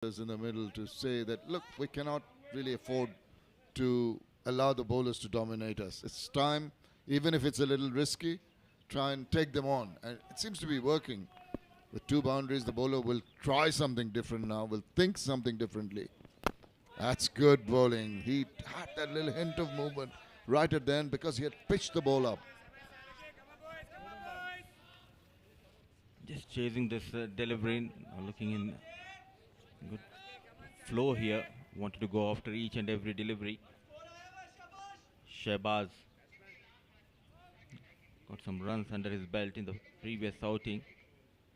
in the middle to say that, look, we cannot really afford to allow the bowlers to dominate us. It's time, even if it's a little risky, try and take them on. And it seems to be working. With 2 boundaries, the bowler will try something different now, will think something differently. That's good bowling. He had that little hint of movement right at the end because he had pitched the ball up. Just chasing this delivery, looking in good flow here. Wanted to go after each and every delivery. Shehbaz got some runs under his belt in the previous outing.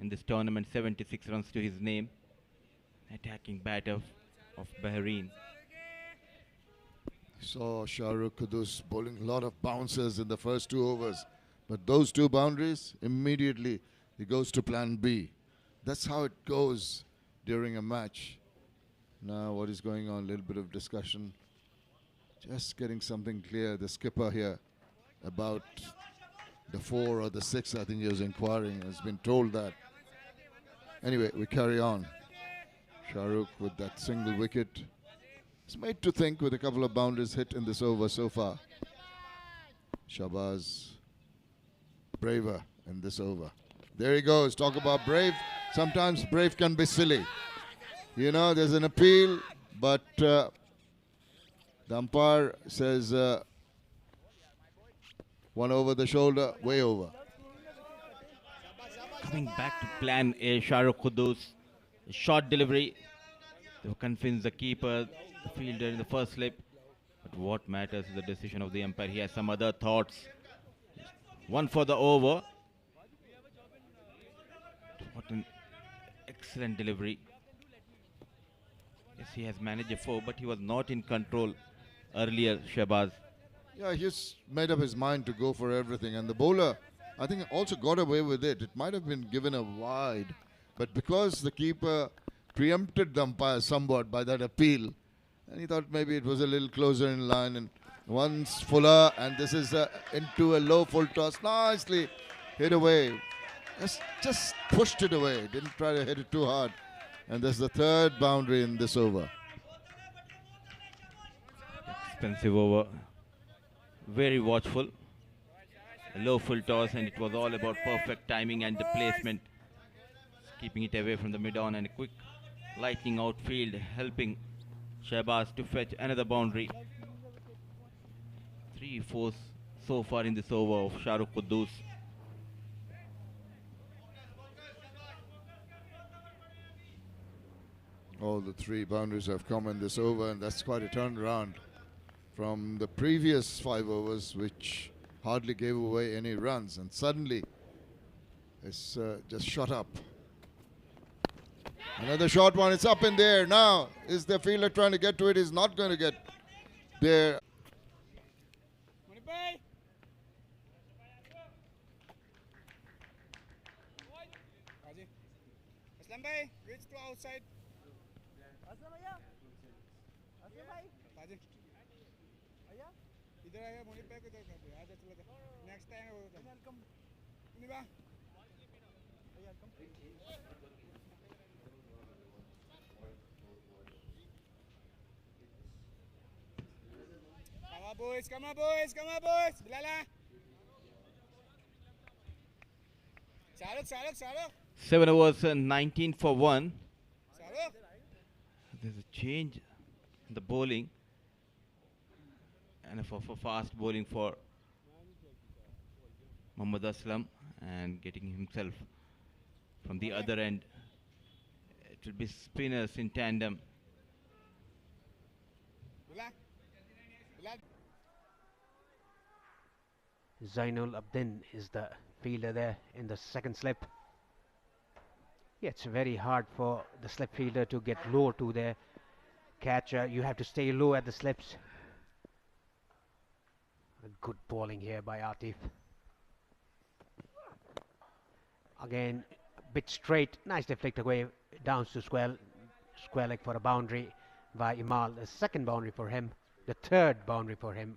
In this tournament, 76 runs to his name. Attacking batter of Bahrain. Saw Shahrukh Kudus bowling a lot of bouncers in the first 2 overs. But those 2 boundaries, immediately he goes to plan B. That's how it goes during a match. Now what is going on? A little bit of discussion. Just getting something clear. The skipper here about the 4 or the 6, I think he was inquiring, has been told that. Anyway, we carry on. Shahrukh with that single wicket. It's made to think with a couple of boundaries hit in this over so far. Shehbaz braver in this over. There he goes. Talk about brave. Sometimes brave can be silly. You know, there's an appeal, but the umpire says 1 over the shoulder, way over. Coming back to plan A, Shahrukh Kudus. A short delivery. They were convinced the keeper, the fielder in the first slip. But what matters is the decision of the umpire. He has some other thoughts. 1 for the over. What an excellent delivery. Yes, he has managed a 4, but he was not in control earlier, Shehbaz. Yeah, he's made up his mind to go for everything. And the bowler, I think, also got away with it. It might have been given a wide. But because the keeper preempted the umpire somewhat by that appeal, and he thought maybe it was a little closer in line. And once Fuller, and this is into a low full toss. Nicely hit away. Just pushed it away. Didn't try to hit it too hard. And there's the 3rd boundary in this over. Expensive over. Very watchful. A low full toss, and it was all about perfect timing and the placement. Keeping it away from the mid-on, and a quick lightning outfield helping Shehbaz to fetch another boundary. 3 4s so far in this over of Shahrukh Kudus. All the 3 boundaries have come in this over, and that's quite a turnaround from the previous 5 overs, which hardly gave away any runs, and suddenly it's just shot up. Another short one, it's up in there. Now, is the fielder trying to get to it? He's not going to get there. Reach to outside. इधर आया मोनी पे इधर कर दे आजा चला जा next time welcome निभा come on boys Bilala Shahrukh 7 overs, 19 for 1. Shahrukh There's a change in the bowling. And for fast bowling for Mohammad Aslam, and getting himself from the other end. It will be spinners in tandem. Zainul Abdin is the fielder there in the 2nd slip. Yeah, it's very hard for the slip fielder to get low to their catcher. You have to stay low at the slips. Good bowling here by Atif. Again, a bit straight. Nicely flicked away. Downs to square leg for a boundary by Imal. The 2nd boundary for him. The 3rd boundary for him.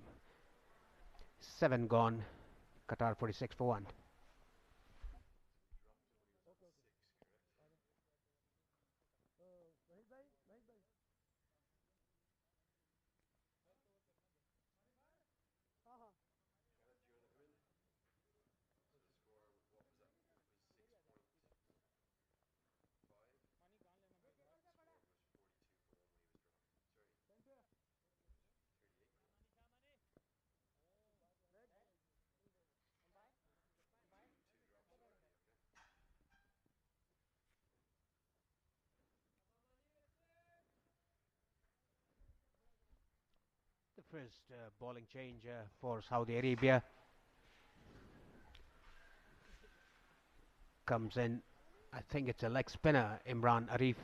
7 gone. Qatar 46 for 1. first bowling change for Saudi Arabia. Comes in, I think it's a leg spinner, Imran Arif.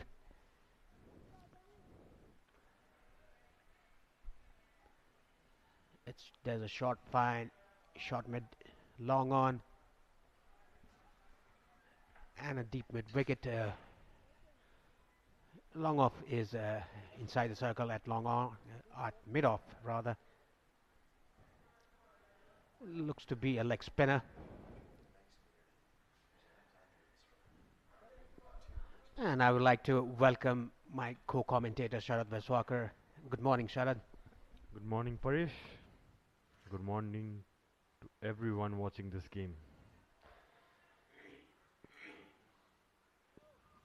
There's a short fine, short mid, long on, and a deep mid wicket. Long off is inside the circle at long on, at mid off rather. Looks to be a leg spinner. And I would like to welcome my co-commentator Sharad Veswakar. Good morning, Sharad. Good morning, Parish. Good morning to everyone watching this game.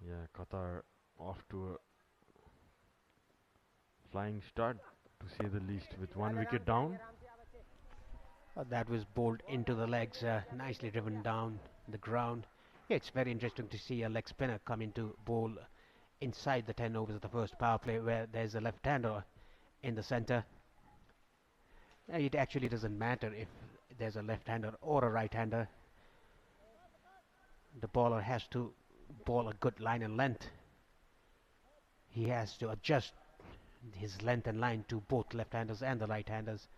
Yeah, Qatar off to a flying start, to say the least, with 1 wicket down. That was bowled into the legs, nicely driven down the ground. Yeah, it's very interesting to see a leg spinner come into bowl inside the 10 overs of the first power play, where there's a left-hander in the centre. It actually doesn't matter if there's a left-hander or a right-hander. The bowler has to bowl a good line and length. He has to adjust his length and line to both left-handers and the right-handers.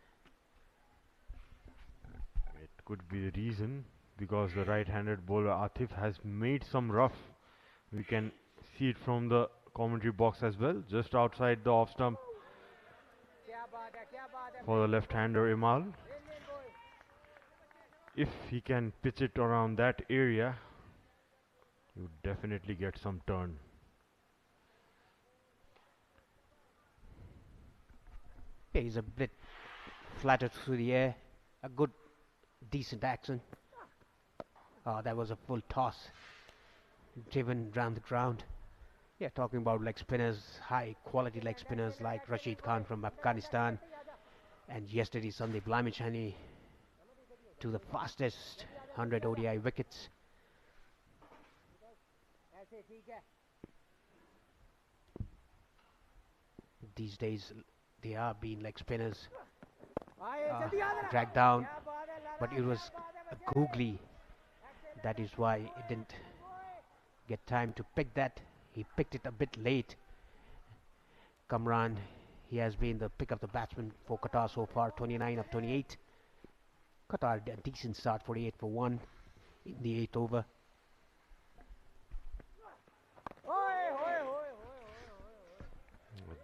It could be the reason, because the right-handed bowler Atif has made some rough. We can see it from the commentary box as well, just outside the off stump for the left-hander Imal. If he can pitch it around that area, you would definitely get some turn. Yeah, he's a bit flattered through the air. A good, decent action. That was a full toss, driven round the ground. Yeah, talking about leg spinners, high quality leg spinners like Rashid Khan from Afghanistan, and yesterday Sandeep Lamichhani to the fastest 100 ODI wickets. These days they are being leg spinners, dragged down, but it was a googly. That is why it didn't get time to pick that. He picked it a bit late. Kamran, he has been the pick of the batsman for Qatar so far, 29 of 28. Qatar a decent start, 48 for 1 in the 8th over.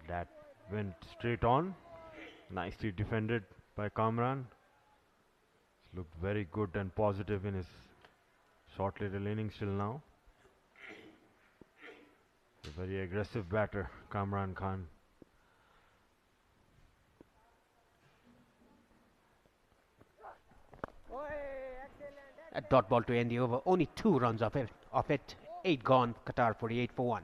That went straight on. Nicely defended by Kamran. He's looked very good and positive in his short little innings till now. A very aggressive batter, Kamran Khan. A dot ball to end the over. Only 2 runs off it. 8 gone. Qatar 48 for 1.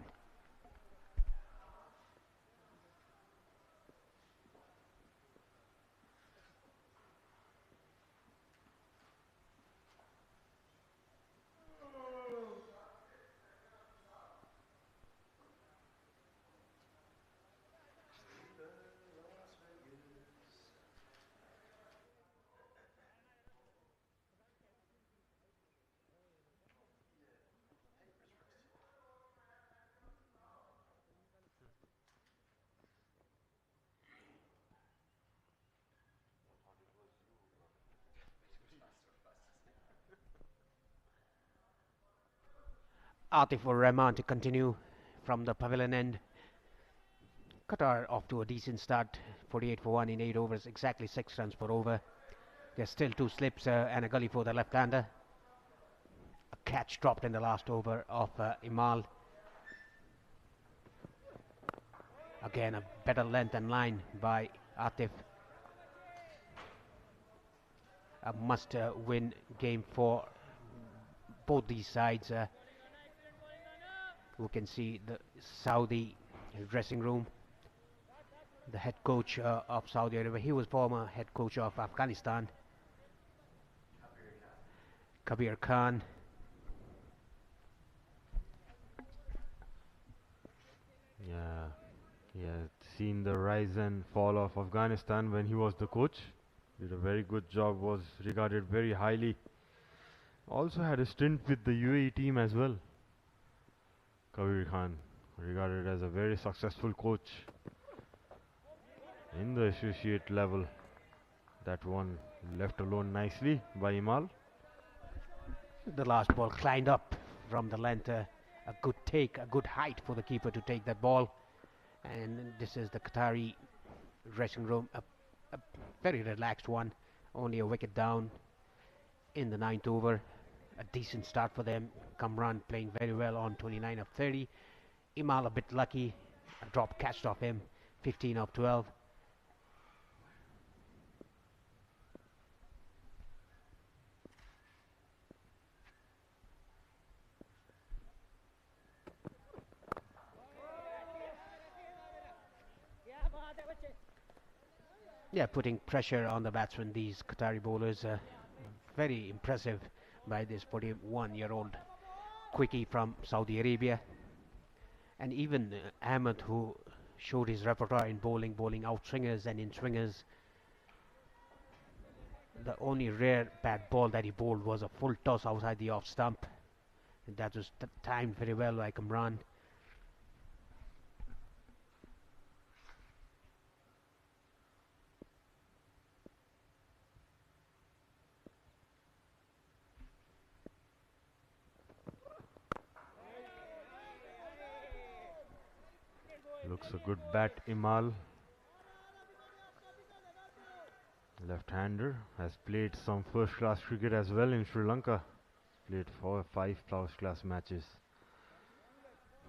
Atif or Rahman to continue from the pavilion end. Qatar off to a decent start, 48 for 1 in 8 overs, exactly 6 runs per over. There's still 2 slips and a gully for the left-hander. A catch dropped in the last over of Imal. Again, a better length and line by Atif. A must-win game for both these sides. We can see the Saudi dressing room. The head coach of Saudi Arabia, he was former head coach of Afghanistan, Kabir Khan. Yeah, He had seen the rise and fall of Afghanistan when he was the coach. Did a very good job, was regarded very highly. Also had a stint with the UAE team as well. Kabir Khan, regarded as a very successful coach in the associate level. That one left alone nicely by Imal. The last ball climbed up from the length. A good take, a good height for the keeper to take that ball. And this is the Qatari dressing room, a very relaxed one. Only a wicket down in the 9th over. A decent start for them. Kamran playing very well on 29 of 30. Imal a bit lucky. A drop catched off him. 15 of 12. Yeah, putting pressure on the batsmen, these Qatari bowlers. Very impressive by this 41-year-old quickie from Saudi Arabia. And even Ahmed, who showed his repertoire in bowling out swingers and in swingers. The only rare bad ball that he bowled was a full toss outside the off stump. And that was timed very well by Kamran. Looks a good bat, Imal. Left-hander, has played some first-class cricket as well in Sri Lanka. Played 4 or 5 first-class matches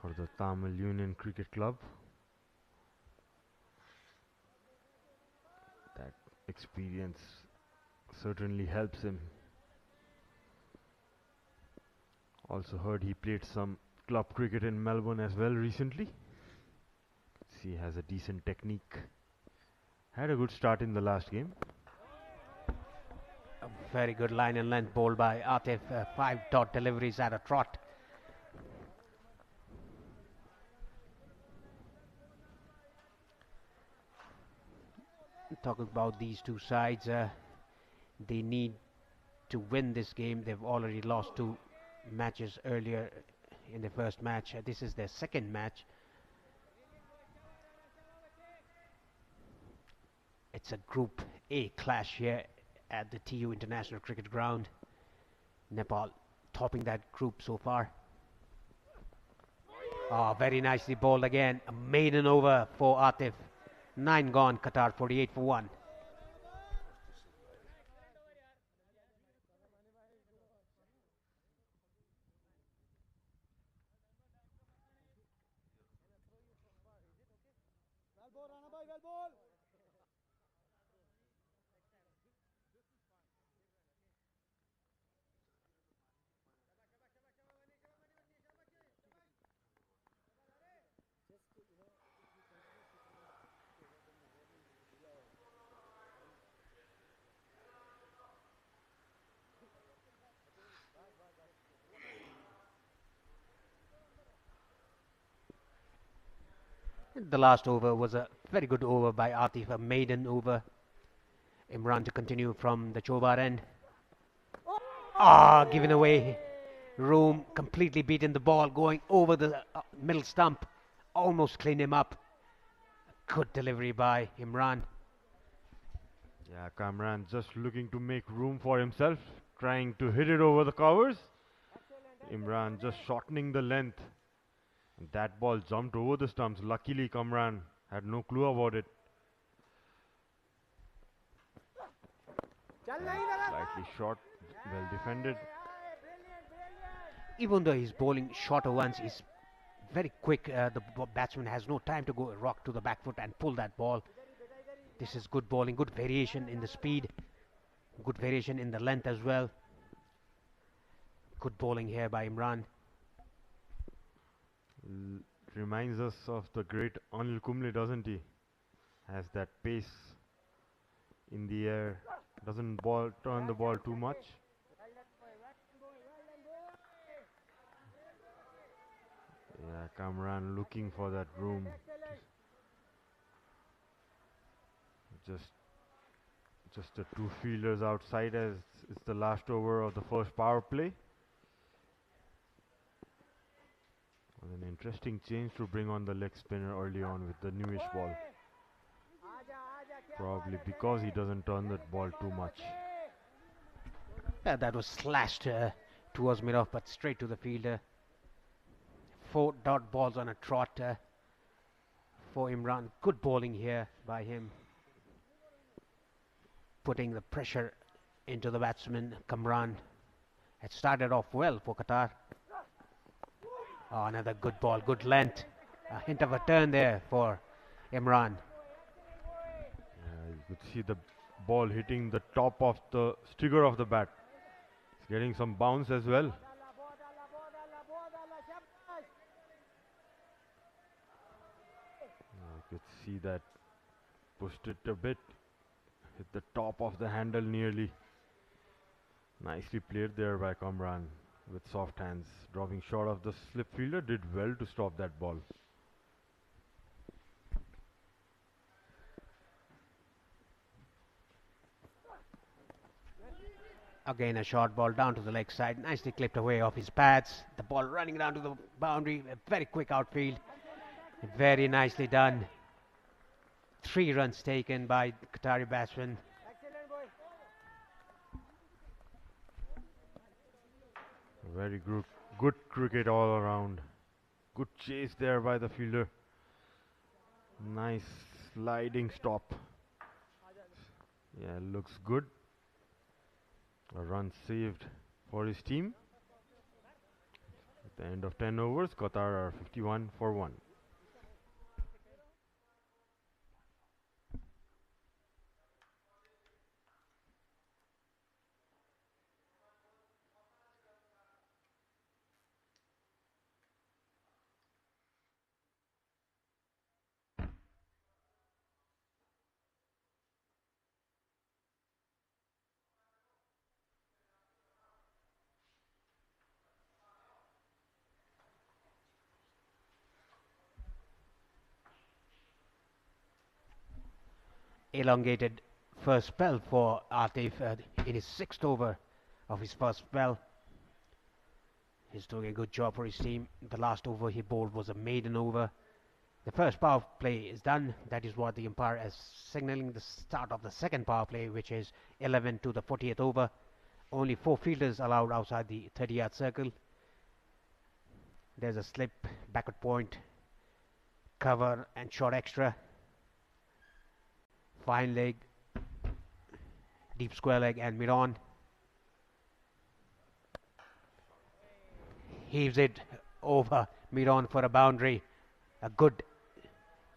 for the Tamil Union Cricket Club. That experience certainly helps him. Also heard he played some club cricket in Melbourne as well recently. See, he has a decent technique. Had a good start in the last game. A very good line and length bowled by Atif. 5 dot deliveries at a trot. Talking about these two sides, they need to win this game. They've already lost 2 matches earlier in the first match. This is their second match. It's a Group A clash here at the TU International Cricket Ground. Nepal topping that group so far. Oh, very nicely bowled again. A maiden over for Atif. 9 gone, Qatar 48 for 1. Well ball, Rana bhai, well ball. The last over was a very good over by Atif, a maiden over. Imran to continue from the Chobar end. Ah, giving away room, completely beaten the ball, going over the middle stump. Almost cleaned him up. Good delivery by Imran. Yeah, Kamran just looking to make room for himself, trying to hit it over the covers. Imran just shortening the length. And that ball jumped over the stumps. Luckily, Kamran had no clue about it. Slightly short, well defended. Even though he's bowling shorter ones, he's very quick. The batsman has no time to go rock to the back foot and pull that ball. This is good bowling, good variation in the speed, good variation in the length as well. Good bowling here by Imran. Reminds us of the great Anil Kumble, doesn't he? Has that pace in the air, doesn't turn the ball too much. Yeah, Kamran looking for that room Just the two fielders outside as it's the last over of the first power play. And an interesting change to bring on the leg spinner early on with the newish ball. Probably because he doesn't turn that ball too much. Yeah, that was slashed towards mid-off, but straight to the fielder. 4 dot balls on a trot for Imran. Good bowling here by him, putting the pressure into the batsman Kamran. It started off well for Qatar. Oh, another good ball, good length. A hint of a turn there for Imran. You could see the ball hitting the top of the trigger of the bat. It's getting some bounce as well. You could see that pushed it a bit, hit the top of the handle nearly. Nicely played there by Kamran with soft hands. Dropping short of the slip fielder, did well to stop that ball. Again a short ball down to the leg side, nicely clipped away off his pads. The ball running down to the boundary, a very quick outfield. Very nicely done. 3 runs taken by Qatari batsman. Very good cricket all around. Good chase there by the fielder. Nice sliding stop. Yeah, looks good. A run saved for his team. At the end of 10 overs, Qatar are 51 for 1. Elongated first spell for Atif in his 6th over of his first spell. He's doing a good job for his team. The last over he bowled was a maiden over. The first power play is done. That is what the umpire is signalling the start of the second power play, which is 11 to the 40th over. Only 4 fielders allowed outside the 30-yard circle. There's a slip, backward point, cover and short extra. Fine leg, deep square leg and mid-on. Heaves it over mid-on for a boundary. A good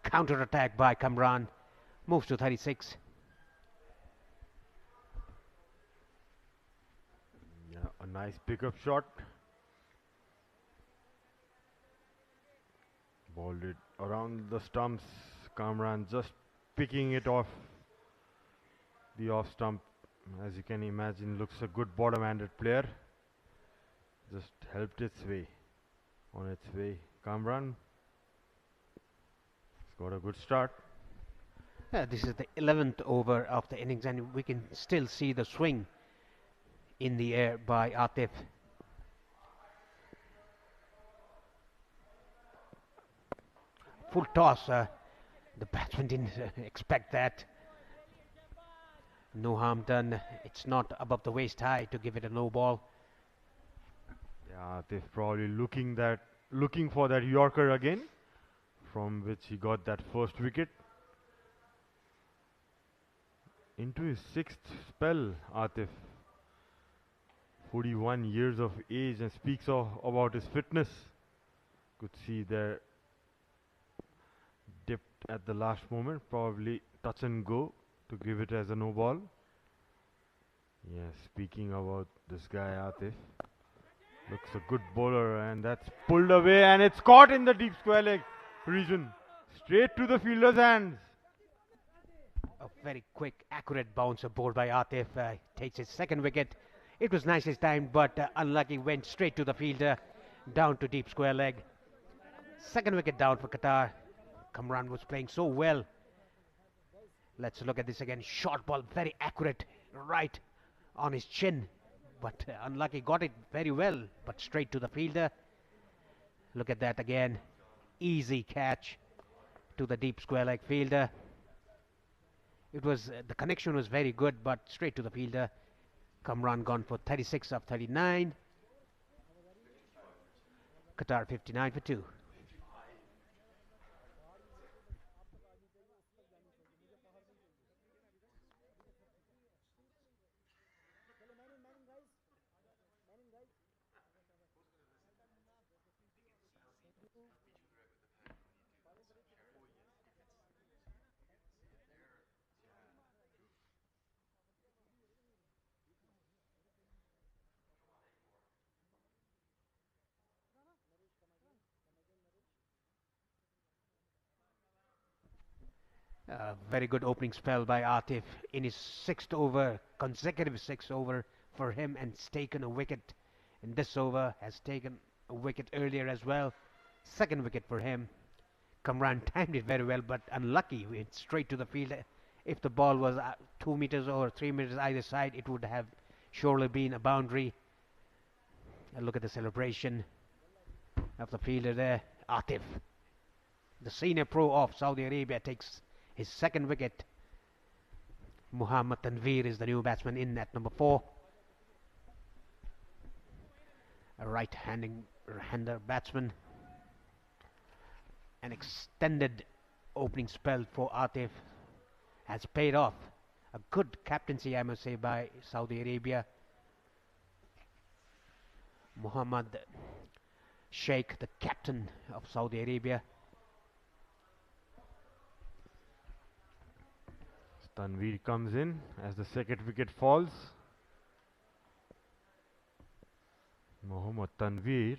counter attack by Kamran. Moves to 36. Yeah, a nice pickup shot. Balled it around the stumps. Kamran just picking it off the off stump. As you can imagine, looks a good bottom-handed player. Just helped its way. On its way, Kamran. It's got a good start. This is the 11th over of the innings, and we can still see the swing in the air by Atif. Full toss. The batsman didn't expect that. No harm done. It's not above the waist high to give it a low ball. Yeah, they're probably looking for that Yorker again, from which he got that first wicket. Into his 6th spell, Atif. 41 years of age and speaks about his fitness. Could see there dipped at the last moment, probably touch and go to give it as a no ball. Yeah, speaking about this guy Atif, looks a good bowler, and that's pulled away and it's caught in the deep square leg region, straight to the fielder's hands. A very quick, accurate bouncer bowled by Atif. Takes his 2nd wicket. It was nicely timed, but unlucky. Went straight to the fielder, down to deep square leg. 2nd wicket down for Qatar. Kamran was playing so well. Let's look at this again. Short ball, very accurate, right on his chin, but unlucky. Got it very well, but straight to the fielder. Look at that again. Easy catch to the deep square leg fielder. It was the connection was very good, but straight to the fielder. Kamran gone for 36 of 39. Qatar 59 for 2. Very good opening spell by Atif in his sixth over, consecutive sixth over for him, and has taken a wicket in this over, has taken a wicket earlier as well. Second wicket for him. Kamran timed it very well, but unlucky. It's straight to the field. If the ball was 2 meters or 3 meters either side, it would have surely been a boundary. And look at the celebration of the fielder there. Atif, the senior pro of Saudi Arabia, takes his second wicket. Muhammad Tanveer is the new batsman in at number 4. A right-hander batsman. An extended opening spell for Atif has paid off. A good captaincy, I must say, by Saudi Arabia. Muhammad Sheikh, the captain of Saudi Arabia. Tanveer comes in as the second wicket falls. Mohammad Tanveer.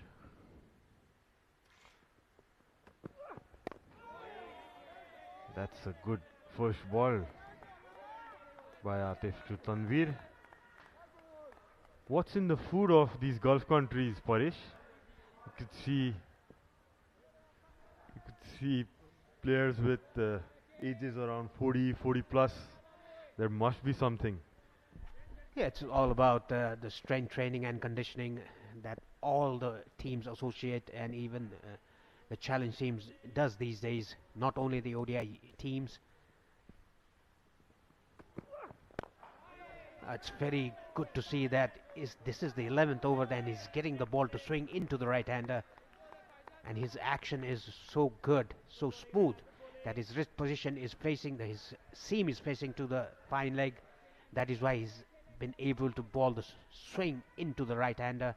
That's a good first ball by Atif to Tanveer. What's in the food of these Gulf countries, Parish? You could see players with ages around 40 plus. There must be something. Yeah, it's all about the strength training and conditioning that all the teams associate, and even the challenge teams does these days, not only the ODI teams. It's very good to see that this is the 11th over, then he's getting the ball to swing into the right-hander, and his action is so good, so smooth, that his wrist position is facing, his seam is facing to the fine leg. That is why he's been able to ball the swing into the right-hander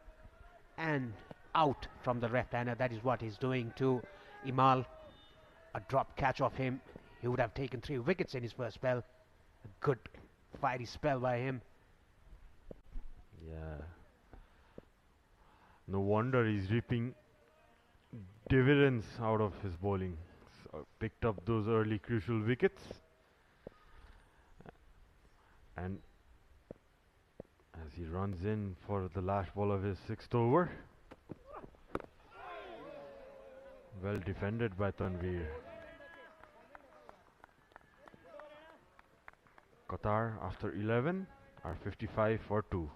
and out from the left-hander. That is what he's doing to Imal. A drop catch of him, he would have taken 3 wickets in his first spell. A good fiery spell by him. Yeah. No wonder he's reaping dividends out of his bowling. Picked up those early crucial wickets. And as he runs in for the last ball of his 6th over. Well defended by Tanveer. Qatar, after 11, are 55 for 2.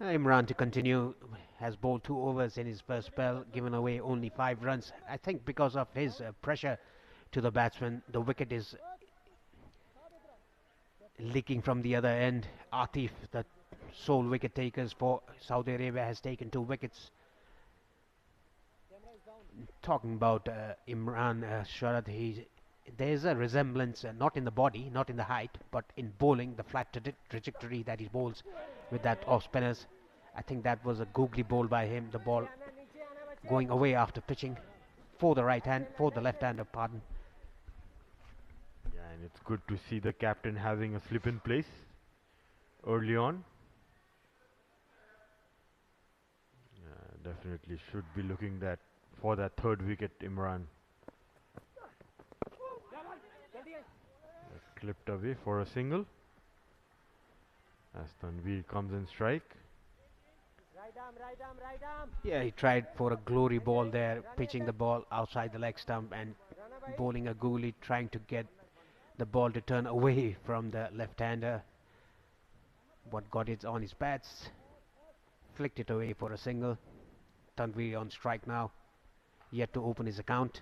Imran to continue, has bowled 2 overs in his first spell, given away only 5 runs. I think because of his pressure to the batsman, the wicket is leaking from the other end. Atif, the sole wicket takers for Saudi Arabia, has taken 2 wickets. Talking about Imran Sharad, he there's a resemblance, not in the body, not in the height, but in bowling, the flat trajectory that he bowls with that off spinners. I think that was a googly bowl by him. The ball going away after pitching for the left-hander, pardon. Yeah, and it's good to see the captain having a slip in place early on. Definitely should be looking for that third wicket, Imran. Clipped away for a single as Tanveer comes in strike. Right arm. Yeah, he tried for a glory ball there, pitching the ball outside the leg stump and bowling a googly, trying to get the ball to turn away from the left-hander. What got it on his bats, flicked it away for a single. Tanveer on strike now, yet to open his account.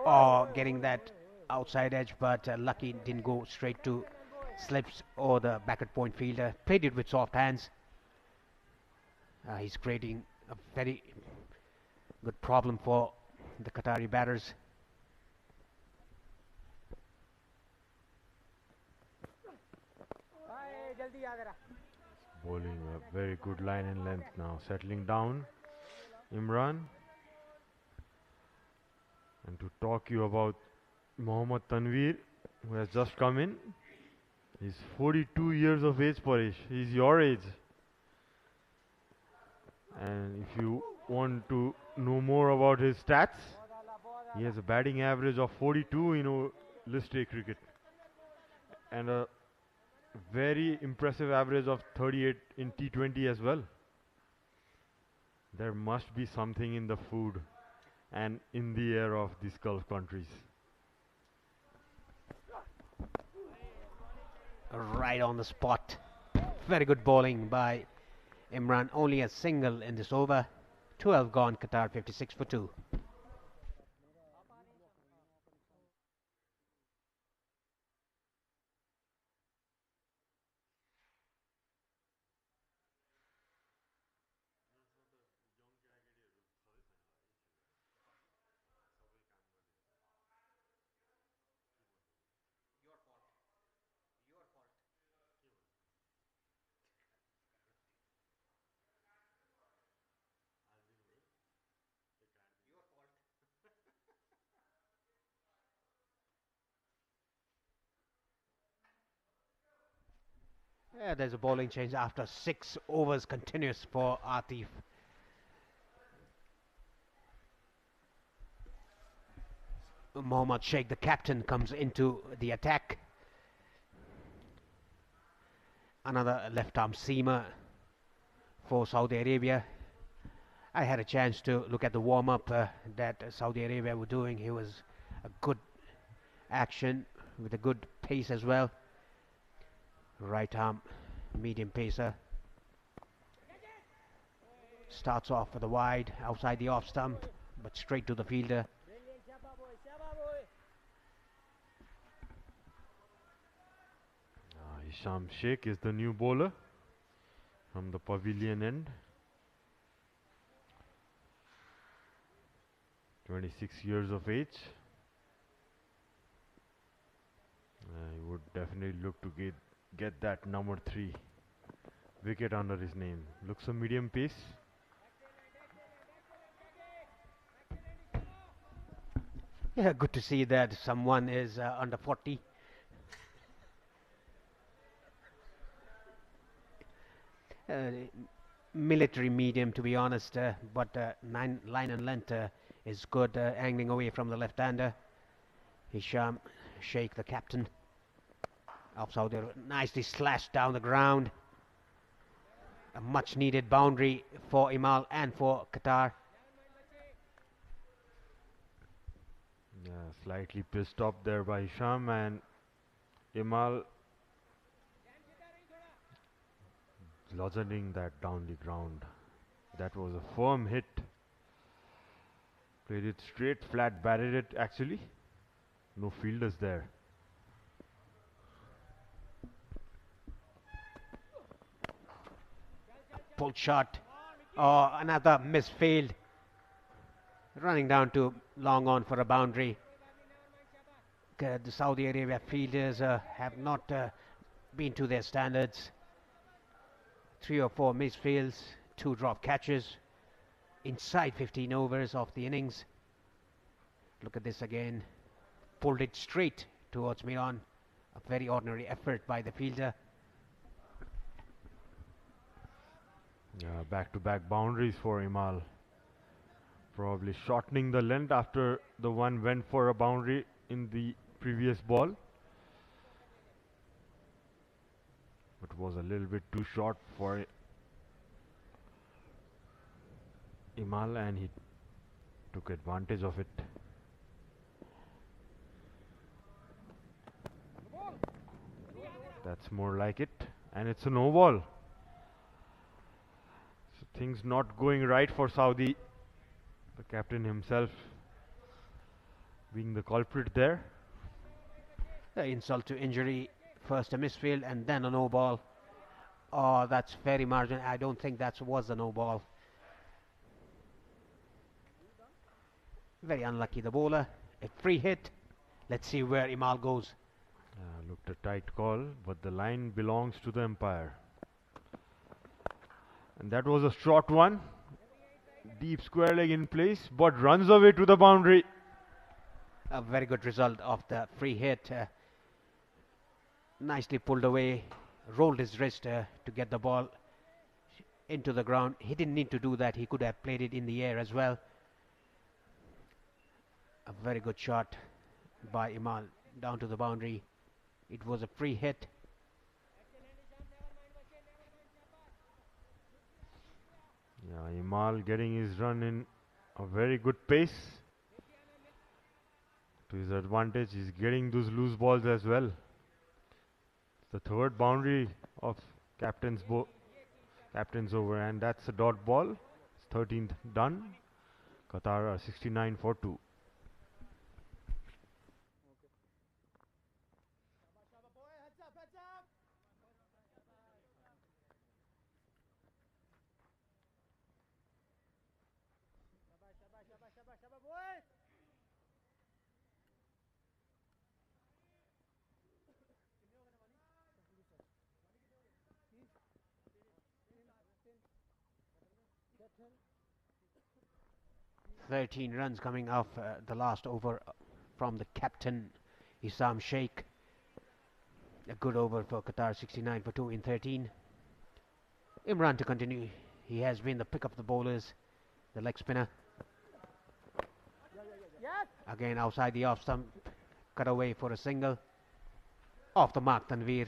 Oh, getting that outside edge, but lucky didn't go straight to slips or the backward point fielder. Played it with soft hands. He's creating a very good problem for the Qatari batters. Bowling a very good line and length now. Settling down, Imran. And to talk you about Mohammad Tanveer, who has just come in. He's 42 years of age, Paresh. He's your age. And if you want to know more about his stats, he has a batting average of 42 in list A cricket. And a very impressive average of 38 in T20 as well. There must be something in the food and in the air of these Gulf countries. Right on the spot. Very good bowling by Imran. Only a single in this over. 12 gone, Qatar 56 for 2. Yeah, there's a bowling change after 6 overs continuous for Atif. Mohammad Sheikh, the captain, comes into the attack. Another left-arm seamer for Saudi Arabia. I had a chance to look at the warm-up that Saudi Arabia were doing. It was a good action with a good pace as well. Right arm medium pacer. Starts off with a wide outside the off stump, but straight to the fielder. Hisham Sheikh is the new bowler from the pavilion end. 26 years of age. He would definitely look to get that number 3 wicket under his name. Looks a medium pace. Yeah, good to see that someone is under 40. Military medium, to be honest, but line and length is good, angling away from the left-hander. Hisham Sheikh, the captain of Saudi Arabia, nicely slashed down the ground. A much-needed boundary for Imal and for Qatar. Yeah, slightly pissed off there by Hisham, and Imal bludgeoning that down the ground. That was a firm hit. Played it straight, flat, batted it actually. No fielders there. pulled shot. Oh, another misfield. Running down to long on for a boundary. The Saudi Arabia fielders have not been to their standards. 3 or 4 misfields, 2 drop catches inside 15 overs of the innings. Look at this again. Pulled it straight towards mid-on. A very ordinary effort by the fielder. Back-to-back boundaries for Imal. Probably shortening the length after the one went for a boundary in the previous ball. But was a little bit too short for Imal, and he took advantage of it. That's more like it, and it's a no ball. So things not going right for Saudi. The captain himself being the culprit there. Insult to injury. First a misfield and then a no ball. Oh, that's very marginal. I don't think that was a no ball. Very unlucky the bowler. A free hit. Let's see where Imal goes. Looked a tight call, but the line belongs to the umpire. And that was a short one. Deep square leg in place, but runs away to the boundary. A very good result of the free hit. Nicely pulled away, rolled his wrist to get the ball into the ground. He didn't need to do that. He could have played it in the air as well. A very good shot by Imal down to the boundary. It was a free hit. Yeah, Imal getting his run in a very good pace. To his advantage, he's getting those loose balls as well. The third boundary of captain's over, and that's a dot ball. It's 13th done. Qatar are 69 for 2. Thirteen runs coming off the last over from the captain, Issam Sheikh. A good over for Qatar, 69 for 2 in 13. Imran to continue. He has been the pick of the bowlers, the leg spinner. Again outside the off stump, cut away for a single. Off the mark, Tanveer.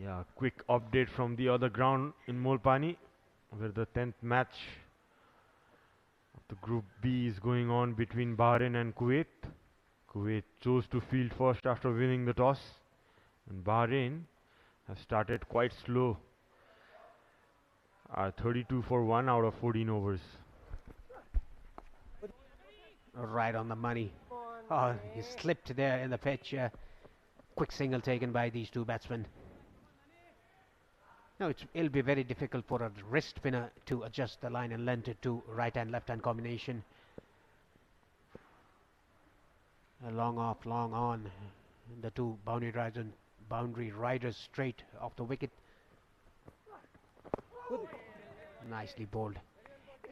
Yeah, quick update from the other ground in Molpani, where the 10th match of the Group B is going on between Bahrain and Kuwait. Kuwait chose to field first after winning the toss, and Bahrain has started quite slow. 32 for 1 out of 14 overs. Right on the money. Oh, he slipped there in the pitch. Quick single taken by these two batsmen. Now it'll be very difficult for a wrist spinner to adjust the line and length to right hand left hand combination. A long off, long on. The two boundary riders straight off the wicket. Nicely bowled.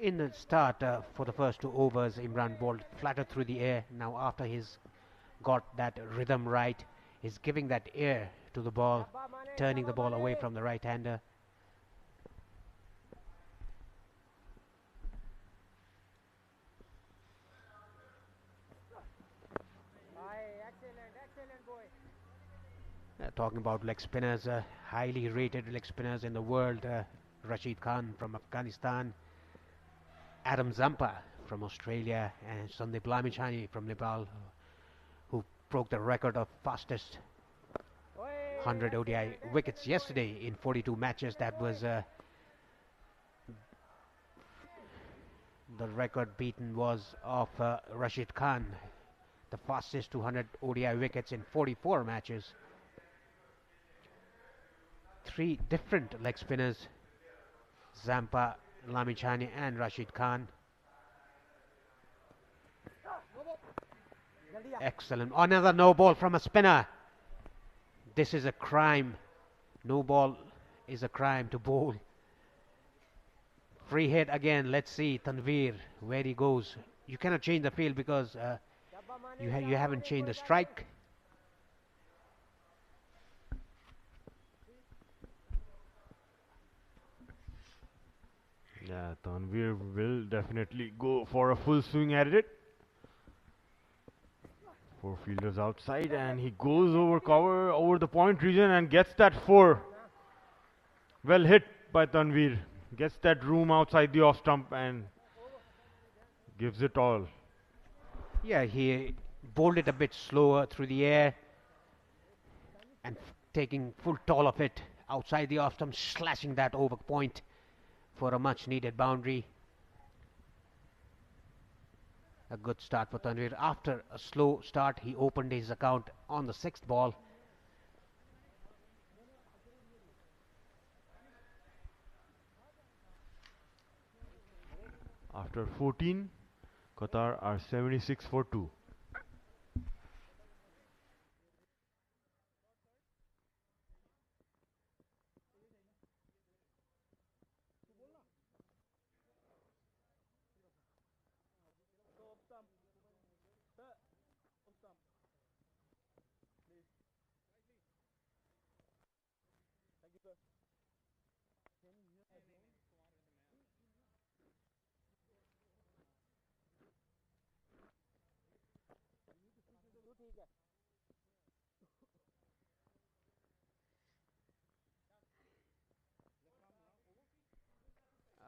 In the start for the first 2 overs, Imran bowled flatter through the air. Now after he's got that rhythm right, he's giving that air to the ball, turning the ball away from the right-hander. Talking about leg spinners, highly rated leg spinners in the world, Rashid Khan from Afghanistan, Adam Zampa from Australia, and Sandeep Lamichhani from Nepal, who broke the record of fastest 100 ODI wickets yesterday in 42 matches. That was the record beaten was of Rashid Khan, the fastest 200 ODI wickets in 44 matches. three different leg spinners, Zampa, Lamichhane and Rashid Khan. Excellent. Another no ball from a spinner. This is a crime. No ball is a crime to bowl. Free hit again. Let's see Tanveer where he goes. You cannot change the field because you haven't changed the strike. Yeah, Tanveer will definitely go for a full swing at it. Four fielders outside and he goes over cover over the point region and gets that four. Well hit by Tanveer. Gets that room outside the off stump and gives it all. Yeah, he bowled it a bit slower through the air and taking full toll of it outside the off stump, slashing that over point for a much needed boundary. A good start for Tanveer. After a slow start, he opened his account on the sixth ball. After 14, Qatar are 76 for 2.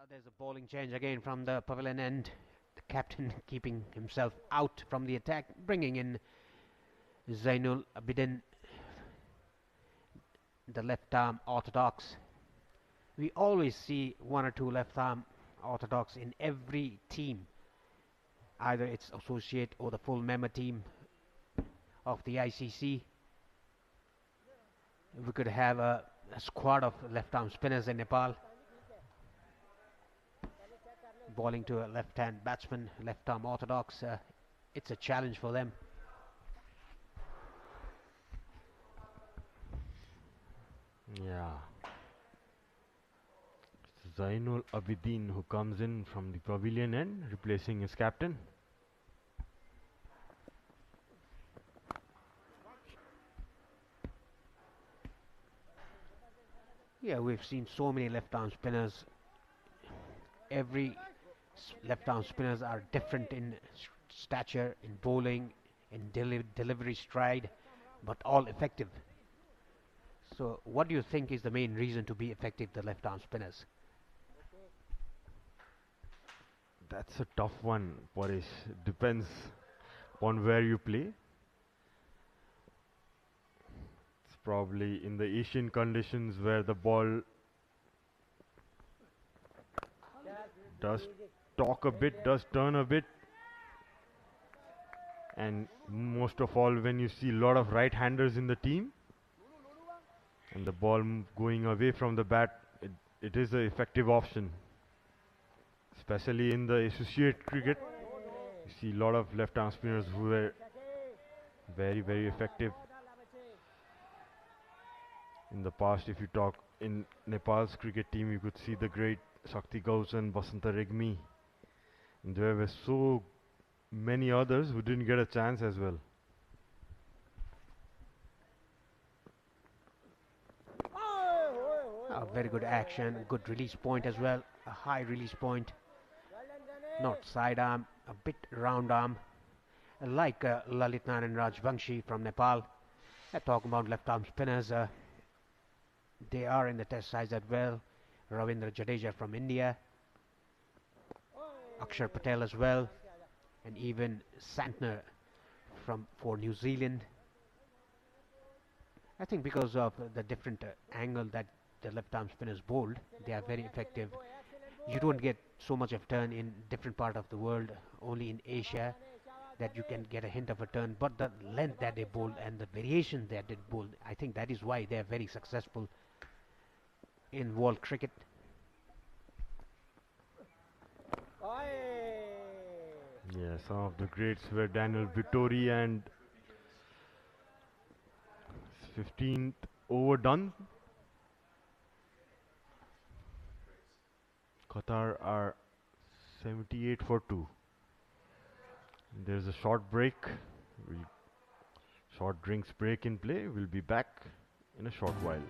There's a bowling change again from the pavilion end. The captain keeping himself out from the attack, bringing in Zainul Abidin, the left arm orthodox. We always see one or two left arm orthodox in every team. Either it's associate or the full member team of the ICC. We could have a squad of left arm spinners in Nepal. Bowling to a left-hand batsman, left-arm orthodox. It's a challenge for them. Yeah. It's Zainul Abidin who comes in from the pavilion end, replacing his captain. Yeah, we've seen so many left-arm spinners. Every left-arm spinners are different in stature, in bowling, in delivery stride, but all effective. So what do you think is the main reason to be effective, the left-arm spinners? That's a tough one, Paresh. Depends on where you play. It's probably in the Asian conditions where the ball does talk a bit, does turn a bit, and most of all when you see a lot of right-handers in the team and the ball going away from the bat, it is an effective option. Especially in the associate cricket, you see a lot of left-arm spinners who were very, very effective. In the past, if you talk in Nepal's cricket team, you could see the great Shakti Gausan, Basanta Regmi. And there were so many others who didn't get a chance as well. Very good action, good release point as well, a high release point. Not side arm, a bit round arm, like Lalit Narayan Rajvanshi from Nepal. Talking about left arm spinners, they are in the test size as well. Ravindra Jadeja from India, Akshar Patel as well, and even Santner for New Zealand. I think because of the different angle that the left arm spinners bowled, they are very effective. You don't get so much of turn in different part of the world, only in Asia that you can get a hint of a turn, but the length that they bowled and the variation that they bowled, I think that is why they are very successful in world cricket. Yeah, some of the greats were Daniel Vittori, and 15th over done. Qatar are 78 for 2. There's a short break. Short drinks break in play. We'll be back in a short while.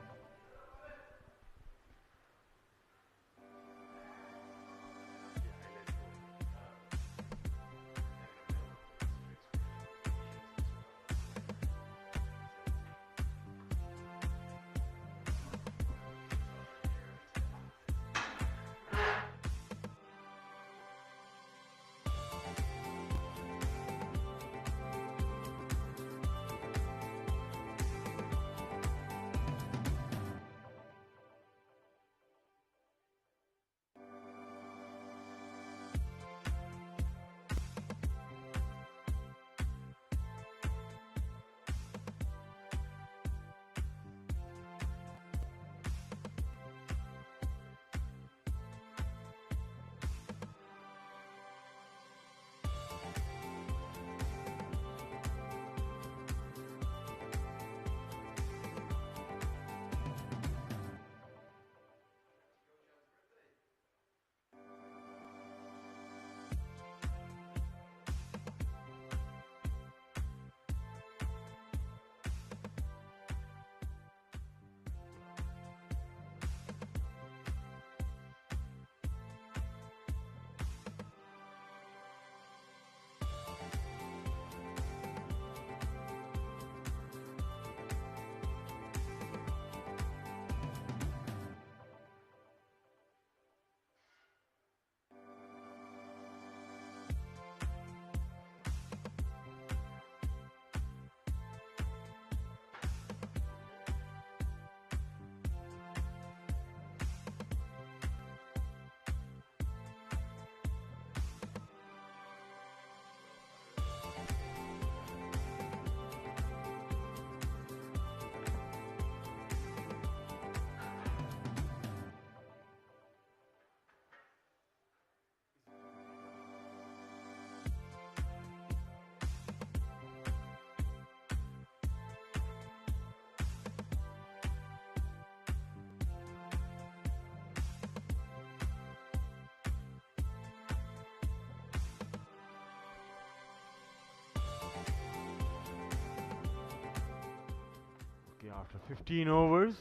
After 15 overs,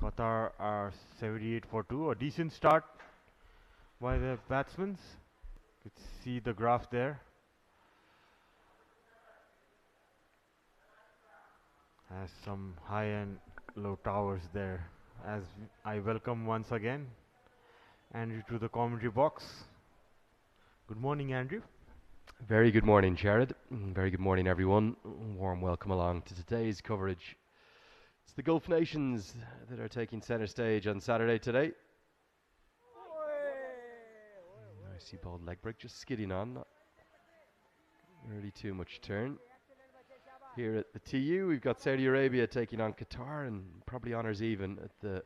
Qatar are 78 for 2. A decent start by the batsmen. You could see the graph there. Has some high and low towers there. As I welcome once again Andrew to the commentary box. Good morning, Andrew. Very good morning, Jared. Very good morning, everyone. Warm welcome along to today's coverage. It's the Gulf nations that are taking centre stage on Saturday today. I see bald leg break just skidding on, not really too much turn. Here at the TU, we've got Saudi Arabia taking on Qatar, and probably honours even at the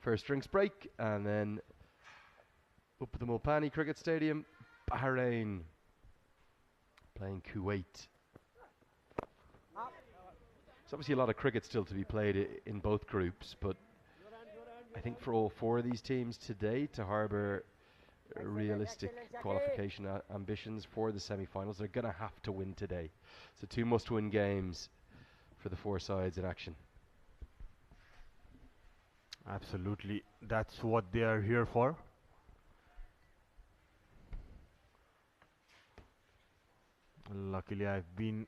first drinks break. And then up at the Mulpani Cricket Stadium, Bahrain playing Kuwait. There's obviously a lot of cricket still to be played in both groups, but I think for all four of these teams today to harbour realistic qualification ambitions for the semi-finals, they're going to have to win today. So 2 must-win games for the 4 sides in action. Absolutely, that's what they are here for. Luckily, I've been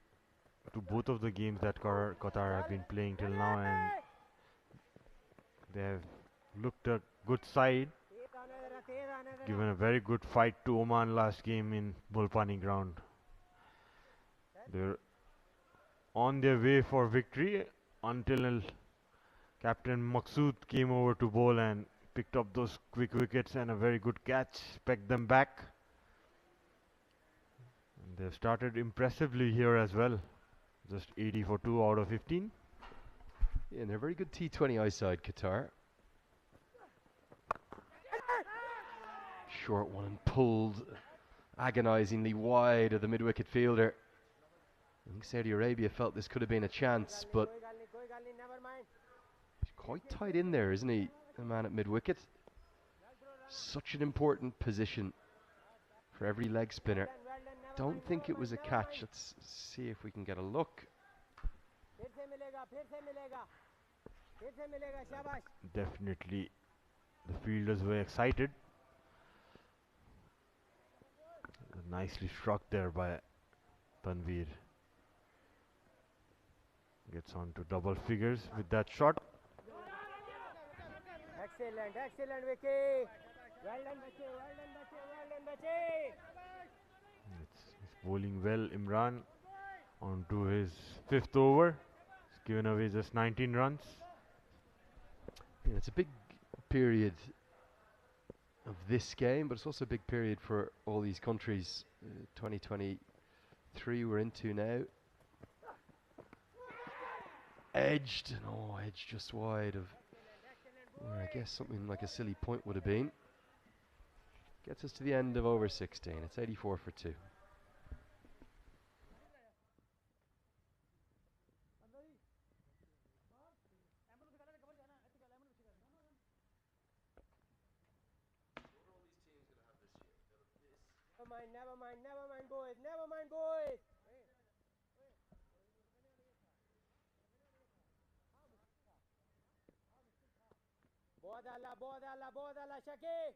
to both of the games that Qatar have been playing till now, and they have looked a good side, given a very good fight to Oman last game in Mulpani ground. They're on their way for victory until Captain Maqsood came over to bowl and picked up those quick wickets and a very good catch, pegged them back. And they've started impressively here as well. Just 80 for 2 out of 15. Yeah, and they're a very good T20 I side, Qatar. short one and pulled agonisingly wide of the mid-wicket fielder. I think Saudi Arabia felt this could have been a chance, but he's quite tight in there, isn't he, the man at mid-wicket? Such an important position for every leg spinner. Don't think it was a catch. Let's see if we can get a look. Definitely the fielders were excited. Nicely struck there by Tanveer. Gets on to double figures with that shot. Excellent, excellent, Vicky. Well done, Bache, well done, Bache, well done, Bache. He's bowling well, Imran, onto his 5th over. He's given away just 19 runs. Yeah, it's a big period of this game, but it's also a big period for all these countries. 2023 we're into now. Edged, no, edged just wide of where I guess something like a silly point would have been. Gets us to the end of over 16. It's 84 for 2. Never mind, boys, never mind, boys. बहुत आला shaky.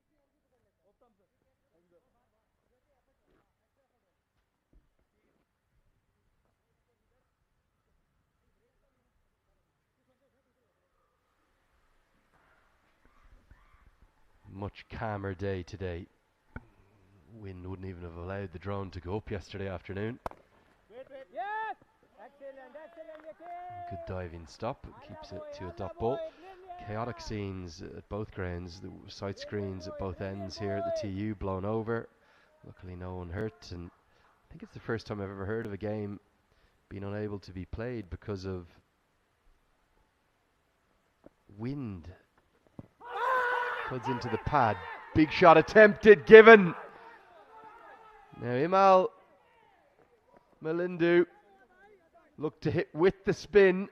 Much calmer day today. Wind wouldn't even have allowed the drone to go up yesterday afternoon. Yes. Excellent, Vicky. Good diving stop, keeps it to a dot ball. Chaotic scenes at both grounds, the sight screens at both ends here at the TU blown over. Luckily no one hurt, and I think it's the first time I've ever heard of a game being unable to be played because of wind. Cuts into the pad. Big shot attempted, given. Now Imal Malindu looked to hit with the spin.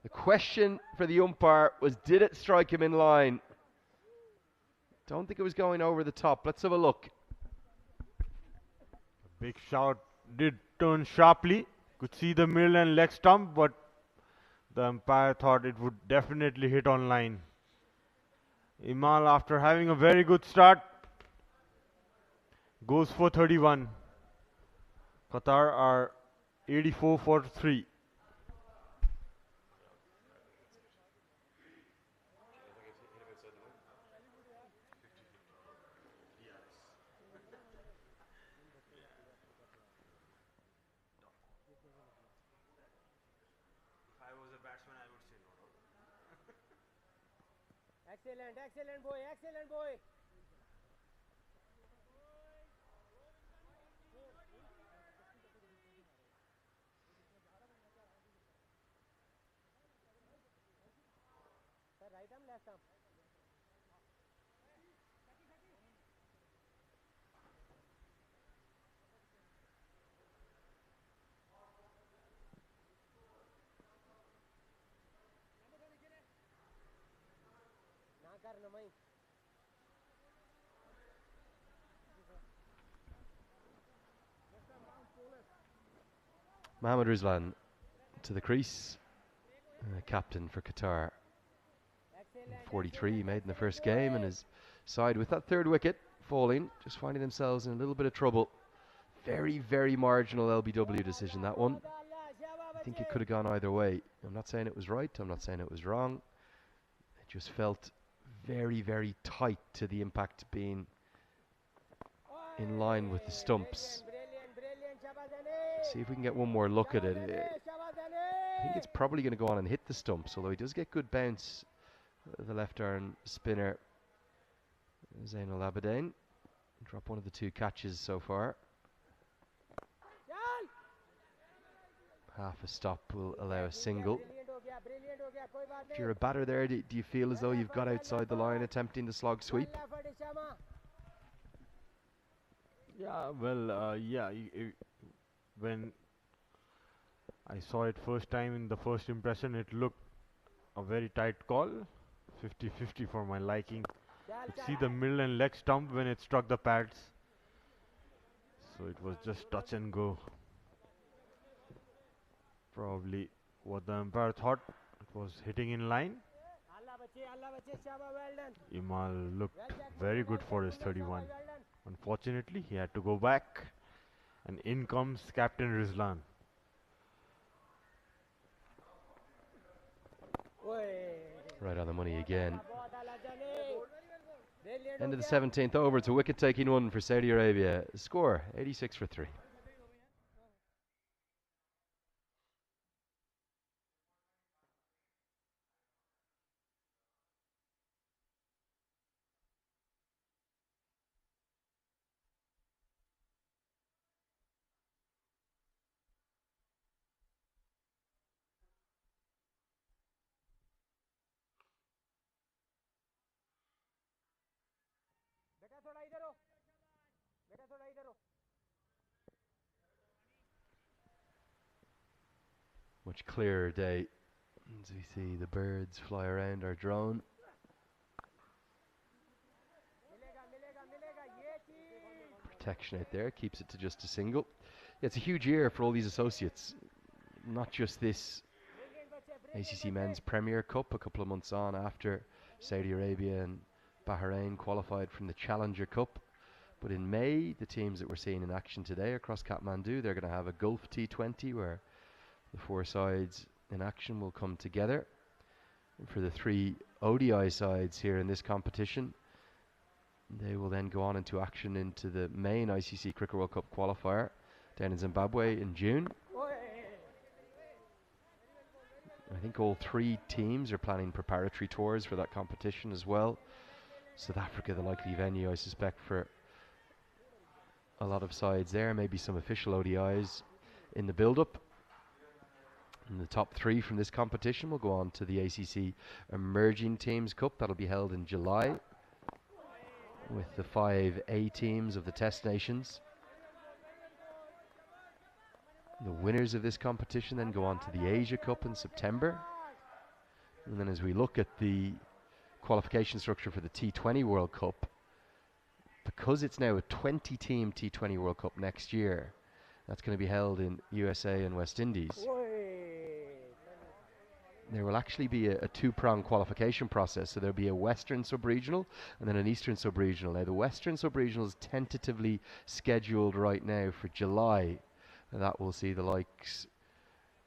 The question for the umpire was, did it strike him in line? Don't think it was going over the top. Let's have a look. A big shot did turn sharply. Could see the middle and leg stump, but the umpire thought it would definitely hit on line. Imal, after having a very good start, goes for 31. Qatar are 84 for 3. Excellent boy, excellent boy. Sir, right arm, left arm. Mohammad Rizlan to the crease, captain for Qatar. 43 he made in the first game, and his side with that third wicket falling, just finding themselves in a little bit of trouble. Very, very marginal LBW decision, that one. I think it could have gone either way. I'm not saying it was right, I'm not saying it was wrong. It just felt very, very tight to the impact being in line with the stumps. See if we can get one more look at it. I think it's probably going to go on and hit the stumps, although he does get good bounce, the left arm spinner Zainul Abidin. Drop one of the two catches so far. Half a stop will allow a single. If you're a batter there, do you feel as though you've got outside the line attempting the slog sweep? Yeah, well, when I saw it first time in the first impression, it looked a very tight call, 50-50 for my liking. Could see the middle and leg stump when it struck the pads, so it was just touch and go. Probably what the umpire thought, it was hitting in line. Imal looked very good for his 31. Unfortunately, he had to go back, and in comes Captain Rizlan. Right on the money again. End of the 17th over. It's a wicket-taking one for Saudi Arabia. Score 86 for 3. Much clearer day as we see the birds fly around our drone. Protection out there keeps it to just a single. Yeah, it's a huge year for all these associates. Not just this ACC Men's Premier Cup a couple of months on after Saudi Arabia and Bahrain qualified from the Challenger Cup. But in May, the teams that we're seeing in action today across Kathmandu, they're going to have a Gulf T20 where the 4 sides in action will come together. And for the 3 ODI sides here in this competition, they will then go on into action into the main ICC Cricket World Cup qualifier down in Zimbabwe in June. I think all 3 teams are planning preparatory tours for that competition as well. South Africa, the likely venue, I suspect, for a lot of sides there. Maybe some official ODIs in the build-up. And the top 3 from this competition will go on to the ACC Emerging Teams Cup. That'll be held in July with the 5 A teams of the Test Nations. The winners of this competition then go on to the Asia Cup in September. And then as we look at the qualification structure for the T20 World Cup, because it's now a 20-team T20 World Cup next year, that's going to be held in USA and West Indies. There will actually be a 2-prong qualification process. So there'll be a Western sub-regional and then an Eastern sub-regional. Now the Western sub-regional is tentatively scheduled right now for July. And that will see the likes,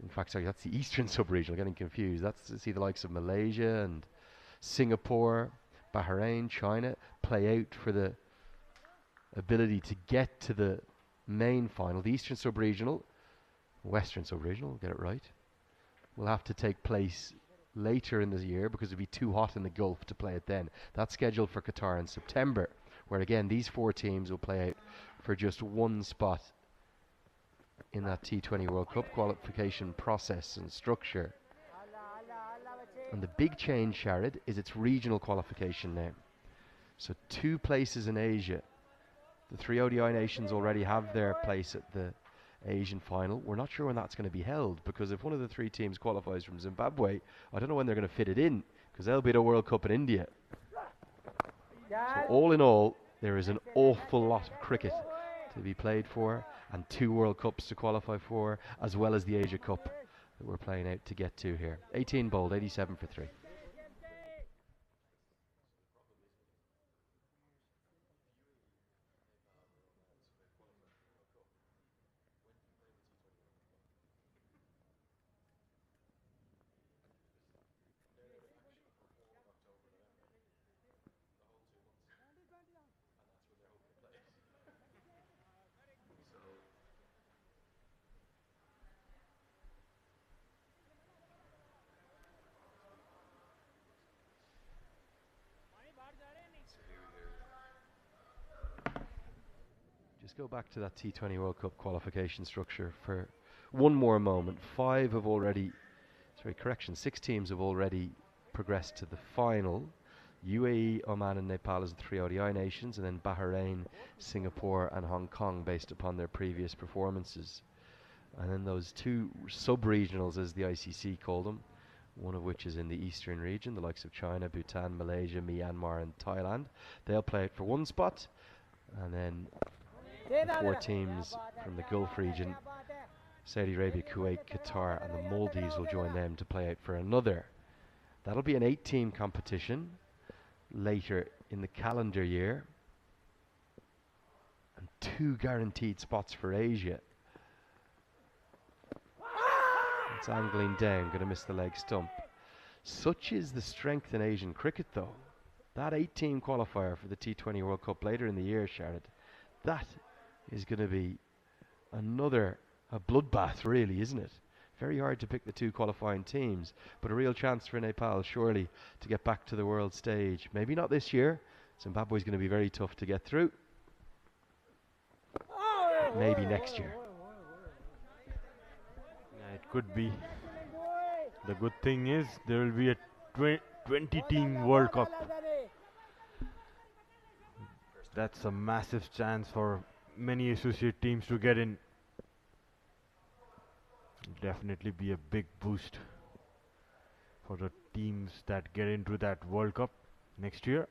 in fact, sorry, that's the Eastern sub-regional, getting confused. That's to see the likes of Malaysia and Singapore, Bahrain, China play out for the ability to get to the main final. The Eastern sub-regional, Western sub-regional, get it right, will have to take place later in the year because it'll be too hot in the Gulf to play it then. That's scheduled for Qatar in September, where again these 4 teams will play out for just 1 spot in that T20 World Cup qualification process and structure. And the big change, Sharid, is its regional qualification now. So 2 places in Asia. The 3 ODI nations already have their place at the Asian final. We're not sure when that's going to be held, because if one of the 3 teams qualifies from Zimbabwe, I don't know when they're going to fit it in, because they'll be at a World Cup in India. So all in all, there is an awful lot of cricket to be played for, and 2 World Cups to qualify for, as well as the Asia Cup that we're playing out to get to here. 18 bowled, 87 for 3. Just go back to that T20 World Cup qualification structure for one more moment. 5 have already, sorry, correction, 6 teams have already progressed to the final. UAE, Oman and Nepal as the 3 ODI nations, and then Bahrain, Singapore and Hong Kong based upon their previous performances. And then those 2 sub-regionals, as the ICC called them, one of which is in the eastern region, the likes of China, Bhutan, Malaysia, Myanmar and Thailand. They'll play it for 1 spot, and then the 4 teams from the Gulf region, Saudi Arabia, Kuwait, Qatar and the Maldives will join them to play out for another. That'll be an 8-team competition later in the calendar year, and 2 guaranteed spots for Asia. It's angling down, going to miss the leg stump. Such is the strength in Asian cricket though. That 8-team qualifier for the T20 World Cup later in the year, Sharad, that is going to be a bloodbath really, isn't it? Very hard to pick the 2 qualifying teams, but a real chance for Nepal surely to get back to the world stage. Maybe not this year. Zimbabwe's going to be very tough to get through. Maybe next year. It could be. The good thing is there will be a 20-team World Cup. That's a massive chance for many associate teams to get in. Definitely be a big boost for the teams that get into that World Cup next year.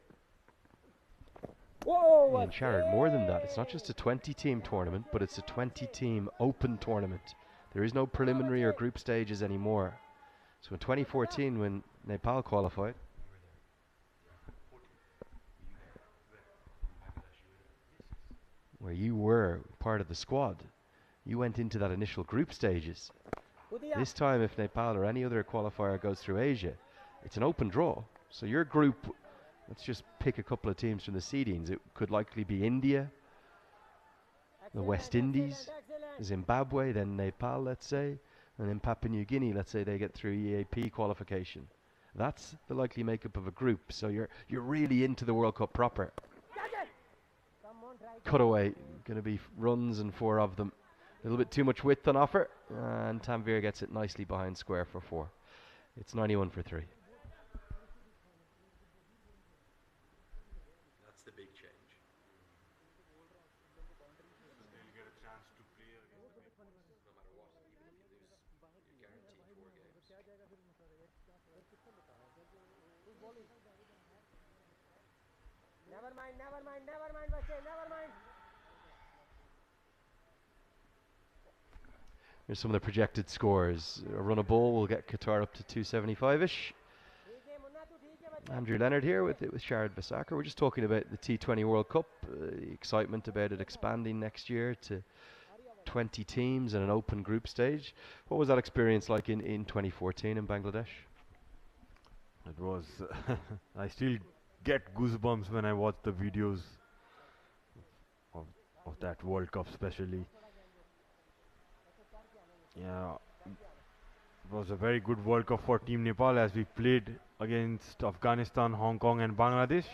And Sharad, more than that, it's not just a 20-team tournament, but it's a 20-team open tournament. There is no preliminary or group stages anymore. So in 2014, when Nepal qualified, where you were part of the squad, you went into that initial group stages. This time, if Nepal or any other qualifier goes through Asia, it's an open draw. So your group, let's just pick a couple of teams from the seedings. It could likely be India, the West Indies, Zimbabwe, then Nepal, let's say, and then Papua New Guinea, let's say they get through EAP qualification. That's the likely makeup of a group. So you're really into the World Cup proper. Cutaway, going to be runs and 4 of them. A little bit too much width on offer, and Tanvir gets it nicely behind square for 4. It's 91 for 3. That's the big change. They'll get a chance to play again. No matter what, even if you lose, you're guaranteed 4 games. Never mind, Bache, never mind. Here's some of the projected scores. A run of ball will get Qatar up to 275-ish. Andrew Leonard here with Sharad Vasakar. We're just talking about the T20 World Cup, the excitement about it expanding next year to 20 teams and an open group stage. What was that experience like in 2014 in Bangladesh? It was, I still get goosebumps when I watch the videos of that World Cup especially. Yeah, it was a very good World Cup for Team Nepal as we played against Afghanistan, Hong Kong and Bangladesh.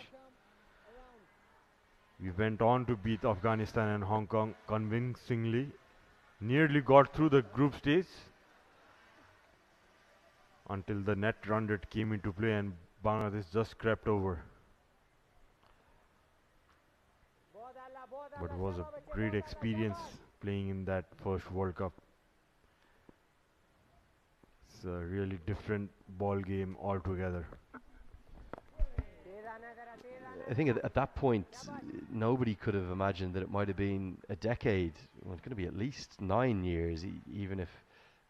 We went on to beat Afghanistan and Hong Kong convincingly. Nearly got through the group stage until the net run rate came into play and Bangladesh just crept over. But it was a great experience playing in that first World Cup. It's a really different ball game altogether. I think at that point, nobody could have imagined that it might have been a decade. Well, it's going to be at least 9 years, even if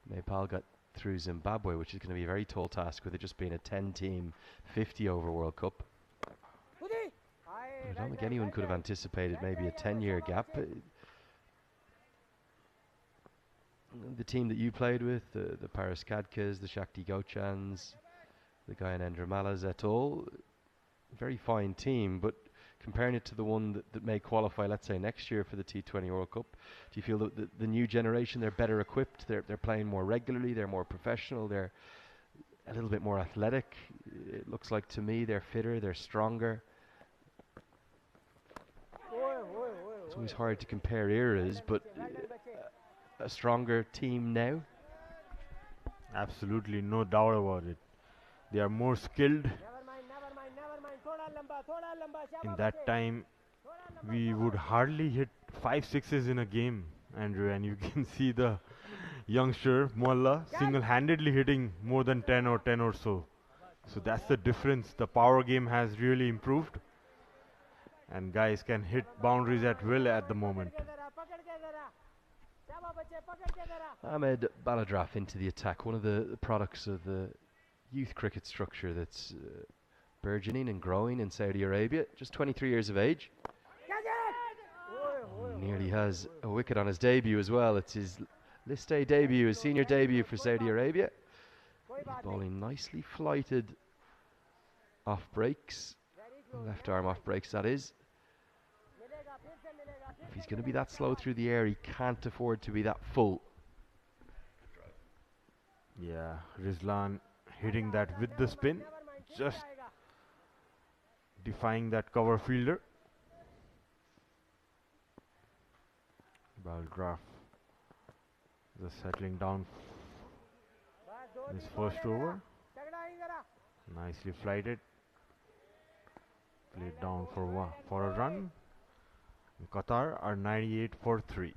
Nepal got through Zimbabwe, which is going to be a very tall task with it just being a 10-team, 50-over World Cup. I don't think anyone could have anticipated maybe a 10-year gap. The team that you played with, the Paris Kadkas, the Shakti Gochans, the Gyanendra Malas et al., very fine team, but comparing it to the one that may qualify, let's say, next year for the T20 World Cup, do you feel that the new generation, they're better equipped, they're playing more regularly, they're more professional, they're a little bit more athletic? It looks like to me they're fitter, they're stronger. It's always hard to compare eras, but a stronger team now? Absolutely, no doubt about it. They are more skilled. in that time we would hardly hit 5 6s in a game, Andrew, and you can see the youngster Mualla single-handedly hitting more than 10 or so. So that's the difference. The power game has really improved, and guys can hit boundaries at will at the moment. Ahmed Baladraf into the attack, one of the products of the youth cricket structure that's burgeoning and growing in Saudi Arabia. Just 23 years of age. Nearly has a wicket on his debut as well. It's his list A debut, his senior debut for Saudi Arabia. He's bowling nicely flighted off breaks, left arm off breaks that is. If he's going to be that slow through the air, he can't afford to be that full. Yeah, Rizlan hitting that with the spin, just defying that cover fielder. Baldraff just settling down his first over. Nicely flighted. Played down for a run. Qatar are 98 for 3.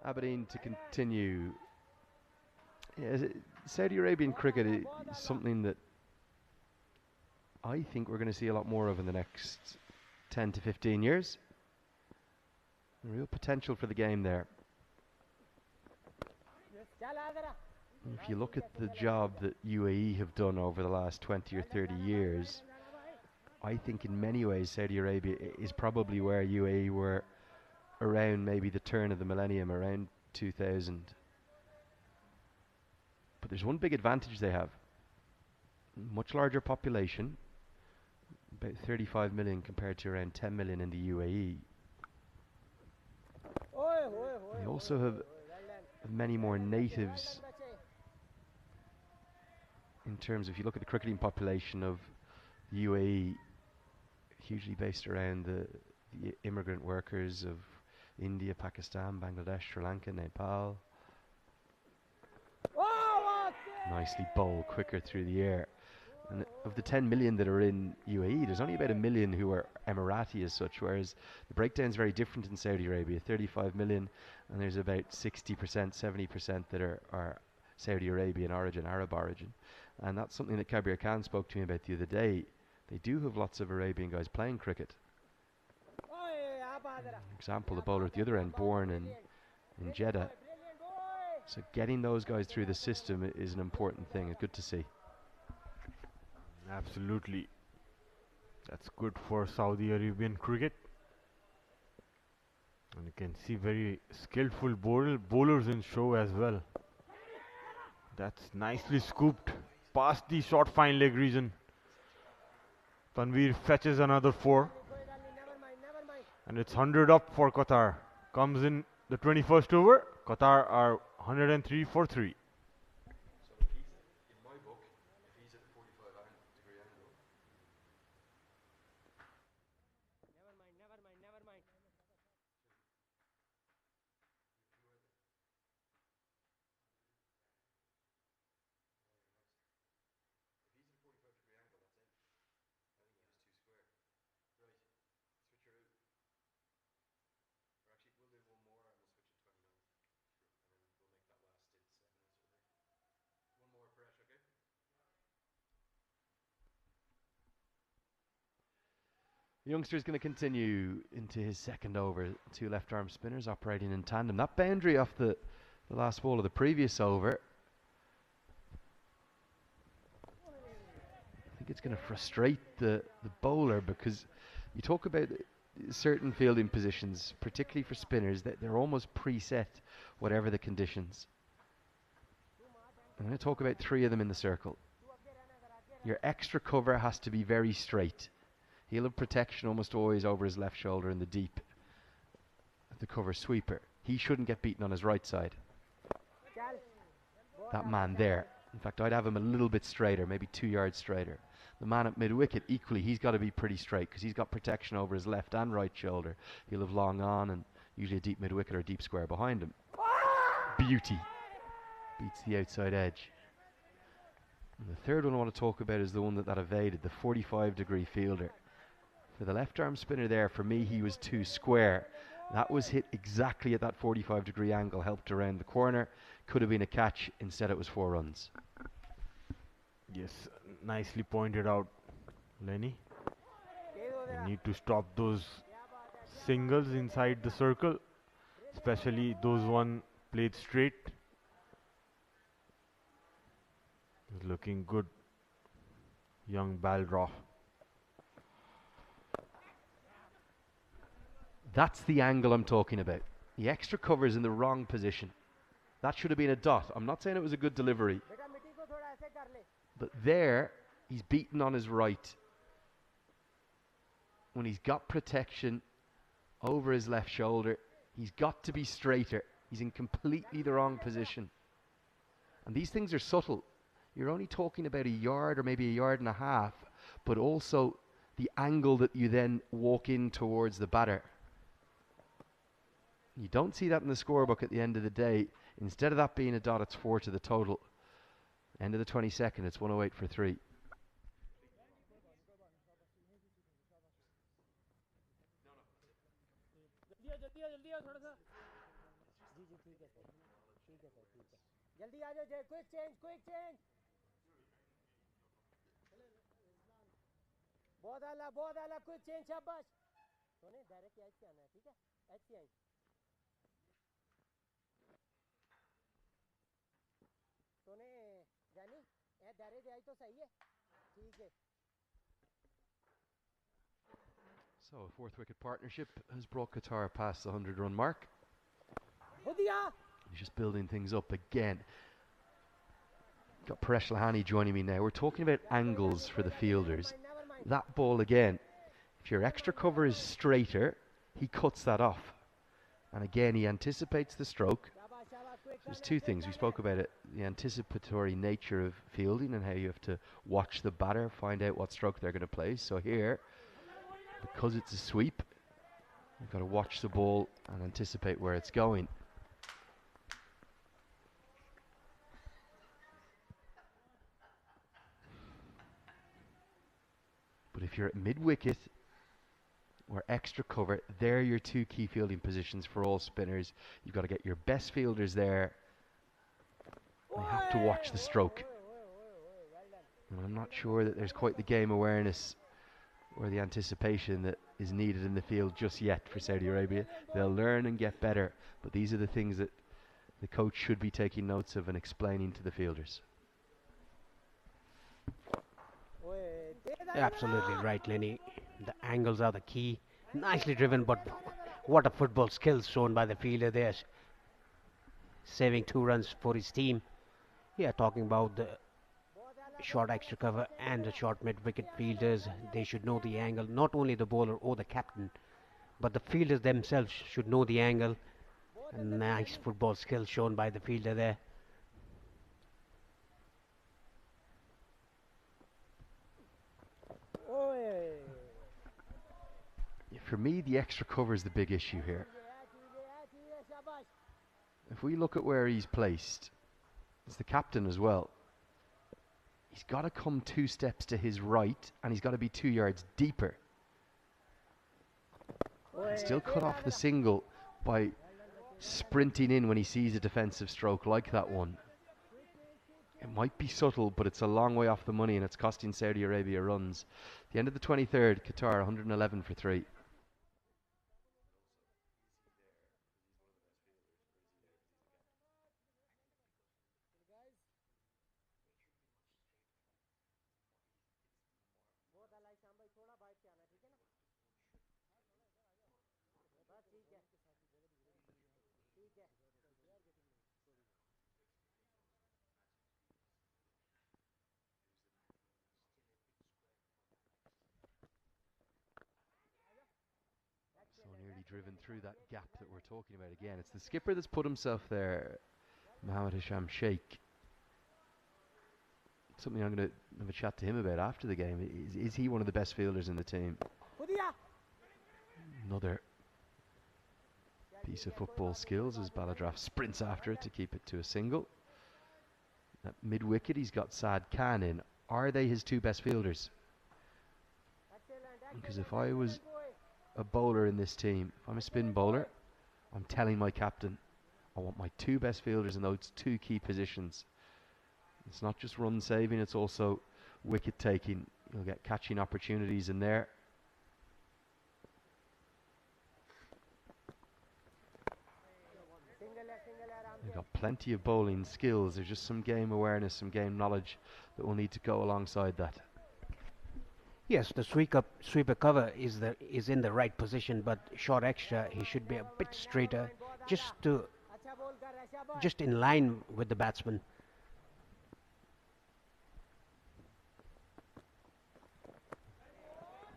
Aberdeen to continue. Yeah, Saudi Arabian cricket is something that I think we're going to see a lot more of in the next 10 to 15 years. Real potential for the game there. If you look at the job that UAE have done over the last 20 or 30 years, I think in many ways Saudi Arabia is probably where UAE were around maybe the turn of the millennium, around 2000. But there's one big advantage they have. Much larger population, about 35 million compared to around 10 million in the UAE. They also have many more natives in terms of, if you look at the cricketing population of the UAE, hugely based around the immigrant workers of India, Pakistan, Bangladesh, Sri Lanka, Nepal. Nicely bowled, quicker through the air. And of the 10 million that are in UAE, there's only about 1 million who are Emirati as such, whereas the breakdown is very different in Saudi Arabia. 35 million, and there's about 60%, 70% that are Saudi Arabian origin, Arab origin. And that's something that Kabir Khan spoke to me about the other day. They do have lots of Arabian guys playing cricket. Example, the bowler at the other end, born in Jeddah. So getting those guys through the system is an important thing. It's good to see. Absolutely. That's good for Saudi Arabian cricket. And you can see very skillful bowlers in show as well. That's nicely scooped past the short fine leg region. Tanveer fetches another 4. And it's 100 up for Qatar. Comes in the 21st over. Qatar are 103 for 3. The youngster's going to continue into his second over. Two left arm spinners operating in tandem. That boundary off the last ball of the previous over, I think it's going to frustrate the bowler, because you talk about certain fielding positions, particularly for spinners, that they're almost preset whatever the conditions. I'm going to talk about three of them in the circle. Your extra cover has to be very straight. He'll have protection almost always over his left shoulder in the deep, the cover sweeper. He shouldn't get beaten on his right side. That man there, in fact, I'd have him a little bit straighter, maybe 2 yards straighter. The man at mid-wicket, equally, he's got to be pretty straight, because he's got protection over his left and right shoulder. He'll have long on and usually a deep mid-wicket or deep square behind him. Beauty. Beats the outside edge. And the third one I want to talk about is the one that evaded, the 45-degree fielder. For the left-arm spinner there, for me, he was too square. That was hit exactly at that 45-degree angle, helped around the corner. Could have been a catch. Instead, it was 4 runs. Yes, nicely pointed out, Lenny. You need to stop those singles inside the circle, especially those one played straight. He's looking good, young Balraw. That's the angle I'm talking about. The extra cover is in the wrong position. That should have been a dot. I'm not saying it was a good delivery, but there, he's beaten on his right. When he's got protection over his left shoulder, he's got to be straighter. He's in completely the wrong position. And these things are subtle. You're only talking about a yard or maybe a yard and a half, but also the angle that you then walk in towards the batter. You don't see that in the scorebook at the end of the day. Instead of that being a dot, it's 4 to the total. End of the 22nd, it's 108 for 3. जल्दी आ जाओ, quick change बहुत आला quick change शाबाश सोने direct as पे आना है ठीक है एज पे आई सोने जानी ए डायरेक्ट आई तो सही है ठीक है. So a fourth wicket partnership has brought Qatar past the 100-run mark. He's just building things up again. Got Paresh Lahani joining me now. We're talking about angles for the fielders. That ball again, if your extra cover is straighter, he cuts that off. And again, he anticipates the stroke. There's two things. We spoke about it, the anticipatory nature of fielding and how you have to watch the batter, find out what stroke they're going to play. So here, because it's a sweep, you've got to watch the ball and anticipate where it's going. But if you're at mid-wicket or extra cover, they're your two key fielding positions for all spinners. You've got to get your best fielders there. They have to watch the stroke. And I'm not sure that there's quite the game awareness or the anticipation that is needed in the field just yet for Saudi Arabia. They'll learn and get better, but these are the things that the coach should be taking notes of and explaining to the fielders. Absolutely right, Lenny. The angles are the key. Nicely driven, but what a football skills shown by the fielder there. Saving 2 runs for his team. Yeah, talking about the short extra cover and the short mid-wicket fielders. They should know the angle. Not only the bowler or the captain, but the fielders themselves should know the angle. A nice football skills shown by the fielder there. For me, the extra cover is the big issue here. If we look at where he's placed, it's the captain as well. He's got to come 2 steps to his right, and he's got to be 2 yards deeper. And still cut off the single by sprinting in when he sees a defensive stroke like that one. It might be subtle, but it's a long way off the money, and it's costing Saudi Arabia runs. At the end of the 23rd, Qatar 111 for 3. So nearly driven through that gap that we're talking about again. It's the skipper that's put himself there, Mohammed Hisham Sheikh. Something I'm going to have a chat to him about after the game. Is he one of the best fielders in the team? Another piece of football skills as Baladraf sprints after it to keep it to a single. At mid-wicket, he's got Saad Khan in. Are they his two best fielders? Because if I was a bowler in this team, if I'm a spin bowler, I'm telling my captain, I want my two best fielders in those two key positions. It's not just run saving, it's also wicket taking. You'll get catching opportunities in there. They've got plenty of bowling skills. There's just some game awareness, some game knowledge that will need to go alongside that. Yes, the sweeper cover is in the right position, but short extra, he should be a bit straighter, just in line with the batsman.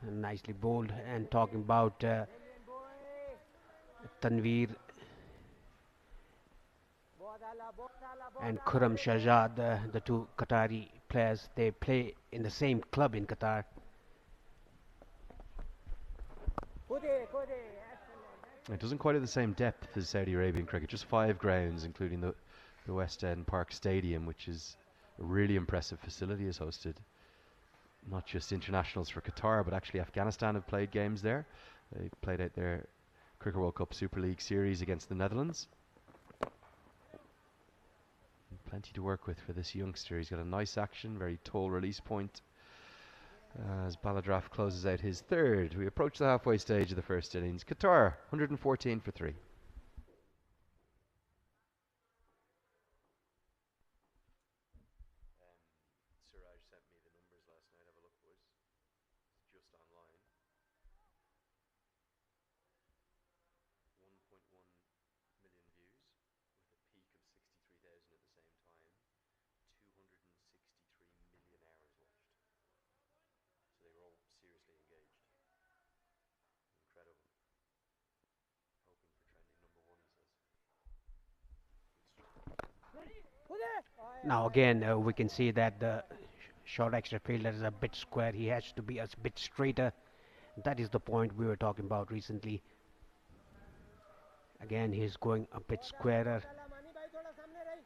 And nicely bowled. And talking about Tanveer and Khurram Shahzad, the two Qatari players, they play in the same club in Qatar. It doesn't quite have the same depth as Saudi Arabian cricket, just 5 grounds, including the West End Park Stadium, which is a really impressive facility, has hosted not just internationals for Qatar, but actually Afghanistan have played games there. They played out their Cricket World Cup Super League series against the Netherlands. Plenty to work with for this youngster. He's got a nice action, very tall release point. As Baladraf closes out his third, we approach the halfway stage of the first innings. Qatar, 114 for 3. Suraj sent me the numbers last night. Have a look, boys. It's just online. 1.1 million views with a peak of 63,000 at the same time. 263 million hours watched. So they were all seriously engaged. Incredible. Hoping for trending number 1, he says. Now again, we can see that the short extra fielder is a bit square. He has to be a bit straighter. That is the point we were talking about recently. Again, he's going a bit squarer.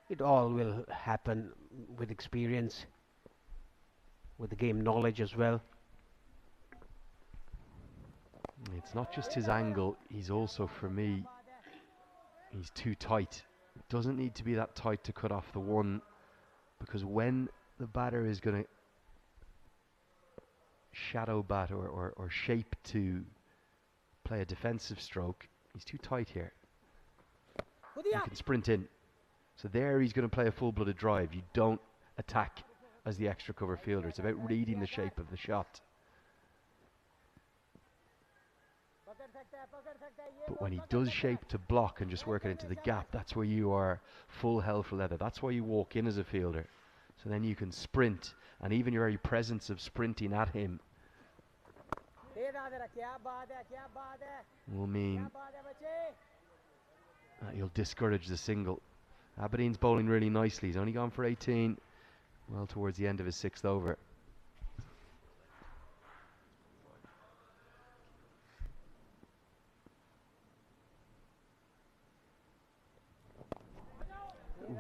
It all will happen with experience, with the game knowledge as well. It's not just his angle, he's also, for me, he's too tight. It doesn't need to be that tight to cut off the one, because when the batter is going to shadow bat or shape to play a defensive stroke, he's too tight here. You can sprint in. So there he's going to play a full-blooded drive. You don't attack as the extra cover fielder. It's about reading the shape of the shot. But when he does shape to block and just work it into the gap, that's where you are full hell for leather. That's why you walk in as a fielder. So then you can sprint, and even your very presence of sprinting at him will mean that you'll discourage the single. Aberdeen's bowling really nicely. He's only gone for 18, well towards the end of his 6th over.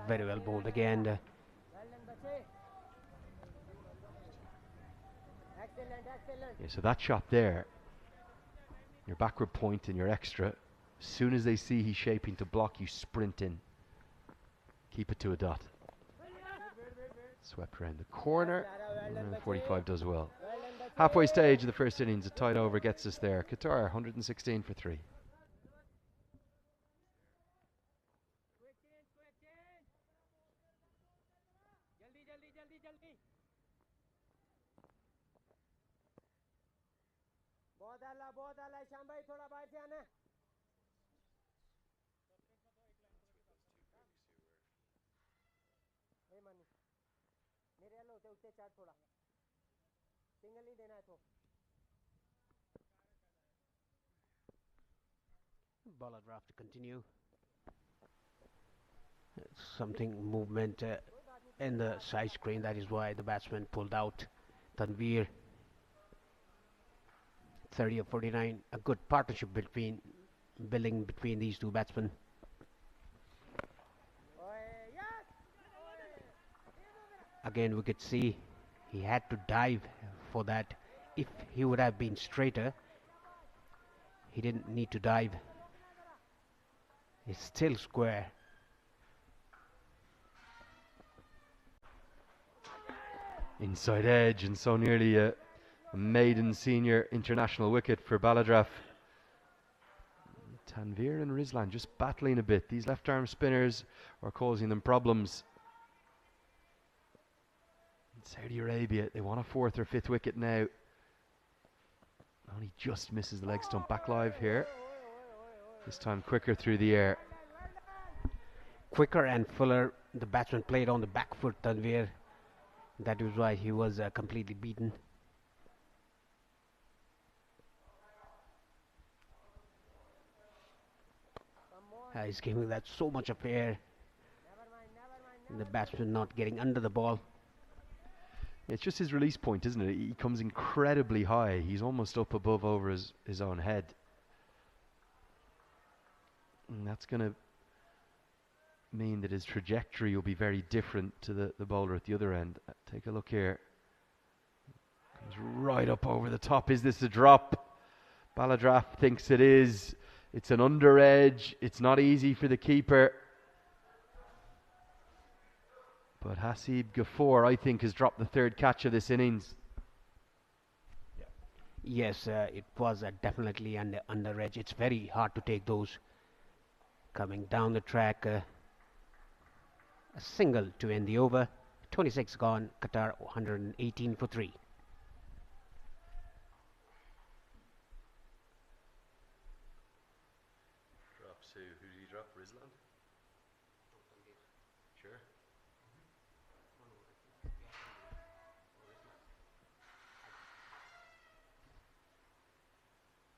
Very well bowled again. Yeah, so that shot there, your backward point and your extra, as soon as they see he's shaping to block, you sprint in. Keep it to a dot. Swept around the corner. And 45 does well. Halfway stage of the first innings, a tight over gets us there. Qatar 116 for 3. बहुत आला श्याम भाई थोड़ा बाहर से आना हे money मेरे वाले होते उठते चार थोड़ा सिंगल नहीं देना है तो Ball draft to continue. Something movement in the side screen, that is why the batsman pulled out. Tanveer 30 of 49, a good partnership building between these two batsmen. Again we could see he had to dive for that. If he would have been straighter, he didn't need to dive. It's still square. Inside edge, and so nearly a maiden senior international wicket for Baladraf. Tanveer and Rizlan just battling a bit. These left arm spinners are causing them problems. In Saudi Arabia, they want a 4th or 5th wicket now. Only just misses the leg stump. Back live here. This time quicker through the air. Quicker and fuller. The batsman played on the back foot, Tanveer. That was why he was completely beaten. He's giving that so much of air. And the batsman not getting under the ball. It's just his release point, isn't it? He comes incredibly high. He's almost up above over his own head. And that's going to mean that his trajectory will be very different to the bowler at the other end. Take a look here. Comes right up over the top. Is this a drop? Baladraf thinks it is. It's an under edge. It's not easy for the keeper. But Hasib Ghafoor, I think, has dropped the 3rd catch of this innings. Yes, it was definitely under edge. It's very hard to take those. Coming down the track, a single to end the over. 26 gone. Qatar 118 for 3. Drops who? Who did he drop? Rizlan? Sure.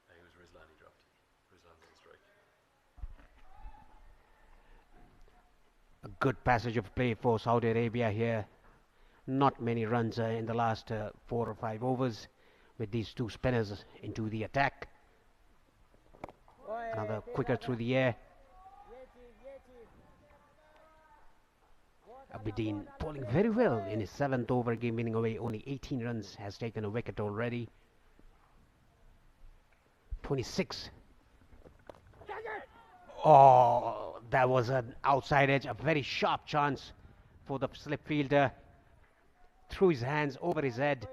I think it was Rizlan he dropped. Rizlan's on strike. A good passage of play for Saudi Arabia here. Not many runs in the last 4 or 5 overs with these two spinners into the attack. Another quicker through the air. Abidin bowling very well in his 7th over, giving away only 18 runs, has taken a wicket already. 26. Oh, that was an outside edge, a very sharp chance for the slip fielder. Through his hands, over his head,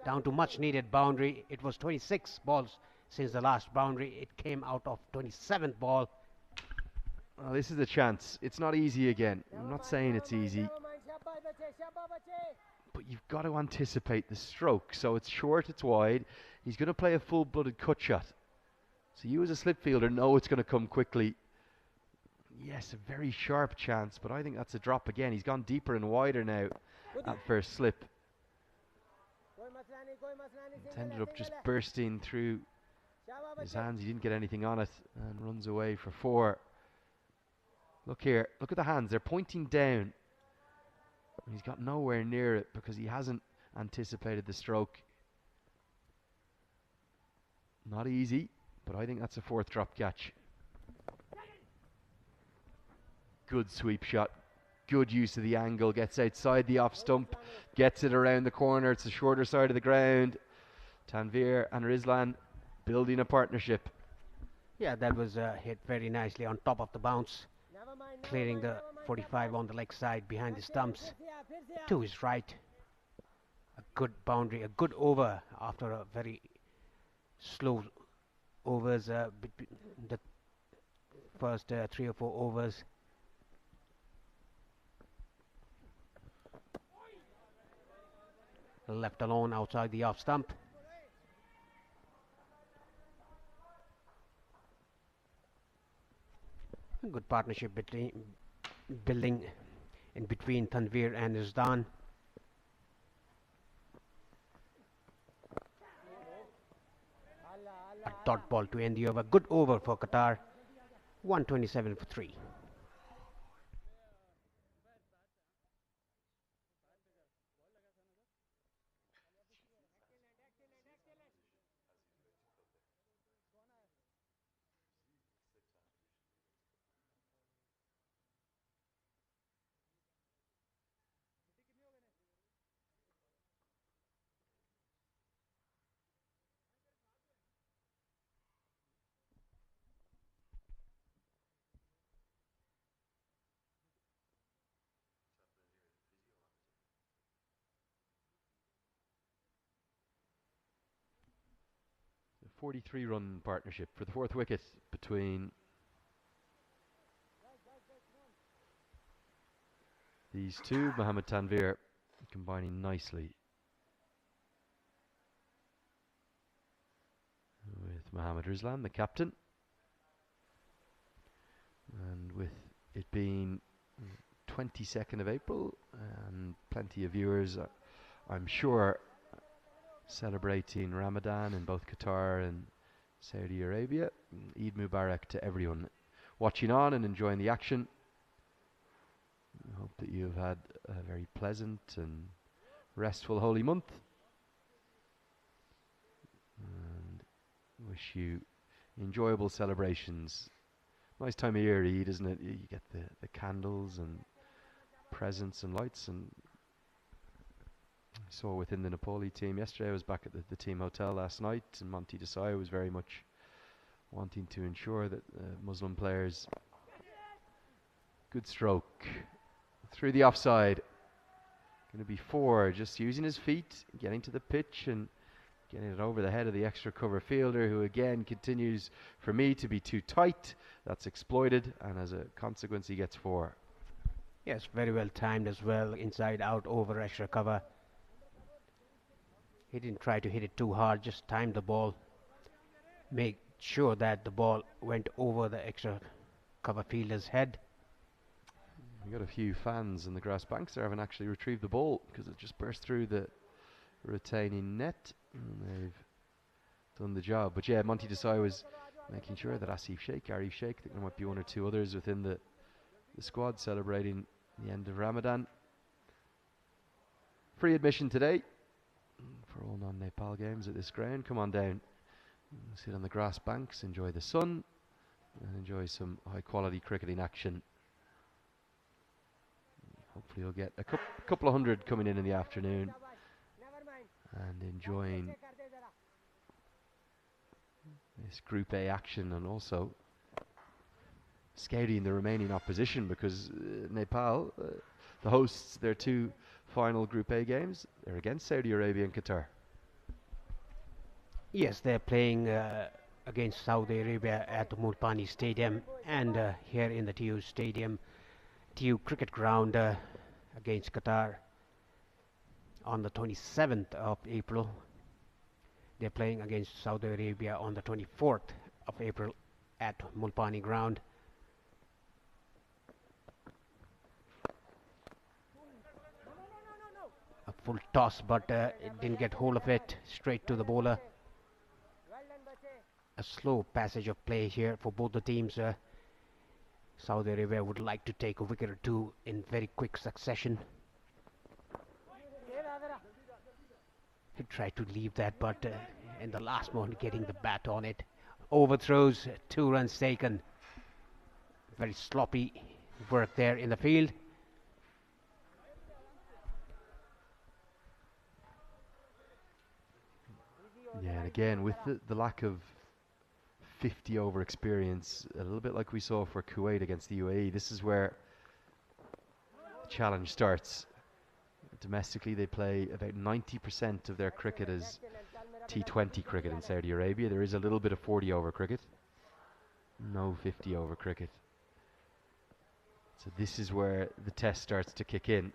down to much needed boundary. It was 26 balls since the last boundary. It came out of 27th ball. Well, this is a chance. It's not easy again. I'm not saying it's easy, but you've got to anticipate the stroke. So it's short, it's wide. He's going to play a full-blooded cut shot. So you as a slip fielder know it's going to come quickly. Yes, a very sharp chance, but I think that's a drop again. He's gone deeper and wider now at first slip. It ended up just bursting through his hands. He didn't get anything on it and runs away for 4. Look here, look at the hands. They're pointing down. He's got nowhere near it because he hasn't anticipated the stroke. Not easy, but I think that's a 4th drop catch. Good sweep shot. Good use of the angle. Gets outside the off stump. Gets it around the corner. It's the shorter side of the ground. Tanveer and Rizlan building a partnership. Yeah, that was hit very nicely on top of the bounce, clearing the 45 on the leg side behind the stumps. to his right. A good boundary, a good over after a very slow overs, between the first 3 or 4 overs. Left alone outside the off stump. A good partnership building in between Tanvir and Izdan. A dot ball to end the over. Good over for Qatar. 127 for 3. A 43-run partnership for the 4th wicket between these two. Mohammad Tanvir combining nicely with Mohammad Rizlan, the captain. And with it being 22nd of April and plenty of viewers, I'm sure, celebrating Ramadan in both Qatar and Saudi Arabia. Eid Mubarak to everyone watching on and enjoying the action. I hope that you've had a very pleasant and restful holy month, and wish you enjoyable celebrations. Nice time of year, Eid, isn't it? You get the candles and presents and lights. And I saw within the Nepali team yesterday, I was back at the team hotel last night, and Monty Desai was very much wanting to ensure that Muslim players, good stroke through the offside. Going to be 4, just using his feet, getting to the pitch and getting it over the head of the extra cover fielder, who again continues for me to be too tight. That's exploited, and as a consequence he gets 4. Yes, very well timed as well. Inside out over extra cover. He didn't try to hit it too hard, just timed the ball. Make sure that the ball went over the extra cover fielder's head. We got a few fans in the grass banks there haven't actually retrieved the ball because it just burst through the retaining net, and they've done the job. But yeah, Monty Desai was making sure that Asif Sheikh, Arif Sheikh, I think there might be 1 or 2 others within the squad celebrating the end of Ramadan. Free admission today for all non-Nepal games at this ground. Come on down, sit on the grass banks, enjoy the sun, and enjoy some high quality cricketing action. Hopefully you'll get a couple of hundred coming in the afternoon and enjoying this Group A action, and also scouting the remaining opposition, because Nepal, the hosts, their 2 final Group A games, they're against Saudi Arabia and Qatar. Yes, they're playing against Saudi Arabia at the Mulpani Stadium, and here in the TU Stadium, TU Cricket Ground, against Qatar on the 27th of April. They're playing against Saudi Arabia on the 24th of April at Mulpani Ground. A full toss, but it didn't get hold of it. Straight to the bowler. A slow passage of play here for both the teams. Saudi Arabia would like to take a wicket or 2 in very quick succession. He tried to leave that, but in the last moment getting the bat on it. Overthrows, 2 runs taken. Very sloppy work there in the field. Yeah, and again with the lack of 50 over experience, a little bit like we saw for Kuwait against the UAE, this is where the challenge starts. Domestically, they play about 90% of their cricket as T20 cricket in Saudi Arabia. There is a little bit of 40-over cricket. No 50-over cricket. So this is where the test starts to kick in.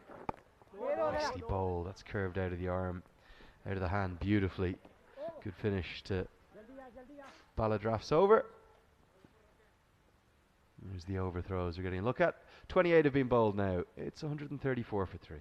Nicely bowled. That's curved out of the arm, out of the hand beautifully. Good finish to Bala drafts over. There's the overthrows we're getting a look at. 28 have been bowled now. It's 134 for 3.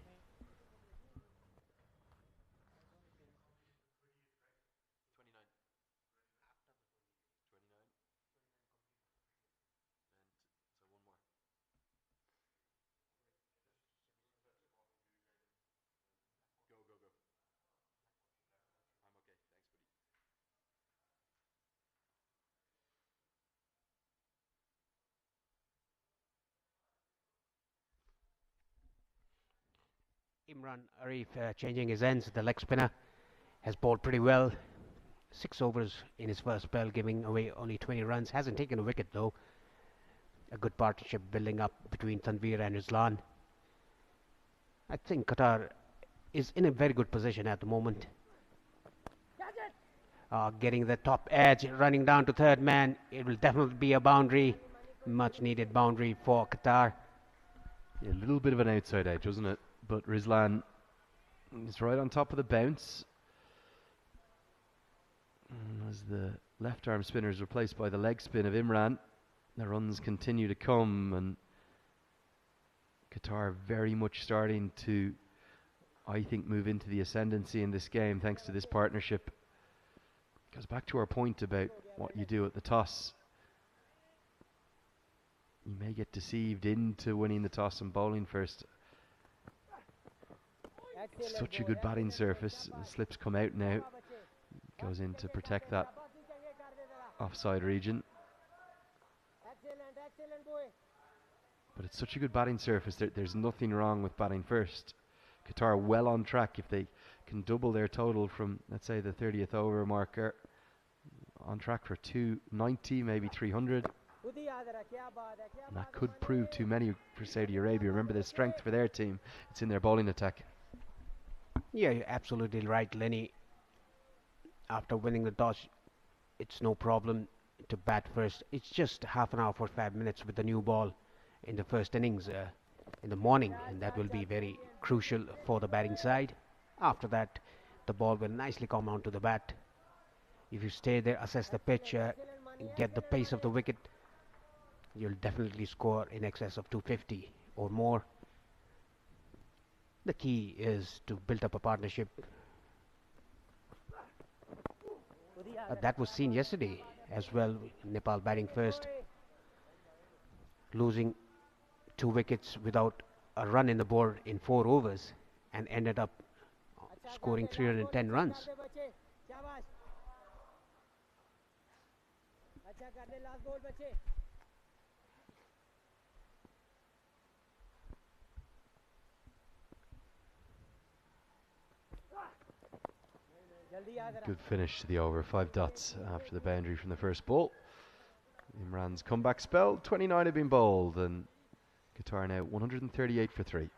Imran Arif changing his ends. The leg spinner has bowled pretty well. 6 overs in his first spell, giving away only 20 runs. Hasn't taken a wicket though. A good partnership building up between Tanveer and Rizlan. I think Qatar is in a very good position at the moment. Getting the top edge, running down to third man. It will definitely be a boundary. Much needed boundary for Qatar. Yeah, a little bit of an outside edge, wasn't it? But Rizlan is right on top of the bounce. And as the left arm spinner is replaced by the leg spin of Imran, the runs continue to come, and Qatar very much starting to, I think, move into the ascendancy in this game thanks to this partnership. Goes back to our point about what you do at the toss. You may get deceived into winning the toss and bowling first. Such a good batting surface. The slips come out now. Goes in to protect that offside region. But it's such a good batting surface. There's nothing wrong with batting first. Qatar well on track. If they can double their total from, let's say, the 30th over marker, on track for 290, maybe 300. And that could prove too many for Saudi Arabia. Remember, the strength for their team, it's in their bowling attack. Yeah, you're absolutely right, Lenny. After winning the toss, it's no problem to bat first. It's just half an hour, 45 minutes with the new ball in the first innings in the morning, and that will be very crucial for the batting side. After that, the ball will nicely come onto the bat. If you stay there, assess the pitch, get the pace of the wicket, you'll definitely score in excess of 250 or more. The key is to build up a partnership. That was seen yesterday as well. Nepal batting first, losing 2 wickets without a run in the board in 4 overs, and ended up scoring 310 runs. Good finish to the over. 5 dots after the boundary from the first ball. Imran's comeback spell. 29 have been bowled, and Qatar now 138 for 3.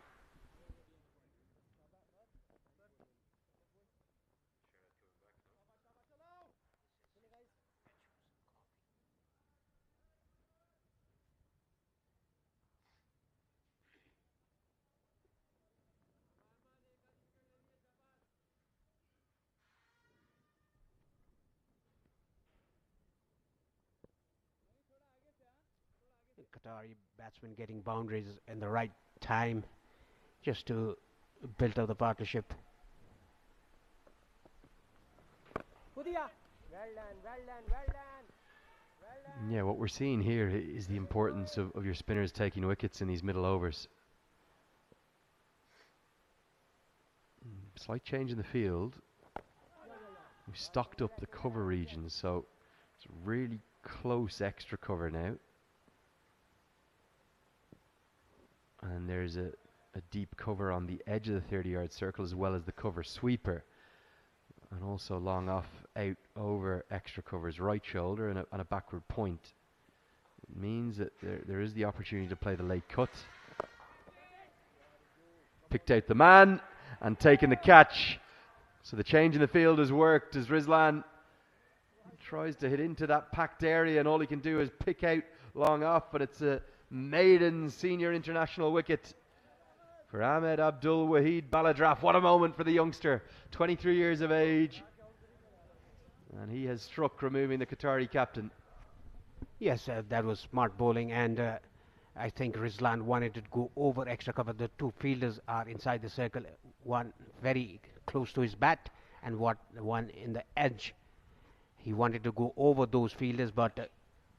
Qatari batsmen getting boundaries in the right time just to build up the partnership. Well done, well done, well done. Yeah, what we're seeing here is the importance of your spinners taking wickets in these middle overs. Slight change in the field. We've stocked up the cover regions, so it's really close extra cover now. And there's a deep cover on the edge of the 30-yard circle, as well as the cover sweeper. And also long off, out, over extra covers, right shoulder and a backward point. It means that there is the opportunity to play the late cut. Picked out the man, and taking the catch. So the change in the field has worked as Rizlan tries to hit into that packed area, and all he can do is pick out long off, but it's a maiden senior international wicket for Ahmed Abdul Wahid Baladraf. What a moment for the youngster, 23 years of age, and he has struck, removing the Qatari captain. Yes, that was smart bowling, and I think Rizlan wanted to go over extra cover. The two fielders are inside the circle, one very close to his bat and one in the edge. He wanted to go over those fielders, but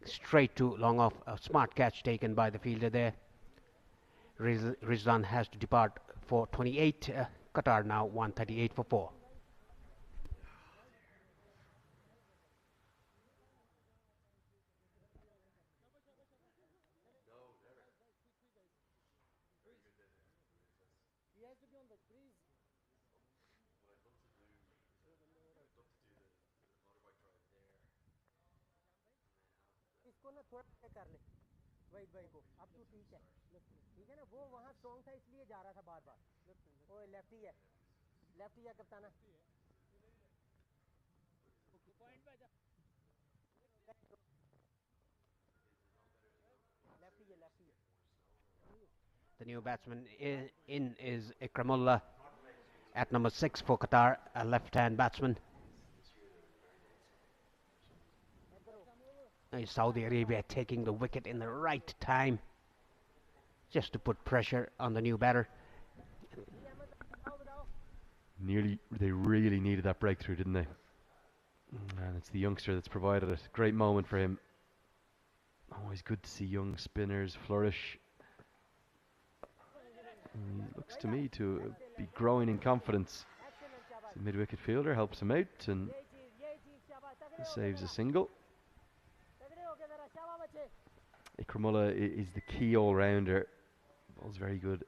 straight to long off. A smart catch taken by the fielder there. Rizlan has to depart for 28. Qatar now 138 for 4. इसको ना थोड़ा कर ले वहीद भाई को अब तू ठीक है ना वो वहाँ स्ट्रॉन्ग था इसलिए जा रहा था बार बार वो लेफ्टी है कप्ताना लेफ्टी है The new batsman in is Ikramullah at number 6 for Qatar, a left-hand batsman. Saudi Arabia taking the wicket in the right time, just to put pressure on the new batter. They really needed that breakthrough, didn't they? And it's the youngster that's provided it. Great moment for him. Always good to see young spinners flourish. He looks to me to be growing in confidence. The mid-wicket fielder helps him out and saves a single. Ikramullah is the key all-rounder. Ball's very good.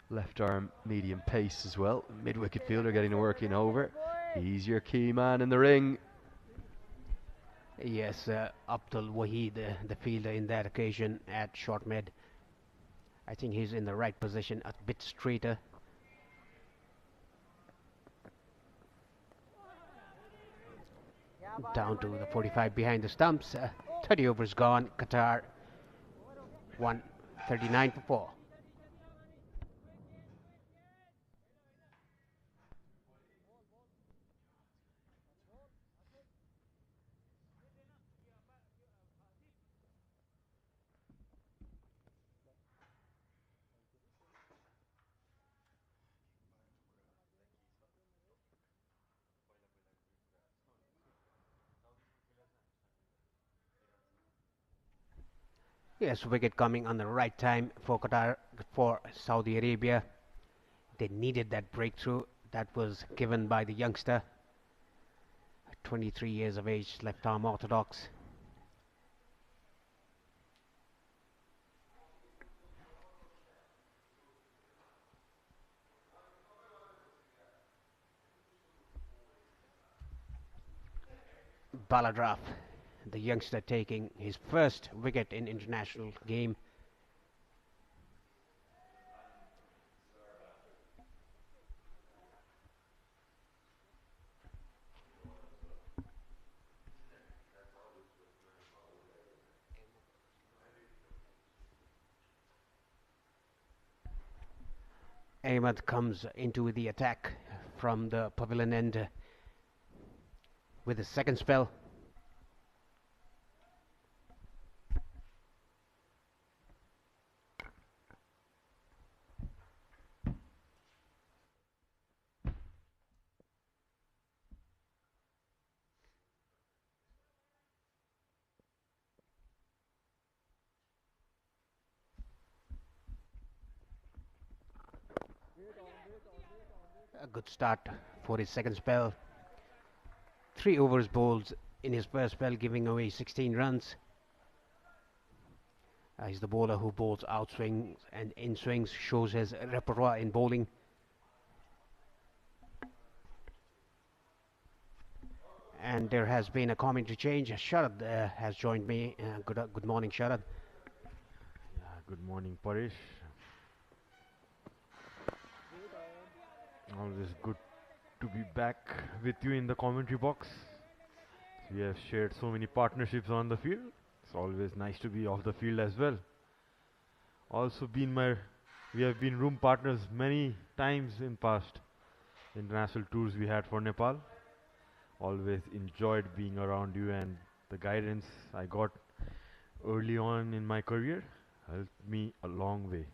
Left arm, medium pace as well. Mid-wicket fielder getting the work in over. He's your key man in the ring. Yes, Abdul Wahid, the fielder in that occasion at short mid. I think he's in the right position, a bit straighter. Down to the 45 behind the stumps. 30 overs gone. Qatar 139 for 4. Yes, wicket coming on the right time for Qatar, for Saudi Arabia. They needed that breakthrough that was given by the youngster. 23 years of age, left arm orthodox. Baladraf, the youngster, taking his first wicket in international game. Ahmed comes into the attack from the pavilion end with his second spell. A good start for his second spell. 3 overs bowled in his first spell, giving away 16 runs. He's the bowler who bowls out swings and in swings, shows his repertoire in bowling. And there has been a commentary change. Sharad has joined me. Good morning, Sharad. Good morning, Parish. Always good to be back with you in the commentary box. We have shared so many partnerships on the field. It's always nice to be off the field as well. Also we have been room partners many times in past international tours we had for Nepal. Always enjoyed being around you, and the guidance I got early on in my career helped me a long way.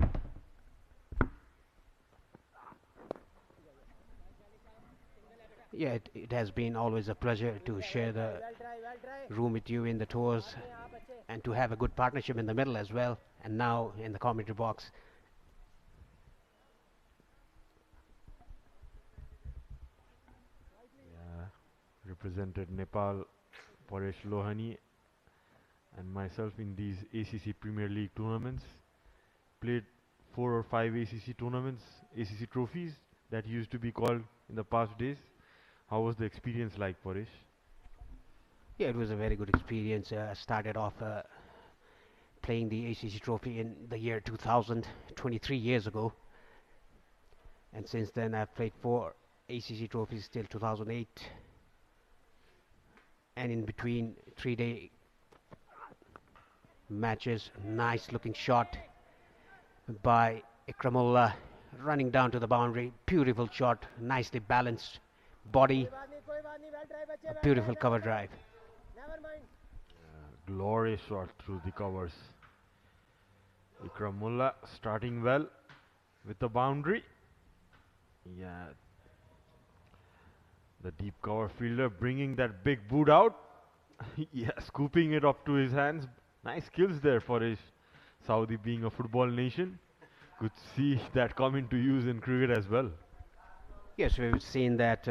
Yeah, it has been always a pleasure to share the room with you in the tours and to have a good partnership in the middle as well, and now in the commentary box. Yeah, represented Nepal, Paresh Lohani, and myself in these ACC Premier League tournaments. Played 4 or 5 ACC tournaments, ACC trophies that used to be called in the past days. How was the experience like, Paresh? Yeah, it was a very good experience. Started off playing the ACC trophy in the year 2000, 23 years ago. And since then I've played 4 ACC trophies till 2008. And in between 3-day matches, nice looking shot by Ikramullah running down to the boundary. Beautiful shot, nicely balanced body, a beautiful cover drive. Glorious shot through the covers. Ikramullah starting well with the boundary. Yeah. The deep cover fielder bringing that big boot out. Yeah, scooping it up to his hands. Nice skills there for his Saudi being a football nation. Could see that come into use in cricket as well. Yes, we've seen that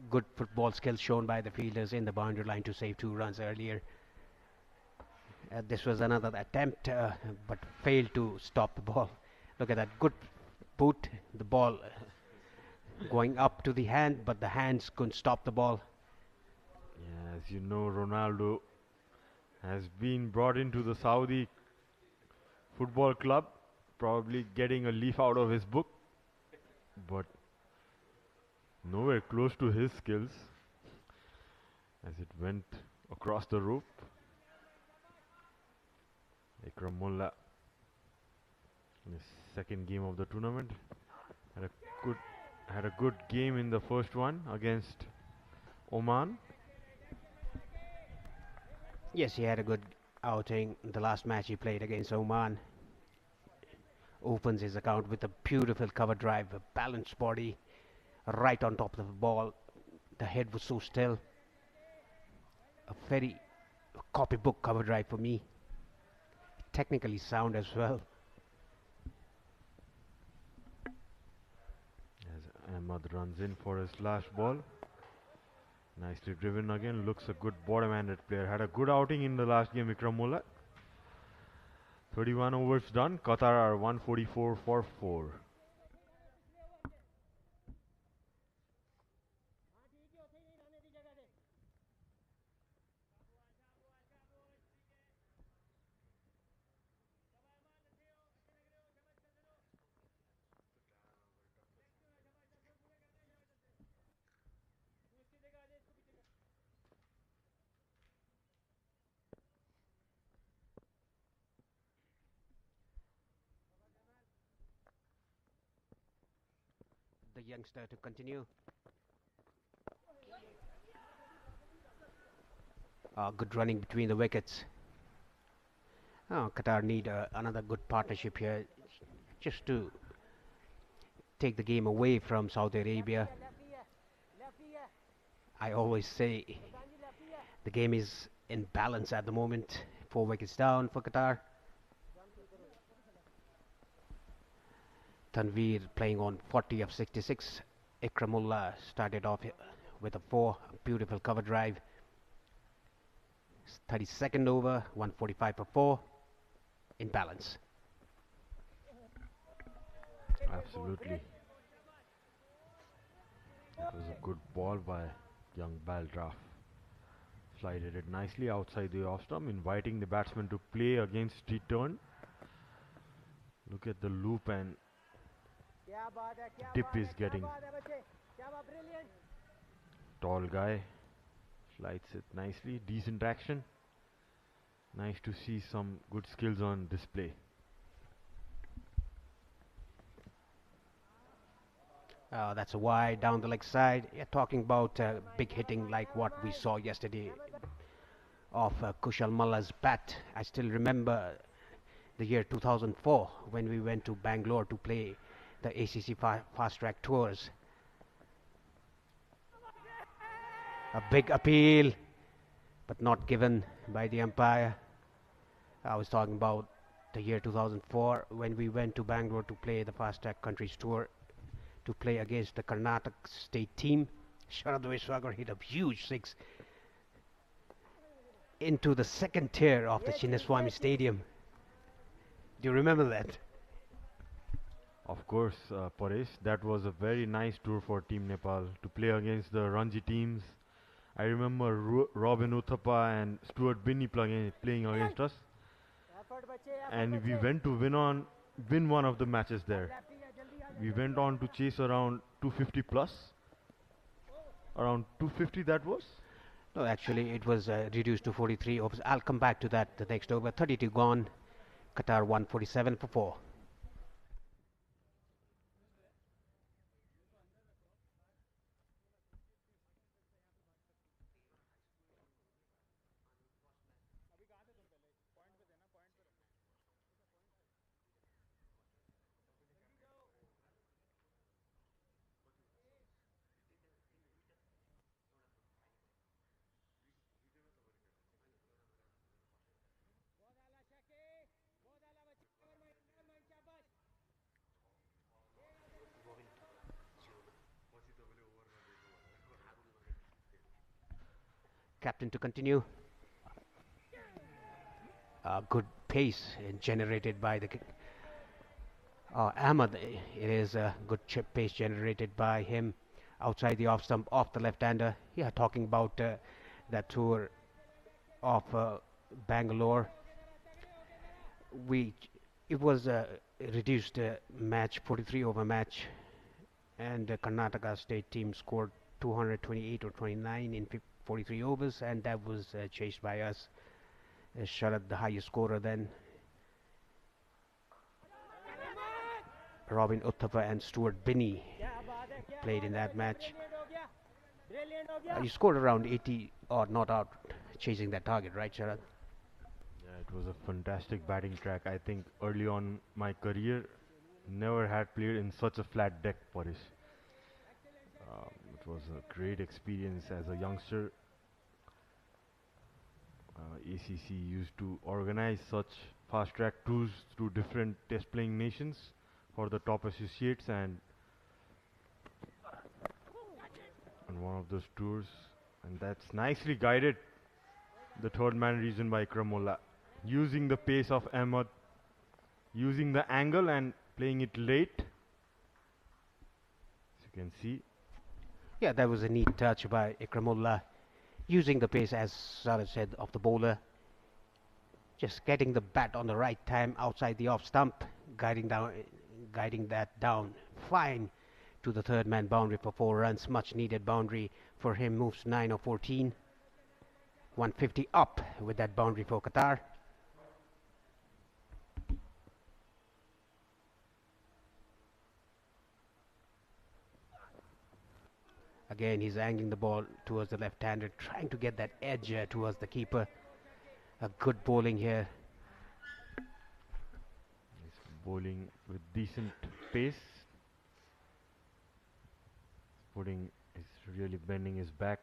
good football skills shown by the fielders in the boundary line to save 2 runs earlier. This was another attempt, but failed to stop the ball. Look at that good boot. The ball going up to the hand, but the hands couldn't stop the ball. Yeah, as you know, Ronaldo has been brought into the Saudi football club, probably getting a leaf out of his book, but nowhere close to his skills as it went across the rope. Ikramullah in his second game of the tournament had a good game in the first one against Oman. Yes, he had a good outing. The last match he played against Oman. Opens his account with a beautiful cover drive, a balanced body, right on top of the ball. The head was so still. A very copybook cover drive for me. Technically sound as well. As Ahmad runs in for his last ball. Nicely driven again. Looks a good bottom-handed player. Had a good outing in the last game, Ikramullah. 31 overs done. Qatar are 144 for 4. The youngster to continue. Good running between the wickets. Qatar need another good partnership here just to take the game away from Saudi Arabia. I always say the game is in balance at the moment. 4 wickets down for Qatar. Tanveer playing on 40 of 66. Ikramullah started off with a 4, beautiful cover drive. 32nd over, 145 for 4, in balance. Absolutely. That was a good ball by young Baldraff. Slided it nicely outside the off stump, inviting the batsman to play against the turn. Look at the loop and dip is getting शाबाश brilliant Tall guy, slides it nicely, decent action. Nice to see some good skills on display. That's a wide down the leg side. Yeah, talking about big hitting like what we saw yesterday of Kushal Malla's bat. I still remember the year 2004 when we went to Bangalore to play the ACC fast track tours. A big appeal, but not given by the umpire. I was talking about the year 2004 when we went to Bangalore to play the fast track countries tour to play against the Karnataka state team. Sharad Vaishwagar hit a huge six into the second tier of the Chinnaswamy Stadium. Do you remember that? Of course, Paresh, that was a very nice tour for Team Nepal to play against the Ranji teams. I remember Robin Uthappa and Stuart Binney playing against us, and we went to win one of the matches there. We went on to chase around 250 plus, around 250 that was. No, actually, it was reduced to 43 overs. I'll come back to that the next over. 32 gone. Qatar 147 for 4. Captain to continue. Good pace generated by the Ahmad. It is a good chip pace generated by him outside the off stump off the left-hander. Yeah, talking about that tour of Bangalore. It was a reduced match, 43 over match, and the Karnataka state team scored 228 or 29 in 43 overs, and that was chased by us. Sharad, the highest scorer then. Robin Uthappa and Stuart Binney played in that match. You scored around 80 or not out chasing that target, right, Sharad? Yeah, it was a fantastic batting track. I think early on my career, never had played in such a flat deck, Paresh. It was a great experience as a youngster. ACC used to organize such fast track tours through different test playing nations for the top associates, and on one of those tours, and that's nicely guided the third man region by Kramola, using the pace of Ahmed, using the angle and playing it late, as you can see. Yeah, that was a neat touch by Ikramullah, using the pace, as Saraj said, of the bowler. Just getting the bat on the right time outside the off stump, guiding that down fine to the third man boundary for 4 runs. Much needed boundary for him. Moves 9 or 14. 150 up with that boundary for Qatar. Again, he's angling the ball towards the left-hander, trying to get that edge towards the keeper. A good bowling here. He's bowling with decent pace. He's really bending his back.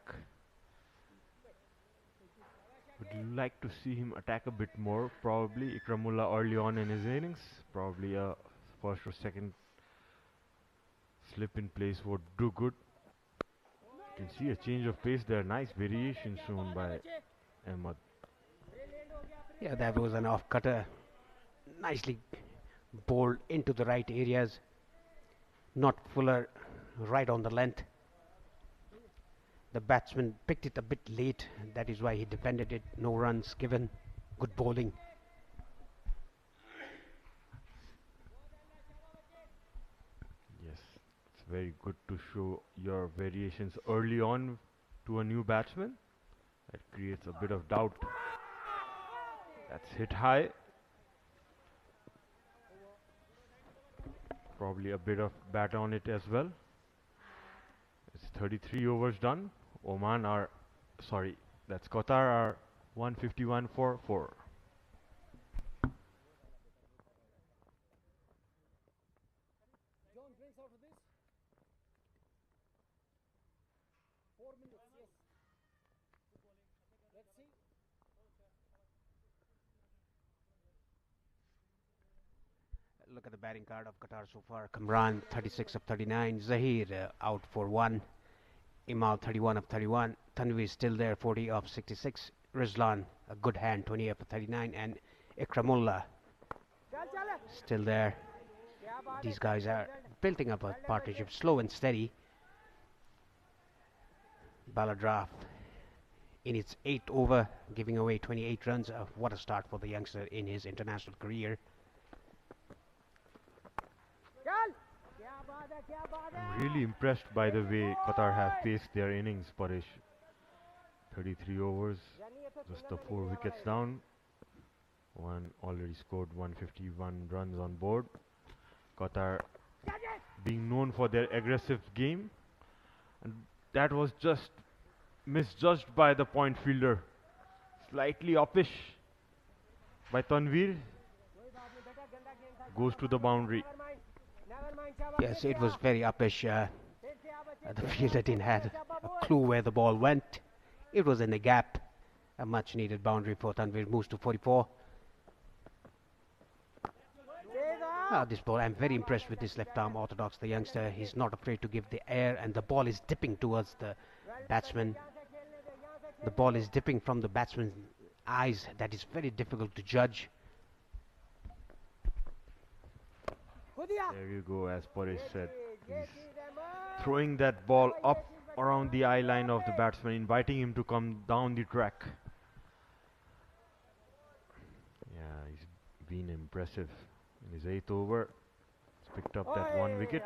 Would like to see him attack a bit more. Probably Ikramullah early on in his innings. Probably a first or second slip in place would do good. You can see a change of pace there. Nice variation shown by Ahmed. Yeah, that was an off cutter. Nicely bowled into the right areas. Not Fuller right on the length. The batsman picked it a bit late. That is why he defended it. No runs given. Good bowling. Yes, it's Very good to show your variations early on to a new batsman. That creates a bit of doubt. That's hit high. Probably a bit of bat on it as well. It's 33 overs done. Oman are, sorry, that's Qatar are 151 for 4. John, drinks out of this? 4 minutes, yes. Let's see. Look at the batting card of Qatar so far. Kamran 36 of 39. Zahir out for 1. Imal 31 of 31. Tanvi still there 40 of 66. Rizlan a good hand 20 of 39. And Ikramullah still there. These guys are building up a partnership slow and steady. Baladraf in its 8th over giving away 28 runs. What a start for the youngster in his international career. I'm really impressed by the way Qatar have paced their innings, Paresh. 33 overs, just the 4 wickets down. One already scored 151 runs on board. Qatar being known for their aggressive game, and that was just misjudged by the point fielder. Slightly uppish by Tanveer. Goes to the boundary. Yes, it was very uppish. The fielder didn't have a clue where the ball went. It was in the gap. A much needed boundary for Tanveer. Moves to 44. This ball, I'm very impressed with this left arm orthodox, the youngster. He's not afraid to give the air, and the ball is dipping towards the batsman. The ball is dipping from the batsman's eyes. That is very difficult to judge. There you go, as Paresh said. He's throwing that ball up around the eye line of the batsman, inviting him to come down the track. Yeah, he's been impressive. In his 8th over, he's picked up that 1 wicket.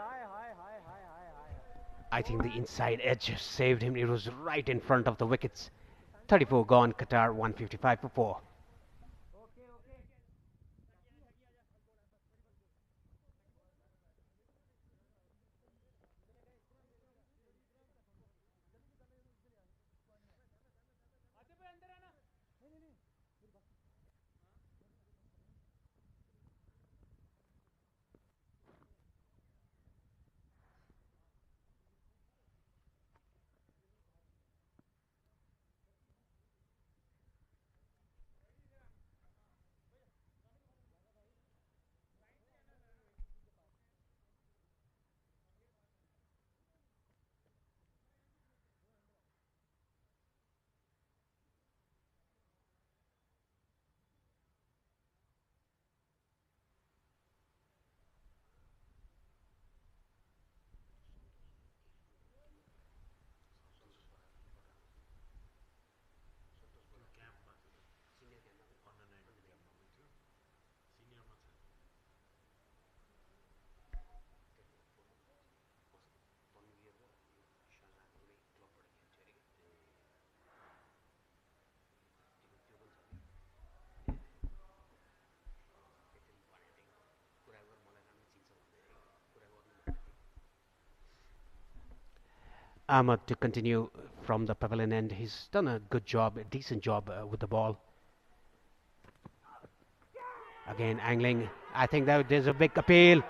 I think the inside edge saved him. It was right in front of the wickets. 34 gone, Qatar 155 for 4. Ahmad to continue from the pavilion end. He's done a good job, a decent job with the ball. Again, angling. I think that there's a big appeal.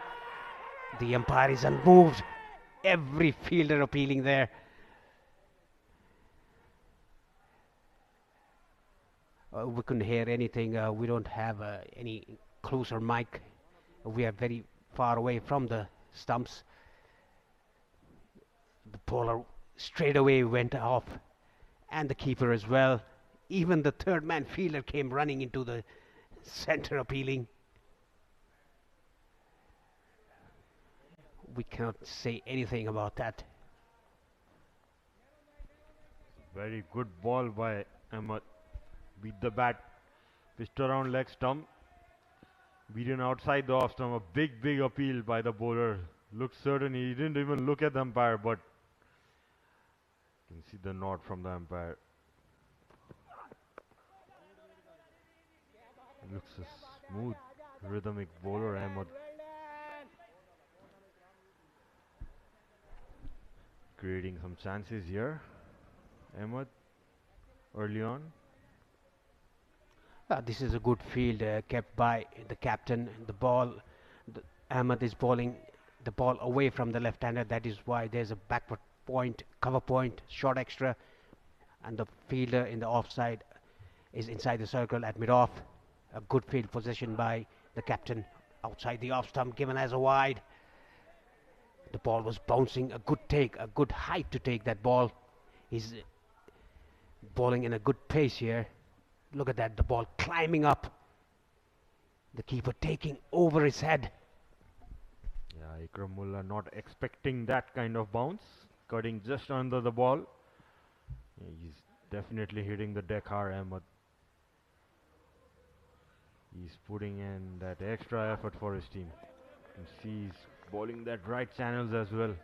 The umpire is unmoved. Every fielder appealing there. We couldn't hear anything. We don't have any closer mic. We are very far away from the stumps. The bowler straight away went off, and the keeper as well. Even the third man fielder came running into the center appealing. We cannot say anything about that. Very good ball by Ahmad. Beat the bat, pitched around leg stump, beaten outside the off stump. A big appeal by the bowler. Looked certain. He didn't even look at the umpire, but you can see the nod from the umpire. Looks a smooth, rhythmic bowler, Ahmed. Creating some chances here, Ahmed, early on. This is a good field kept by the captain. Ahmed is bowling the ball away from the left-hander. That is why there's a backward point, cover point, short extra, and the fielder in the offside is inside the circle at mid-off. A good field position by the captain outside the off stump, given as a wide. The ball was bouncing, a good take, a good height to take that ball. He's bowling in a good pace here. Look at that, the ball climbing up. The keeper taking over his head. Yeah, Ikramullah not expecting that kind of bounce, cutting just under the ball. Yeah, he's definitely hitting the deck hard, Ahmed. He's putting in that extra effort for his team. You can see he's bowling that right channels as well.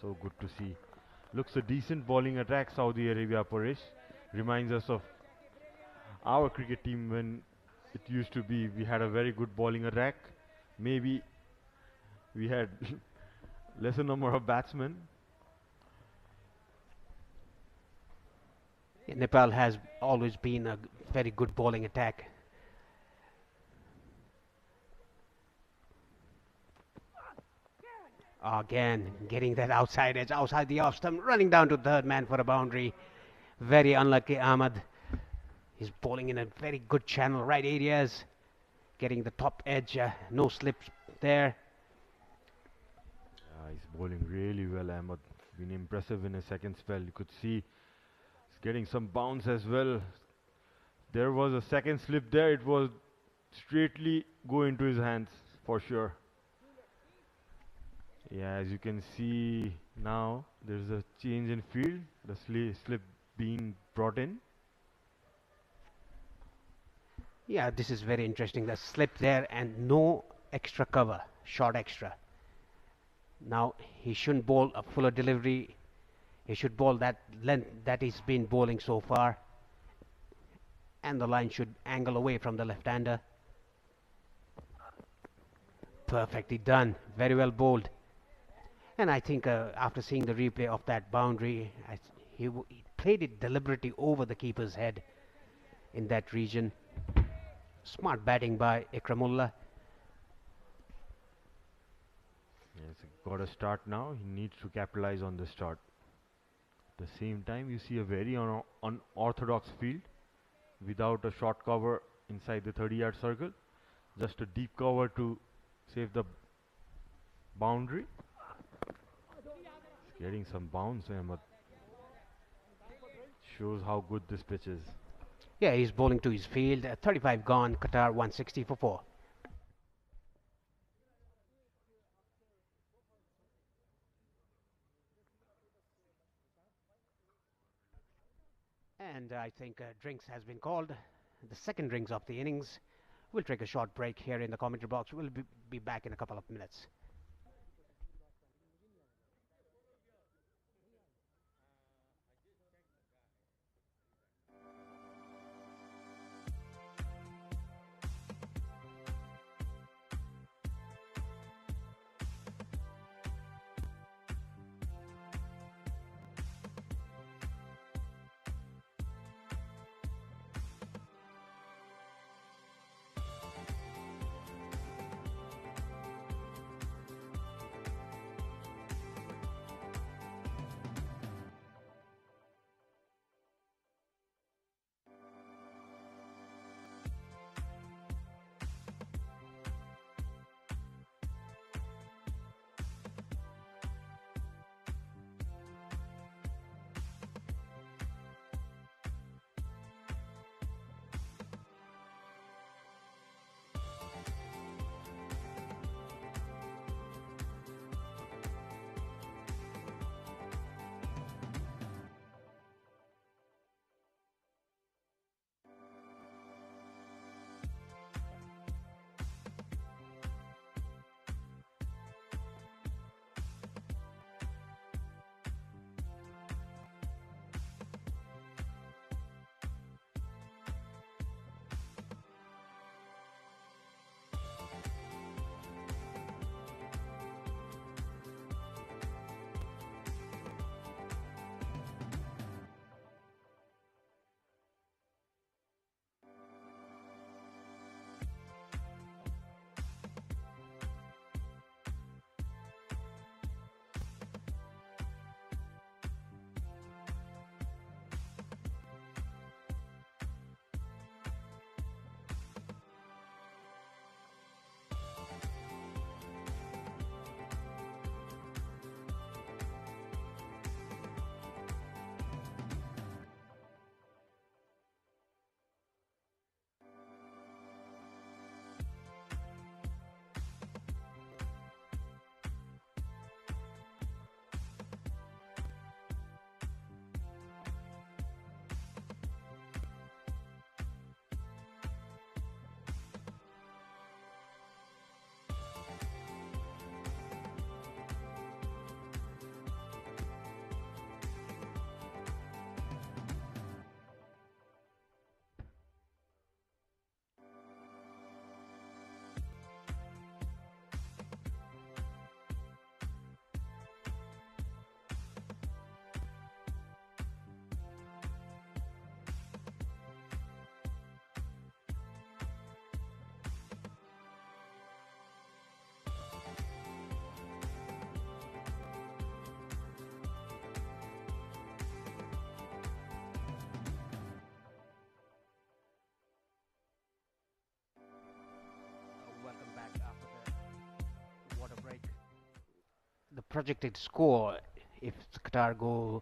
So good to see. Looks a decent bowling attack, Saudi Arabia, Paresh. Reminds us of our cricket team when it used to be. We had a very good bowling attack. Maybe we had lesser number of batsmen. Nepal has always been a very good bowling attack. Again, getting that outside edge, outside the off stump, running down to third man for a boundary. Very unlucky, Ahmed. He's bowling in a very good channel, right areas. Getting the top edge, no slips there. He's bowling really well, Ahmed. Been impressive in his second spell. You could see he's getting some bounce as well. There was a second slip there. It was straightly go into his hands for sure. Yeah, as you can see now, there's a change in field. The slip being brought in. Yeah, this is very interesting. The slip there and no extra cover, short extra. Now he shouldn't bowl a fuller delivery. He should bowl that length that he's been bowling so far. And the line should angle away from the left-hander. Perfectly done. Very well bowled. And I think after seeing the replay of that boundary, he played it deliberately over the keeper's head in that region. Smart batting by Ikramullah. Yes, got a start now. He needs to capitalize on the start. At the same time, you see a very unorthodox field without a short cover inside the 30-yard circle. Just a deep cover to save the boundary. He's getting some bounce, Ahmed. Shows how good this pitch is. Yeah, he's bowling to his field. 35 gone. Qatar 160 for 4. And I think drinks has been called. The second drinks of the innings. We'll take a short break here in the commentary box. We'll be back in a couple of minutes. projected score, if Qatar go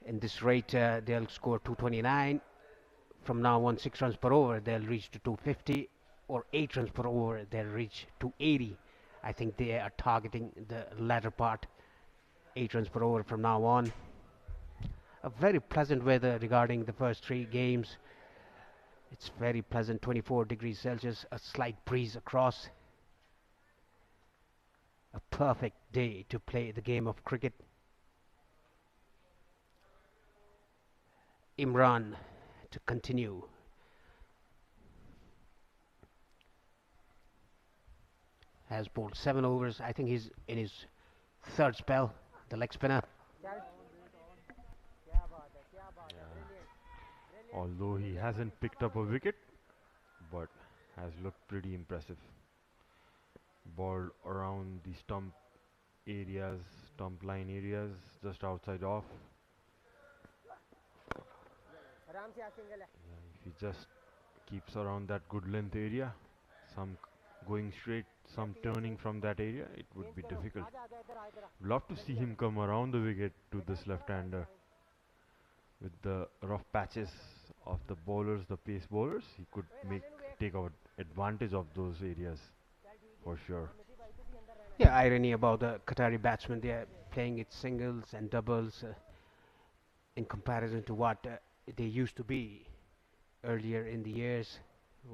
in this rate, they'll score 229. From now on, 6 runs per over, they'll reach to 250, or 8 runs per over, they'll reach 280. I think they are targeting the latter part, 8 runs per over from now on. A very pleasant weather regarding the first 3 games. It's very pleasant, 24 degrees Celsius, a slight breeze across. A perfect day to play the game of cricket. Imran to continue. Has bowled 7 overs. I think he's in his 3rd spell, the leg spinner. Although he hasn't picked up a wicket, but has looked pretty impressive. Balled around the stump areas, stump line areas, just outside off. If he just keeps around that good length area, some going straight, some turning from that area, it would be difficult. Love to see him come around the wicket to this left-hander. With the rough patches of the bowlers, the pace bowlers, he could take out advantage of those areas for sure. Yeah, irony about the Qatari batsmen, they are playing it singles and doubles in comparison to what they used to be earlier in the years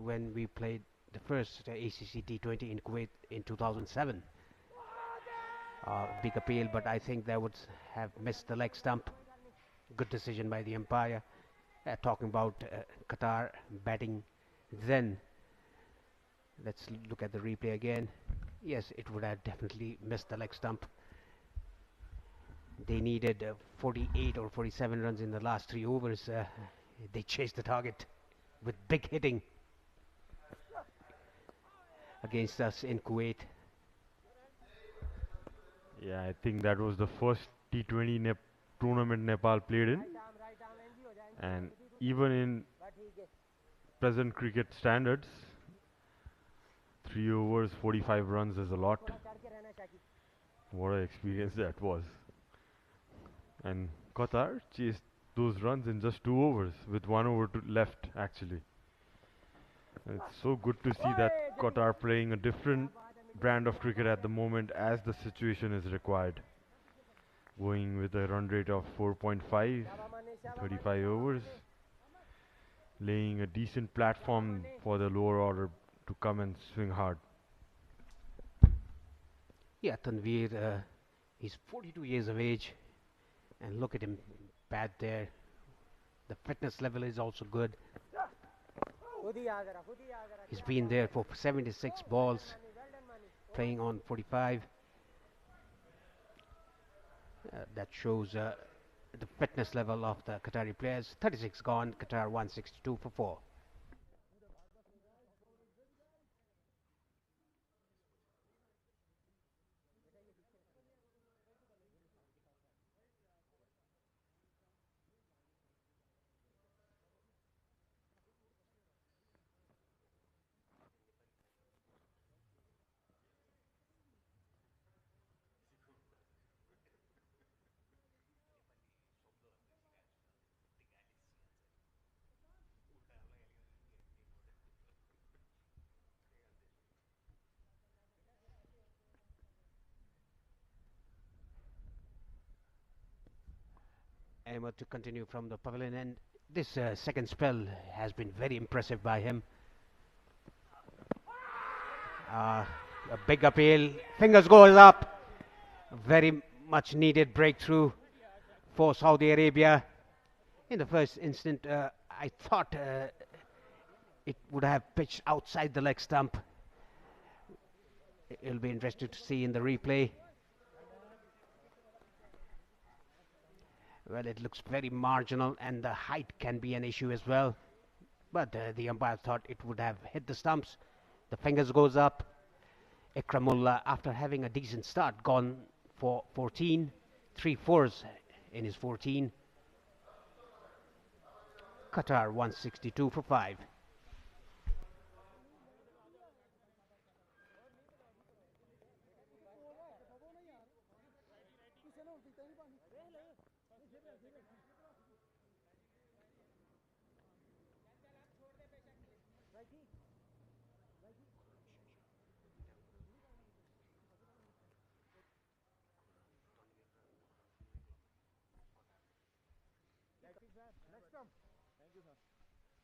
when we played the first ACC T20 in Kuwait in 2007. Big appeal, but I think they would have missed the leg stump. Good decision by the umpire. Talking about Qatar batting then, let's look at the replay again. Yes, it would have definitely missed the leg stump. They needed 48 or 47 runs in the last 3 overs. They chased the target with big hitting against us in Kuwait. Yeah, I think that was the first T20 tournament Nepal played in, and even in present cricket standards, 3 overs, 45 runs is a lot. What an experience that was. And Qatar chased those runs in just 2 overs with 1 over left actually. And it's so good to see that Qatar playing a different brand of cricket at the moment as the situation is required. Going with a run rate of 4.5, 35 overs, laying a decent platform for the lower order to come and swing hard. Yeah, Tanveer, he's 42 years of age, and look at him bat there. The fitness level is also good. He's been there for 76 balls, playing on 45. That shows the fitness level of the Qatari players. 36 gone, Qatar 162 for 4. Ahmed to continue from the pavilion end. This second spell has been very impressive by him. A big appeal, fingers goes up. Very much needed breakthrough for Saudi Arabia. In the first instant, I thought it would have pitched outside the leg stump. It'll be interesting to see in the replay. Well, it looks very marginal, and the height can be an issue as well. But the umpire thought it would have hit the stumps. The fingers goes up. Ikramullah, after having a decent start, gone for 14. 3 fours in his 14. Qatar 162 for 5.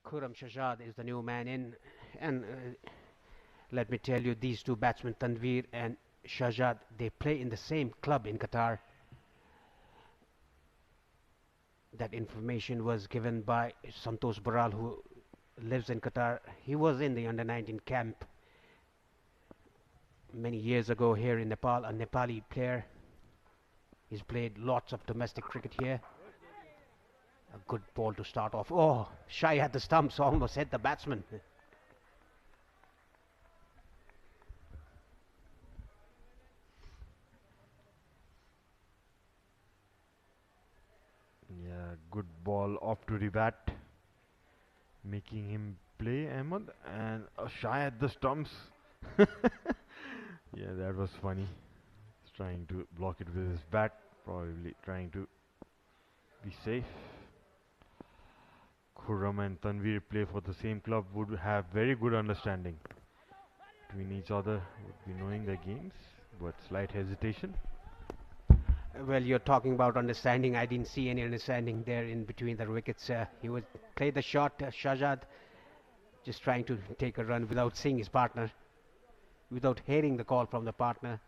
Khurram Shahzad is the new man in, and let me tell you, these two batsmen, Tanveer and Shahzad, they play in the same club in Qatar. That information was given by Santosh Baral, who lives in Qatar. He was in the under-19 camp many years ago here in Nepal, a Nepali player. He's played lots of domestic cricket here. A good ball to start off. Oh, shy at the stumps, almost hit the batsman. Yeah, good ball off to the bat, making him play Ahmed, and a shy at the stumps. Yeah, that was funny. He's trying to block it with his bat, probably trying to be safe. Khurram and Tanveer play for the same club, would have very good understanding between each other, would be knowing their games, but slight hesitation. Well, you're talking about understanding. I didn't see any understanding there in between the wickets. He would play the shot, Shahzad, just trying to take a run without seeing his partner, without hearing the call from the partner.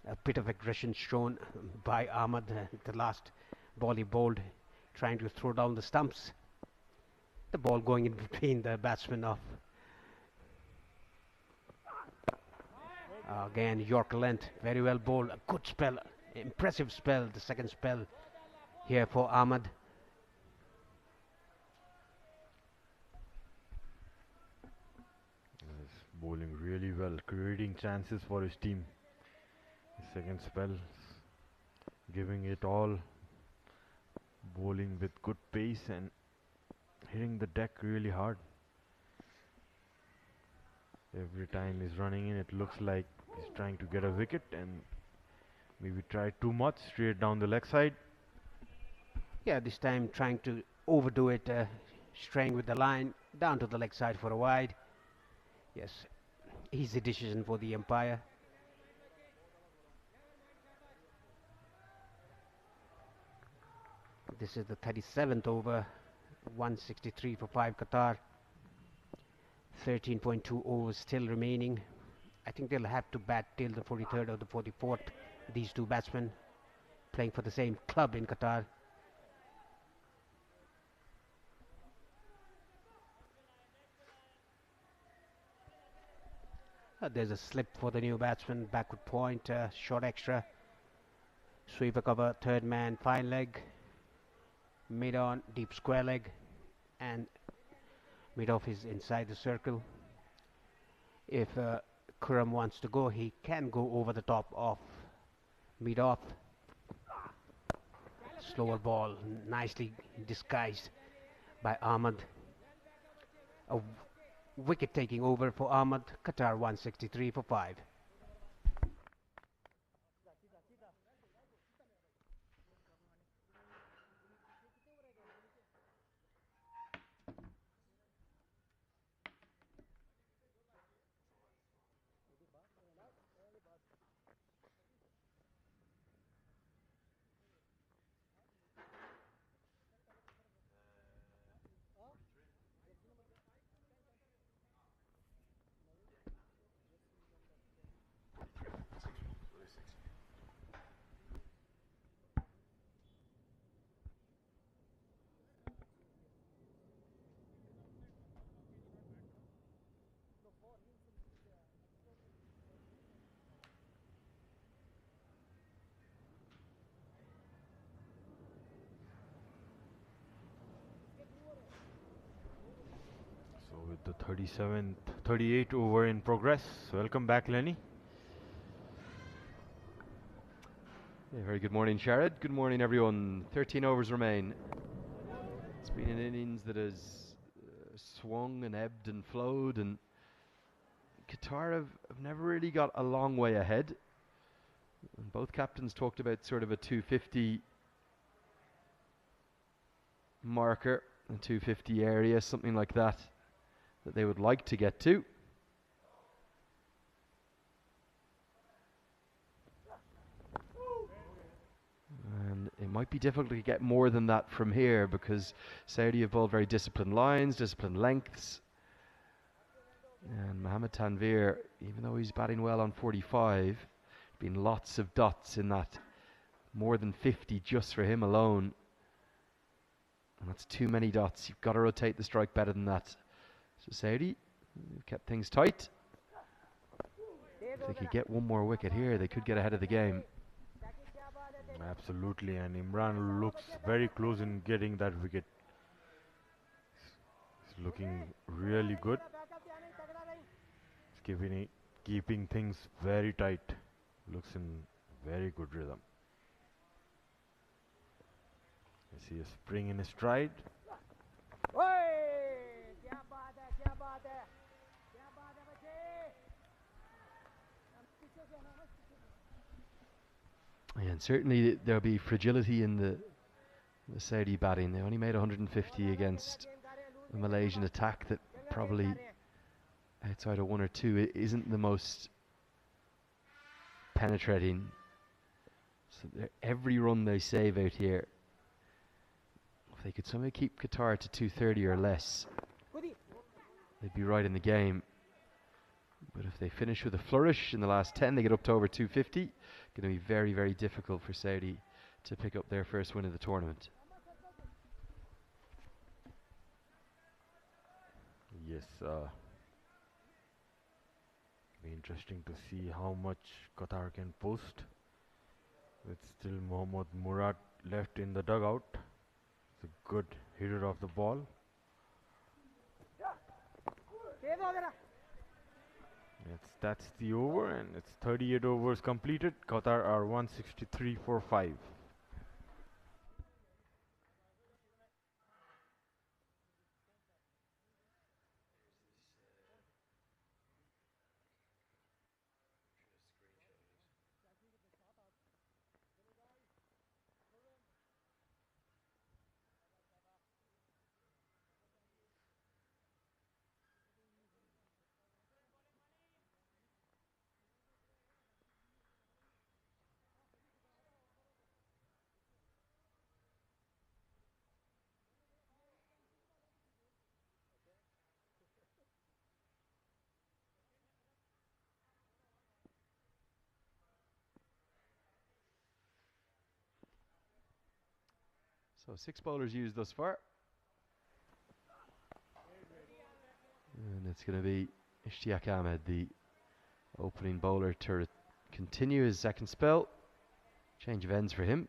A bit of aggression shown by Ahmed, the last ball he bowled, trying to throw down the stumps. The ball going in between the batsmen of again Yorker length, very well bowled, a good spell, impressive spell, the second spell here for Ahmed. He's bowling really well, creating chances for his team. His second spell, giving it all, bowling with good pace and hitting the deck really hard. Every time he's running in, it looks like he's trying to get a wicket and maybe try too much straight down the leg side. Yeah, this time trying to overdo it, straying with the line down to the leg side for a wide. Yes, easy decision for the umpire. This is the 37th over, 163 for 5 Qatar. 13.2 overs still remaining. I think they'll have to bat till the 43rd or the 44th. These two batsmen playing for the same club in Qatar. There's a slip for the new batsman, backward point, short extra. Sweeper cover, third man, fine leg. Mid on, deep square leg. And mid off is inside the circle. If Khurram wants to go, he can go over the top of mid off. Slower ball, nicely disguised by Ahmed. A wicket taking over for Ahmed. Qatar 163 for 5. So with the 38th over in progress. Welcome back, Lenny. Yeah, very good morning, Sharad. Good morning, everyone. 13 overs remain. It's been an innings that has swung and ebbed and flowed, and Qatar have never really got a long way ahead. And both captains talked about sort of a 250 marker, a 250 area, something like that they would like to get to. And it might be difficult to get more than that from here because Saudi have bowled very disciplined lines, disciplined lengths. And Mohammed Tanvir, even though he's batting well on 45, been lots of dots in that, more than 50 just for him alone. And that's too many dots. You've got to rotate the strike better than that. So Saudi kept things tight. If they could get one more wicket here, they could get ahead of the game. Absolutely, and Imran looks very close in getting that wicket. He's looking really good. He's keeping things very tight. Looks in very good rhythm. I see a spring in his stride. And certainly there'll be fragility in the Saudi batting. They only made 150 against a Malaysian attack that probably outside of one or two isn't the most penetrating. So every run they save out here, if they could somehow keep Qatar to 230 or less, they'd be right in the game. But if they finish with a flourish in the last 10, they get up to over 250. Going to be very, very difficult for Saudi to pick up their first win of the tournament. Yes, be interesting to see how much Qatar can post. With still Mohammad Murad left in the dugout. It's a good hitter of the ball. That's the over, and it's 38 overs completed. Qatar are 163 for 5. So 6 bowlers used thus far. And it's going to be Ishtiaq Ahmed, the opening bowler, to continue his second spell. Change of ends for him.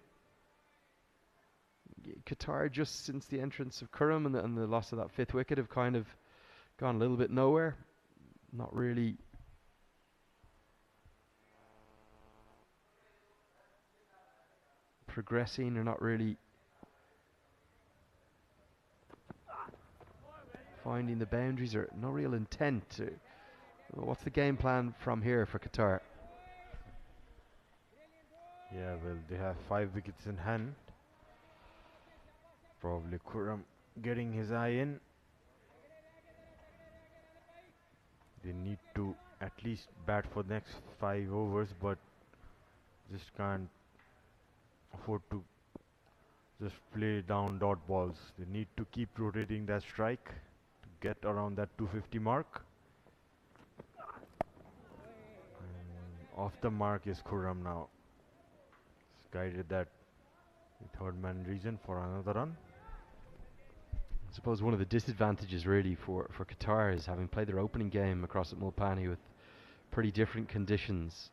Qatar, just since the entrance of Khurram and the loss of that 5th wicket, have kind of gone a little bit nowhere. Not really progressing, or not really finding the boundaries, or no real intent. What's the game plan from here for Qatar? Yeah, well, they have 5 wickets in hand. Probably Khurram getting his eye in. They need to at least bat for the next 5 overs, but just can't afford to just play down dot balls. They need to keep rotating that strike to get around that 250 mark. And off the mark is Khurram now. He's guided that third man region for another run. I suppose one of the disadvantages really for Qatar is having played their opening game across at Mulpani with pretty different conditions.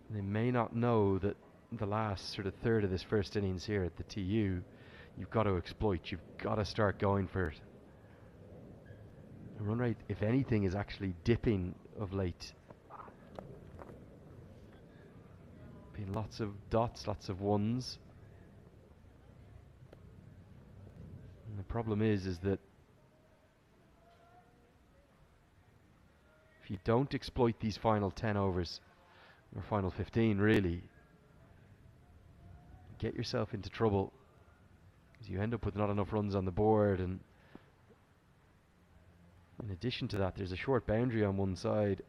They may not know that the last sort of third of this first innings here at the TU, you've got to exploit, you've got to start going for it. The run rate, if anything, is actually dipping of late. Been lots of dots, lots of ones. And the problem is that if you don't exploit these final 10 overs, or final 15 really, get yourself into trouble, because you end up with not enough runs on the board. And in addition to that, there's a short boundary on one side.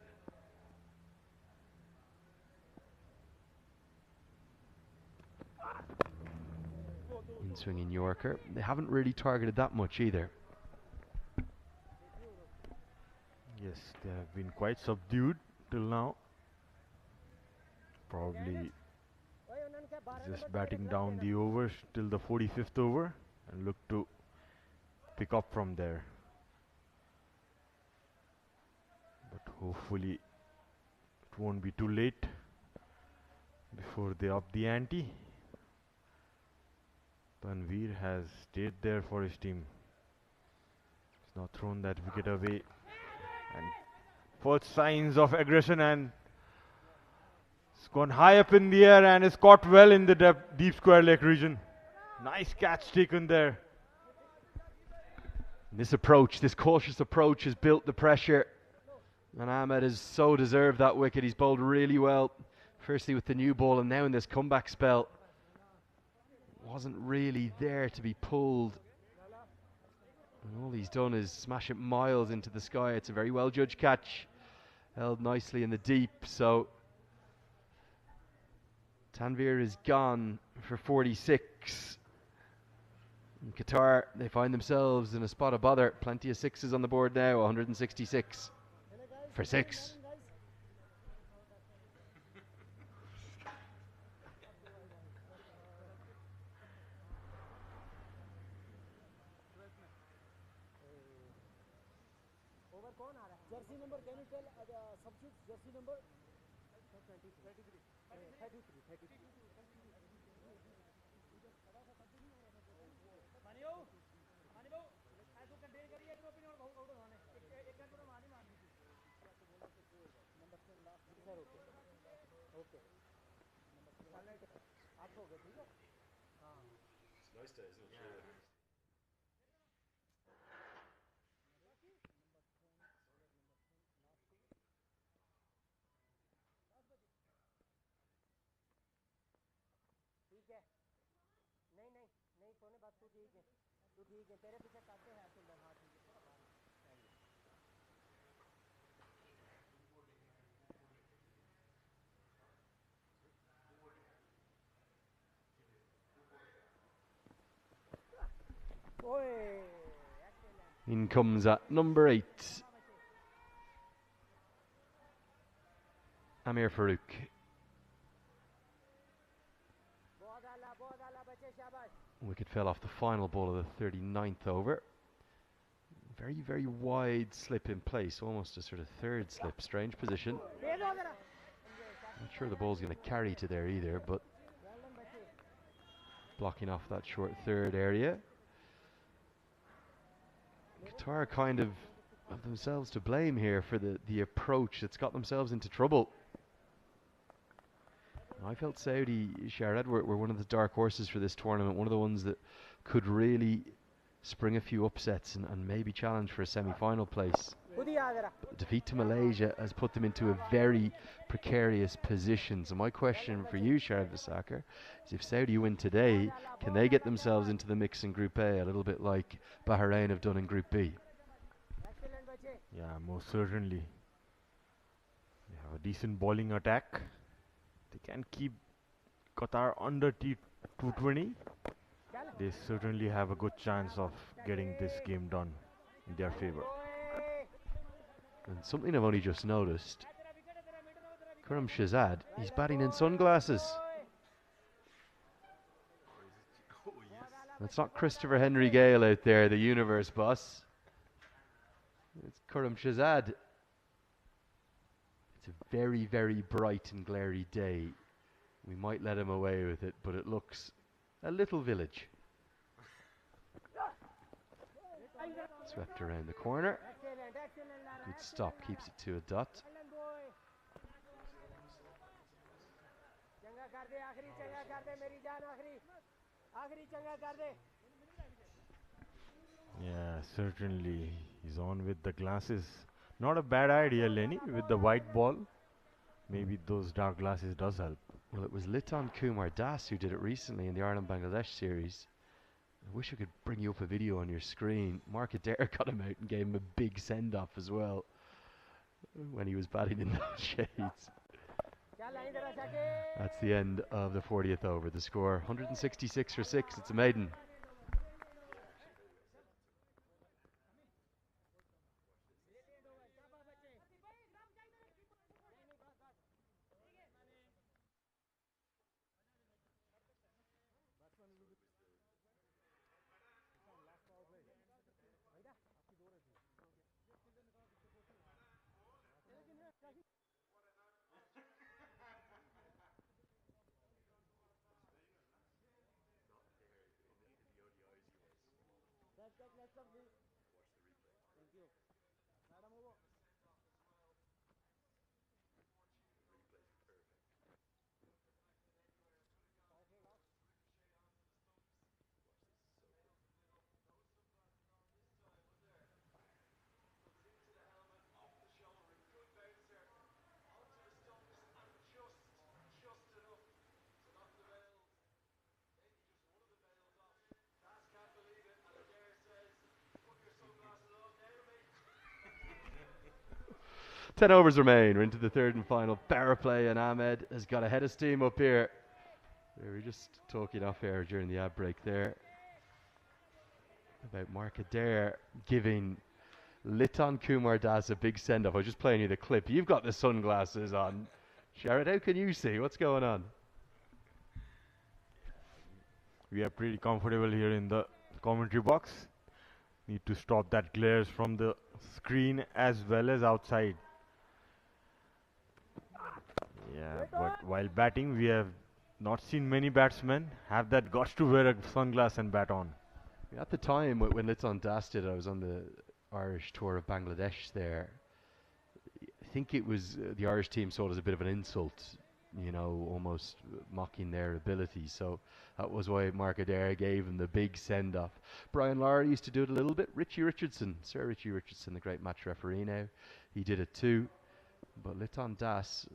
In swinging Yorker. They haven't really targeted that much either. Yes, they have been quite subdued till now. Probably just batting down the overs till the 45th over and look to pick up from there. But hopefully it won't be too late before they up the ante. Tanveer has stayed there for his team. He's not thrown that wicket away. And first signs of aggression, and it's gone high up in the air and is caught well in the deep square leg region. Nice catch taken there. This approach, this cautious approach, has built the pressure. And Ahmed has so deserved that wicket. He's bowled really well. Firstly with the new ball, and now in this comeback spell. Wasn't really there to be pulled. And all he's done is smash it miles into the sky. It's a very well judged catch. Held nicely in the deep. So Tanveer is gone for 46. In Qatar, they find themselves in a spot of bother. Plenty of sixes on the board now. 166 for 6. Jersey number, can you tell substitute jersey number? 33. नहीं सोने बात तू ठीक है तेरे पीछे काटे हैं सुंदर हाँ ठीक है In comes at number 8, Amir Farooq. Wicket fell off the final ball of the 39th over. Very, very wide slip in place, almost a sort of third slip. Strange position. Not sure the ball's going to carry to there either, but blocking off that short third area. Qatar kind of have themselves to blame here for the approach that's got themselves into trouble. I felt Saudi, Sharad, were one of the dark horses for this tournament, one of the ones that could really spring a few upsets and maybe challenge for a semi-final place. But defeat to Malaysia has put them into a very precarious position. So my question for you, Sharad Vasakar, is if Saudi win today, can they get themselves into the mix in Group A, a little bit like Bahrain have done in Group B? Yeah, most certainly. They have a decent bowling attack. They can keep Qatar under T220. They certainly have a good chance of getting this game done in their favor. And something I've only just noticed, Karam Shahzad, he's batting in sunglasses. That's not Christopher Henry Gale out there, the universe boss. It's Karam Shahzad. It's a very, very bright and glary day. We might let him away with it, but it looks a little village. Swept around the corner. Good stop, keeps it to a dot. Yeah, certainly. He's on with the glasses. Not a bad idea, Lenny, with the white ball. Maybe those dark glasses does help. Well, it was Liton Kumar Das who did it recently in the Ireland-Bangladesh series. I wish I could bring you up a video on your screen. Mark Adair got him out and gave him a big send-off as well when he was batting in those shades. That's the end of the 40th over. The score 166 for 6. It's a maiden. Ten overs remain. We're into the third and final power play, and Ahmed has got a head of steam up here. We were just talking off air during the ad break there about Mark Adair giving Liton Kumar Das a big send-off. I was just playing you the clip. You've got the sunglasses on. Sherrod, how can you see? What's going on? We are pretty comfortable here in the commentary box. Need to stop that glares from the screen as well as outside. Yeah, but while batting, we have not seen many batsmen have that guts to wear a sunglass and bat on. At the time when Liton Das did it, I was on the Irish tour of Bangladesh there. I think it was the Irish team saw it as a bit of an insult, you know, almost mocking their ability. So that was why Mark Adair gave him the big send-off. Brian Lara used to do it a little bit. Richie Richardson, Sir Richie Richardson, the great match referee now, he did it too. But Liton Das,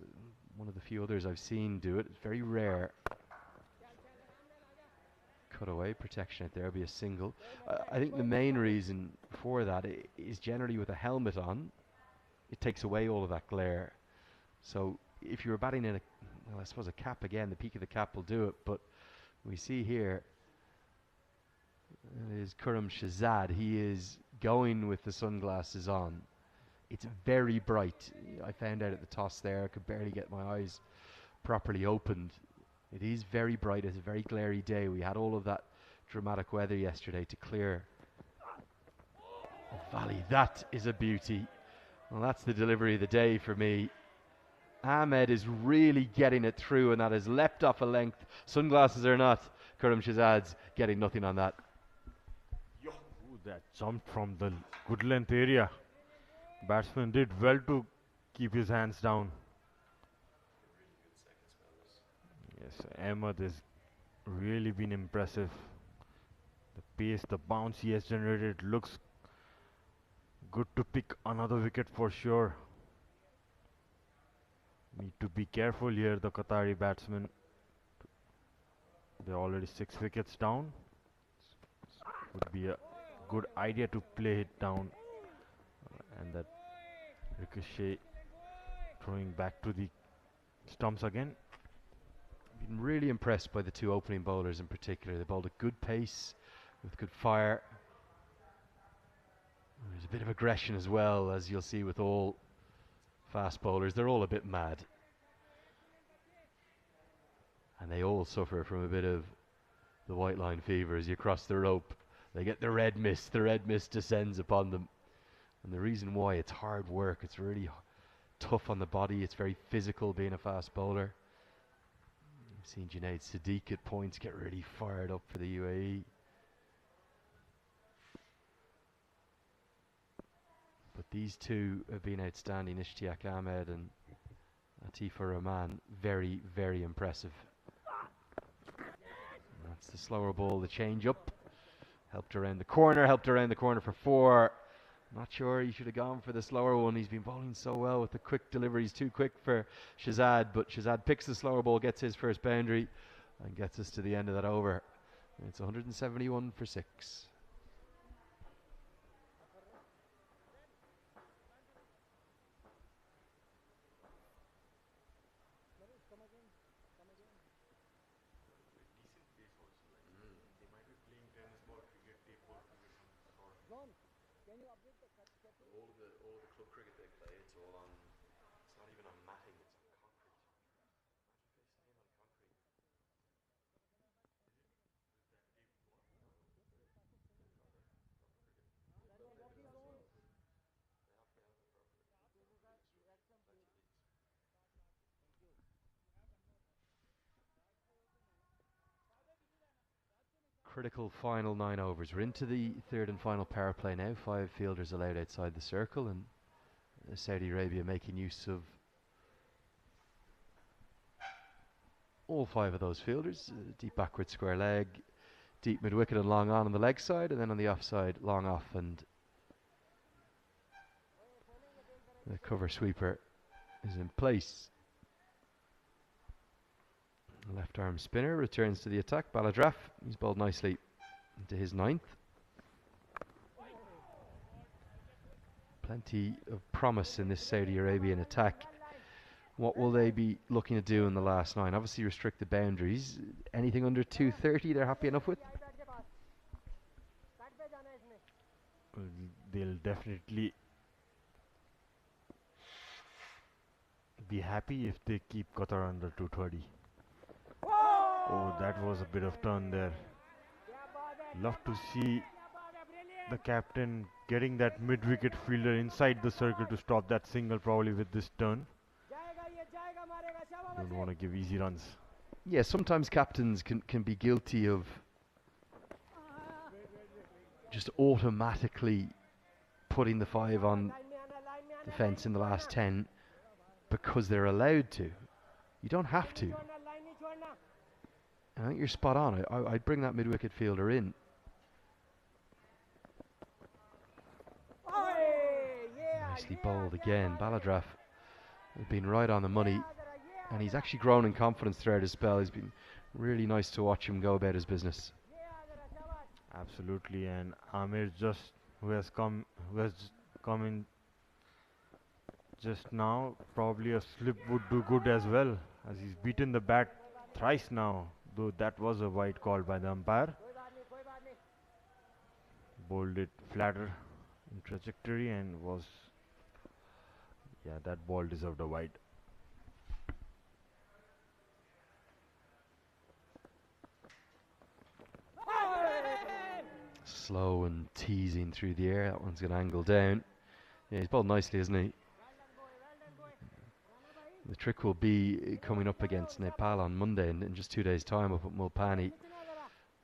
one of the few others I've seen do it. It's very rare. Cut away, protection out there, be a single. I think the main reason for that is generally with a helmet on, it takes away all of that glare. So if you were batting in a, well, I suppose a cap again, the peak of the cap will do it, but we see here is Khurram Shahzad. He is going with the sunglasses on. It's very bright. I found out at the toss there, I could barely get my eyes properly opened. It is very bright. It's a very glary day. We had all of that dramatic weather yesterday to clear the valley. That is a beauty. Well, that's the delivery of the day for me. Ahmed is really getting it through, and that is leapt off a length. Sunglasses or not, Khurram Shahzad's getting nothing on that. Ooh, that jumped from the good length area. Batsman did well to keep his hands down. Yes, Ahmed has really been impressive. The pace, the bounce he has generated looks good to pick another wicket for sure. Need to be careful here, the Qatari batsmen. They're already 6 wickets down. Would be a good idea to play it down. And that ricochet throwing back to the stumps again. Been really impressed by the two opening bowlers in particular. They bowled at good pace with good fire. There's a bit of aggression as well, as you'll see with all fast bowlers. They're all a bit mad. And they all suffer from a bit of the white line fever as you cross the rope. They get the red mist. The red mist descends upon them. And the reason why, it's hard work. It's really tough on the body. It's very physical being a fast bowler. I've seen Junaid Sadiq at points get really fired up for the UAE. But these two have been outstanding, Ishtiaq Ahmed and Atifa Rahman. Very, very impressive. And that's the slower ball, the change up. Helped around the corner for 4. Not sure he should have gone for the slower one. He's been bowling so well with the quick deliveries, too quick for Shazad, but Shazad picks the slower ball, gets his first boundary, and gets us to the end of that over. It's 171 for 6. All of the club cricket they play, it's all on. It's not even on matting. It's on concrete. Imagine if they staying on concrete. Critical final 9 overs. We're into the third and final power play now. 5 fielders allowed outside the circle, and Saudi Arabia making use of all 5 of those fielders. Deep backward square leg, deep mid wicket and long on the leg side, and then on the offside long off, and the cover sweeper is in place. Left arm spinner returns to the attack. Baladraff, he's bowled nicely into his 9th. Plenty of promise in this Saudi Arabian attack. What will they be looking to do in the last 9? Obviously restrict the boundaries. Anything under 230 they're happy enough with? They'll definitely be happy if they keep Qatar under 230. Oh, that was a bit of turn there. Love to see the captain getting that mid-wicket fielder inside the circle to stop that single, probably with this turn. Don't want to give easy runs. Yeah, sometimes captains can be guilty of just automatically putting the 5 on the fence in the last 10 because they're allowed to. You don't have to. I think you're spot on. I'd bring that mid-wicket fielder in. Nicely bowled again. Baladraff has been right on the money, and he's actually grown in confidence throughout his spell. It's been really nice to watch him go about his business. Absolutely, and Amir who has come in just now, probably a slip would do good as well, as he's beaten the bat thrice now, though that was a wide call by the umpire. Bowled it flatter in trajectory and that ball deserved a wide. Slow and teasing through the air. That one's going to angle down. Yeah, he's bowled nicely, isn't he? The trick will be coming up against Nepal on Monday in just 2 days' time up at Mulpani.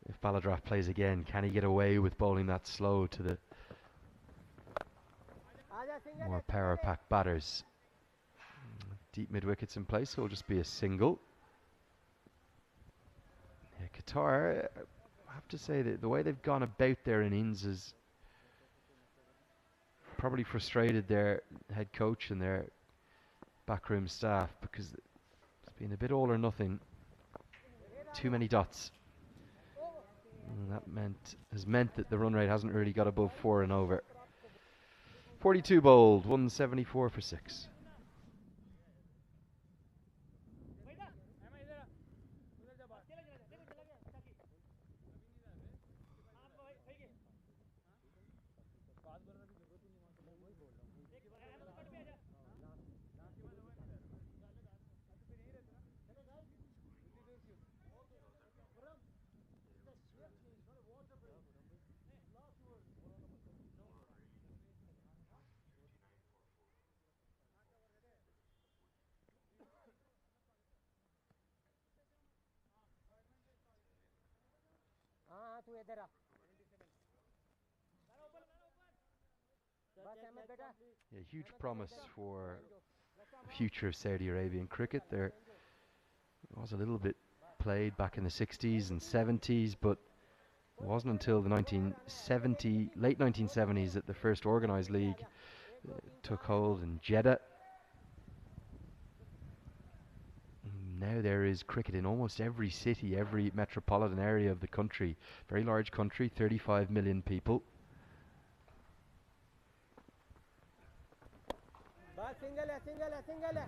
If Baladraff plays again, can he get away with bowling that slow to the more power-packed batters? Deep mid-wickets in place, so it'll just be a single. Yeah, Qatar, I have to say that the way they've gone about their innings has probably frustrated their head coach and their backroom staff, because it's been a bit all or nothing. Too many dots. And that has meant that the run rate hasn't really got above 4 and over. 42 bowled, 174 for 6. Yeah, huge promise for the future of Saudi Arabian cricket. There was a little bit played back in the 60s and 70s, but It wasn't until the late 1970s that the first organised league took hold in Jeddah. Now there is cricket in almost every city, every metropolitan area of the country. Very large country, 35 million people.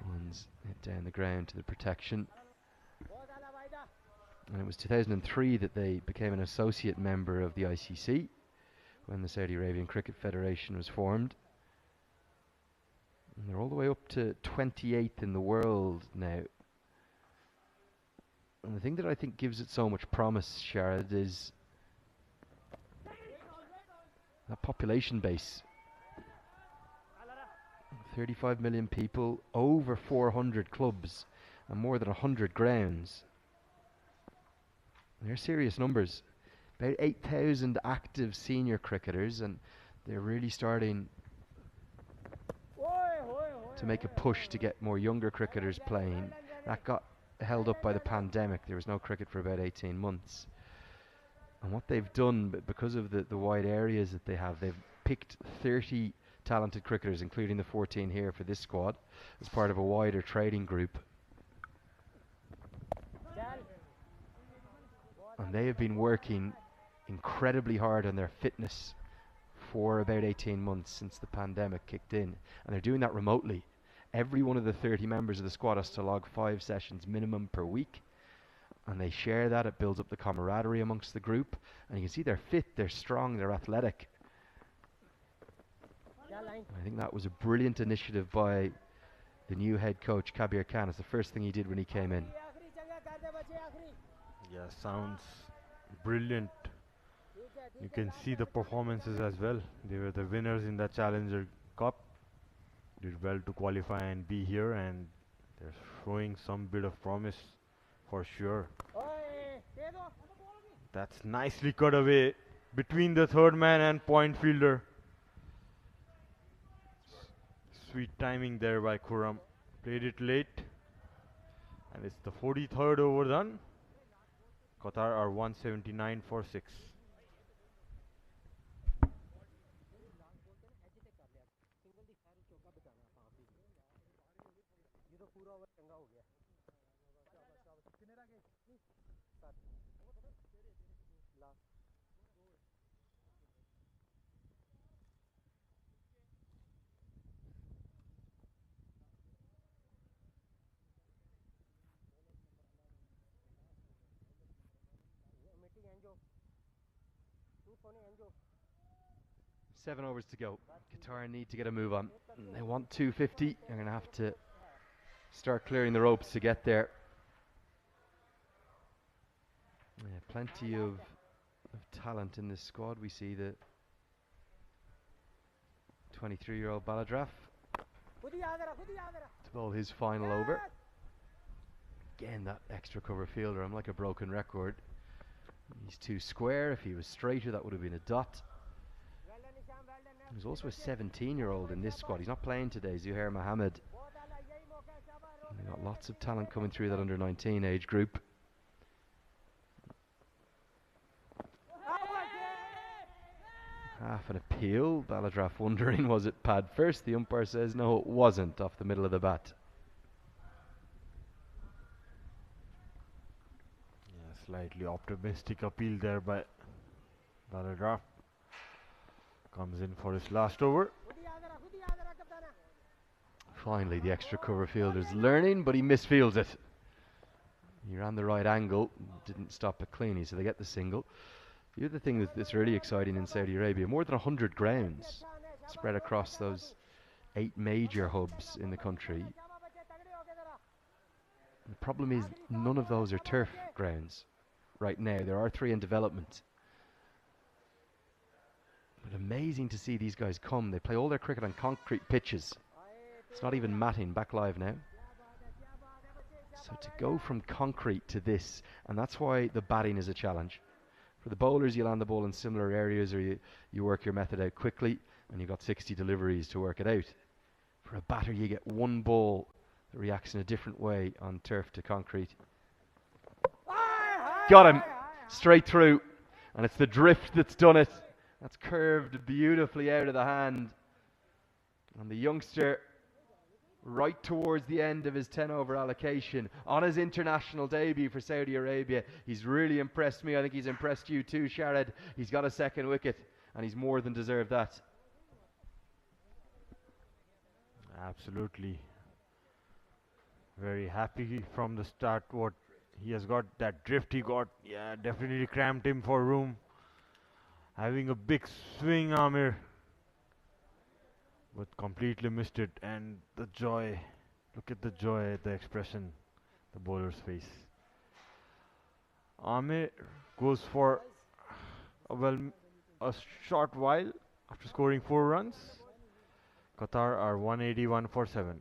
One's hit down the ground to the protection. And it was 2003 that they became an associate member of the ICC when the Saudi Arabian Cricket Federation was formed. And they're all the way up to 28th in the world now. And the thing that I think gives it so much promise, Sharad, is that population base. 35 million people, over 400 clubs, and more than 100 grounds. They're serious numbers. About 8,000 active senior cricketers, and they're really starting to make a push to get more younger cricketers playing. That got held up by the pandemic. There was no cricket for about 18 months. And what they've done, because of the wide areas that they have, they've picked 30 talented cricketers, including the 14 here for this squad, as part of a wider trading group. And they have been working incredibly hard on their fitness for about 18 months since the pandemic kicked in. And they're doing that remotely. Every one of the 30 members of the squad has to log 5 sessions minimum per week. And they share that. It builds up the camaraderie amongst the group. And you can see they're fit, they're strong, they're athletic. I think that was a brilliant initiative by the new head coach, Kabir Khan. It's the first thing he did when he came in. Yeah, sounds brilliant. You can see the performances as well. They were the winners in the Challenger Cup. Did well to qualify and be here, and they're showing some bit of promise for sure. That's nicely cut away between the third man and point fielder. Sweet timing there by Khurram. Played it late. And it's the 43rd over done. Qatar are 179 for 6. Seven overs to go. Qatar need to get a move on. They want 250. They're going to have to start clearing the ropes to get there. Yeah, plenty of talent in this squad. We see the 23-year-old Baladraf to bowl his final over. Again, that extra cover fielder. I'm like a broken record. He's too square. If he was straighter, that would have been a dot. There's also a 17-year-old in this squad. He's not playing today, Zuhair Mohammed. They've got lots of talent coming through that under-19 age group. Half an appeal. Baladraf wondering, was it pad first? The umpire says no, it wasn't, off the middle of the bat. Yeah, slightly optimistic appeal there by Baladraf. Comes in for his last over. Finally, the extra cover fielder's learning, but he misfields it. He ran the right angle, didn't stop it cleanly, so they get the single. The other thing that's really exciting in Saudi Arabia, more than 100 grounds spread across those 8 major hubs in the country. The problem is none of those are turf grounds right now. There are 3 in development. But amazing to see these guys come. They play all their cricket on concrete pitches. It's not even matting. Back live now. So to go from concrete to this, and that's why the batting is a challenge. For the bowlers, you land the ball in similar areas, or you work your method out quickly, and you've got 60 deliveries to work it out. For a batter, you get one ball that reacts in a different way on turf to concrete. Got him! Straight through. And it's the drift that's done it. That's curved beautifully out of the hand. And the youngster, right towards the end of his 10 over allocation, on his international debut for Saudi Arabia, he's really impressed me. I think he's impressed you too, Shared. He's got a second wicket, and he's more than deserved that. Absolutely. Very happy from the start. What he has got, that drift he got, yeah, definitely cramped him for room. Having a big swing, Amir, but completely missed it. And the joy, look at the joy, the expression, the bowler's face. Amir goes for a short while after scoring 4 runs. Qatar are 181 for 7.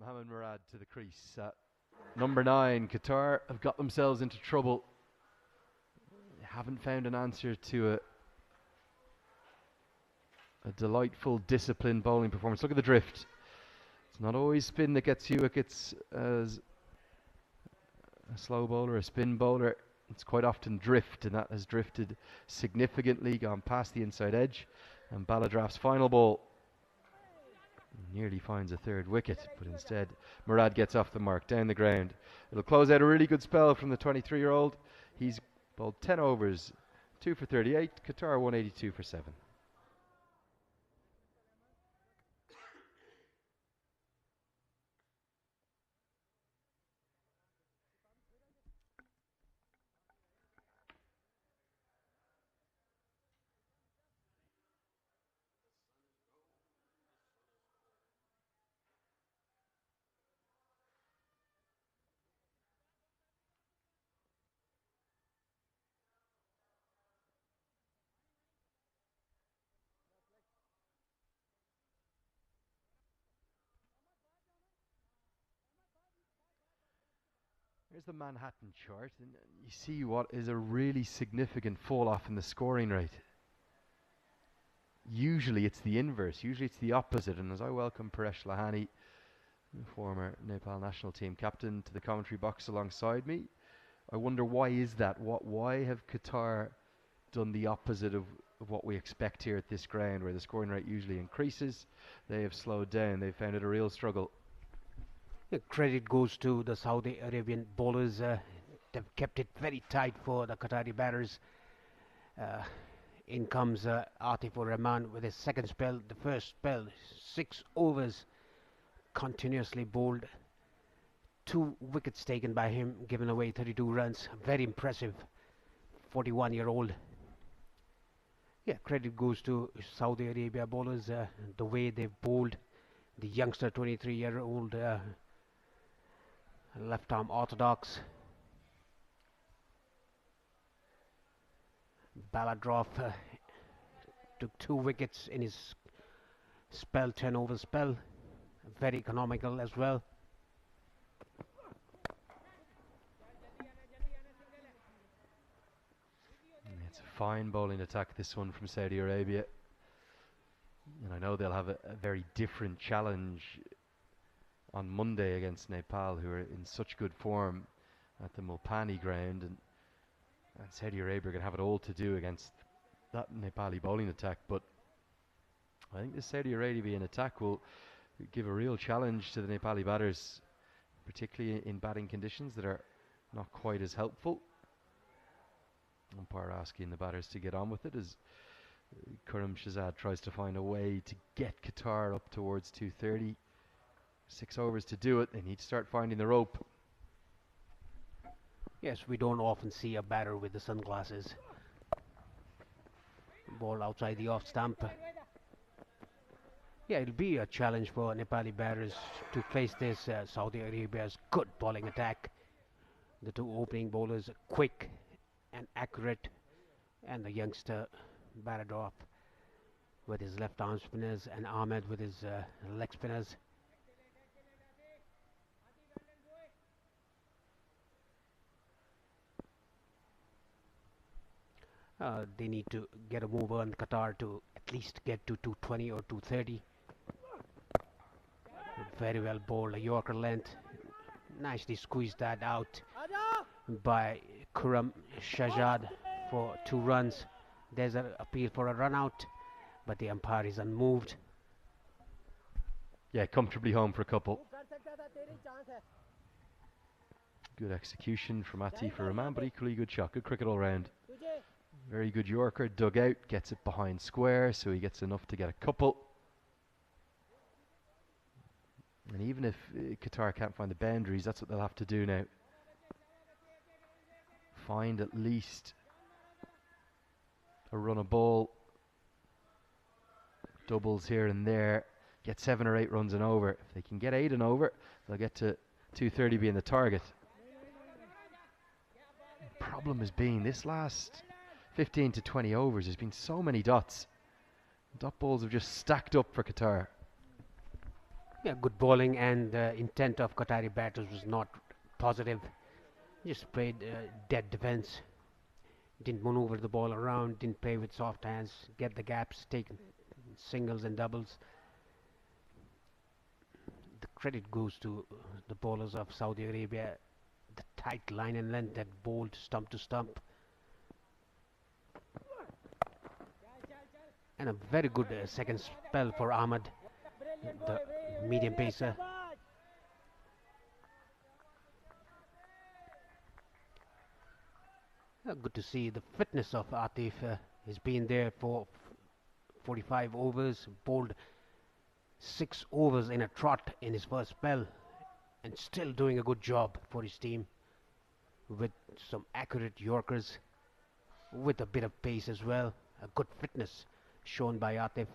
Mohamed Murad to the crease. Number 9, Qatar have got themselves into trouble. They haven't found an answer to a delightful, disciplined bowling performance. Look at the drift. It's not always spin that gets you wickets as a slow bowler, a spin bowler. It's quite often drift, and that has drifted significantly, gone past the inside edge. And Baladraf's final ball nearly finds a third wicket, but instead Murad gets off the mark, down the ground. It'll close out a really good spell from the 23-year-old. He's bowled 10 overs, 2 for 38, Qatar 182 for 7. Here's the Manhattan chart, and you see what is a really significant fall off in the scoring rate. Usually it's the inverse, usually it's the opposite, and as I welcome Paresh Lahani, former Nepal national team captain, to the commentary box alongside me, I wonder why is that? Why have Qatar done the opposite of what we expect here at this ground, where the scoring rate usually increases? They have slowed down, they've found it a real struggle. The credit goes to the Saudi Arabian bowlers. They've kept it very tight for the Qatari batters. In comes Atif ur Rahman with his second spell. The first spell, 6 overs, continuously bowled. 2 wickets taken by him, giving away 32 runs. Very impressive, 41-year-old. Yeah, credit goes to Saudi Arabia bowlers. The way they've bowled. The youngster, 23-year-old. Left arm orthodox. Baladraf took 2 wickets in his spell, 10 over spell. Very economical as well. It's a fine bowling attack, this one from Saudi Arabia. And I know they'll have a very different challenge on Monday against Nepal, who are in such good form at the Mulpani ground, and Saudi Arabia are going to have it all to do against that Nepali bowling attack. But I think the Saudi Arabian attack will give a real challenge to the Nepali batters, particularly in batting conditions that are not quite as helpful. Umpire asking the batters to get on with it as Karim Shahzad tries to find a way to get Qatar up towards 230. 6 overs to do it. They need to start finding the rope. Yes, we don't often see a batter with the sunglasses. Ball outside the off stump. Yeah, it'll be a challenge for Nepali batters to face this Saudi Arabia's good bowling attack. The 2 opening bowlers are quick and accurate. And the youngster batted off with his left arm spinners and Ahmed with his leg spinners. They need to get a move on Qatar to at least get to 220 or 230. Very well bowled, a Yorker length. Nicely squeezed that out by Kuram Shahzad for 2 runs. There's an appeal for a run out, but the umpire is unmoved. Yeah, comfortably home for a couple. Good execution from Atif Rahman, but equally good shot. Good cricket all round. Very good Yorker, dug out, gets it behind square, so he gets enough to get a couple. And even if Qatar can't find the boundaries, that's what they'll have to do now. Find at least a run of ball, doubles here and there, get 7 or 8 runs and over. If they can get 8 and over, they'll get to 230 being the target. The problem has been this last 15 to 20 overs, there's been so many dots. Dot balls have just stacked up for Qatar. Yeah, good bowling, and the intent of Qatari batters was not positive. Just played dead defense. Didn't maneuver the ball around, didn't play with soft hands, get the gaps, taken singles and doubles. The credit goes to the bowlers of Saudi Arabia. The tight line and length that bowled stump to stump. And a very good second spell for Ahmed, the medium pacer. Good to see the fitness of Atif. He's been there for 45 overs, bowled 6 overs in a trot in his first spell, and still doing a good job for his team with some accurate Yorkers, with a bit of pace as well. A good fitness shown by Atif.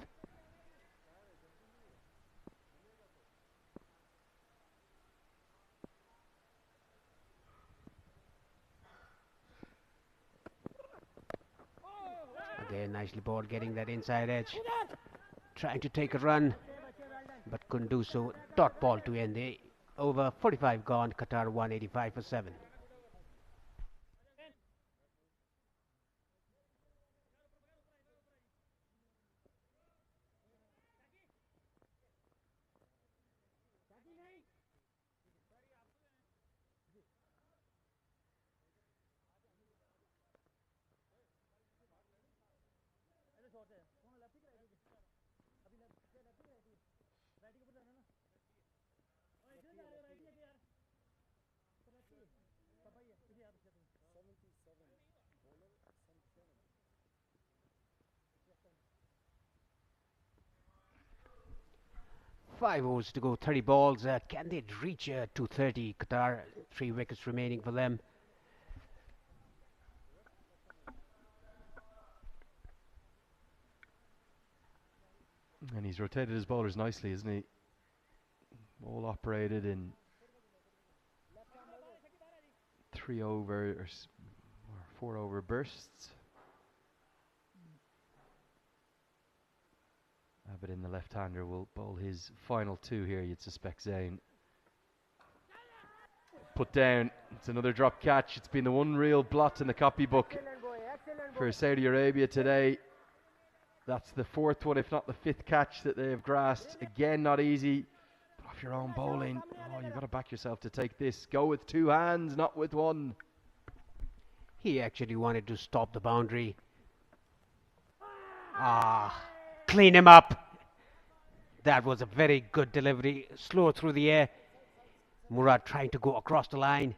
Again, nicely bowled, getting that inside edge, trying to take a run, but couldn't do so. Dot ball to end the over. 45 gone, Qatar 185 for 7. Five overs to go, 30 balls. Can they reach 230? Qatar, 3 wickets remaining for them. And he's rotated his bowlers nicely, isn't he? All operated in 3 over or 4 over bursts. Aberdeen, the left-hander, will bowl his final 2 here, you'd suspect, Zayn. Put down. It's another drop catch. It's been the one real blot in the copybook for Saudi Arabia today. That's the 4th one, if not the 5th catch that they have grasped. Again, not easy. But off your own bowling, you've got to back yourself to take this. Go with 2 hands, not with 1. He actually wanted to stop the boundary. Clean him up. That was a very good delivery. Slow through the air. Murad trying to go across the line,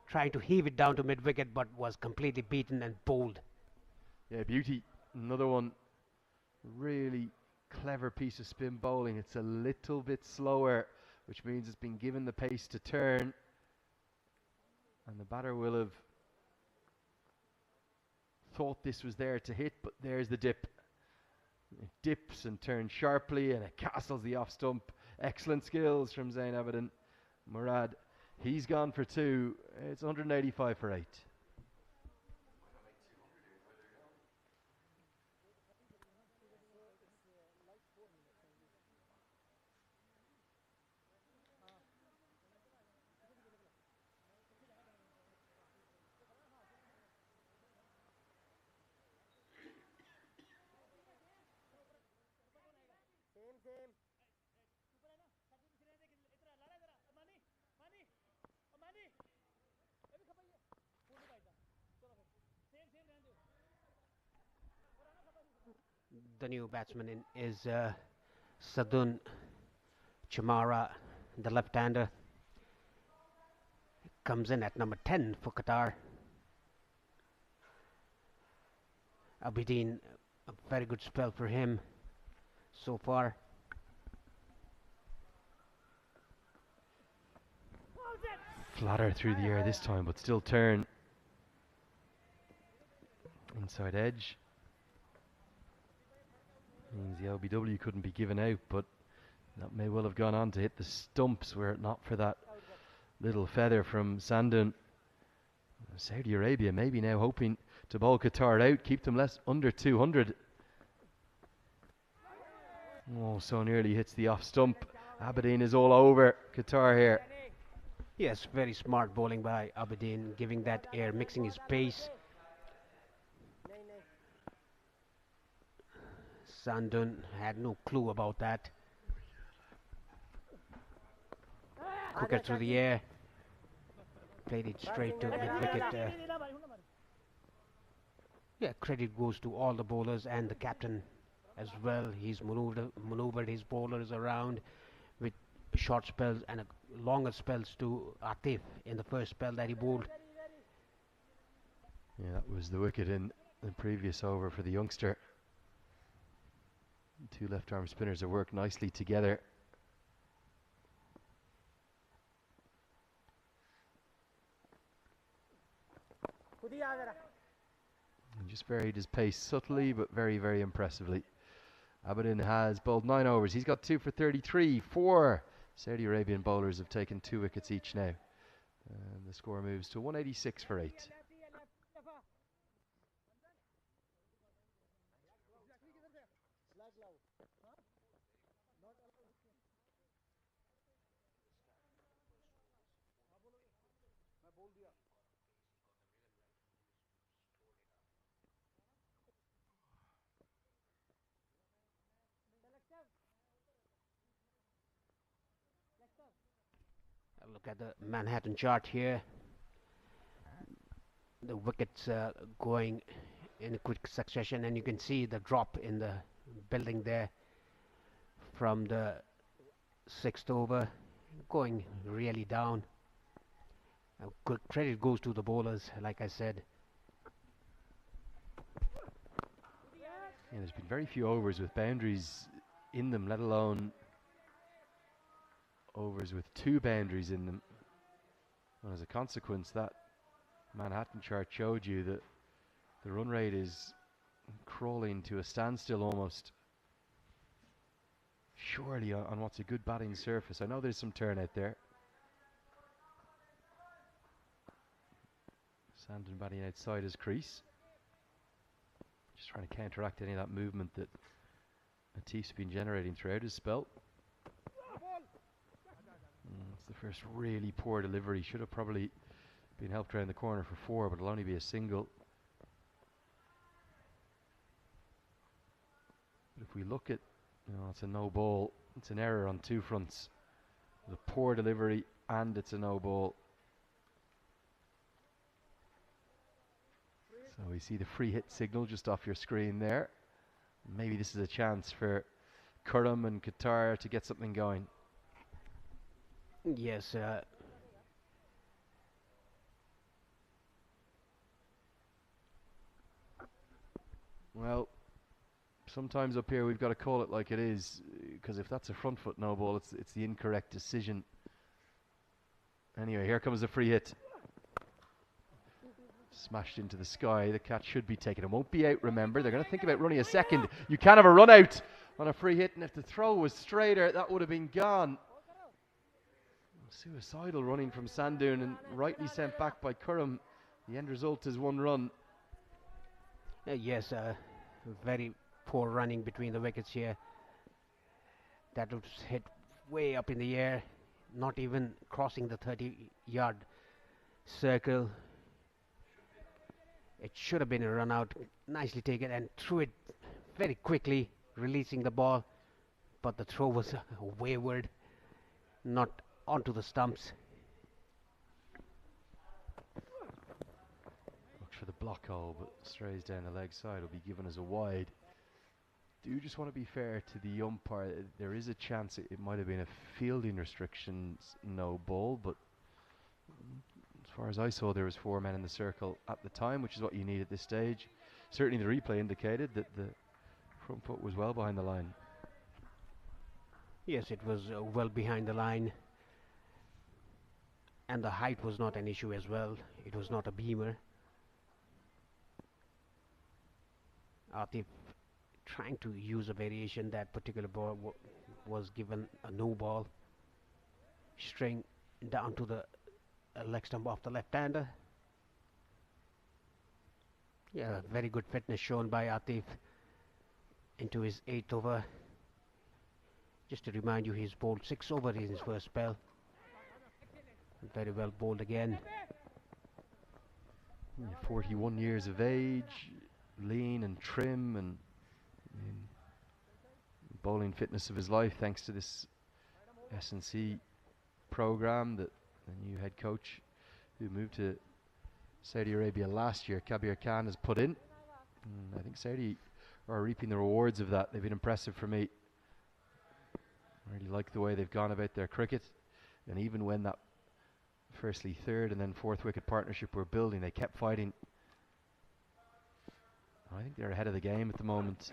trying to heave it down to mid-wicket, but was completely beaten and bowled. Yeah, beauty. Another one. Really clever piece of spin bowling. It's a little bit slower, which means it's been given the pace to turn. And the batter will have thought this was there to hit, but there's the dip. It dips and turns sharply, and it castles the off stump. Excellent skills from Zayn Abidin. Murad, he's gone for 2. It's 185 for 8. same. The new batsman is Sadun Chamara, the left-hander. Comes in at number 10 for Qatar. Abidin, a very good spell for him so far. Flatter through the air this time, but still turn. Inside edge. Means the LBW couldn't be given out, but that may well have gone on to hit the stumps were it not for that little feather from Sandun. Saudi Arabia maybe now hoping to bowl Qatar out, keep them less under 200. Oh, so nearly hits the off stump. Aberdeen is all over Qatar here. Yes, very smart bowling by Aberdeen, giving that air, mixing his pace. Sandun had no clue about that. Quicker through the air. Played it straight to mid-wicket. Yeah, credit goes to all the bowlers and the captain as well. He's maneuvered his bowlers around with short spells and longer spells to Atif in the first spell that he bowled. Yeah, that was the wicket in the previous over for the youngster. Two left-arm spinners have worked nicely together. And just varied his pace subtly, but very, very impressively. Aberdeen has bowled 9 overs. He's got 2 for 33. 4 Saudi Arabian bowlers have taken 2 wickets each now. And the score moves to 186 for 8. Look at the Manhattan chart here. The wickets going in a quick succession, and you can see the drop in the building there from the 6th over, going really down. Good credit goes to the bowlers, like I said. Yeah, there's been very few overs with boundaries in them, let alone overs with 2 boundaries in them. And as a consequence, that Manhattan chart showed you that the run rate is crawling to a standstill almost. Surely on what's a good batting surface. I know there's some turn out there. Sandon batting outside his crease. Just trying to counteract any of that movement that Atif's been generating throughout his spell. It's the first really poor delivery. Should have probably been helped around the corner for 4, but it'll only be a single. But if we look at, it's a no ball. It's an error on 2 fronts. It's a poor delivery and it's a no ball. So we see the free hit signal just off your screen there. Maybe this is a chance for Curram and Qatar to get something going. Yes, well, sometimes up here we've got to call it like it is, because if that's a front foot no ball, it's the incorrect decision. Anyway, here comes the free hit. Smashed into the sky. The catch should be taken. It won't be out, remember. They're going to think about running a second. You can have a run out on a free hit, and if the throw was straighter, that would have been gone. Suicidal running from Sandun and rightly sent back by Curram. The end result is 1 run. yes, very poor running between the wickets here. That was hit way up in the air, not even crossing the 30-yard circle. It should have been a run out. Nicely taken and threw it very quickly, releasing the ball but the throw was wayward, not onto the stumps. Looks for the block hole, but strays down the leg side. Will be given as a wide. Do just want to be fair to the umpire. There is a chance it might have been a fielding restrictions no ball, but as far as I saw, there was 4 men in the circle at the time, which is what you need at this stage. Certainly the replay indicated that the front foot was well behind the line. Yes, it was well behind the line, and the height was not an issue as well. It was not a beamer. Atif trying to use a variation. That particular ball was given a no ball, string down to the leg stump of the left-hander. Yeah, very good fitness shown by Atif into his 8th over. Just to remind you, he's bowled 6 overs in his first spell. Very well bowled again. 41 years of age, lean and trim, and bowling fitness of his life thanks to this S&C program that the new head coach who moved to Saudi Arabia last year, Kabir Khan, has put in. I think Saudi are reaping the rewards of that. They've been impressive for me. I really like the way they've gone about their cricket, and even when that firstly 3rd and then 4th wicket partnership were building, they kept fighting. I think they're ahead of the game at the moment.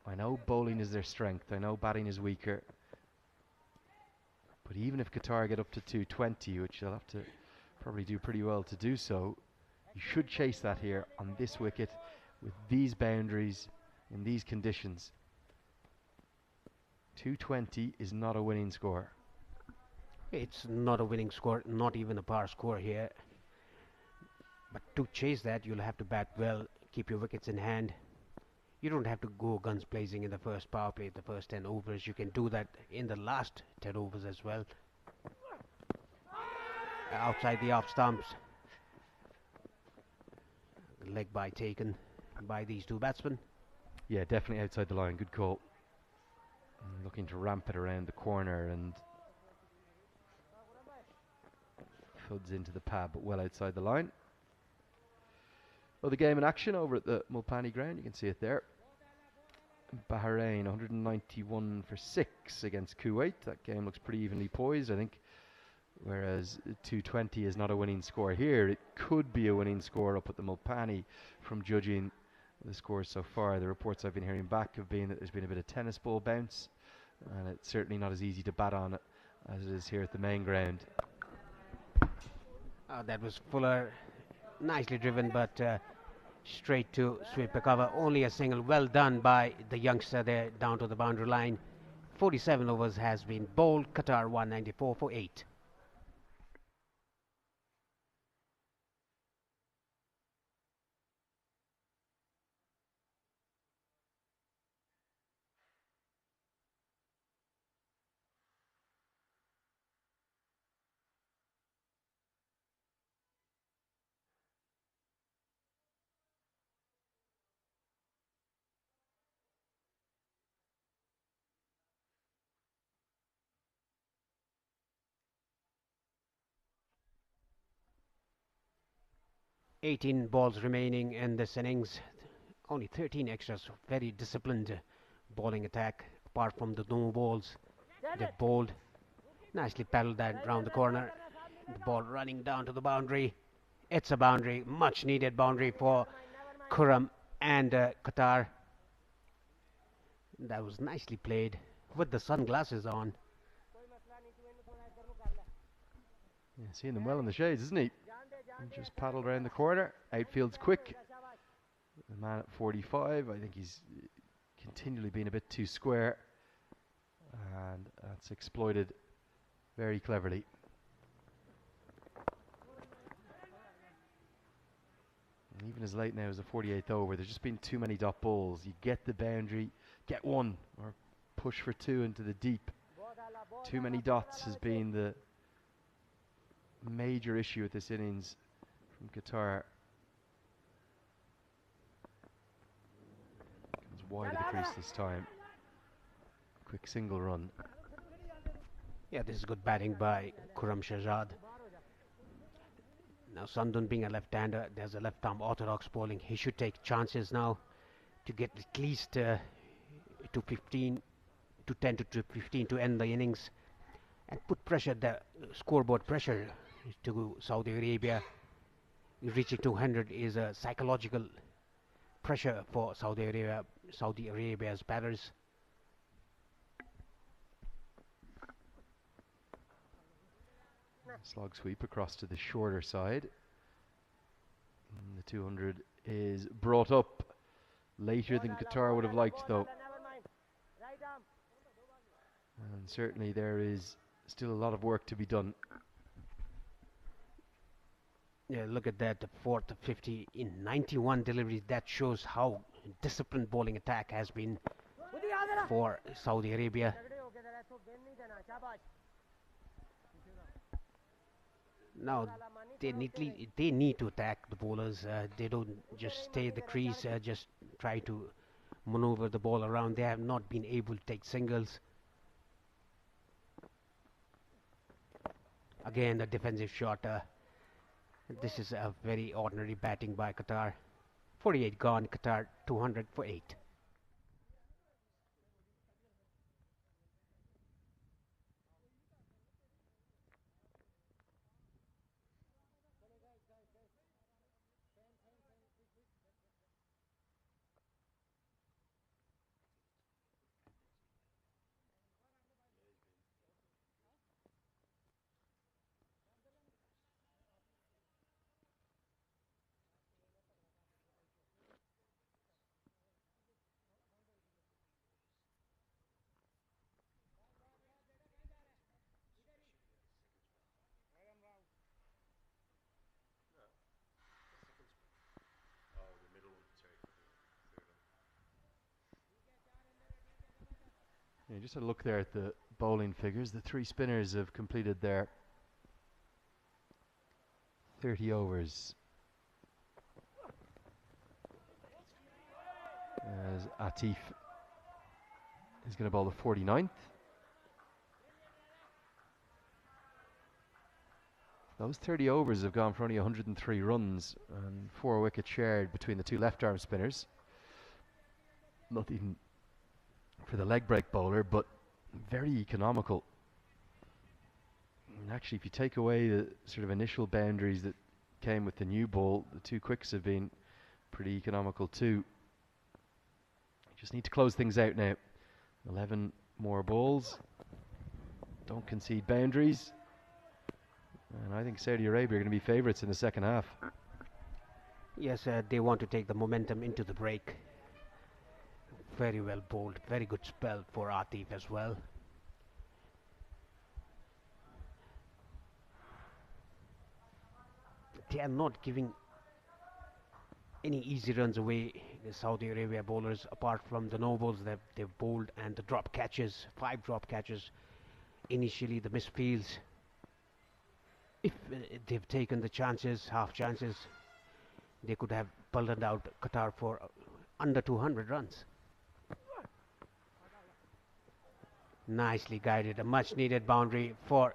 I know bowling is their strength, I know batting is weaker, but even if Qatar get up to 220, which they'll have to probably do pretty well to do so, you should chase that here on this wicket with these boundaries in these conditions. 220 is not a winning score. It's not a winning score, not even a par score here. But to chase that, you'll have to bat well, keep your wickets in hand. You don't have to go guns blazing in the first power play, the first 10 overs. You can do that in the last 10 overs as well. Outside the off stumps. Leg bye taken by these 2 batsmen. Yeah, definitely outside the line. Good call. Looking to ramp it around the corner and thuds into the pad, but well outside the line. Well, the game in action over at the Mulpani ground, you can see it there. Bahrain 191 for 6 against Kuwait. That game looks pretty evenly poised, I think. Whereas 220 is not a winning score here. It could be a winning score up at the Mulpani from judging the scores so far. The reports I've been hearing back have been that there's been a bit of tennis ball bounce, and it's certainly not as easy to bat on it as it is here at the main ground. That was Fuller, nicely driven, but straight to sweep the cover. Only a single. Well done by the youngster there down to the boundary line. 47 overs has been bowled. Qatar 194 for 8. "18 balls remaining in this innings. Only 13 extras. Very disciplined bowling attack. Apart from the no balls, they bowled. Nicely paddled that round the corner. The ball running down to the boundary. It's a boundary. Much needed boundary for Khurram and Qatar. That was nicely played with the sunglasses on. Yeah, seeing them well in the shades, isn't he? And just paddled around the corner. Outfield's quick. The man at 45, I think he's continually been a bit too square, and that's exploited very cleverly. And even as late now as the 48th over, there's just been too many dot balls. You get the boundary, get one, or push for 2 into the deep. Too many dots has been the major issue with this innings from Qatar. Comes wide of the crease this time. quick single run. Yeah, this is good batting by Khurram Shahzad. Now Sandun being a left-hander, there's a left-arm orthodox bowling. He should take chances now to get at least to 15, to 10 to 15 to end the innings and put pressure, the scoreboard pressure to Saudi Arabia. Reaching 200 is a psychological pressure for Saudi Arabia's batters. Slog sweep across to the shorter side. And the 200 is brought up later than Qatar would have liked, though. And certainly there is still a lot of work to be done. Yeah, look at that, the fourth 50 in 91 deliveries. That shows how disciplined bowling attack has been for Saudi Arabia. Now they need to attack the bowlers. They don't just stay at the crease, just try to maneuver the ball around. They have not been able to take singles. Again, the defensive shot. This is a very ordinary batting by Qatar. 48 gone, Qatar 200 for 8. Yeah, just a look there at the bowling figures. The three spinners have completed their 30 overs. As Atif is going to bowl the 49th. Those 30 overs have gone for only 103 runs and 4 wickets shared between the two left-arm spinners. Nothing for the leg break bowler, but very economical. And actually, if you take away the sort of initial boundaries that came with the new ball, the two quicks have been pretty economical too. Just need to close things out now. 11 more balls. Don't concede boundaries. And I think Saudi Arabia are going to be favourites in the second half. Yes, they want to take the momentum into the break. Very well bowled, very good spell for Atif as well. They are not giving any easy runs away, the Saudi Arabia bowlers, apart from the no balls that they've bowled and the drop catches, 5 drop catches. Initially the misfields. If they've taken the chances, half chances, they could have pulled out Qatar for under 200 runs. Nicely guided, a much needed boundary for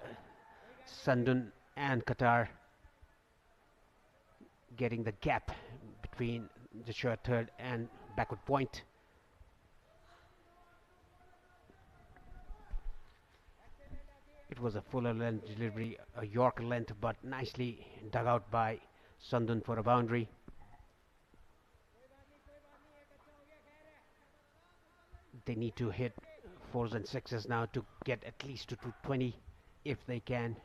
Sandun and Qatar, getting the gap between the short third and backward point. It was a fuller length delivery, a Yorker length, but nicely dug out by Sandun for a boundary. They need to hit 4s and 6s now to get at least to 220 if they can.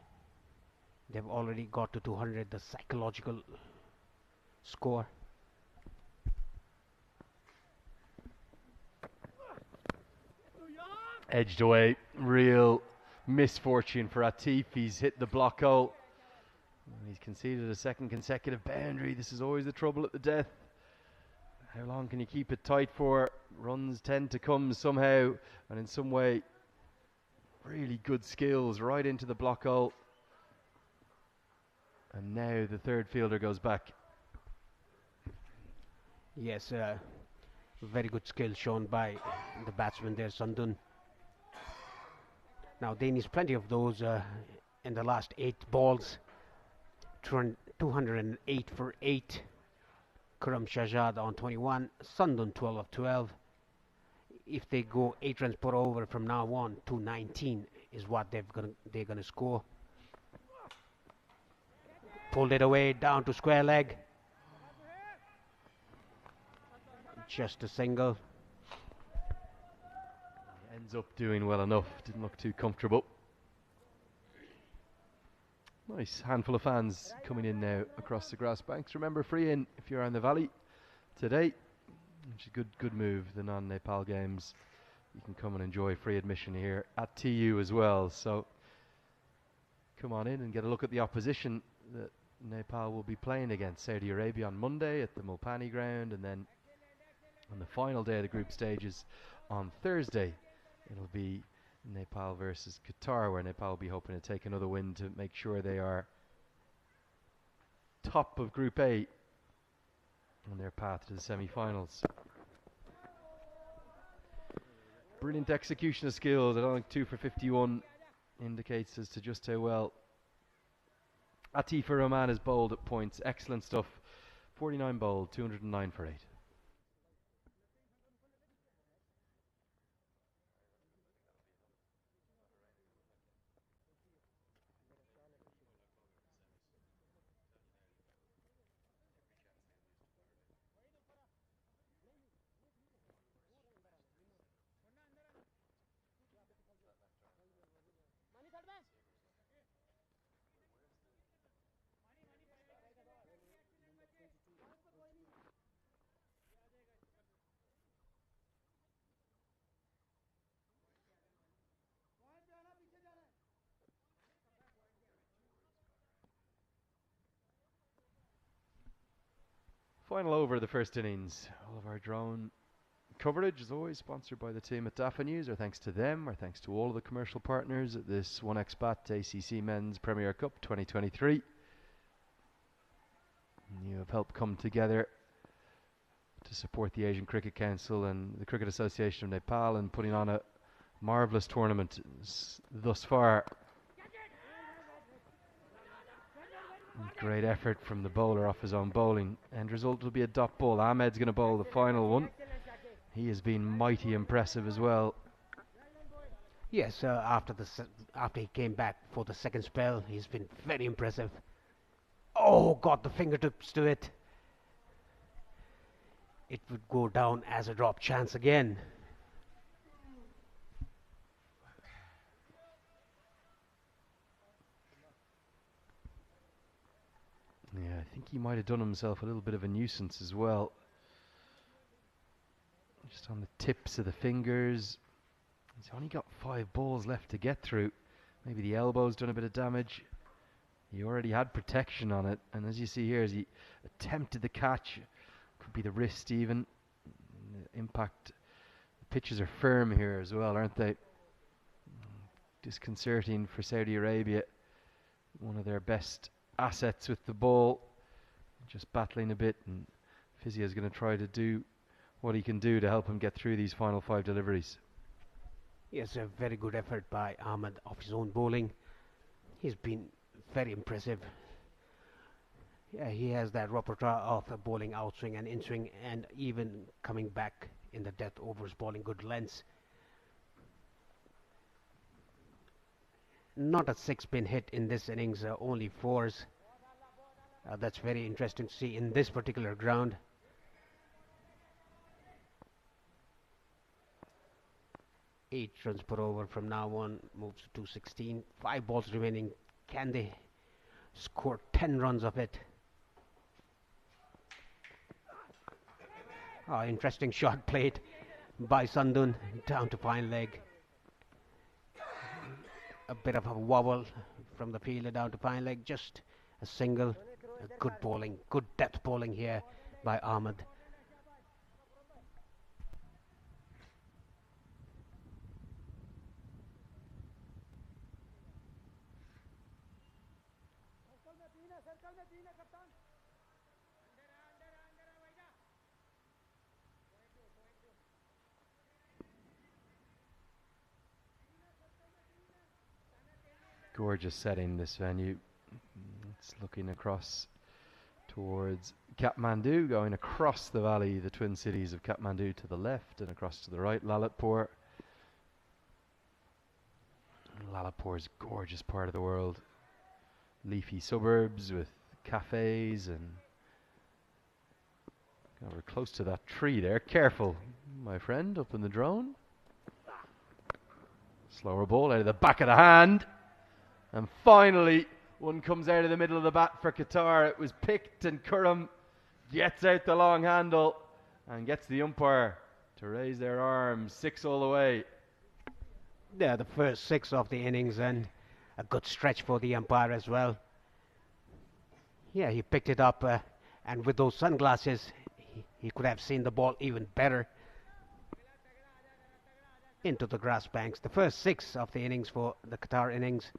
They've already got to 200, the psychological score. Edged away, real misfortune for Atif. He's hit the block hole. He's conceded a second consecutive boundary. This is always the trouble at the death. How long can you keep it tight for? Runs tend to come somehow and in some way. Really good skills right into the block hole. And now the third fielder goes back. Yes, very good skill shown by the batsman there, Sandun. Now they need plenty of those in the last 8 balls. 208 for 8. Kuram Shahzad on 21. Sandun 12 of 12. If they go 8 runs per over from now on, 219 is what they're gonna score. Pulled it away down to square leg. Just a single. Ends up doing well enough. Didn't look too comfortable. Nice handful of fans coming in now across the grass banks. Remember, free in if you're on the valley today. Which is a good move. The non-Nepal games, you can come and enjoy free admission here at TU as well. So come on in and get a look at the opposition that Nepal will be playing against. Saudi Arabia on Monday at the Mulpani ground, and then on the final day of the group stages on Thursday, it'll be Nepal versus Qatar, where Nepal will be hoping to take another win to make sure they are top of Group A on their path to the semi-finals. Brilliant execution of skills. I don't think 2 for 51 indicates as to just how well Atifa Rahman has bowled at points. Excellent stuff. 49 bowled, 209 for 8. Final over of the first innings. All of our drone coverage is always sponsored by the team at DAFA News. Our thanks to them. Our thanks to all of the commercial partners at this 1xBat ACC Men's Premier Cup 2023. You have helped come together to support the Asian Cricket Council and the Cricket Association of Nepal in putting on a marvellous tournament thus far. Great effort from the bowler off his own bowling. End result will be a dot ball. Ahmed's going to bowl the final one. He has been mighty impressive as well. Yes, after he came back for the second spell, he's been very impressive. Oh, got the fingertips to it. It would go down as a drop chance again. Yeah, I think he might have done himself a little bit of a nuisance as well. Just on the tips of the fingers. He's only got 5 balls left to get through. Maybe the elbow's done a bit of damage. He already had protection on it, and as you see here, as he attempted the catch, could be the wrist even. The impact. The pitches are firm here as well, aren't they? Disconcerting for Saudi Arabia. One of their best assets with the ball. Just battling a bit, and Fizia is going to try to do what he can do to help him get through these final 5 deliveries. Yes, a very good effort by Ahmed off his own bowling. He's been very impressive. Yeah, he has that repertoire of bowling outswing and inswing, and even coming back in the death overs, bowling good lengths. Not a 6 been hit in this innings, only 4s. That's very interesting to see in this particular ground. Eight runs per over from now on, moves to 216. 5 balls remaining. Can they score 10 runs of it? Oh, interesting shot played by Sandun down to fine leg. A bit of a wobble from the fielder down to fine leg. Just a single. Good bowling, good depth bowling here by Ahmed. Gorgeous setting, this venue. It's looking across towards Kathmandu, going across the valley, the twin cities of Kathmandu to the left and across to the right, Lalitpur. Lalitpur is a gorgeous part of the world. Leafy suburbs with cafes and... Oh, we're close to that tree there. Careful, my friend, up in the drone. Slower ball out of the back of the hand. And finally, one comes out of the middle of the bat for Qatar. It was picked and Curran gets out the long handle and gets the umpire to raise their arms. 6 all the way. Yeah, the first 6 of the innings, and a good stretch for the umpire as well. Yeah, he picked it up, and with those sunglasses, he could have seen the ball even better into the grass banks. The first 6 of the innings for the Qatar innings.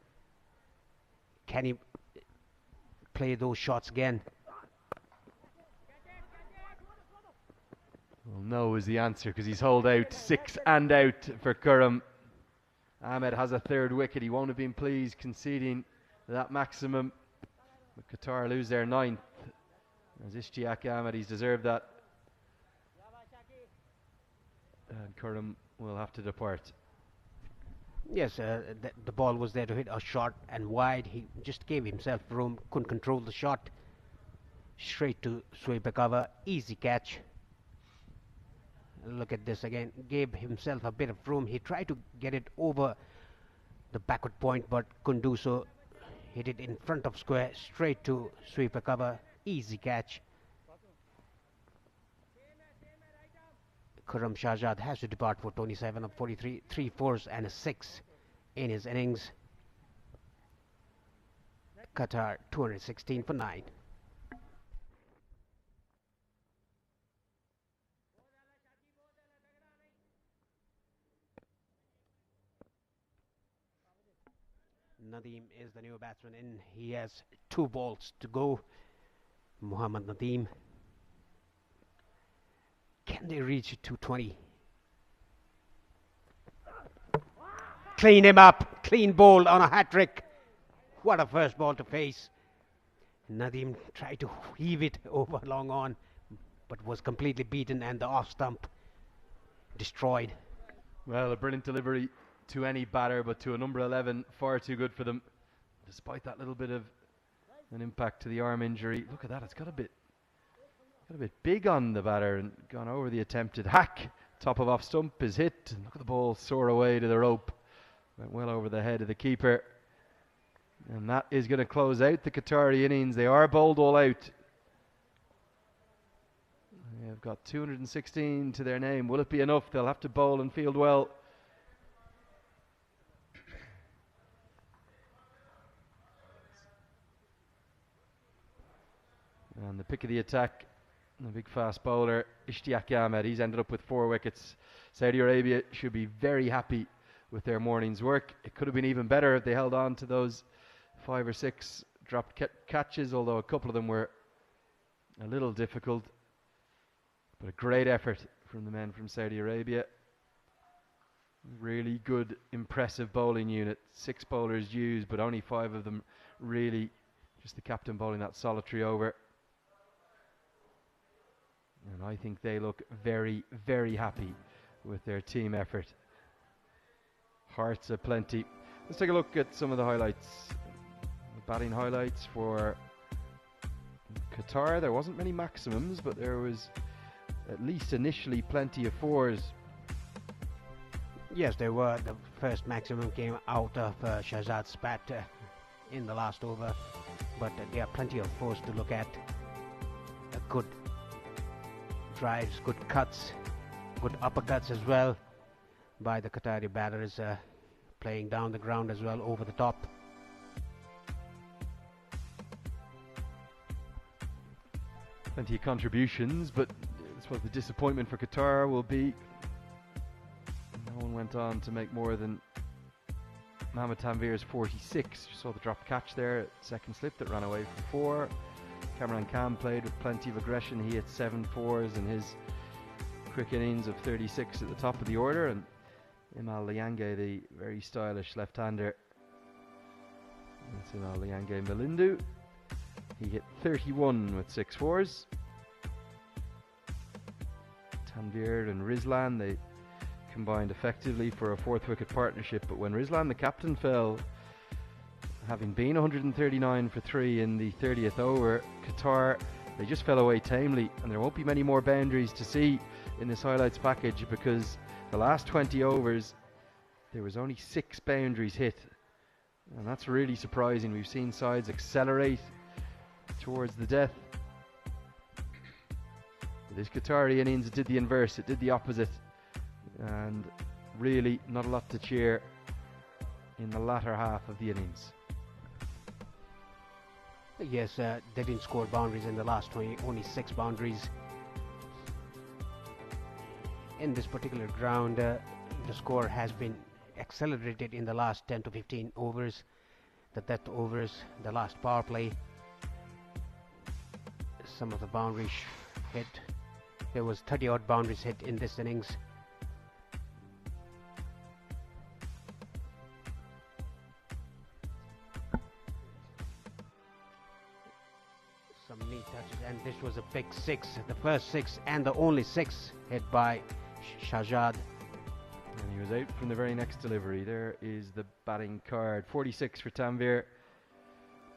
Can he play those shots again? Well, no is the answer, because he's holed out 6 and out for Curran. Ahmed has a 3rd wicket. He won't have been pleased conceding that maximum. But Qatar lose their 9th. As Ishtiaq Ahmed, he's deserved that. And Curran will have to depart. Yes, the ball was there to hit a short and wide. He just gave himself room, couldn't control the shot. Straight to sweeper cover, easy catch. Look at this again, gave himself a bit of room. He tried to get it over the backward point but couldn't do so. Hit it in front of square, straight to sweeper cover, easy catch. Khurram Shahzad has to depart for 27 of 43, 3 fours and a 6 in his innings. Qatar 216 for 9. Nadeem is the new batsman in. He has 2 balls to go. Muhammad Nadeem. Can they reach 220? Clean him up. Clean ball on a hat-trick. What a first ball to face. Nadeem tried to heave it over long on, but was completely beaten, and the off stump destroyed. Well, a brilliant delivery to any batter, but to a number 11, far too good for them. Despite that little bit of an impact to the arm injury. Look at that, it's got a bit big on the batter and gone over the attempted hack. Top of off stump is hit, and look at the ball soar away to the rope. Went well over the head of the keeper. And that is going to close out the Qatari innings. They are bowled all out. They've got 216 to their name. Will it be enough? They'll have to bowl and field well. And the pick of the attack, the big fast bowler, Ishtiaq Ahmed. He's ended up with 4 wickets. Saudi Arabia should be very happy with their morning's work. It could have been even better if they held on to those 5 or 6 dropped catches, although a couple of them were a little difficult. But a great effort from the men from Saudi Arabia. Really good, impressive bowling unit. 6 bowlers used, but only 5 of them really. Just the captain bowling that solitary over. And I think they look very, very happy with their team effort. Hearts aplenty. Let's take a look at some of the highlights. The batting highlights for Qatar. There wasn't many maximums, but there was at least initially plenty of 4s. Yes, there were. The first maximum came out of Shahzad's bat in the last over. But there are plenty of 4s to look at. Good drives, good cuts, good uppercuts as well by the Qatari batters, playing down the ground as well, over the top. Plenty of contributions, but I suppose the disappointment for Qatar will be no one went on to make more than Mohammad Tanvir's 46. You saw the drop catch there, second slip that ran away for 4. Kamran Khan played with plenty of aggression. He hit 7 4s in his quick innings of 36 at the top of the order. And Imal Liange, the very stylish left-hander, That's Liange Melindu. He hit 31 with 6 fours. Tanvir and Rizlan, they combined effectively for a 4th wicket partnership, but when Rizlan, the captain, fell, having been 139 for 3 in the 30th over, Qatar, they just fell away tamely, and there won't be many more boundaries to see in this highlights package, because the last 20 overs there was only 6 boundaries hit, and that's really surprising. We've seen sides accelerate towards the death. This Qatari innings, it did the inverse, it did the opposite, and really not a lot to cheer in the latter half of the innings. Yes, they didn't score boundaries in the last 20, only 6 boundaries. In this particular ground, the score has been accelerated in the last 10 to 15 overs, the death overs, the last power play. Some of the boundaries hit. There was 30 odd boundaries hit in this innings. Some neat touches, and this was a big 6, the first 6 and the only 6 hit by Shahzad. And he was out from the very next delivery. There is the batting card. 46 for Tanvir,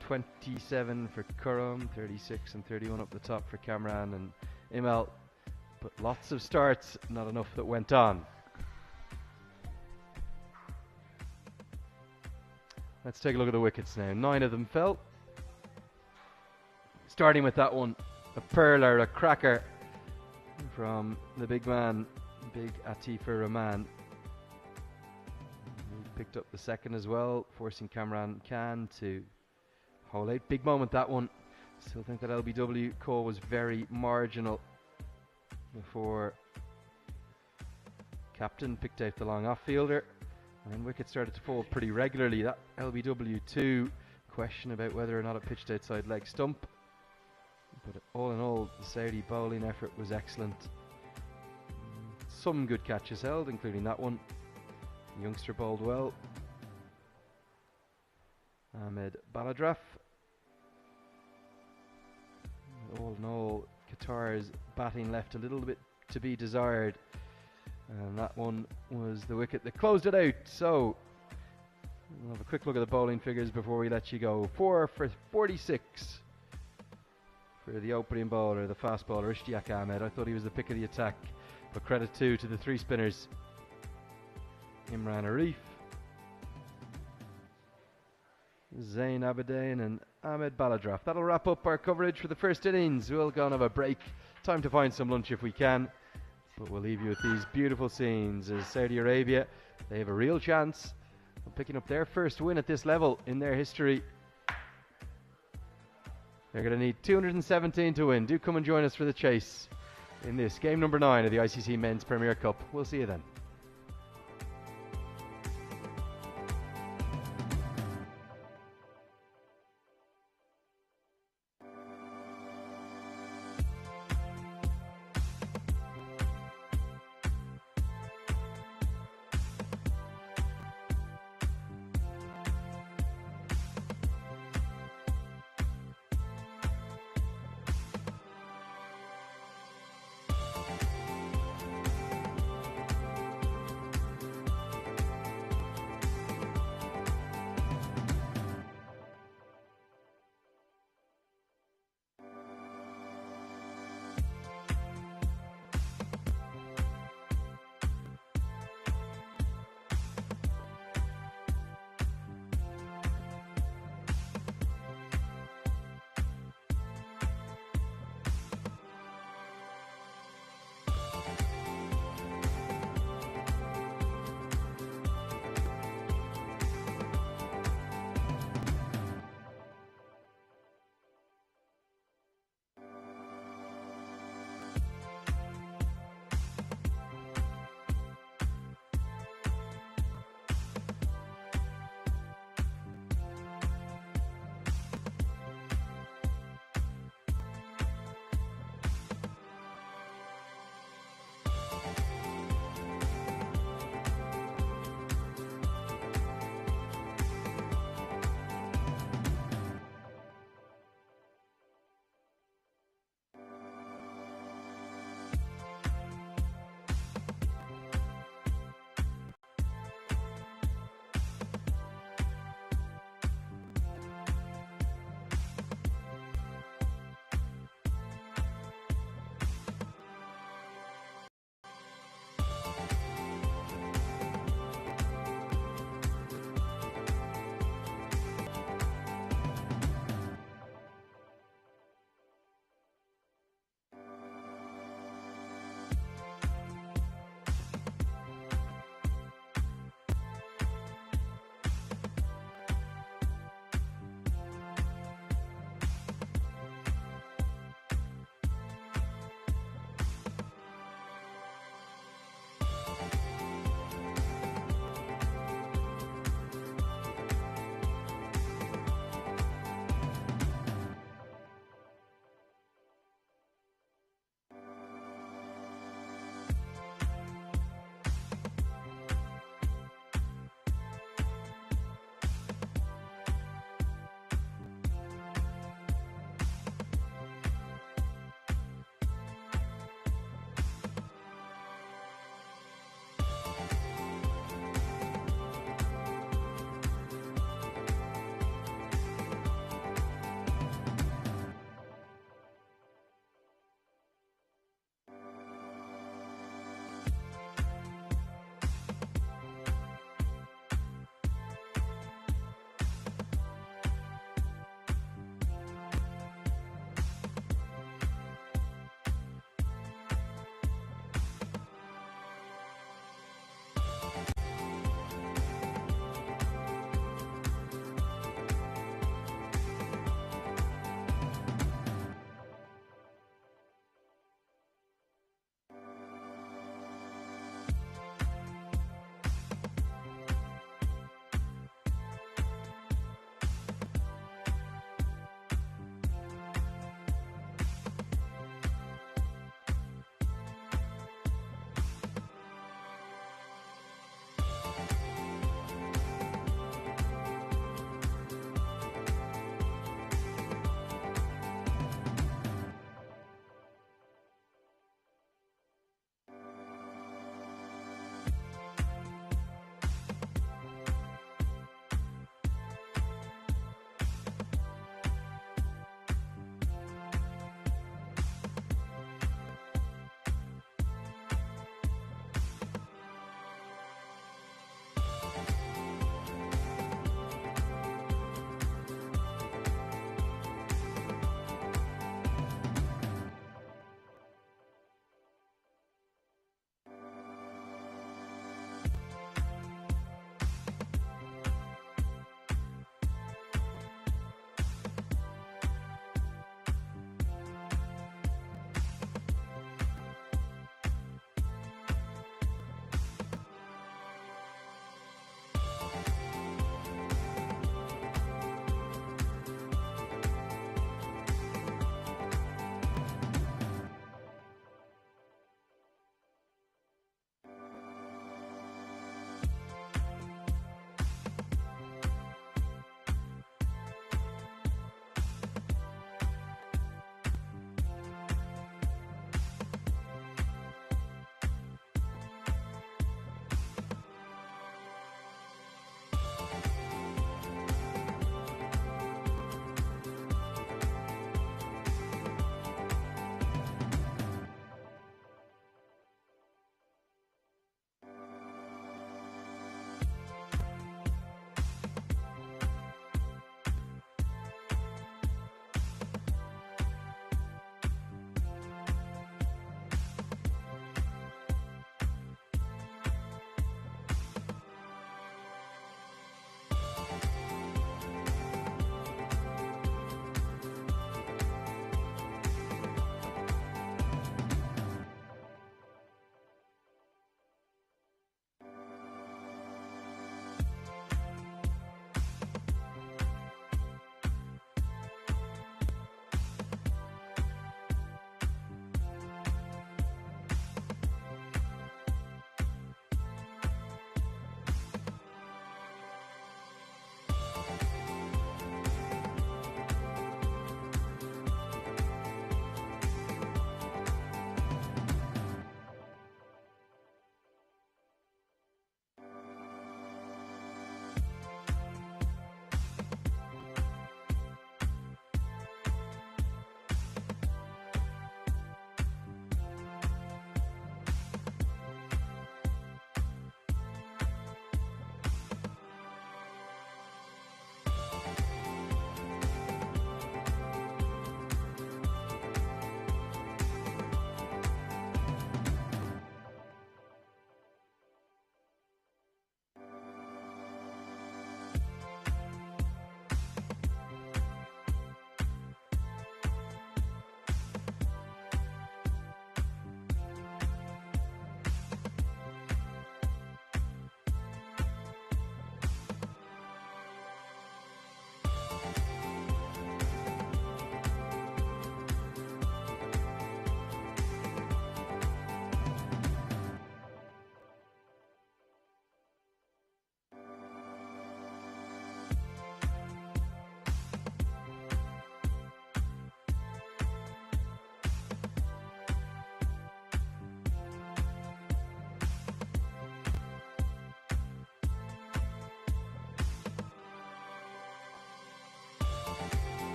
27 for Kuram, 36 and 31 up the top for Kamran and Imel. But lots of starts, not enough that went on. Let's take a look at the wickets now. 9 of them fell. Starting with that one, a pearler, a cracker from the big man, big Atifa Rahman. He picked up the second as well, forcing Kamran Khan to hole out. Big moment, that one. Still think that LBW call was very marginal before captain picked out the long off fielder, and then wickets started to fall pretty regularly. That LBW2 question about whether or not it pitched outside leg stump, but all in all the Saudi bowling effort was excellent. Some good catches held, including that one. The youngster bowled well, Ahmed Baladraf. All in all, Qatar's batting left a little bit to be desired, and that one was the wicket that closed it out. So we'll have a quick look at the bowling figures before we let you go. 4 for 46 for the opening bowler, the fast bowler Ishtiaq Ahmed. I thought he was the pick of the attack, but credit too to the 3 spinners, Imran Arif, Zain Abedin and Ahmed Baladraf. That'll wrap up our coverage for the first innings. We'll go and have a break. Time to find some lunch if we can, but we'll leave you with these beautiful scenes as Saudi Arabia, they have a real chance of picking up their first win at this level in their history. They're going to need 217 to win. Do come and join us for the chase in this game number 9 of the ICC Men's Premier Cup. We'll see you then.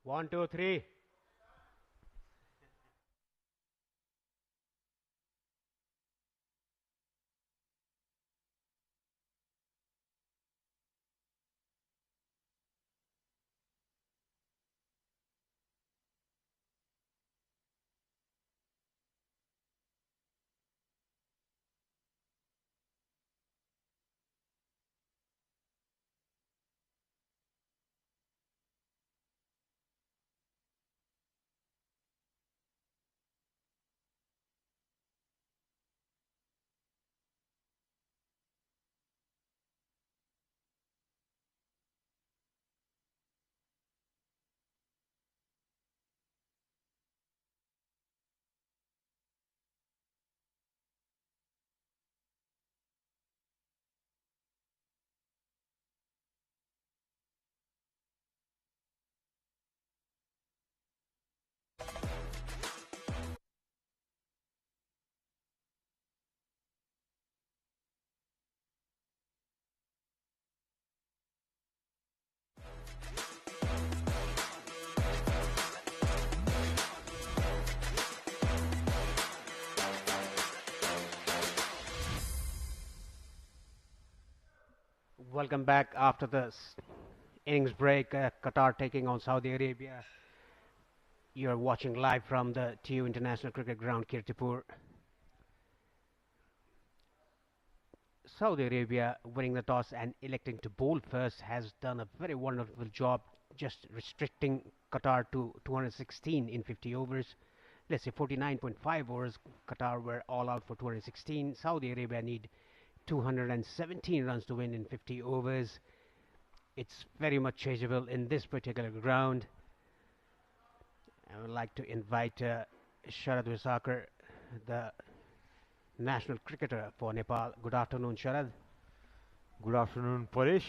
1, 2, 3. Welcome back after the innings break. Qatar taking on Saudi Arabia. You're watching live from the TU International Cricket Ground, Kirtipur. Saudi Arabia winning the toss and electing to bowl first has done a very wonderful job just restricting Qatar to 216 in 50 overs. Let's say 49.5 overs. Qatar were all out for 216. Saudi Arabia need 217 runs to win in 50 overs. It's very much chaseable in this particular ground. I would like to invite Sharad Visakar, the national cricketer for Nepal. Good afternoon, Sharad. Good afternoon, Paresh.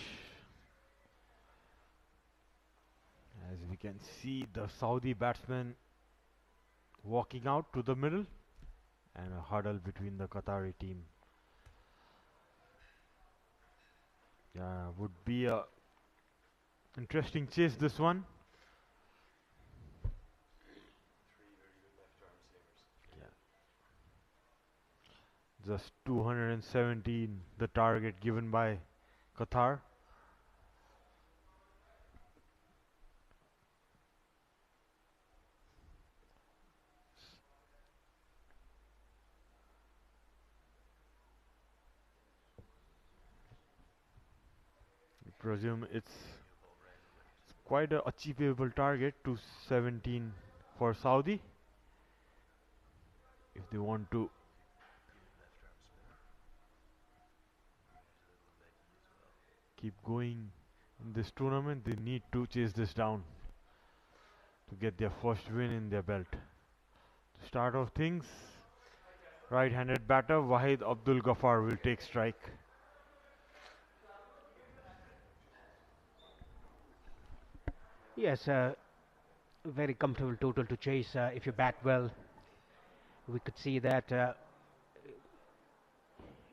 As we can see, the Saudi batsmen walking out to the middle and a huddle between the Qatari team. Would be a interesting chase, this one. Three very good left arm seamers. Yeah. Just 217, the target given by Qatar. I presume it's quite a achievable target, 217 for Saudi, if they want to keep going in this tournament. They need to chase this down to get their first win in their belt. To start off things, right-handed batter Wahid Abdul Ghaffar will take strike. Yes, very comfortable total to chase if you bat well. We could see that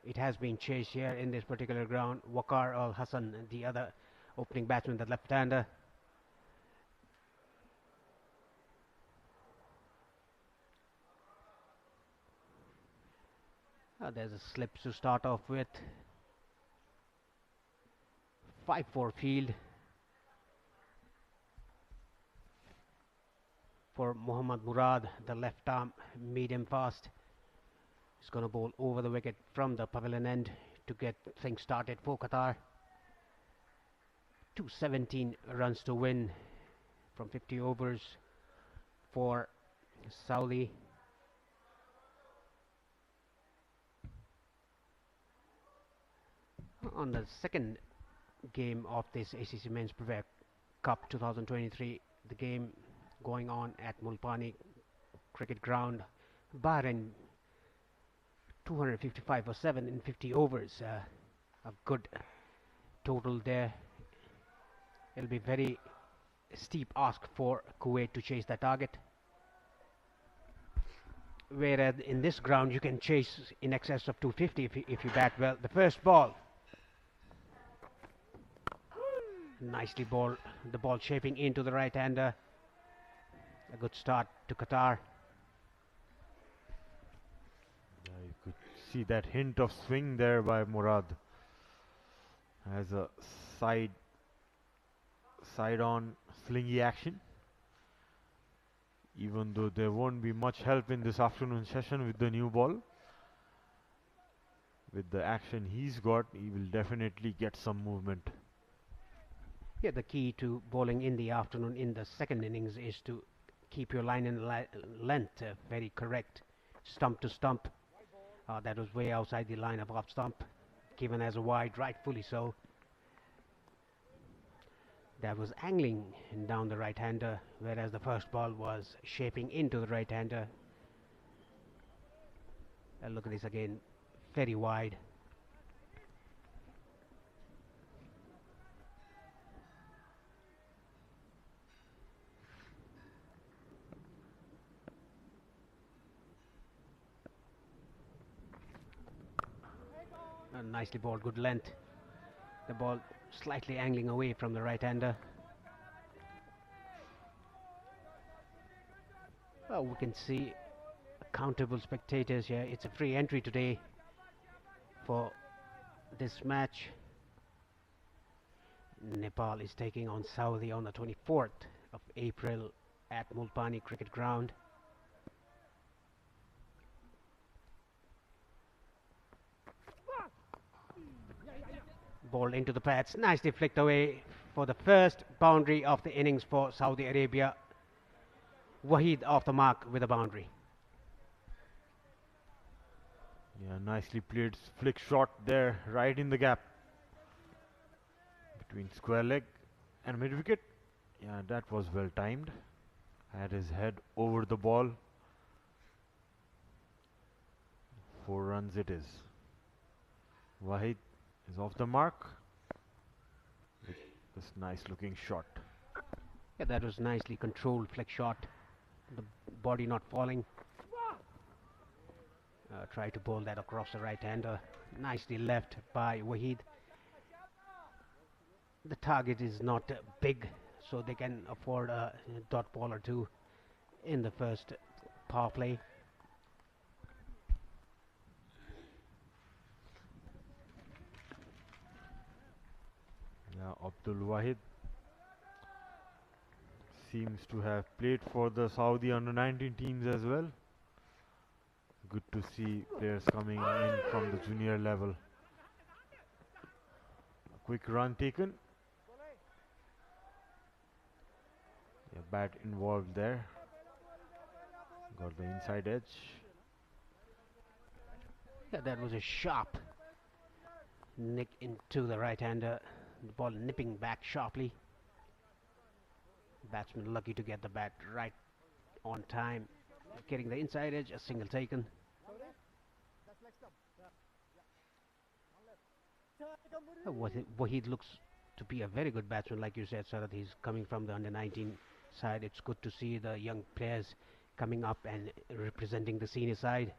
it has been chased here in this particular ground. Waqar Al Hassan, the other opening batsman, the left-hander. There's a slip to start off with. 5-4 field for Muhammad Murad, the left arm medium fast. He's going to bowl over the wicket from the pavilion end to get things started for Qatar. 217 runs to win from 50 overs for Saudi. On the second game of this ACC Men's Premier Cup 2023, the game going on at Mulpani Cricket Ground, Bahrain, 255 for 7 in 50 overs. A good total there. It'll be very steep ask for Kuwait to chase the target. Whereas in this ground you can chase in excess of 250 if you bat well. The first ball. Nicely ball, the ball shaping into the right-hander. A good start to Qatar. Yeah, you could see that hint of swing there by Murad. As a side on slingy action. Even though there won't be much help in this afternoon session with the new ball, with the action he's got, he will definitely get some movement. Yeah, the key to bowling in the afternoon in the second innings is to keep your line and length very correct, stump to stump. That was way outside the line of off stump, given as a wide, rightfully so. That was angling down the right-hander, whereas the first ball was shaping into the right-hander. Look at this again, very wide. Nicely bowled, good length. The ball slightly angling away from the right-hander. Well, we can see countable spectators here. It's a free entry today for this match. Nepal is taking on Saudi on the 24th of April at Multani Cricket Ground. Ball into the pads, nicely flicked away for the first boundary of the innings for Saudi Arabia. Wahid off the mark with a boundary. Yeah, nicely played flick shot there, right in the gap between square leg and mid wicket. Yeah, that was well timed. Had his head over the ball. 4 runs it is. Wahid is off the mark with this nice looking shot. Yeah, that was nicely controlled flick shot. The body not falling. Try to bowl that across the right-hander. Nicely left by Wahid. The target is not big, so they can afford a dot ball or two in the first power play. Yeah, Abdul Wahid seems to have played for the Saudi under-19 teams as well. Good to see players coming in from the junior level. A quick run taken. Yeah, bat involved there. Got the inside edge. Yeah, that was a sharp nick into the right-hander. The ball nipping back sharply. Batsman lucky to get the bat right on time. Getting the inside edge, a single taken. Wahid looks to be a very good batsman, like you said, Sarath. He's coming from the under-19 side. It's good to see the young players coming up and representing the senior side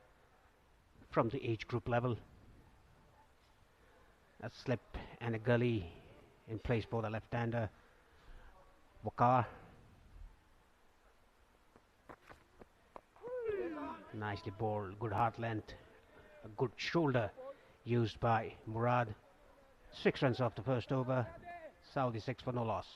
from the age group level. A slip and a gully in place for the left-hander. Waqar. Nicely bowled, good heart length, a good shoulder used by Murad. 6 runs off the first over. Saudi 6 for no loss.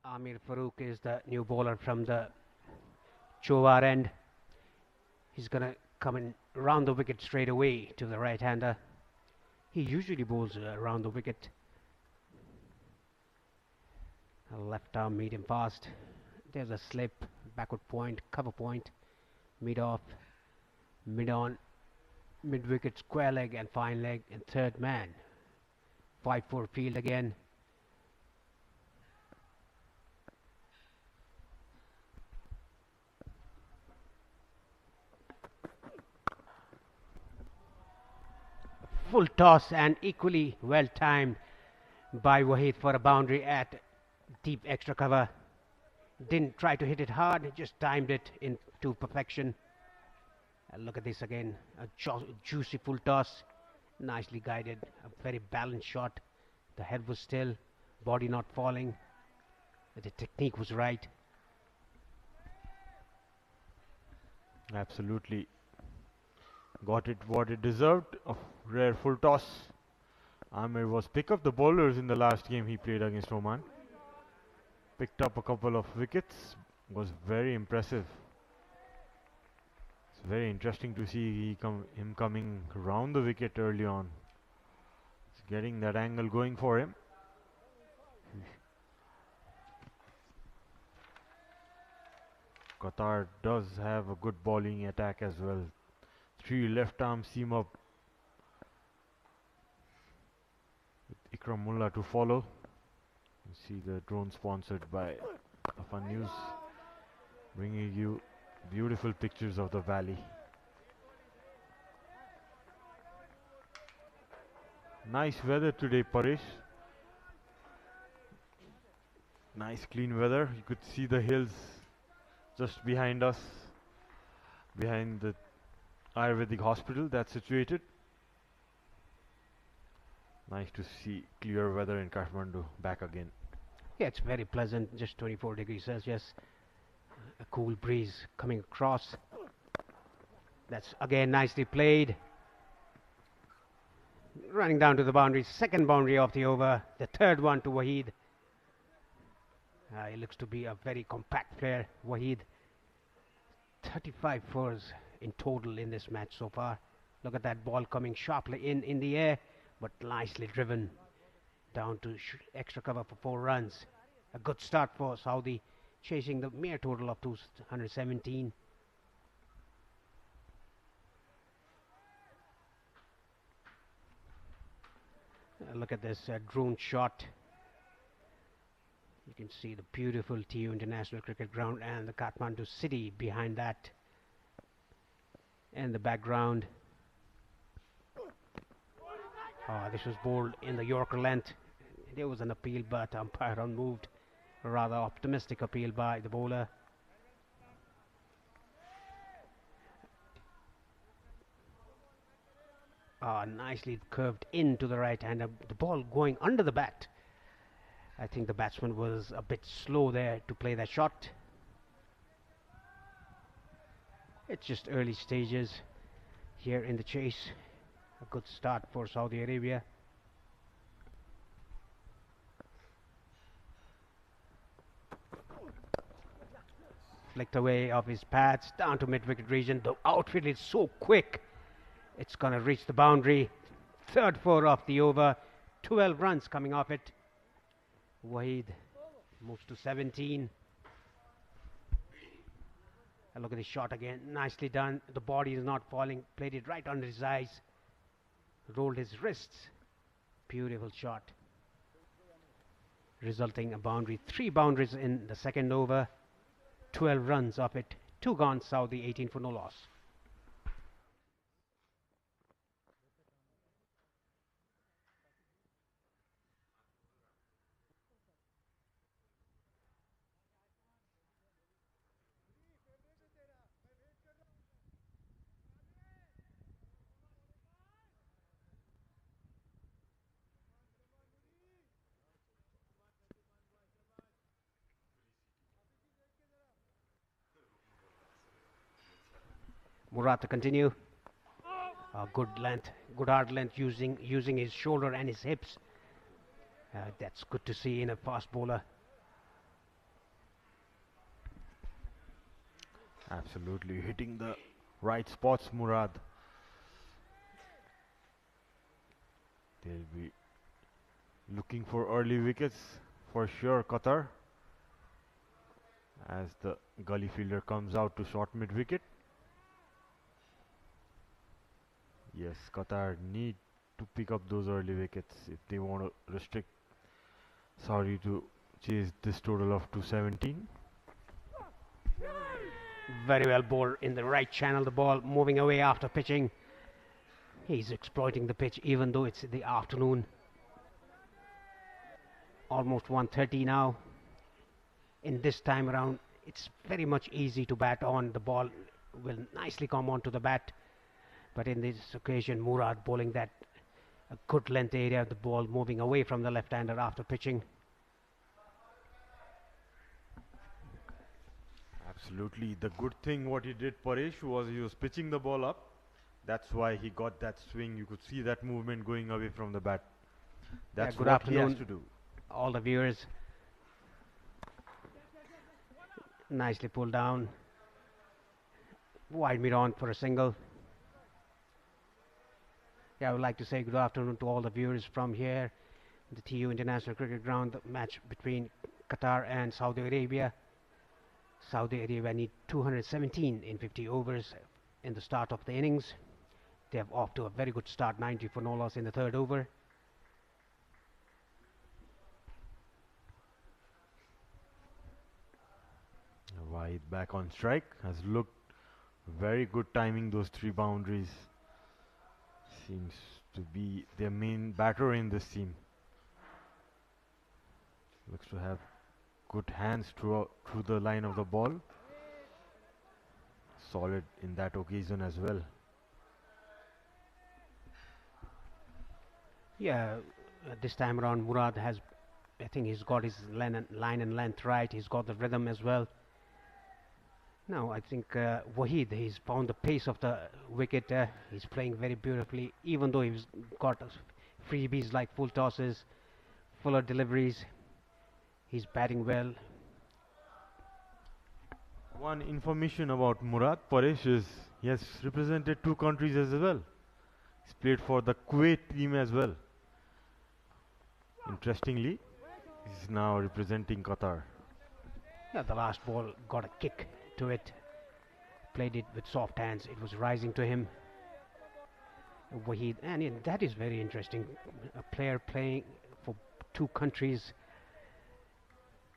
Amir Farooq is the new bowler from the Chovar end. He's going to come in round the wicket straight away to the right-hander. He usually bowls around the wicket. A left arm medium fast. There's a slip, backward point, cover point, mid off, mid on, mid wicket, square leg and fine leg and third man. 5-4 field again. Full toss and equally well timed by Wahid for a boundary at deep extra cover. Didn't try to hit it hard, just timed it into perfection. And look at this again, a juicy full toss, nicely guided, a very balanced shot. The head was still, body not falling. The technique was right. Absolutely. Got it what it deserved. A rare full toss. Amir was pick up the bowlers in the last game he played against Oman. Picked up a couple of wickets. Was very impressive. It's very interesting to see him coming round the wicket early on. It's getting that angle going for him. Qatar does have a good bowling attack as well. 3 left arm seam up with Ikram Mullah to follow. You see the drone sponsored by Afan News, bringing you beautiful pictures of the valley. Nice weather today, Paresh. Nice clean weather. You could see the hills just behind us, behind the Ayurvedic hospital that's situated. Nice to see clear weather in Kathmandu back again. Yeah, it's very pleasant, just 24 degrees Celsius. A cool breeze coming across. That's again nicely played. Running down to the boundary, second boundary of the over, the third one to Wahid. He looks to be a very compact player, Wahid. 35 fours in total in this match so far. Look at that ball coming sharply in the air, but nicely driven down to extra cover for 4 runs. A good start for Saudi, chasing the mere total of 217. Look at this drone shot. You can see the beautiful TU International Cricket Ground and the Kathmandu city behind that. And the background. This was bowled in the Yorker length. There was an appeal, but umpire unmoved. A rather optimistic appeal by the bowler. Nicely curved into the right hand. The ball going under the bat. I think the batsman was a bit slow there to play that shot. It's just early stages here in the chase. A good start for Saudi Arabia. Flicked away off his pads down to mid-wicket region. The outfield is so quick. It's going to reach the boundary. Third 4 of the over. 12 runs coming off it. Wahid moves to 17. And look at the shot again. Nicely done. The body is not falling. Played it right under his eyes. Rolled his wrists. Beautiful shot. Resulting a boundary. 3 boundaries in the second over. 12 runs off it. 2 gone Saudi, 18 for no loss. Murad to continue. Good length, good hard length, using his shoulder and his hips. That's good to see in a fast bowler. Absolutely hitting the right spots, Murad. They'll be looking for early wickets for sure, Qatar, as the gully fielder comes out to short mid-wicket. Yes, Qatar need to pick up those early wickets if they want to restrict Saudi to chase this total of 217. Very well bowled in the right channel, the ball moving away after pitching. He's exploiting the pitch even though it's the afternoon. Almost 1:30 now. In this time around, it's very much easy to bat on. The ball will nicely come onto the bat. But in this occasion, Murad bowling that a good length area, the ball moving away from the left-hander after pitching. Absolutely. The good thing what he did, Paresh, was he was pitching the ball up. That's why he got that swing. You could see that movement going away from the bat. That's good what he has afternoon, to do. all the viewers. Nicely pulled down. Wide mid on for a single. Yeah, I would like to say good afternoon to all the viewers from here, the TU International Cricket Ground, the match between Qatar and Saudi Arabia. Saudi Arabia need 217 in 50 overs in the start of the innings. They have off to a very good start, 90 for no loss in the third over. Wide back on strike has looked very good timing. Those 3 boundaries seems to be their main batter in this team. Looks to have good hands through the line of the ball. Solid in that occasion as well. Yeah, this time around Murad has, I think he's got his line and length right. He's got the rhythm as well. Now I think Wahid, he's found the pace of the wicket. He's playing very beautifully, even though he's got freebies like full tosses, fuller deliveries. He's batting well. One information about Murad Paresh is he has represented 2 countries as well. He's played for the Kuwait team as well. Interestingly, he's now representing Qatar. Yeah, the last ball got a kick to it. Played it with soft hands. It was rising to him. Wahid, and that is very interesting. A player playing for 2 countries.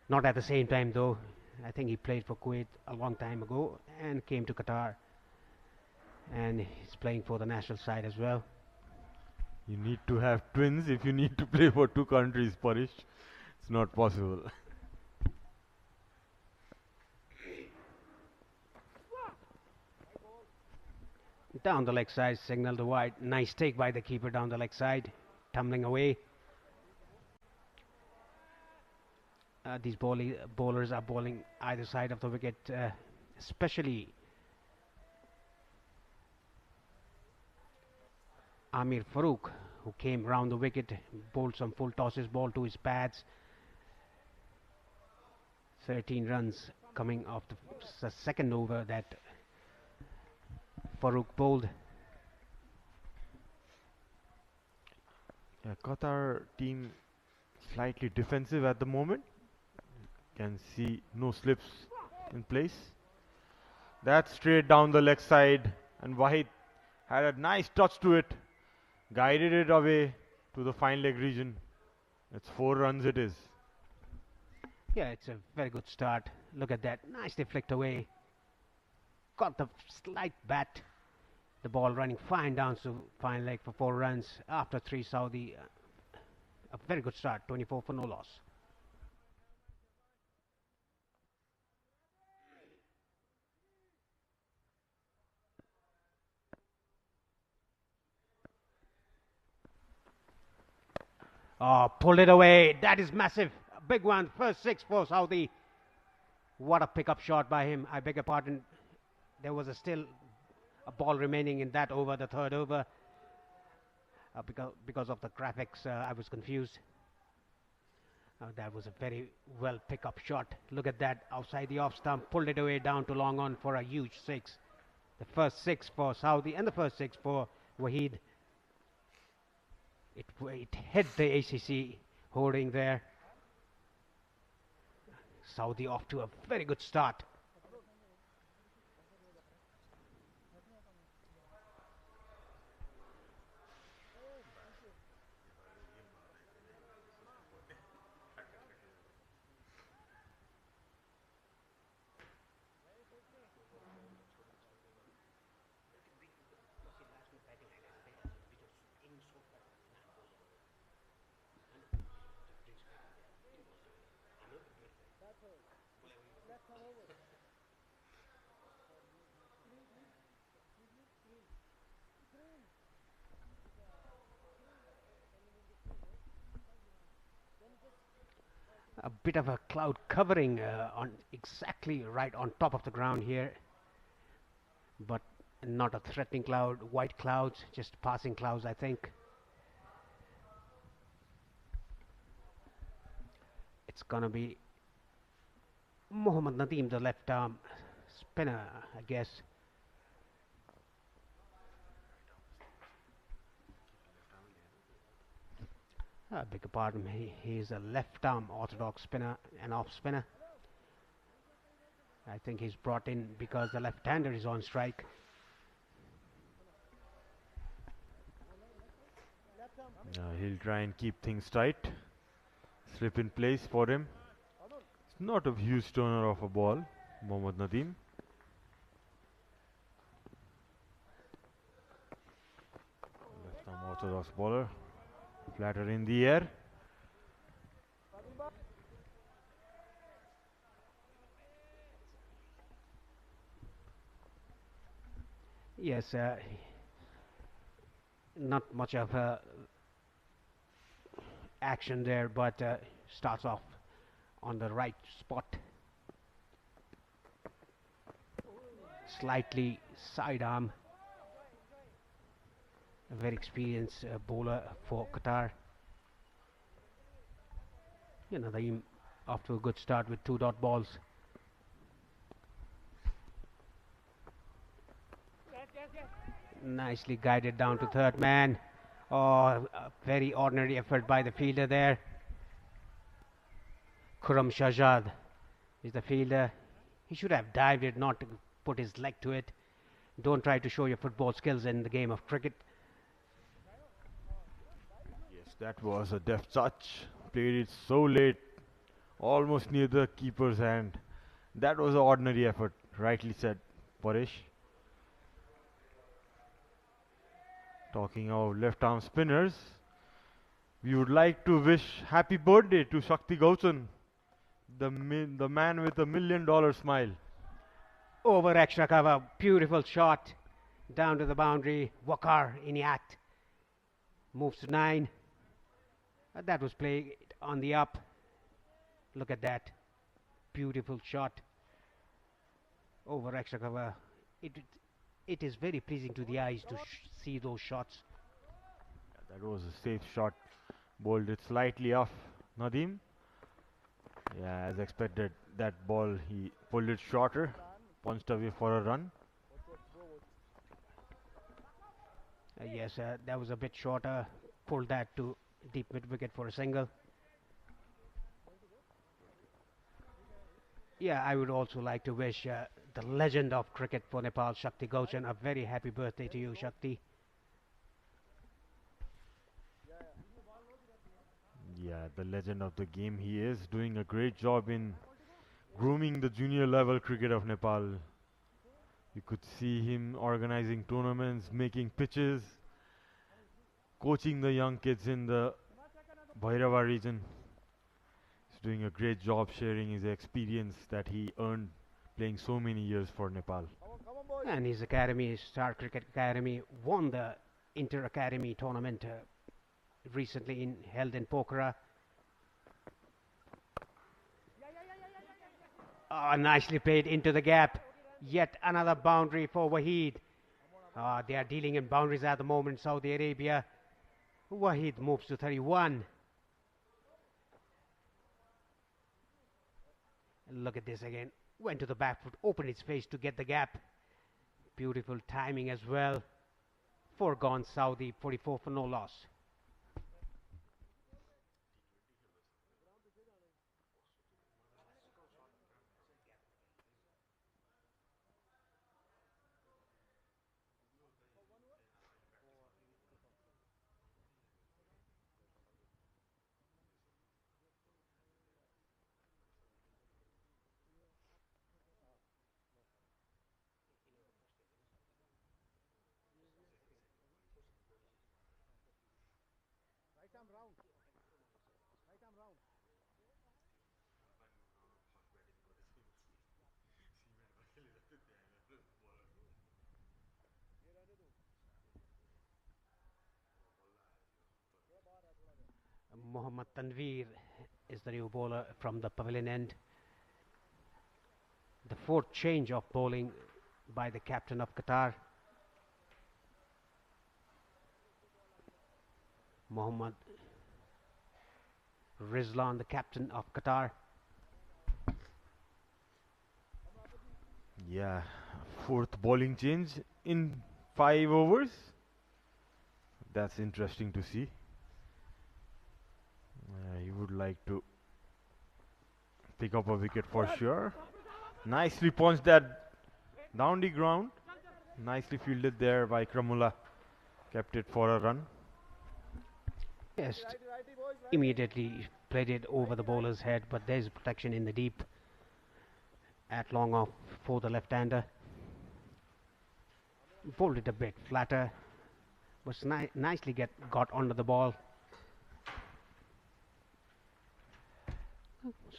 Not at the same time though. I think he played for Kuwait a long time ago and came to Qatar. And he's playing for the national side as well. You need to have twins if you need to play for 2 countries, Paresh. It's not possible. Down the leg side, signal the wide. Nice take by the keeper down the leg side, tumbling away. These bowlers are bowling either side of the wicket, especially Amir Farooq, who came round the wicket, bowled some full tosses, ball to his pads. 13 runs coming off the second over that Farooq bowled. Qatar team slightly defensive at the moment. Can see no slips in place. That's straight down the leg side, and Wahid had a nice touch to it, guided it away to the fine leg region. It's 4 runs it is. Yeah, it's a very good start. Look at that, nicely flicked away. Got the slight bat. The ball running fine down to fine leg for 4 runs. After 3 Saudi, a very good start, 24 for no loss. Oh, pulled it away. That is massive. A big one. First 6 for Saudi. What a pickup shot by him. I beg your pardon. There was still a ball remaining in that over, the third over. Because of the graphics, I was confused. That was a very well pick-up shot. Look at that. Outside the off stump. Pulled it away down to long on for a huge 6. The first 6 for Saudi and the first 6 for Wahid. It hit the ACC hoarding there. Saudi off to a very good start. bit of a cloud covering on exactly right on top of the ground here, but not a threatening cloud, white clouds, just passing clouds, I think. It's gonna be Mohammad Nadeem, the left arm spinner, I guess. I beg your pardon, he's a left arm orthodox spinner, an off spinner. I think he's brought in because the left-hander is on strike. He'll try and keep things tight. Slip in place for him. It's not a huge turner of a ball, Mohammad Nadeem. Left arm orthodox bowler. Flatter in the air. Yes, not much of action there, but starts off on the right spot. Slightly sidearm. A very experienced bowler for Qatar. You know, they off to a good start with 2 dot balls. Nicely guided down to third man. Oh, a very ordinary effort by the fielder there. Khurram Shahzad is the fielder. He should have dived it, not to put his leg to it. Don't try to show your football skills in the game of cricket. Yes, that was a deft touch. Played it so late, almost near the keeper's hand. That was an ordinary effort, rightly said, Paresh. Talking of left arm spinners, we would like to wish happy birthday to Shakti Gautam, the man with $1 million smile. Over extra cover, beautiful shot down to the boundary. Wakar in the act moves to 9. That was played on the up. Look at that, beautiful shot over extra cover. It is very pleasing to the eyes to see those shots. That was a safe shot, bowled it slightly off Nadeem. Yeah, as expected, that ball he pulled it shorter, punched away for a run. Yes, that was a bit shorter. Pulled that to deep mid wicket for a single. Yeah, I would also like to wish the legend of cricket for Nepal, Shakti Gautam, a very happy birthday to you, Shakti. Yeah, the legend of the game. He is doing a great job in grooming the junior level cricket of Nepal. You could see him organizing tournaments, making pitches, coaching the young kids in the Bhairava region. He's doing a great job sharing his experience that he earned playing so many years for Nepal. And his academy, Star Cricket Academy, won the Inter-Academy tournament recently held in Pokhara. Oh, nicely played into the gap. Yet another boundary for Waheed. They are dealing in boundaries at the moment, Saudi Arabia. Waheed moves to 31. Look at this again. Went to the back foot, opened its face to get the gap. Beautiful timing as well. 4 gone Saudi, 44 for no loss. Mohammad Tanveer is the new bowler from the pavilion end. The fourth change of bowling by the captain of Qatar, Mohammad Rizlan, the captain of Qatar. Yeah, fourth bowling change in 5 overs. That's interesting to see. He would like to pick up a wicket for sure. Nicely punched that down the ground. Nicely fielded there by Kramula. Kept it for a run. Yes, immediately played it over the bowler's head, but there's protection in the deep at long off for the left-hander. Bowled it a bit flatter, was nicely got onto the ball.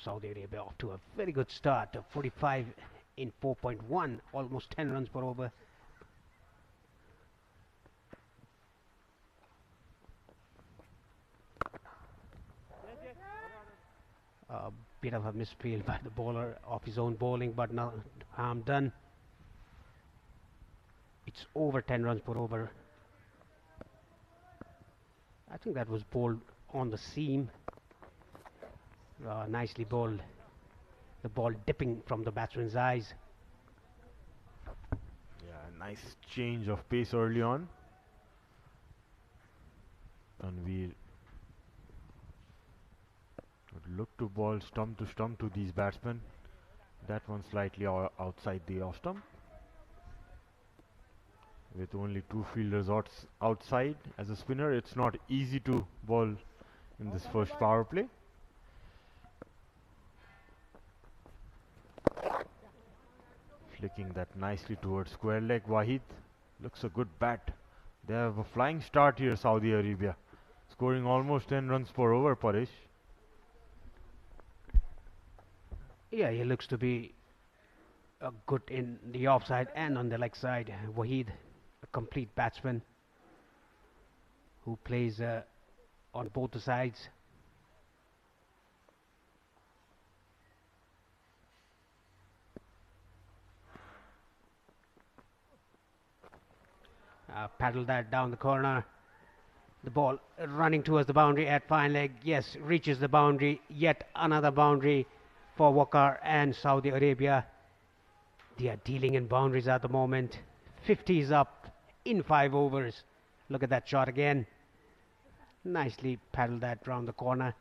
Saudi Arabia off to a very good start, 45 in 4.1, almost 10 runs per over. A bit of a misfield by the bowler off his own bowling, but no harm done. It's over 10 runs per over. I think that was bowled on the seam. Nicely bowled. The ball dipping from the batsman's eyes. Yeah, nice change of pace early on. Tanveer would look to ball stump to these batsmen. That one slightly outside the off stump. With only 2 fielders outside as a spinner, it's not easy to bowl in this first power play. Flicking that nicely towards square leg. Wahid looks a good bat. They have a flying start here, Saudi Arabia. Scoring almost 10 runs per over, Paresh. Yeah, he looks to be good in the offside and on the leg side. Wahid, a complete batsman who plays on both the sides. Paddle that down the corner. The ball running towards the boundary at fine leg. Yes, reaches the boundary. Yet another boundary for Wakar and Saudi Arabia. They are dealing in boundaries at the moment. 50 is up in 5 overs. Look at that shot again. Nicely paddled that round the corner.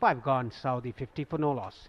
5 gone, Saudi 50 for no loss.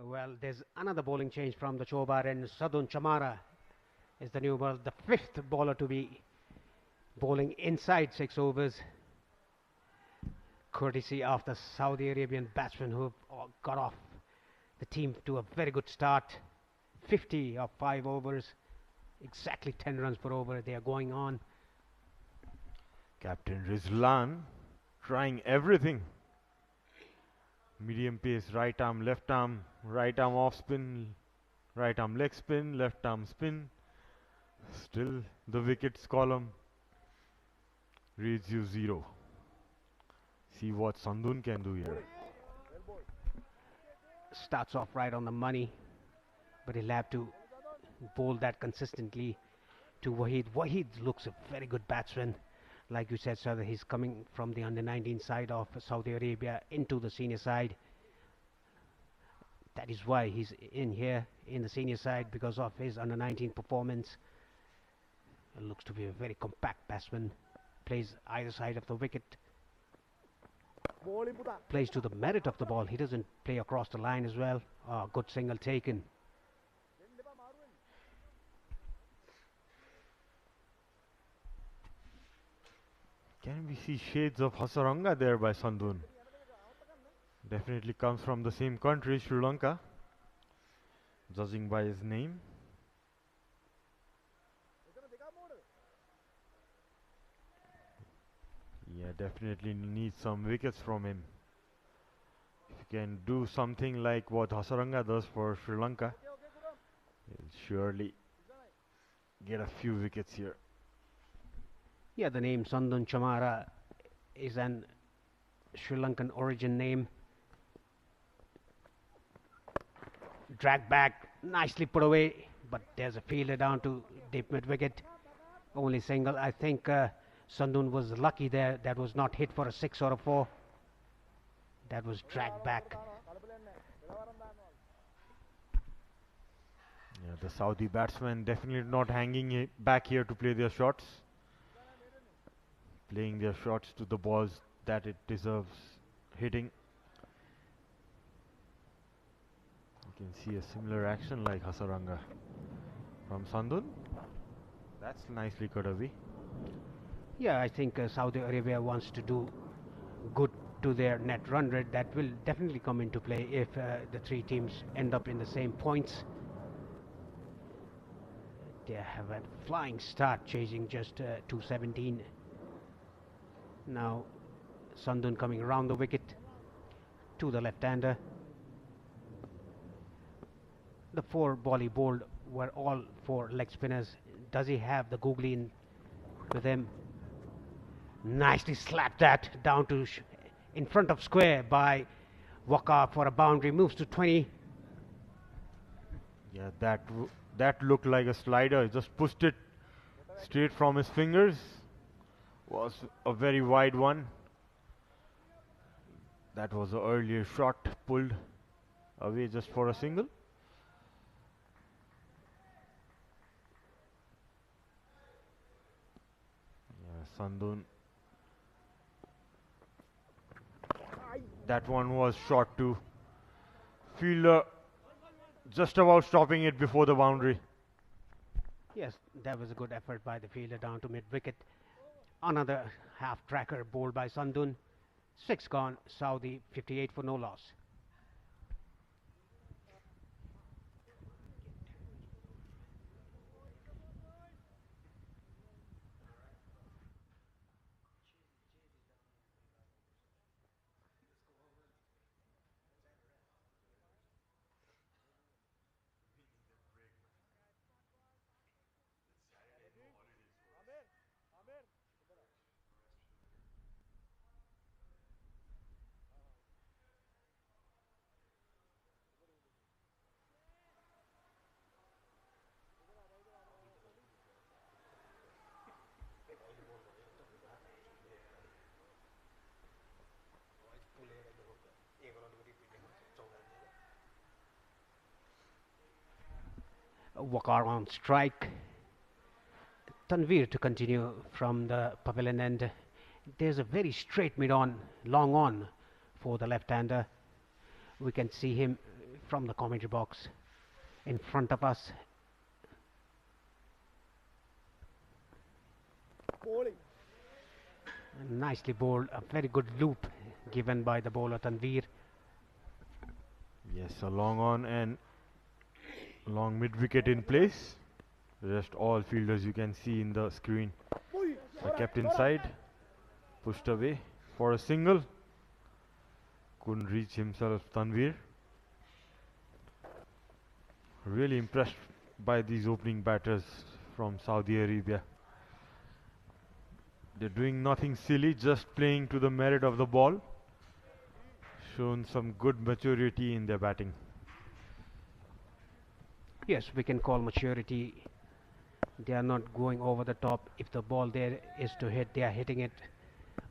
Well, there's another bowling change from the Chobar, and Sadun Chamara is the new bowler, the 5th bowler to be bowling inside 6 overs, courtesy of the Saudi Arabian batsmen who got off the team to a very good start. 50 of 5 overs, exactly 10 runs per over. They are going on. Captain Rizlan trying everything. Medium pace, right arm off spin, right arm leg spin, left arm spin. Still the wickets column reads you 0. See what Sandun can do here. Starts off right on the money, but he'll have to bowl that consistently to Wahid. Wahid looks a very good batsman. Like you said, sir, he's coming from the under-19 side of Saudi Arabia into the senior side. That is why he's in here in the senior side, because of his under-19 performance. It looks to be a very compact batsman. Plays either side of the wicket. Plays to the merit of the ball. He doesn't play across the line as well. Good single taken. Can we see shades of Hasaranga there by Sandun? Definitely comes from the same country, Sri Lanka, judging by his name. Yeah, definitely needs some wickets from him. If he can do something like what Hasaranga does for Sri Lanka, he'll surely get a few wickets here. Yeah, the name Sandun Chamara is an Sri Lankan origin name. Drag back, nicely put away, but there's a fielder down to deep mid wicket. Only single. I think Sandun was lucky there. That was not hit for a 6 or a 4. That was dragged back. Yeah, the Saudi batsmen definitely not hanging back here to play their shots. Playing their shots to the balls that it deserves hitting. You can see a similar action like Hasaranga from Sandun. That's nicely cut away. Yeah, I think Saudi Arabia wants to do good to their net run rate. That will definitely come into play if the three teams end up in the same points. They have a flying start, chasing just 217. Now Sandun coming around the wicket to the left-hander. The 4 volley bowled were all 4 leg spinners. Does he have the googly in with him? Nicely slapped that down to in front of square by Walker for a boundary. Moves to 20. Yeah, that looked like a slider. He just pushed it straight from his fingers. Was a very wide one. That was an earlier shot pulled away just for a single. Yeah, Sandun. That one was shot too. Fielder just about stopping it before the boundary. Yes, that was a good effort by the fielder down to mid wicket. Another half tracker bowled by Sandun. 6 gone. Saudi 58 for no loss. Wakar on strike. Tanveer to continue from the pavilion end. There's a very straight mid on, long on for the left-hander. We can see him from the commentary box in front of us. Nicely bowled, a very good loop given by the bowler Tanveer. Yes, a long on and long mid wicket in place. Rest all fielders you can see in the screen are kept inside, pushed away for a single. Couldn't reach himself, Tanveer. Really impressed by these opening batters from Saudi Arabia. They're doing nothing silly, just playing to the merit of the ball. Shown some good maturity in their batting. Yes, we can call maturity. They are not going over the top. If the ball there is to hit, they are hitting it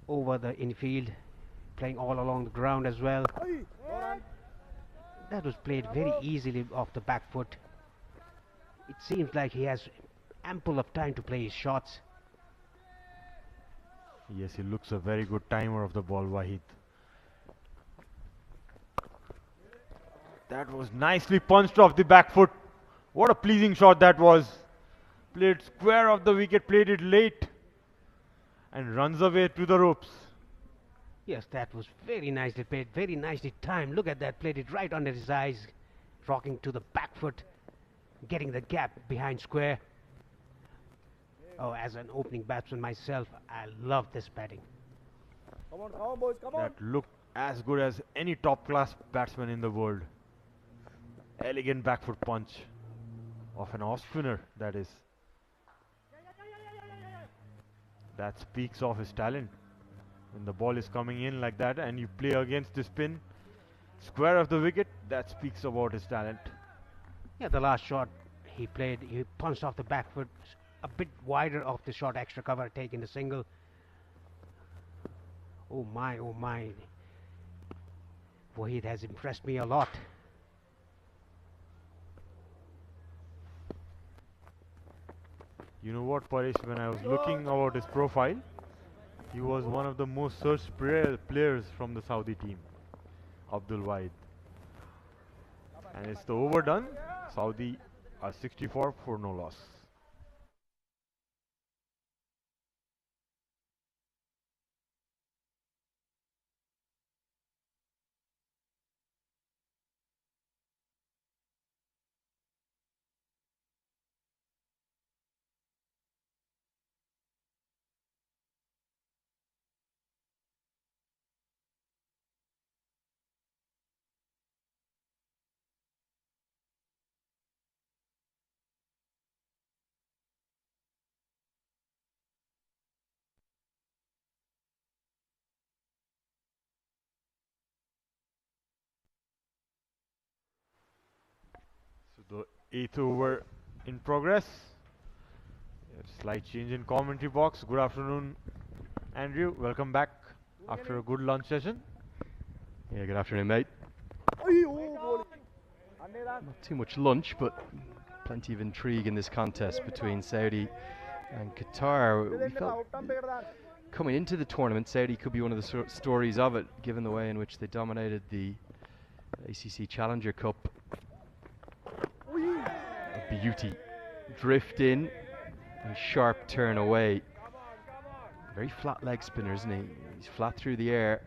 over the infield, playing all along the ground as well. That was played very easily off the back foot. It seems like he has ample of time to play his shots. Yes, he looks a very good timer of the ball, Wahid. That was nicely punched off the back foot. What a pleasing shot that was. Played square of the wicket, played it late. and runs away to the ropes. Yes, that was very nicely played, very nicely timed. Look at that, played it right under his eyes, rocking to the back foot, getting the gap behind square. Oh, as an opening batsman myself, I love this batting. That looked as good as any top class batsman in the world. Elegant back foot punch of an off spinner, that is. That speaks of his talent. When the ball is coming in like that and you play against the spin, square of the wicket, that speaks about his talent. Yeah, the last shot he played, he punched off the back foot, a bit wider of the shot, extra cover, taking the single. Oh my, oh my. Wahid has impressed me a lot. You know what, Paresh, when I was looking about his profile, he was one of the most searched players from the Saudi team, Abdul Wahid. And it's the overdone. Saudi are 64 for no loss. So the 8th over in progress. A slight change in commentary box. Good afternoon, Andrew. Welcome back after a good lunch session. Yeah, good afternoon, mate. Not too much lunch, but plenty of intrigue in this contest between Saudi and Qatar. We felt coming into the tournament, Saudi could be one of the stories of it, given the way in which they dominated the ACC Challenger Cup. A beauty. Drift in and sharp turn away. Very flat leg spinner, isn't he? He's flat through the air.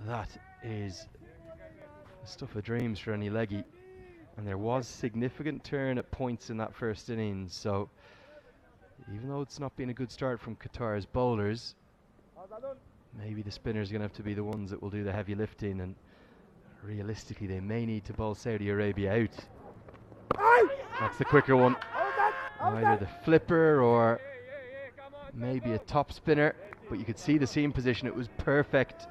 That is the stuff of dreams for any leggy. And there was significant turn at points in that first innings, so even though it's not been a good start from Qatar's bowlers, maybe the spinners are going to have to be the ones that will do the heavy lifting, and realistically they may need to bowl Saudi Arabia out. That's the quicker one. Either the flipper or maybe a top spinner, but you could see the seam position, it was perfect.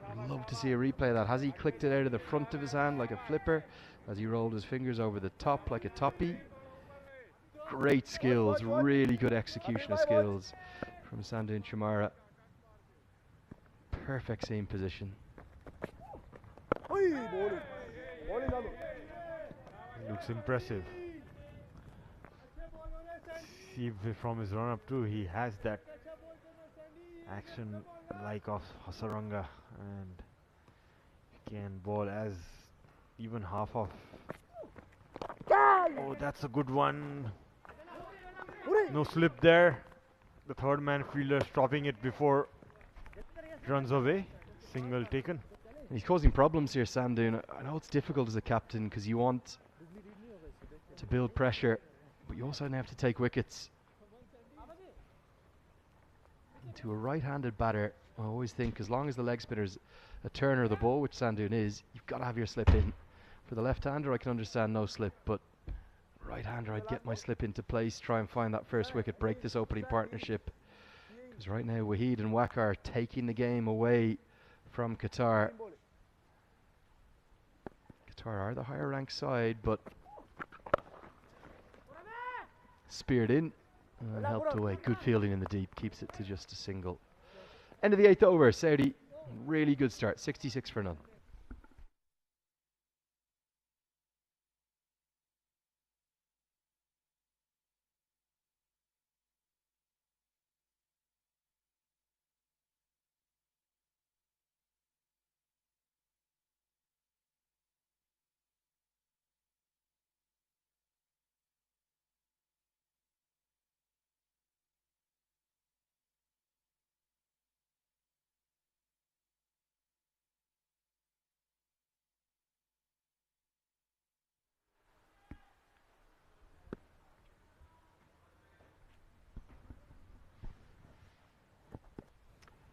I'd love to see a replay of that. Has he clicked it out of the front of his hand like a flipper? Has he rolled his fingers over the top like a toppy? Great skills, really good execution of skills from Sandhu Chamara. Perfect seam position. Looks impressive. See from his run up too, he has that action like of Hasaranga, and can bowl as even half of. Oh, that's a good one. No slip there. The third man fielder stopping it before it runs away. Single taken. He's causing problems here, Sandhu. I know it's difficult as a captain because you want to build pressure, but you also have to take wickets. And to a right-handed batter, I always think as long as the leg spinner's a turner of the ball, which Sandhu is, you've got to have your slip in. For the left-hander, I can understand no slip, but right-hander, I'd get my slip into place, try and find that first wicket, break this opening partnership. Because right now, Wahid and Waqar are taking the game away from Qatar. Qatar are the higher ranked side, but speared in and helped away. Good fielding in the deep, keeps it to just a single. End of the 8th over, Saudi, really good start, 66 for none.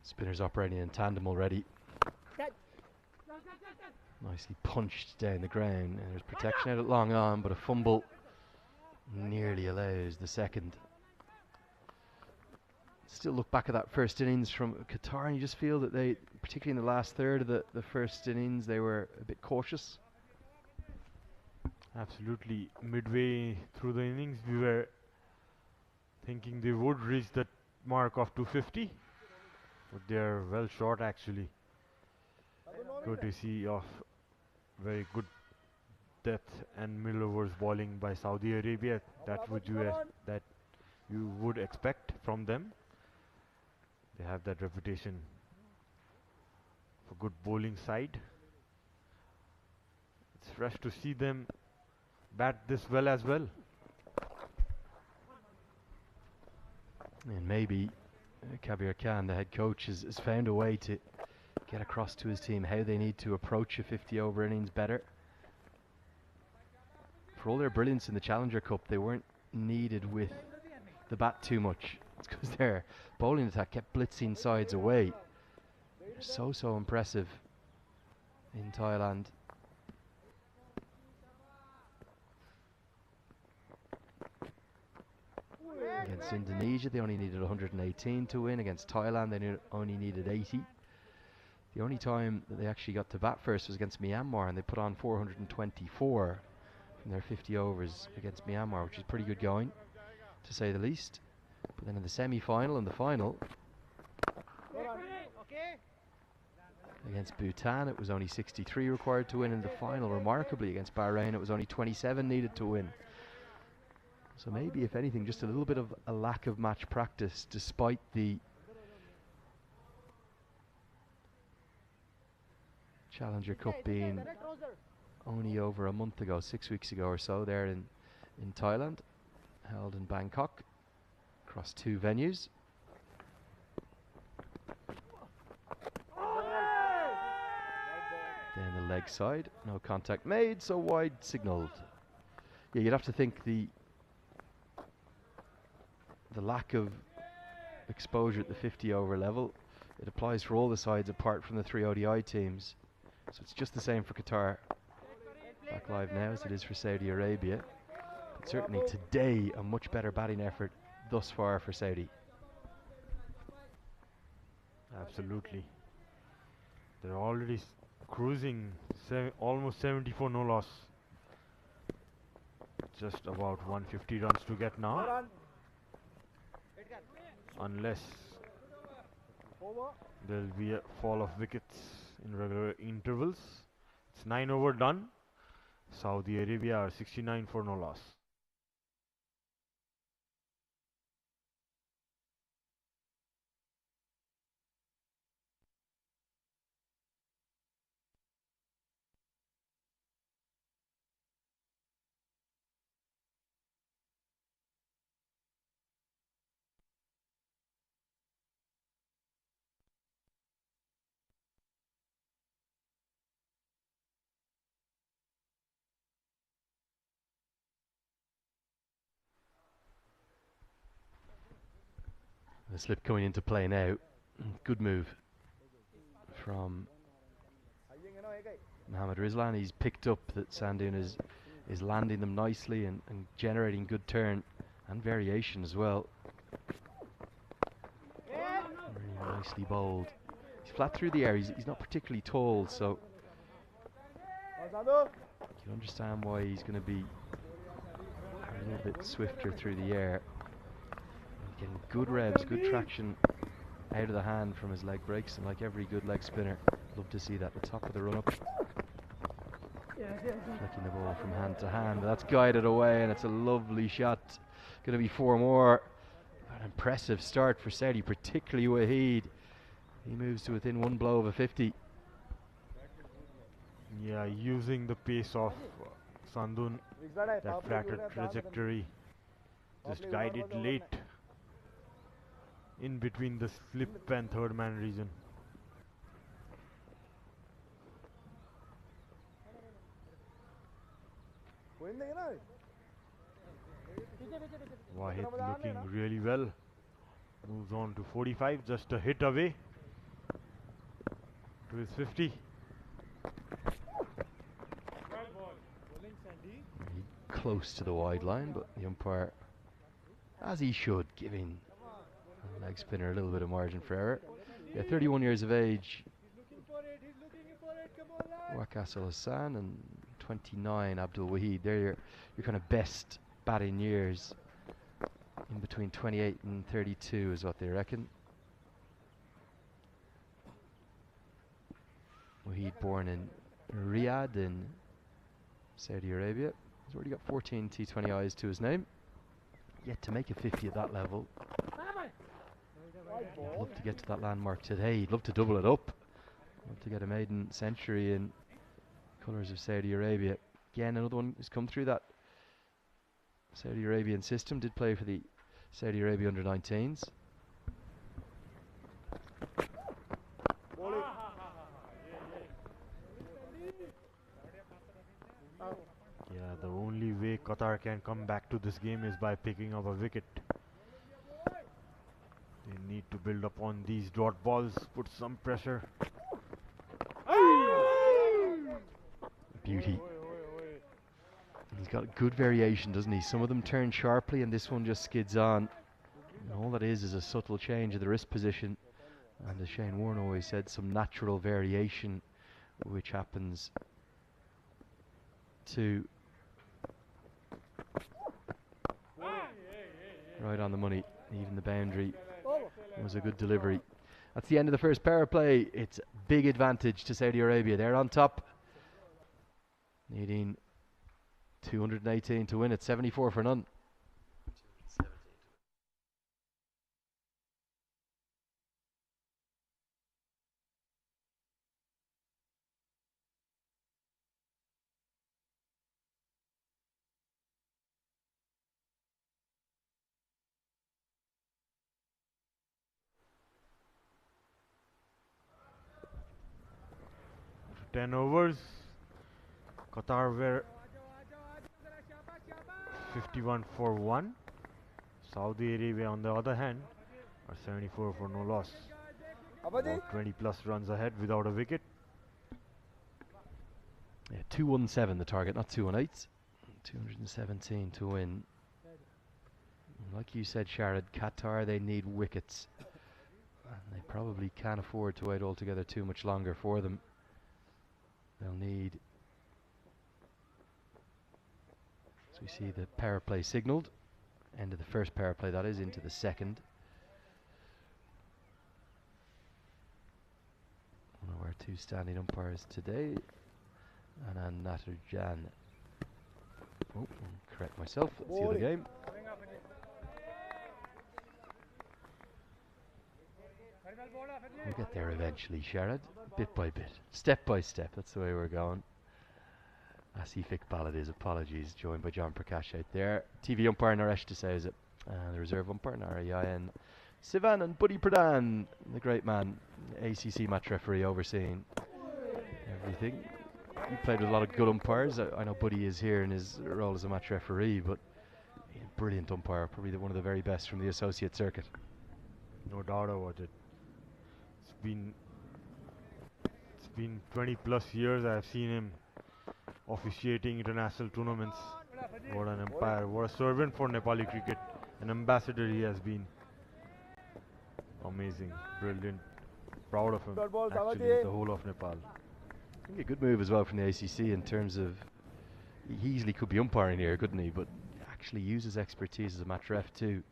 Spinners operating in tandem already. Nicely punched down the ground, and there's protection out at long on, but a fumble nearly allows the second. Still look back at that first innings from Qatar, and you just feel that they, particularly in the last third of the first innings, they were a bit cautious. Absolutely. Midway through the innings, we were thinking they would reach that mark of 250, but they are well short actually. Courtesy of very good depth and middle overs bowling by Saudi Arabia, that you would expect from them. They have that reputation for good bowling side. It's fresh to see them bat this well as well. And maybe Kabir Khan, the head coach, has found a way to get across to his team how they need to approach a 50-over innings better. For all their brilliance in the Challenger Cup, they weren't needed with the bat too much. It's because their bowling attack kept blitzing sides away. They're so impressive in Thailand. Against Indonesia, they only needed 118 to win. Against Thailand, they only needed 80. The only time that they actually got to bat first was against Myanmar, and they put on 424 from their 50 overs against Myanmar, which is pretty good going, to say the least. But then in the semi-final and the final, against Bhutan, it was only 63 required to win. In the final, remarkably, against Bahrain, it was only 27 needed to win. So maybe, if anything, just a little bit of a lack of match practice, despite the Challenger Cup being only over a month ago, 6 weeks ago or so, there in Thailand, held in Bangkok, across 2 venues. Then the leg side, no contact made, so wide signalled. Yeah, you'd have to think the lack of exposure at the 50-over level, it applies for all the sides apart from the 3 ODI teams. So it's just the same for Qatar. Back live now as it is for Saudi Arabia. But certainly today, a much better batting effort thus far for Saudi. Absolutely. They're already cruising almost 74 no loss. Just about 150 runs to get now. Unless there'll be a fall of wickets in regular intervals. It's 9 over done. Saudi Arabia are 69 for no loss. The slip coming into play now. Good move from Mohammad Rizlan. He's picked up that Sandoon is landing them nicely and generating good turn and variation as well. Very nicely bowled. He's flat through the air. He's not particularly tall, so you can understand why he's going to be a little bit swifter through the air. Getting good revs, good traction out of the hand from his leg breaks, and like every good leg spinner, love to see that at the top of the run-up. Flicking the ball from hand to hand, but that's guided away, and it's a lovely shot. Going to be 4 more. An impressive start for Saudi, particularly Waheed. He moves to within 1 blow of a 50. Yeah, using the pace of Sandoon, that flatter trajectory, just guided late in between the slip and third man region. Waheed looking really well. Moves on to 45, just a hit away. to his 50. Close to the wide line, but the umpire, as he should, giving the leg spinner a little bit of margin for error. Yeah, 31 years of age, Waqas Hassan, and 29 Abdul Wahid. They're your kind of best batting years, in between 28 and 32 is what they reckon. Wahid born in Riyadh in Saudi Arabia. He's already got 14 T20Is to his name. Yet to make a 50 at that level. He'd love to get to that landmark today. He'd love to double it up. Love to get a maiden century in colours of Saudi Arabia. Again, another one who's come through that Saudi Arabian system. Did play for the Saudi Arabia under-19s. Yeah, the only way Qatar can come back to this game is by picking up a wicket. They need to build upon these dot balls, put some pressure. Beauty. He's got good variation, doesn't he? Some of them turn sharply and this one just skids on. And all that is a subtle change of the wrist position. And as Shane Warne always said, some natural variation which happens to right on the money. Even the boundary was a good delivery. That's the end of the first power play. It's big advantage to Saudi Arabia. They're on top, needing 218 to win it. 74 for none. After 10 overs, Qatar were 51 for 1. Saudi Arabia, on the other hand, are 74 for no loss. About 20 plus runs ahead without a wicket. Yeah, 217 the target, not 218. 217 to win. Like you said, Sharad, Qatar, they need wickets. And they probably can't afford to wait altogether too much longer for them. They'll need... So we see the power play signalled. End of the first power play, that is, into the second. One of our two standing umpires today. And Natarjan. Oh, correct myself, that's the other game. We'll get there eventually, Sharad, bit by bit, step by step. That's the way we're going. Asif Iqbal it is, apologies, joined by John Prakash out there. TV umpire Naresh Desauza, and the reserve umpire Narayan Sivan, and Buddy Pradhan, the great man, ACC match referee, overseeing everything. He played with a lot of good umpires. I know Buddy is here in his role as a match referee, but he's a brilliant umpire, probably one of the very best from the associate circuit. No doubt about it. It's been 20 plus years I've seen him officiating international tournaments. What an umpire, what a servant for Nepali cricket. An ambassador he has been. Amazing, brilliant, proud of him, actually, the whole of Nepal. I think a good move as well from the ACC in terms of, he easily could be umpiring here, couldn't he? But actually use his expertise as a match ref too,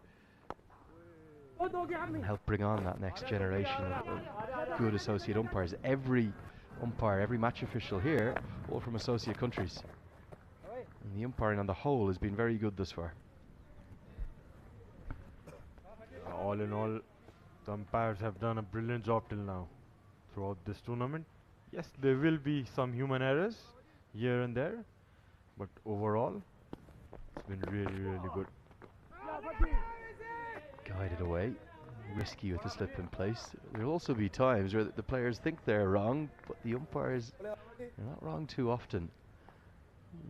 and help bring on that next generation of good associate umpires. Every umpire, every match official here, all from associate countries. And the umpiring on the whole has been very good thus far. All in all, the umpires have done a brilliant job till now throughout this tournament. Yes, there will be some human errors here and there, but overall, it's been really, really good. Guided away, risky with the slip in place. There'll also be times where the players think they're wrong, but the umpires are not wrong too often.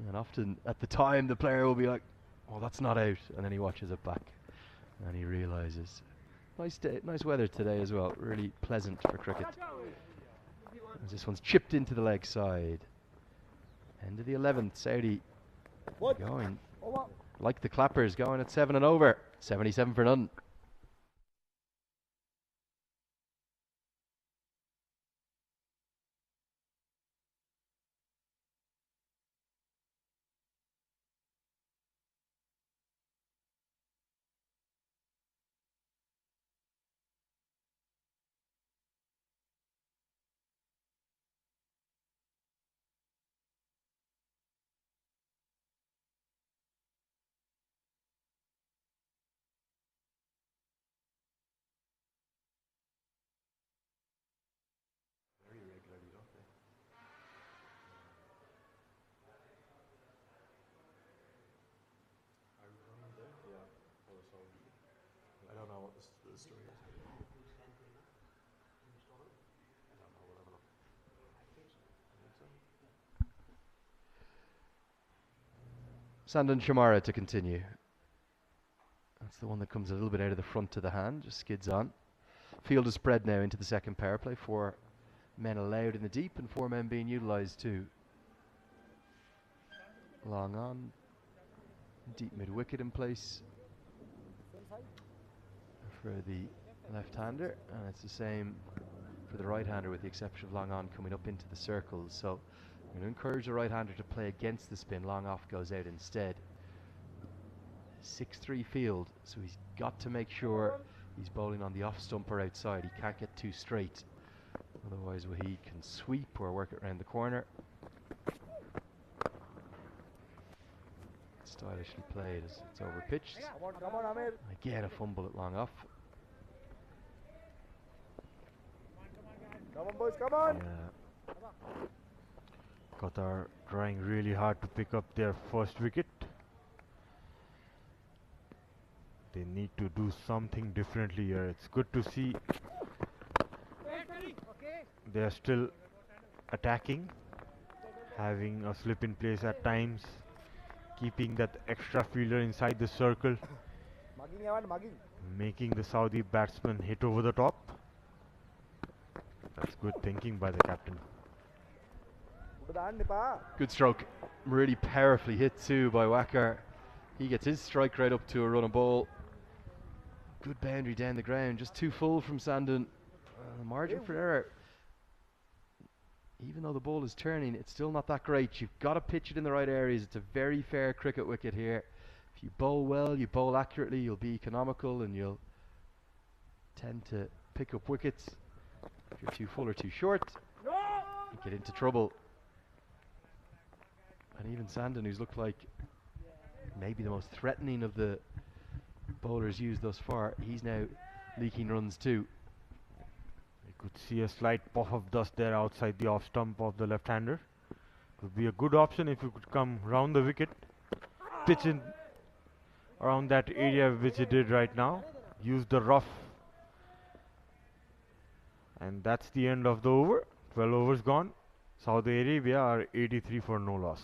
And often at the time the player will be like, oh, that's not out, and then he watches it back and he realizes. Nice day, nice weather today as well, really pleasant for cricket. As this one's chipped into the leg side. End of the 11th, Saudi going like the clappers, going at 7 and over. 77 for none. I don't know what the story is. Sandon Shamara to continue. That's the one that comes a little bit out of the front of the hand, just skids on. Field is spread now into the second power play. 4 men allowed in the deep and 4 men being utilised too. Long on. Deep mid-wicket in place for the left-hander, and it's the same for the right-hander with the exception of long on coming up into the circles. So I'm going to encourage the right-hander to play against the spin. Long off goes out instead. 6-3 field, so he's got to make sure he's bowling on the off stumper outside. He can't get too straight, otherwise he can sweep or work it around the corner. Stylishly played as it's over pitched. Again a fumble at long off. Come on, boys, come on! Yeah. Qatar trying really hard to pick up their first wicket. They need to do something differently here. It's good to see they are still attacking, having a slip in place at times, keeping that extra fielder inside the circle, making the Saudi batsman hit over the top. That's good thinking by the captain. Good stroke, really powerfully hit too by Wacker. He gets his strike rate up to a run and ball. Good boundary down the ground, just too full from Sandon. The margin for error, even though the ball is turning, it's still not that great. You've got to pitch it in the right areas. It's a very fair cricket wicket here. If you bowl well, you bowl accurately, you'll be economical and you'll tend to pick up wickets. If you're too full or too short, you get into trouble. And even Sandon, who's looked like maybe the most threatening of the bowlers used thus far, he's now leaking runs too. You could see a slight puff of dust there outside the off stump of the left-hander. Could be a good option if you could come round the wicket, pitch in around that area which he did right now, use the rough, and that's the end of the over. 12 overs gone. Saudi Arabia are 83 for no loss.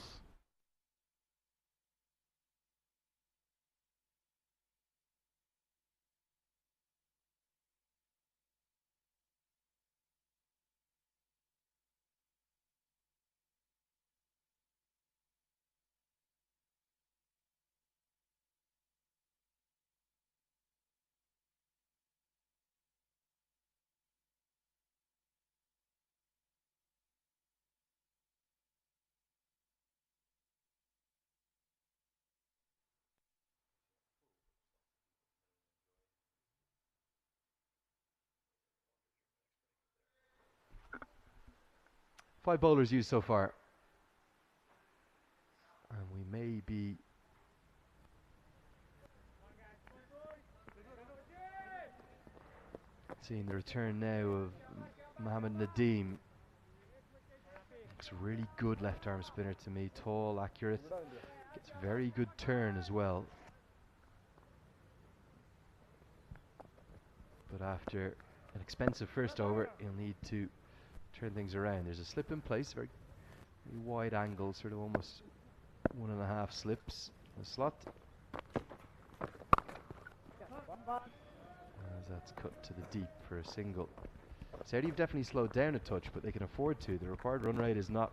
Five bowlers used so far. And we may be seeing the return now of Mohammed Nadeem. Looks a really good left arm spinner to me. Tall, accurate. Gets very good turn as well. But after an expensive first over, he'll need to turn things around. There's a slip in place, very wide angle, sort of almost 1.5 slips in the slot. As that's cut to the deep for a single. Saudi have definitely slowed down a touch, but they can afford to. The required run rate is not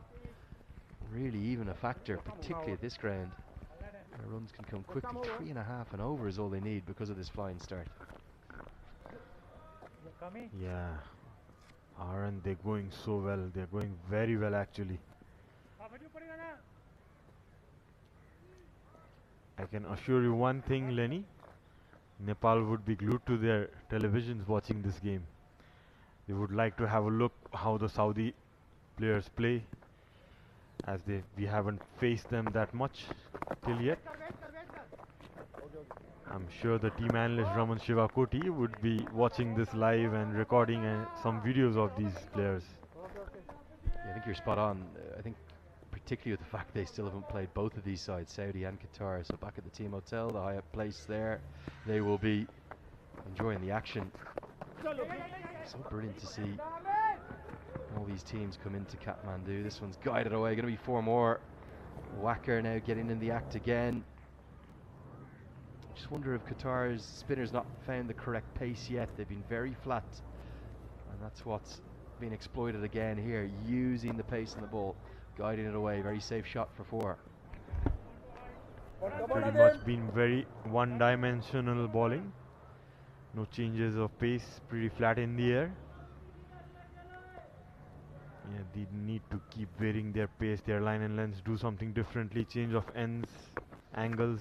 really even a factor, particularly at this ground. Their runs can come quickly. 3.5 and over is all they need because of this flying start. Yeah. Aren't they going so well? They're going very well actually. I can assure you one thing, Lenny. Nepal would be glued to their televisions watching this game. They would like to have a look how the Saudi players play, as we haven't faced them that much till yet. I'm sure the team analyst Raman Shivakoti would be watching this live and recording some videos of these players. Yeah, I think you're spot on. I think particularly with the fact they still haven't played both of these sides, Saudi and Qatar. So back at the team hotel, the Hyatt Place there, they will be enjoying the action. So brilliant to see all these teams come into Kathmandu. This one's guided away, going to be 4 more. Wacker now getting in the act again. Just wonder if Qatar's spinners not found the correct pace yet. They've been very flat, and that's what's been exploited again here, using the pace in the ball, guiding it away. Very safe shot for 4. Pretty much been very one-dimensional bowling. No changes of pace, pretty flat in the air. Yeah, they need to keep varying their pace, their line and lengths, do something differently, change of ends, angles.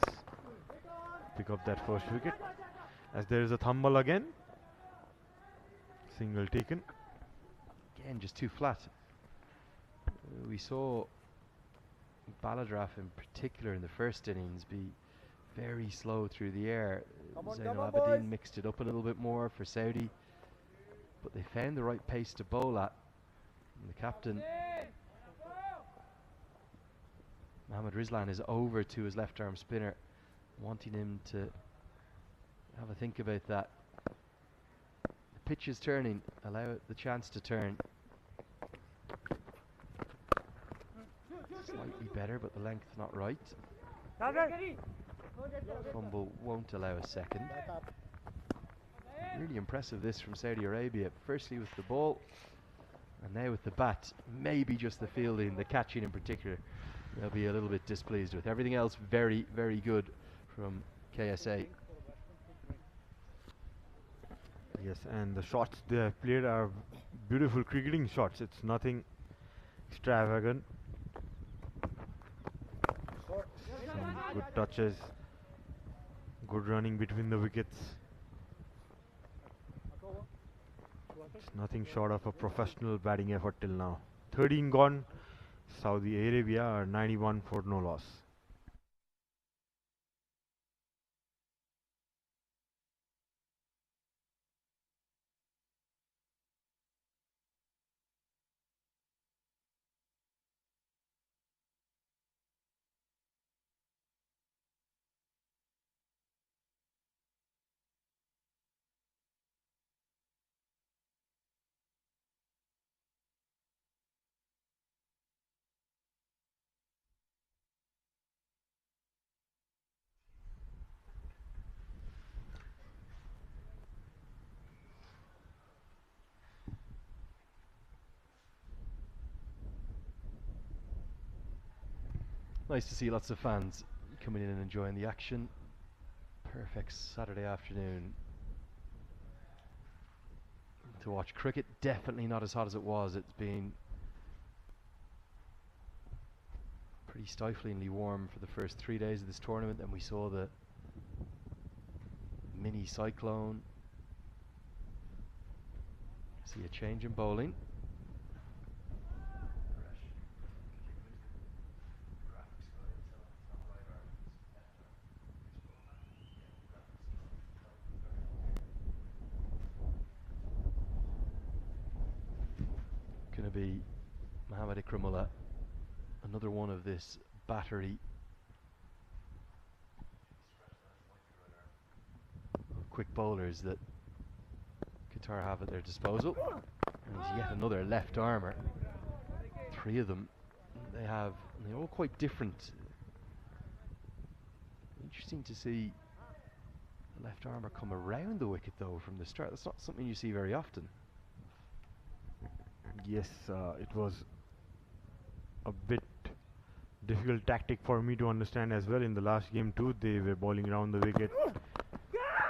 Pick up that first wicket. As there is a thumb ball again. Single taken. Again, just too flat. We saw Baladraf in particular in the first innings be very slow through the air. Zainal Abidin mixed it up a little bit more for Saudi, but they found the right pace to bowl at. And the captain, Mohammad Rizlan, is over to his left arm spinner, wanting him to have a think about that. The pitch is turning, allow it the chance to turn. Slightly better, but the length not right. Fumble won't allow a second. Really impressive this from Saudi Arabia, firstly with the ball and now with the bat. Maybe just the fielding, the catching in particular, they'll be a little bit displeased with. Everything else very, very good from KSA. Yes, and the shots they have played are beautiful cricketing shots. It's nothing extravagant. Some good touches, good running between the wickets. It's nothing short of a professional batting effort till now. 13 gone. Saudi Arabia are 91 for no loss. Nice to see lots of fans coming in and enjoying the action. Perfect Saturday afternoon to watch cricket. Definitely not as hot as it was. It's been pretty stiflingly warm for the first 3 days of this tournament. Then we saw the mini cyclone. See a change in bowling. Going to be Mohammad Ikramullah, another one of this battery of quick bowlers that Qatar have at their disposal. And he's yet another left armer. 3 of them they have, and they're all quite different. Interesting to see a left armer come around the wicket though from the start. That's not something you see very often. Yes, it was a bit difficult tactic for me to understand as well in the last game too. They were bowling around the wicket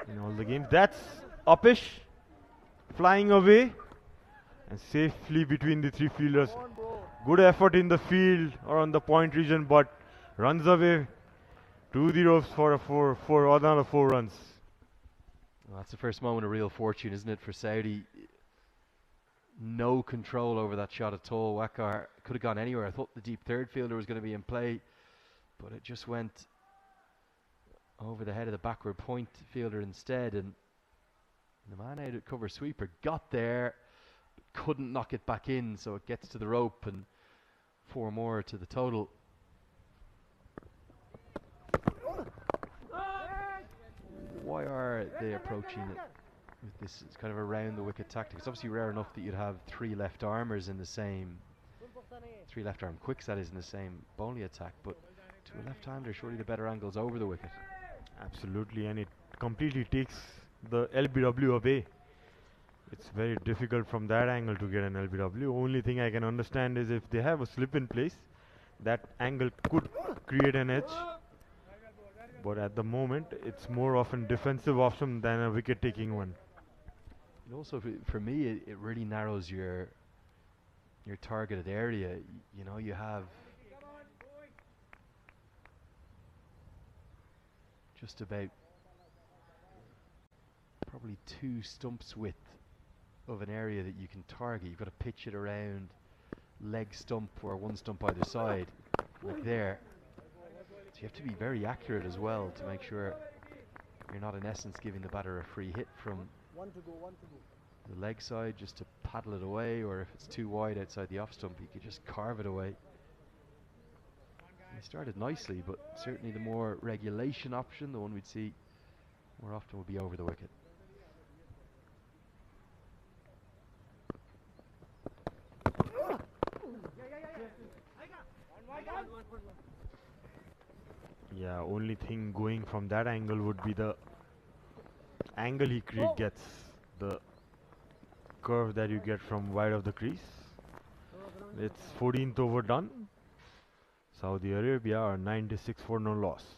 in all the games. That's uppish, flying away and safely between the three fielders. Good effort in the field or on the point region, but runs away to the ropes for another 4 runs. Well, that's the first moment of real fortune, isn't it, for Saudi? No control over that shot at all. Wakar could have gone anywhere. I thought the deep third fielder was going to be in play, but it just went over the head of the backward point fielder instead, and the man out at cover sweeper got there, but couldn't knock it back in, so it gets to the rope and 4 more to the total. Why are they approaching it with this? It's kind of around the wicket tactic. It's obviously rare enough that you'd have 3 left armers in the same, 3 left arm quicks that is, in the same bowling attack, but to a left-hander surely the better angle's over the wicket. Absolutely, and it completely takes the LBW away. It's very difficult from that angle to get an LBW. Only thing I can understand is if they have a slip in place, that angle could create an edge. But at the moment, it's more of a defensive option than a wicket-taking one. And also, for me, it really narrows your targeted area. You know, you have just about probably 2 stumps width of an area that you can target. You've got to pitch it around leg stump or 1 stump either side, like there. So you have to be very accurate as well to make sure you're not in essence giving the batter a free hit from the leg side just to paddle it away, or if it's too wide outside the off stump you could just carve it away. He started nicely, but certainly the more regulation option, the one we'd see more often, would be over the wicket. Yeah, only thing going from that angle would be the angle he gets, the curve that you get from wide of the crease. It's 14th over done. Saudi Arabia are 96 for no loss.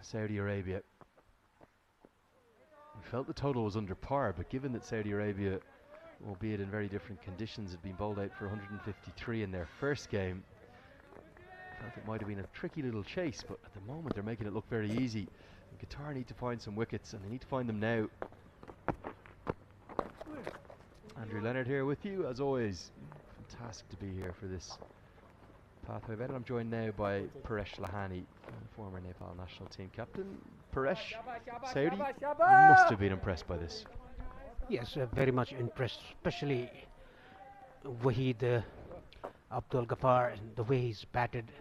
Saudi Arabia. We felt the total was under par, but given that Saudi Arabia, albeit in very different conditions, had been bowled out for 153 in their first game, I felt it might have been a tricky little chase, but at the moment they're making it look very easy. And Qatar need to find some wickets, and they need to find them now. Andrew Leonard here with you, as always. Fantastic to be here for this Pathway event. I'm joined now by Paresh Lahani, former Nepal national team captain. Paresh, Saudi must have been impressed by this. Yes, very much impressed, especially Wahid Abdul Ghaffar, the way he's batted,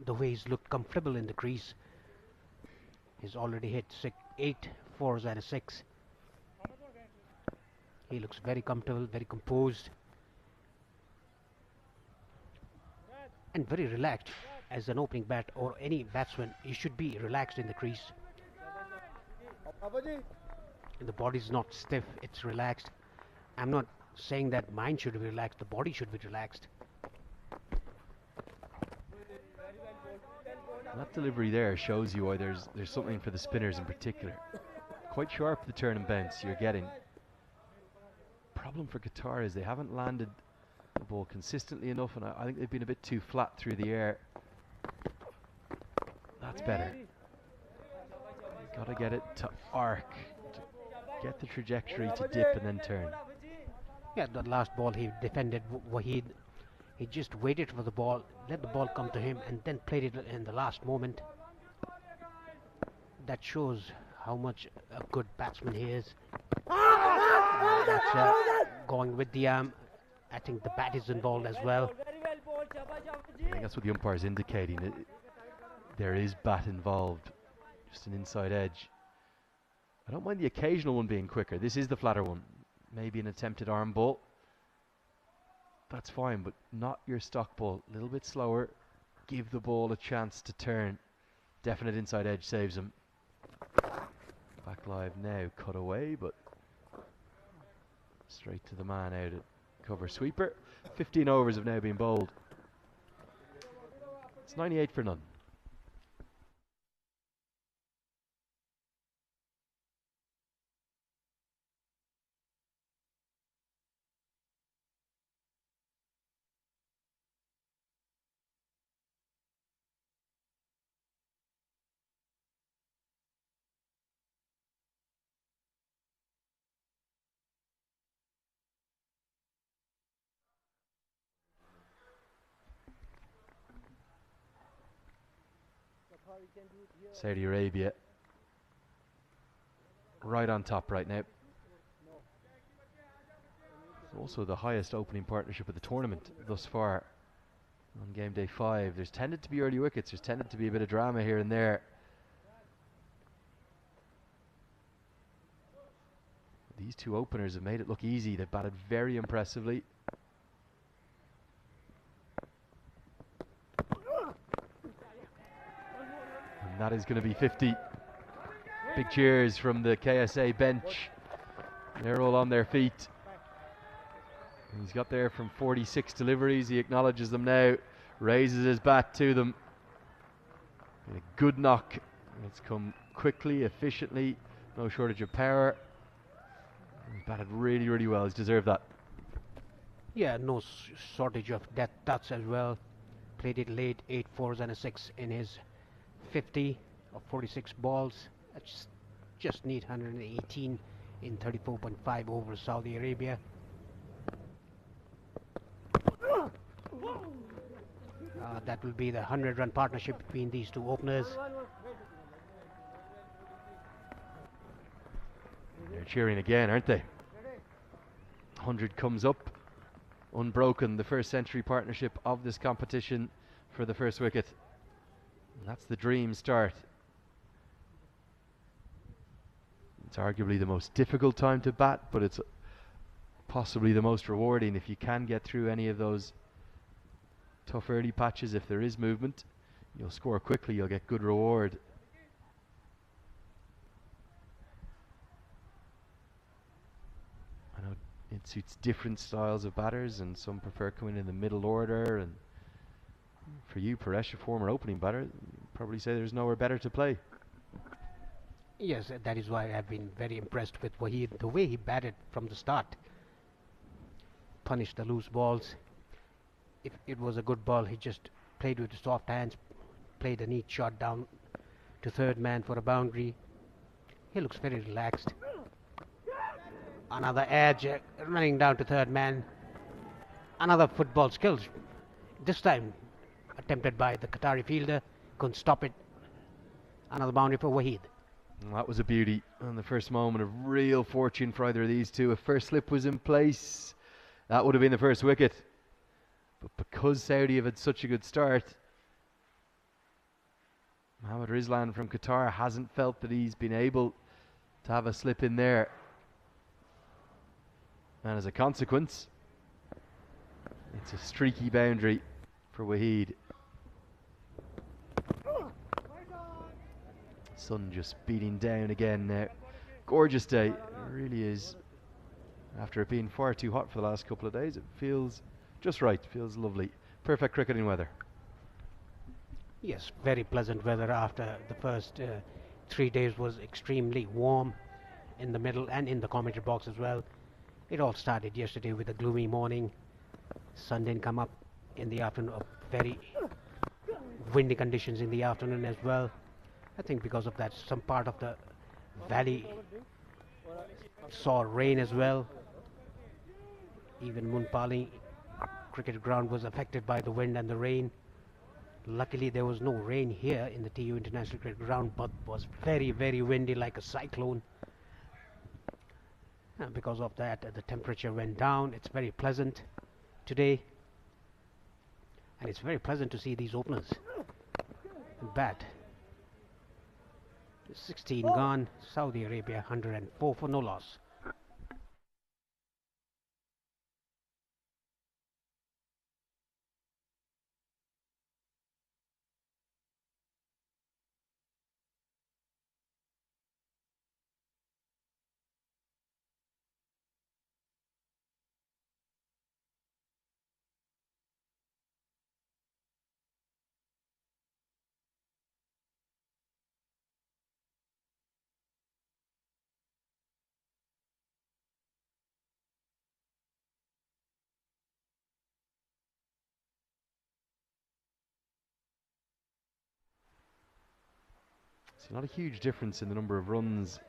the way he's looked comfortable in the crease. He's already hit 8 fours and a 6. He looks very comfortable, very composed, and very relaxed. As an opening bat or any batsman, you should be relaxed in the crease. The body's not stiff, it's relaxed. I'm not saying that mind should be relaxed, the body should be relaxed. That delivery there shows you why there's something for the spinners in particular. Quite sharp, the turn and bounce you're getting. Problem for Qatar is they haven't landed the ball consistently enough, and I think they've been a bit too flat through the air. That's better. Got to get it to arc, to get the trajectory to dip and then turn. Yeah, the last ball he defended Wahid. He just waited for the ball, let the ball come to him, and then played it in the last moment. That shows how much a good batsman he is. That's going with the arm. I think the bat is involved as well. I think that's what the umpire is indicating. There is bat involved, just an inside edge. I don't mind the occasional one being quicker. This is the flatter one. Maybe an attempted arm ball. That's fine, but not your stock ball. A little bit slower. Give the ball a chance to turn. Definite inside edge saves him. Back live now, cut away, but straight to the man out at cover sweeper. 15 overs have now been bowled. It's 98 for none. Saudi Arabia right on top right now. It's also the highest opening partnership of the tournament thus far on game day 5. There's tended to be early wickets, there's tended to be a bit of drama here and there. These two openers have made it look easy. They've batted very impressively. And that is going to be 50. Big cheers from the KSA bench. They're all on their feet. He's got there from 46 deliveries. He acknowledges them now, raises his bat to them. And a good knock. It's come quickly, efficiently, no shortage of power. He's batted really, really well. He's deserved that. Yeah, no shortage of death touch as well. Played it late, 8 fours and a 6 in his 50 of 46 balls. Just need 118 in 34.5 over Saudi Arabia. That will be the 100-run partnership between these two openers. They're cheering again, aren't they? 100 comes up, unbroken, the first century partnership of this competition for the first wicket. And that's the dream start. It's arguably the most difficult time to bat, but it's possibly the most rewarding if you can get through any of those tough early patches. If there is movement, you'll score quickly, you'll get good reward. I know it suits different styles of batters, and some prefer coming in the middle order, and for you, Paresh, a former opening batter, you'd probably say there's nowhere better to play. Yes, that is why I've been very impressed with Wahid, the way he batted from the start. Punished the loose balls. If it was a good ball, he just played with the soft hands, played a neat shot down to third man for a boundary. He looks very relaxed. Another edge, running down to third man. Another football skills. This time attempted by the Qatari fielder, couldn't stop it. Another boundary for Wahid. And that was a beauty, and the first moment of real fortune for either of these two. If first slip was in place, that would have been the first wicket. But because Saudi have had such a good start, Mohammad Rizlan from Qatar hasn't felt that he's been able to have a slip in there. And as a consequence, it's a streaky boundary for Wahid. Sun just beating down again now. Gorgeous day, it really is. After it being far too hot for the last couple of days, it feels just right, feels lovely. Perfect cricketing weather. Yes, very pleasant weather after the first 3 days was extremely warm in the middle and in the commentary box as well. It all started yesterday with a gloomy morning. Sun didn't come up in the afternoon, very windy conditions in the afternoon as well. I think because of that, some part of the valley saw rain as well. Even Munpali cricket ground was affected by the wind and the rain. Luckily, there was no rain here in the TU International Cricket Ground, but was very, very windy like a cyclone. And because of that, the temperature went down. It's very pleasant today. And it's very pleasant to see these openers bat. 16 gone, Saudi Arabia 104 for no loss. It's not a huge difference in the number of runs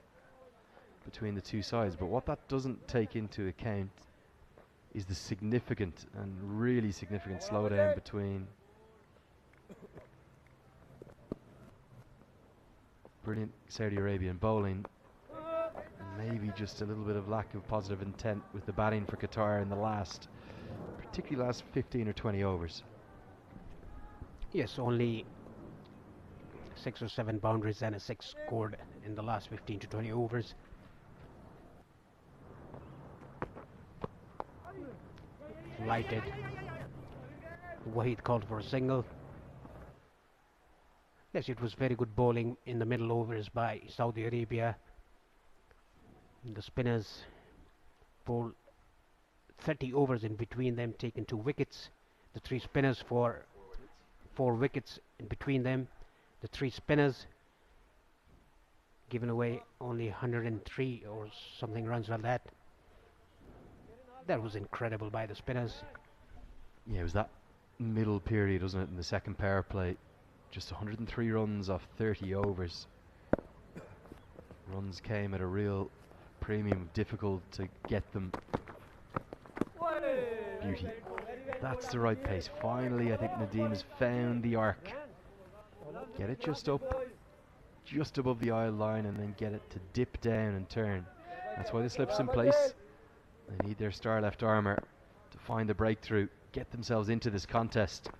between the two sides, but what that doesn't take into account is the significant and really significant slowdown between brilliant Saudi Arabian bowling and maybe just a little bit of lack of positive intent with the batting for Qatar in the last, particularly last 15 or 20 overs. Yes, only 6 or 7 boundaries and a 6 scored in the last 15 to 20 overs. Lighted. Wahid called for a single. Yes, it was very good bowling in the middle overs by Saudi Arabia. The spinners bowled 30 overs in between them, taken 2 wickets. The 3 spinners for 4 wickets in between them. The 3 spinners given away only 103 or something runs like that. That was incredible by the spinners. Yeah, it was that middle period, wasn't it, in the second power play. Just 103 runs off 30 overs. Runs came at a real premium, difficult to get them. Beauty. That's the right pace. Finally, I think Nadeem has found the arc. Get it just up, just above the aisle line, and then get it to dip down and turn. That's why the slip's in place. They need their star left armour to find the breakthrough, get themselves into this contest.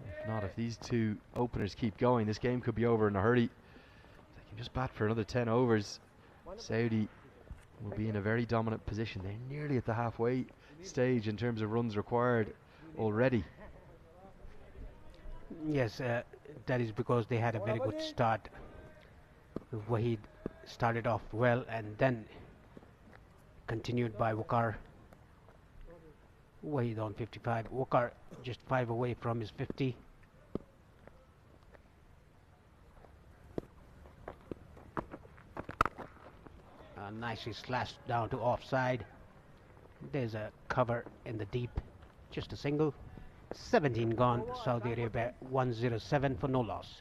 If not, if these two openers keep going, this game could be over in a hurry. They can just bat for another 10 overs. Saudi will be in a very dominant position. They're nearly at the halfway stage in terms of runs required already. Yes, that is because they had a very good start. Wahid started off well and then continued by Waqar. Wahid on 55. Waqar just 5 away from his 50. Nicely slashed down to offside. There's a cover in the deep. Just a single. 17 gone. Saudi Arabia 107 for no loss.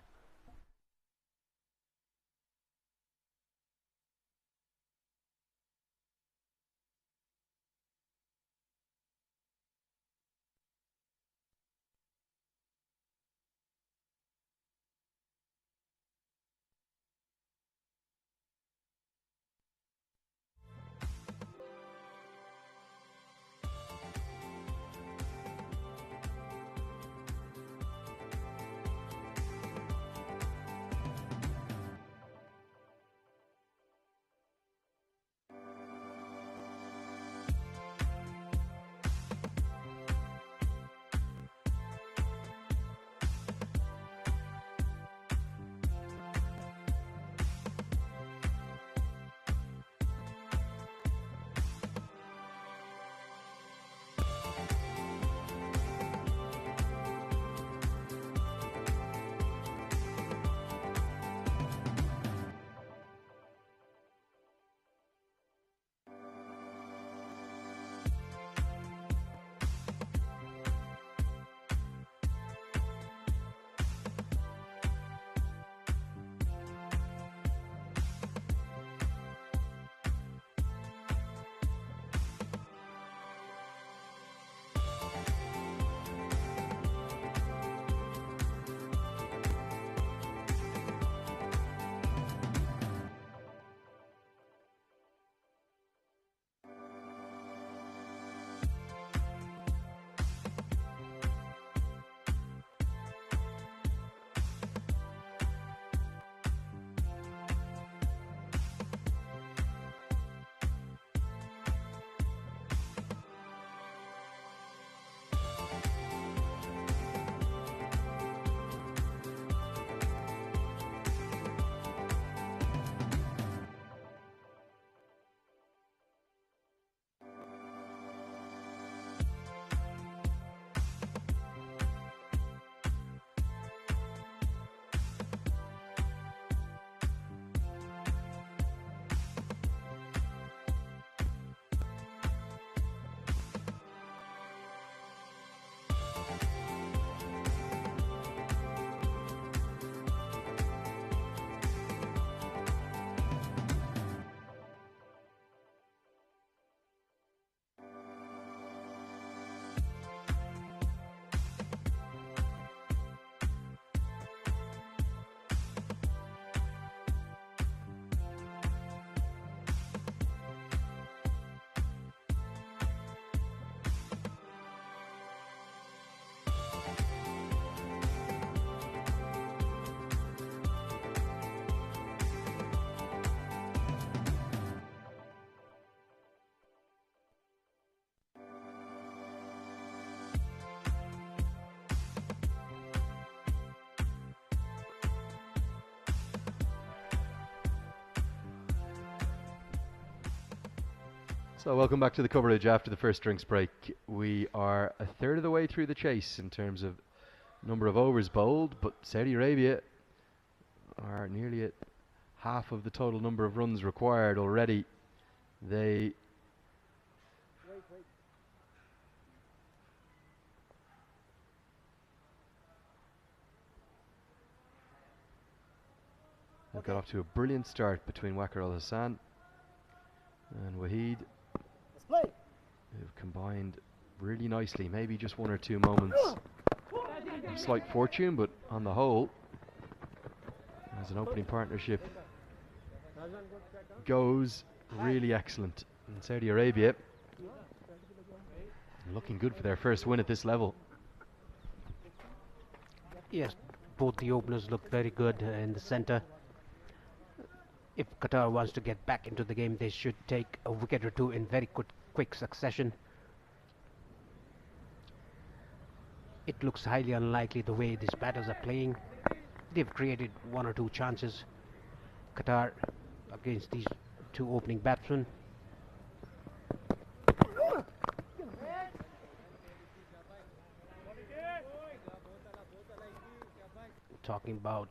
So welcome back to the coverage after the first drinks break. We are a third of the way through the chase in terms of number of overs bowled, but Saudi Arabia are nearly at half of the total number of runs required already. They have got off to a brilliant start between Waqar Al Hassan and Waheed, who've combined really nicely. Maybe just one or two moments of slight fortune, but on the whole, as an opening partnership goes, really excellent. And Saudi Arabia looking good for their first win at this level. Yes, both the openers look very good in the centre. If Qatar wants to get back into the game, they should take a wicket or two in very quick succession. It looks highly unlikely the way these batters are playing. They've created one or two chances, Qatar, against these two opening batsmen. Talking about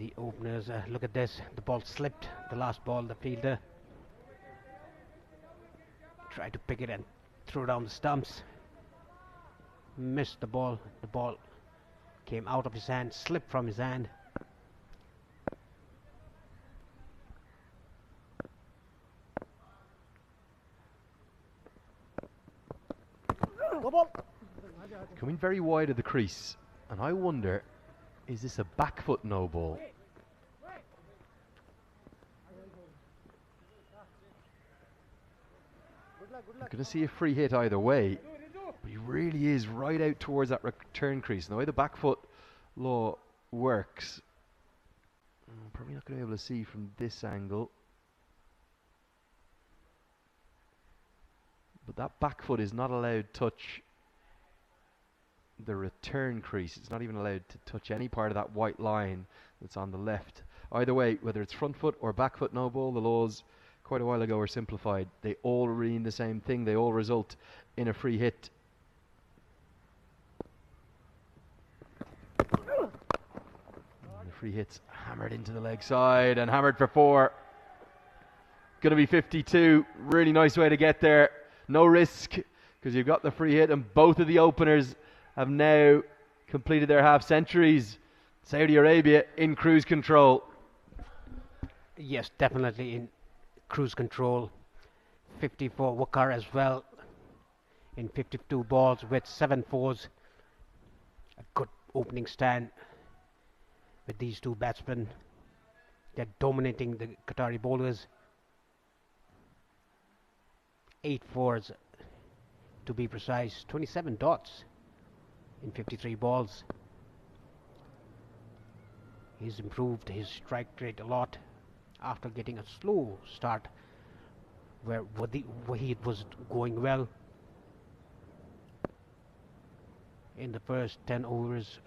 the openers, look at this, the ball slipped, the last ball, the fielder tried to pick it and throw down the stumps, missed the ball came out of his hand, slipped from his hand. Coming very wide of the crease, and I wonder, is this a back foot no ball? You're going to see a free hit either way, but he really is right out towards that return crease. And the way the back foot law works, I'm probably not going to be able to see from this angle, but that back foot is not allowed to touch the return crease. It's not even allowed to touch any part of that white line that's on the left. Either way, whether it's front foot or back foot no ball, the laws quite a while ago were simplified. They all mean the same thing. They all result in a free hit. And the free hit's hammered into the leg side and hammered for 4. Going to be 52. Really nice way to get there. No risk because you've got the free hit, and both of the openers have now completed their half centuries. Saudi Arabia in cruise control. Yes, definitely in cruise control. 54 Waqar as well in 52 balls with 7 fours. A good opening stand with these two batsmen. They're dominating the Qatari bowlers. 8 fours to be precise, 27 dots in 53 balls. He's improved his strike rate a lot after getting a slow start where Waheed was going well in the first 10 overs.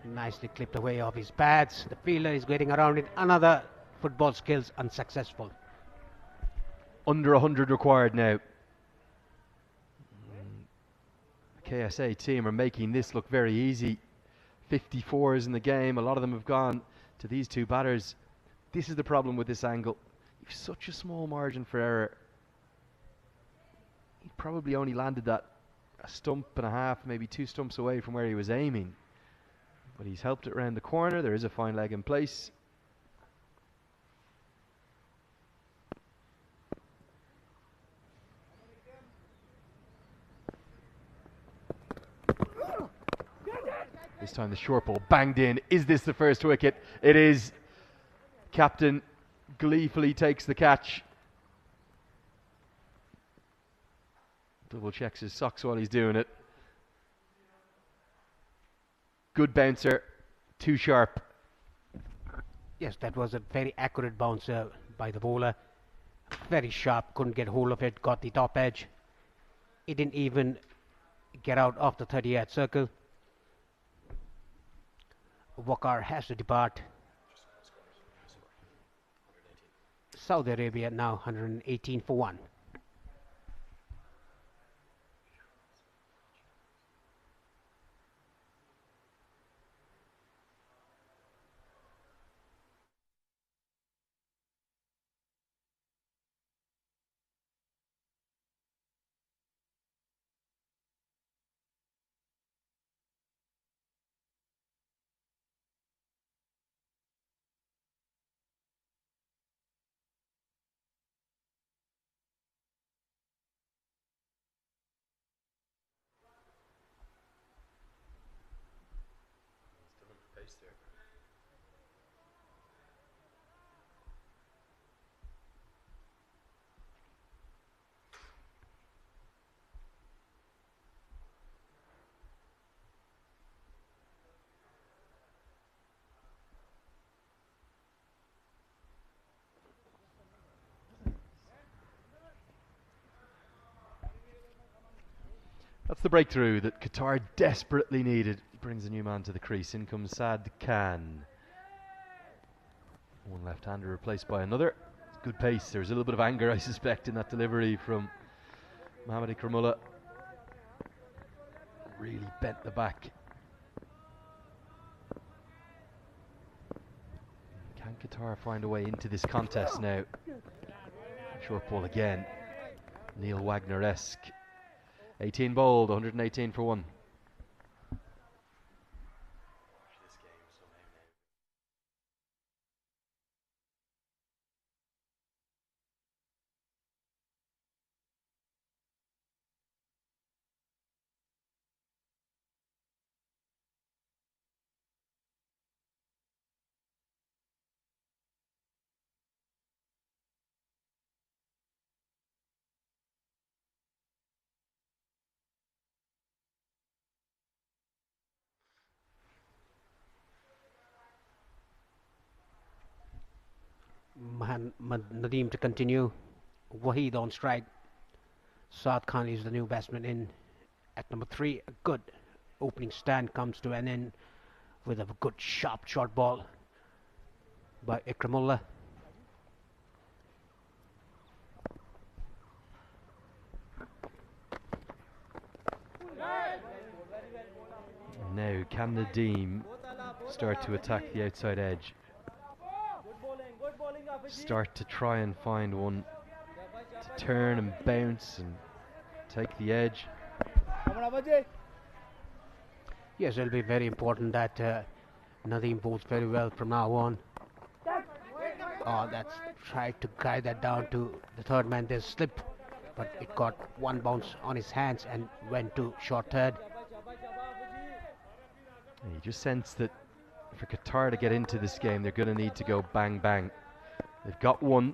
Nicely clipped away off his pads. The fielder is getting around it. Another football skills unsuccessful. Under 100 required now. The KSA team are making this look very easy. 54s in the game. A lot of them have gone to these two batters. This is the problem with this angle. You've such a small margin for error. He probably only landed that a stump and a half, maybe 2 stumps away from where he was aiming. But he's helped it round the corner. There is a fine leg in place. This time the short ball banged in. Is this the first wicket? It is. Captain gleefully takes the catch. Double checks his socks while he's doing it. Good bouncer, too sharp. Yes, that was a very accurate bouncer by the bowler. Very sharp, couldn't get hold of it, got the top edge. It didn't even get out of the 30-yard circle. Waqar has to depart. Saudi Arabia now 118 for 1. Still in pace there. That's the breakthrough that Qatar desperately needed. Brings a new man to the crease. In comes Saad Khan. One left-hander replaced by another. Good pace. There's a little bit of anger, I suspect, in that delivery from Mohammad Ikramullah. Really bent the back. Can Qatar find a way into this contest now? Short ball again. Neil Wagner-esque. 18 bowled, 118 for 1. Watch this game somehow now. Muhammad Nadeem to continue. Waheed on strike. Saad Khan is the new batsman in at number 3. A good opening stand comes to an end with a good sharp short ball by Ikramullah. Now, can Nadeem start to attack the outside edge? Start to try and find one to turn and bounce and take the edge. Yes, it'll be very important that Nadeem bowls very well from now on. Oh, that's tried to guide that down to the third man. There's slip, but it got one bounce on his hands and went to short third. And you just sense that for Qatar to get into this game, they're going to need to go bang bang. They've got one.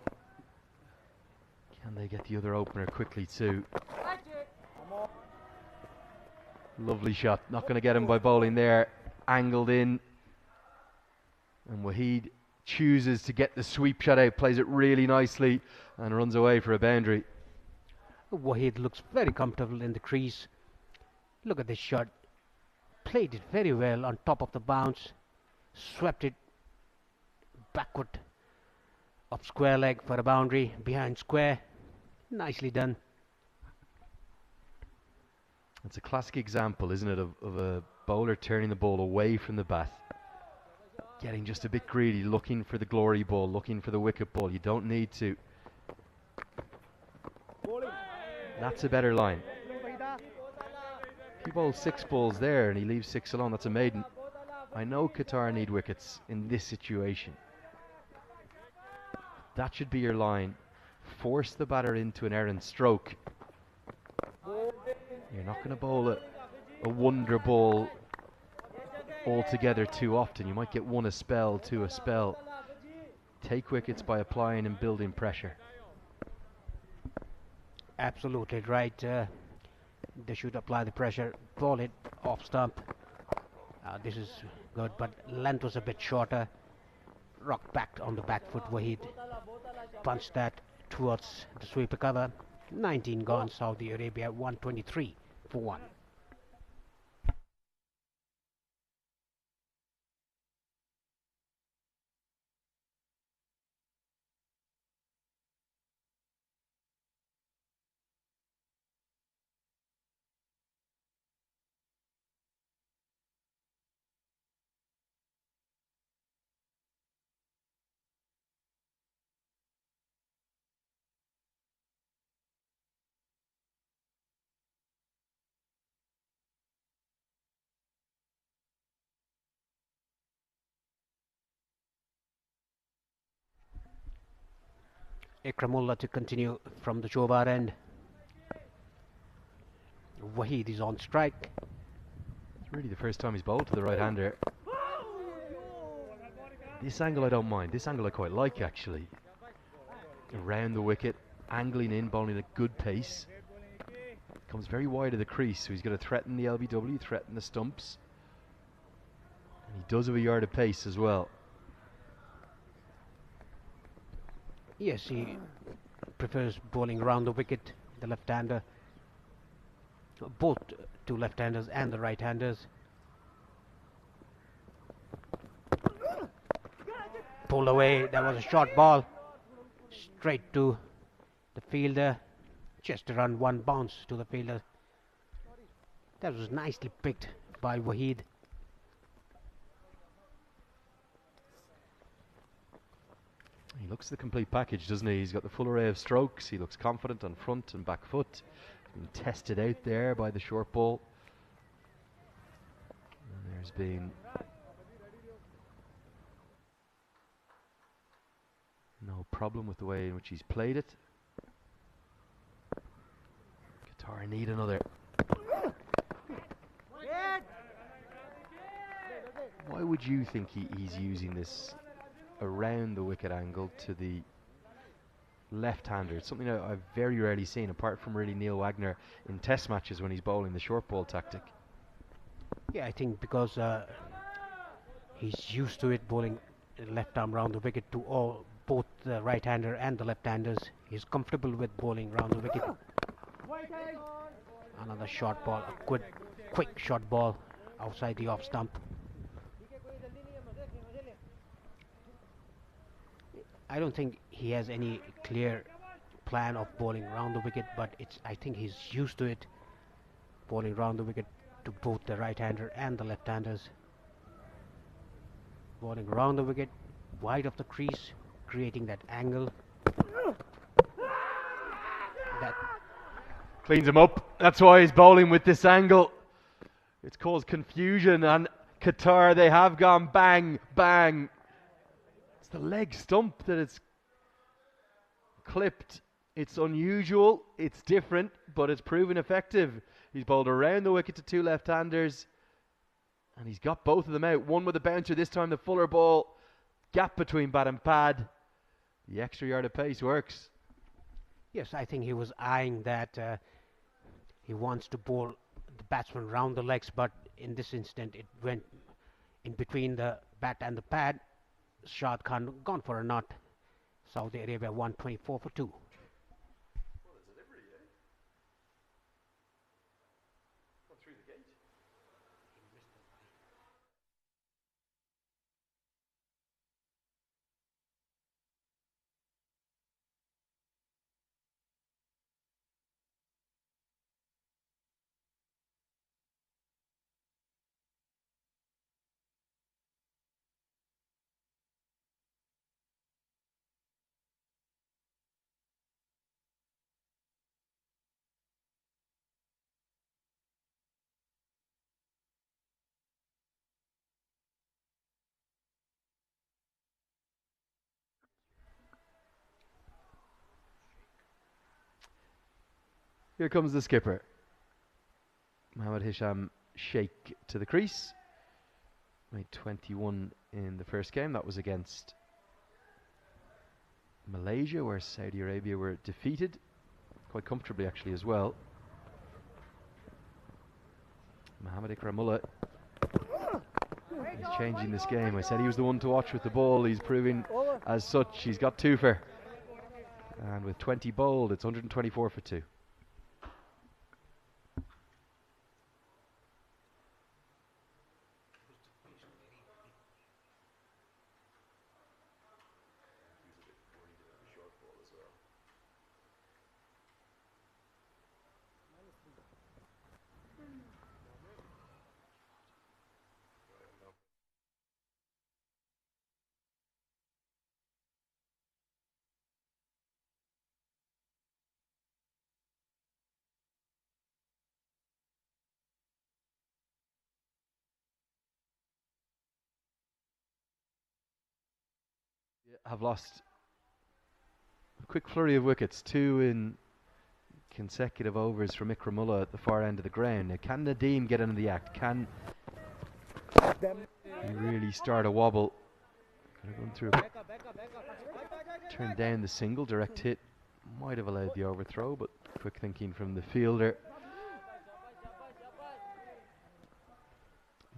Can they get the other opener quickly too? Lovely shot. Not going to get him by bowling there. Angled in. And Waheed chooses to get the sweep shot out. Plays it really nicely and runs away for a boundary. Waheed looks very comfortable in the crease. Look at this shot. Played it very well on top of the bounce. Swept it backward up square leg for a boundary behind square. Nicely done. It's a classic example, isn't it, of a bowler turning the ball away from the bat, getting just a bit greedy, looking for the glory ball, looking for the wicket ball. You don't need to. That's a better line. If he bowls 6 balls there and he leaves 6 alone, that's a maiden. I know Qatar need wickets in this situation. That should be your line. Force the batter into an errant stroke. You're not going to bowl a wonder ball altogether too often. You might get 1 a spell, 2 a spell. Take wickets by applying and building pressure. Absolutely right. They should apply the pressure, ball it off stump. This is good, but length was a bit shorter. Rocked back on the back foot. Waheed punched that towards the sweeper cover. 19 gone. Saudi Arabia 123 for 1. Ikramullah to continue from the Chobar end. Wahid is on strike. It's really the first time he's bowled to the right-hander. This angle I don't mind. This angle I quite like, actually. Around the wicket, angling in, bowling at a good pace. Comes very wide of the crease, so he's going to threaten the LBW, threaten the stumps. And he does have a yard of pace as well. Yes, he prefers bowling around the wicket, the left-hander. Both two left-handers and the right-handers. Pulled away, that was a short ball. Straight to the fielder. Just a run, one bounce to the fielder. That was nicely picked by Wahid. He looks the complete package, doesn't he? He's got the full array of strokes. He looks confident on front and back foot. Been tested out there by the short ball. And there's been no problem with the way in which he's played it. Qatar need another. Why would you think he's using this around the wicket angle to the left-hander? It's something I've very rarely seen, apart from really Neil Wagner in test matches when he's bowling the short ball tactic. Yeah, I think because he's used to it, bowling left arm round the wicket to both the right-hander and the left-handers. He's comfortable with bowling round the wicket. Another short ball, a good, quick short ball outside the off stump. I don't think he has any clear plan of bowling round the wicket, but I think he's used to it, bowling round the wicket to both the right-hander and the left-handers. Bowling round the wicket, wide of the crease, creating that angle. That Cleans him up. That's why he's bowling with this angle. It's caused confusion, and Qatar, they have gone bang, bang. It's the leg stump that it's clipped. It's unusual, it's different, but it's proven effective. He's bowled around the wicket to two left-handers, and he's got both of them out. One with a bouncer, this time the fuller ball. Gap between bat and pad. The extra yard of pace works. Yes, I think he was eyeing that. He wants to bowl the batsman round the legs, but in this instant it went in between the bat and the pad. Shad Khan gone for a knot. Saudi Arabia 124 for 2. Here comes the skipper. Mohammad Hisham Sheikh to the crease. Made 21 in the first game. That was against Malaysia, where Saudi Arabia were defeated quite comfortably, actually, as well. Mohammad Ikramullah is changing this game. I said he was the one to watch with the ball. He's proving as such. He's got two for. And with 20 bowled, it's 124 for 2. Have lost quick flurry of wickets, 2 in consecutive overs from Ikramullah at the far end of the ground. Now, can Nadeem get into the act? Can he really start a wobble? Gonna run through, turn down the single, direct hit. Might have allowed the overthrow, but quick thinking from the fielder.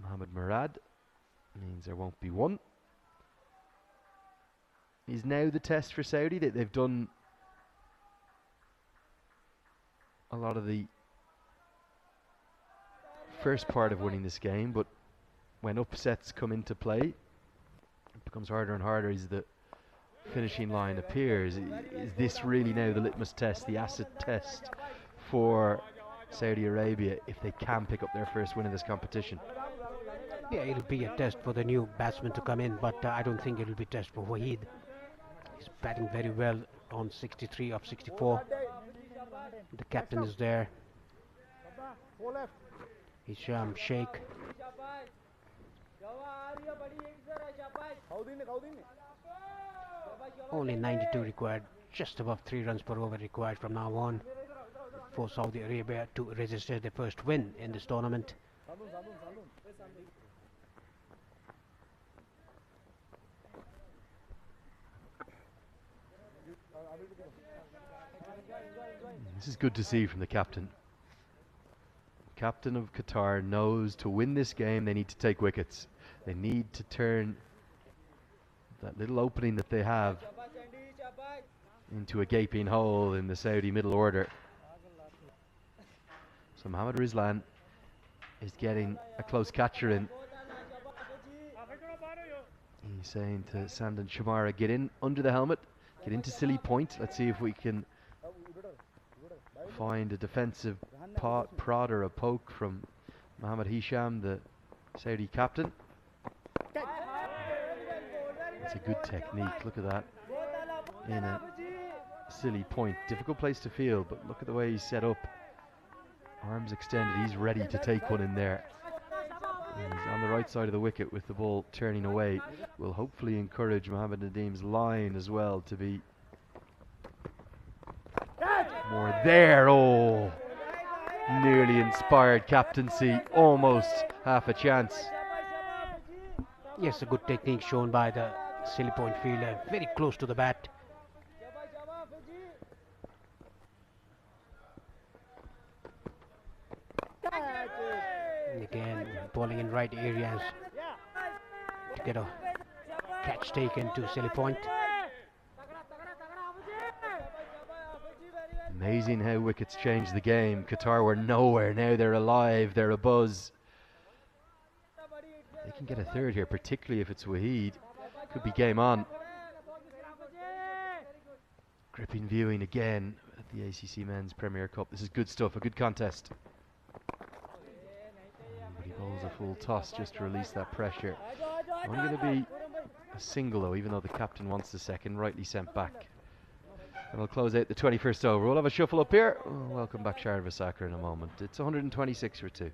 Mohammad Murad means there won't be one. Is now the test for Saudi that they've done a lot of the first part of winning this game, but when upsets come into play, it becomes harder and harder as the finishing line appears. Is this really now the litmus test, the acid test for Saudi Arabia if they can pick up their first win in this competition? Yeah, it'll be a test for the new batsman to come in, but I don't think it'll be a test for Waheed. He's batting very well on 63 of 64. The captain is there. Hisham Sheikh. Only 92 required, just above 3 runs per over required from now on for Saudi Arabia to register their first win in this tournament. This is good to see from the captain. Captain of Qatar knows to win this game they need to take wickets. They need to turn that little opening that they have into a gaping hole in the Saudi middle order. So Mohammad Rizlan is getting a close catcher in. He's saying to Sandan Shamara, get in under the helmet, get into silly point. Let's see if we can find a defensive prod or a poke from Mohammad Hisham, the Saudi captain. It's a good technique, look at that. In a silly point, difficult place to field, but look at the way he's set up. Arms extended, he's ready to take one in there. And he's on the right side of the wicket with the ball turning away. Will hopefully encourage Mohammad Nadeem's line as well to be more there. Oh, nearly inspired captaincy, almost half a chance. Yes, a good technique shown by the silly point fielder, very close to the bat. And again, bowling in right areas to get a catch taken to silly point. Amazing how wickets change the game. Qatar were nowhere, now they're alive, they're a buzz. They can get a third here, particularly if it's Waheed. Could be game on. Gripping viewing again at the ACC Men's Premier Cup. This is good stuff, a good contest. But he bowls a full toss just to release that pressure. Only going to be a single though, even though the captain wants the second, rightly sent back. And we'll close out the 21st over. We'll have a shuffle up here. Welcome back Shard Vasakar in a moment. It's 126 for 2.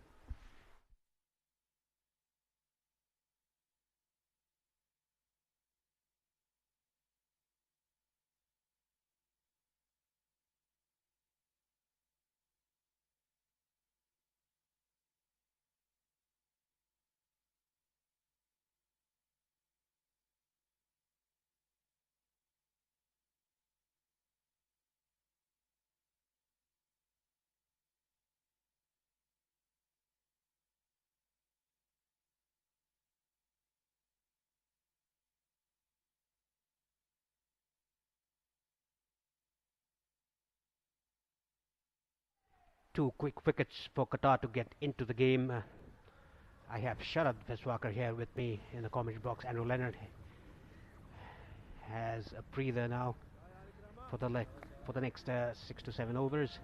Two quick wickets for Qatar to get into the game. I have Sharad Veswakar here with me in the commentary box. Andrew Leonard has a breather now for the next 6 to 7 overs.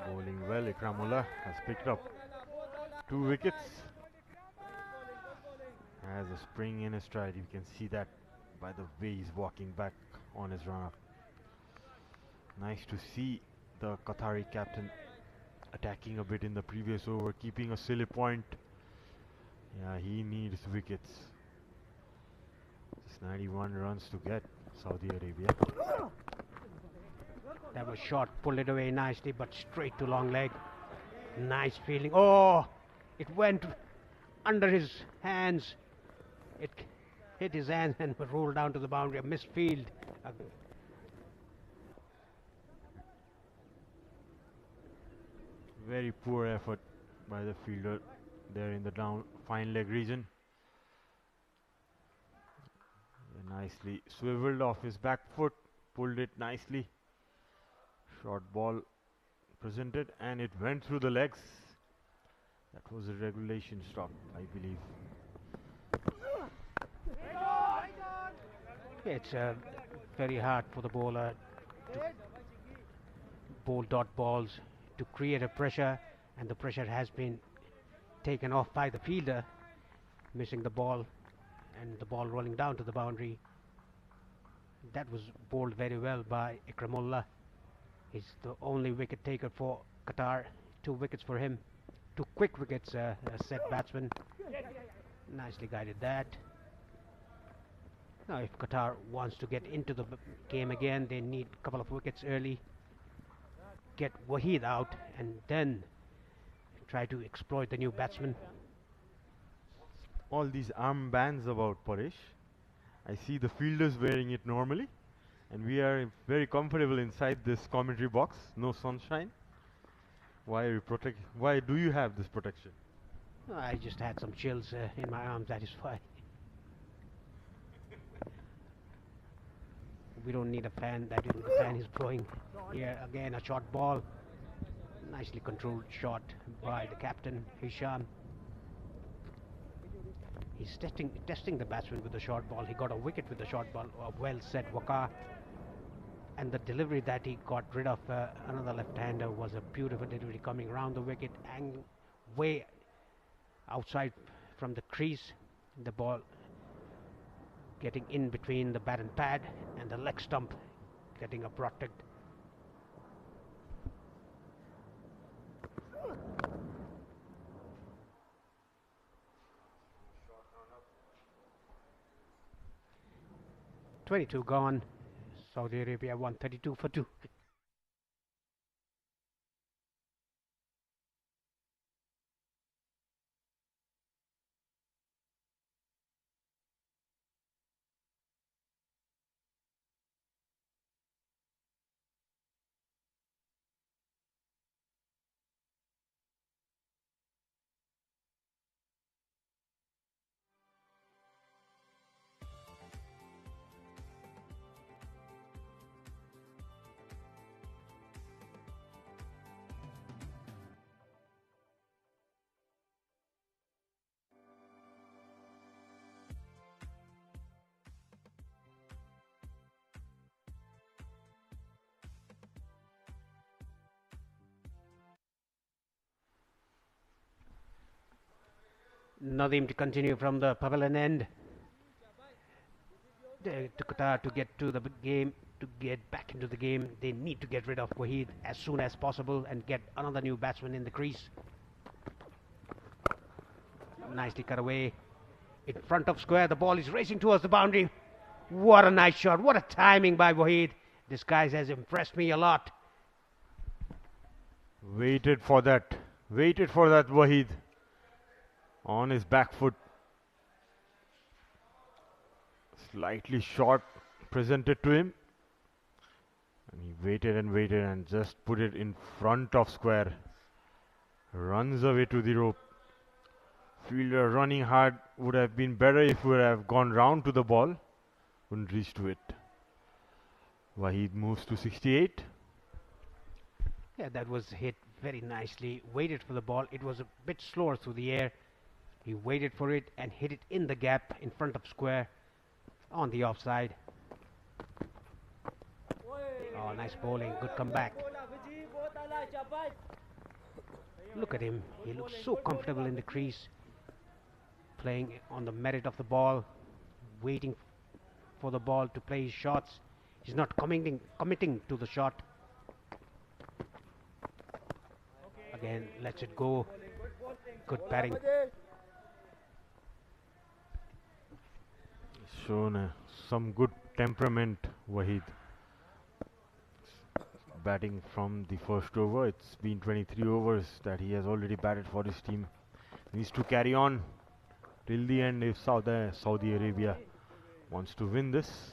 Bowling well, Ikramullah has picked up 2 wickets. Has a spring in his stride, you can see that by the way he's walking back on his run-up. Nice to see the Qatari captain attacking a bit in the previous over, keeping a silly point Yeah, he needs wickets. Just 91 runs to get Saudi Arabia. That was short, pulled it away nicely, but straight to long leg. Nice fielding. Oh, it went under his hands. It hit his hands and rolled down to the boundary. A missed field. Very poor effort by the fielder there in the down fine leg region. Nicely swiveled off his back foot, pulled it nicely. Short ball presented and it went through the legs. That was a regulation stop, I believe. It's very hard for the bowler to bowl dot balls to create a pressure, and the pressure has been taken off by the fielder, missing the ball and the ball rolling down to the boundary. That was bowled very well by Ikramullah. He's the only wicket taker for Qatar. 2 wickets for him. 2 quick wickets, said batsman. Nicely guided that. Now, if Qatar wants to get into the game again, they need a couple of wickets early. Get Waheed out and then try to exploit the new batsman. All these armbands about Paresh. I see the fielders wearing it normally, and we are very comfortable inside this commentary box. No sunshine. Why do you have this protection? I just had some chills in my arms, that is why. We don't need a fan, the fan is blowing. Here again, a short ball. Nicely controlled shot by the captain, Hisham. He's testing the batsman with the short ball. He got a wicket with the short ball. Well said, Waqar. And the delivery that he got rid of another left-hander was a beautiful delivery coming around the wicket and way outside from the crease. The ball getting in between the bat and pad and the leg stump, getting abrupted. .22 gone. Saudi Arabia won 32 for 2. Nadeem to continue from the pavilion end. To Qatar to get to the game, to get back into the game, they need to get rid of Waheed as soon as possible and get another new batsman in the crease. Nicely cut away. In front of square, the ball is racing towards the boundary. What a nice shot. What a timing by Waheed. This guy has impressed me a lot. Waited for that Waheed. On his back foot. Slightly short presented to him. And he waited and just put it in front of square. Runs away to the rope. Fielder running hard would have been better if he would have gone round to the ball. Wouldn't reach to it. Waheed moves to 68. Yeah, that was hit very nicely. Waited for the ball. It was a bit slower through the air. He waited for it and hit it in the gap in front of square on the offside. Oh, nice bowling. Good comeback. Look at him. He looks so comfortable in the crease. Playing on the merit of the ball. Waiting for the ball to play his shots. He's not committing to the shot. Again, lets it go. Good batting. shown some good temperament, Wahid. Batting from the first over. It's been 23 overs that he has already batted for his team. Needs to carry on till the end if Saudi Arabia wants to win this.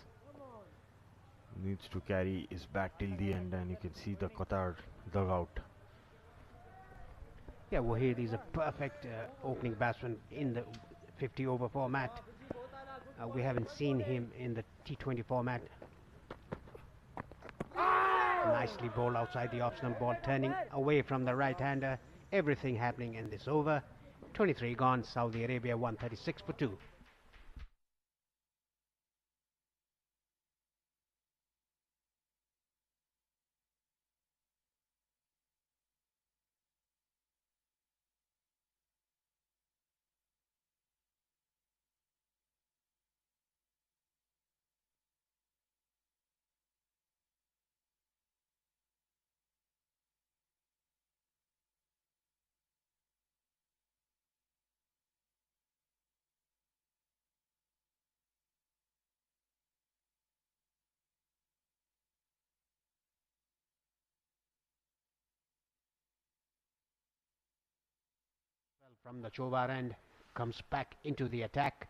Needs to carry his bat till the end, and you can see the Qatar dugout. Yeah, Wahid is a perfect opening batsman in the 50 over format. We haven't seen him in the T20 format. Nicely bowled outside the optional ball, turning away from the right-hander. Everything happening in this over. 23 gone, Saudi Arabia 136 for 2. From the Chobar end, comes back into the attack.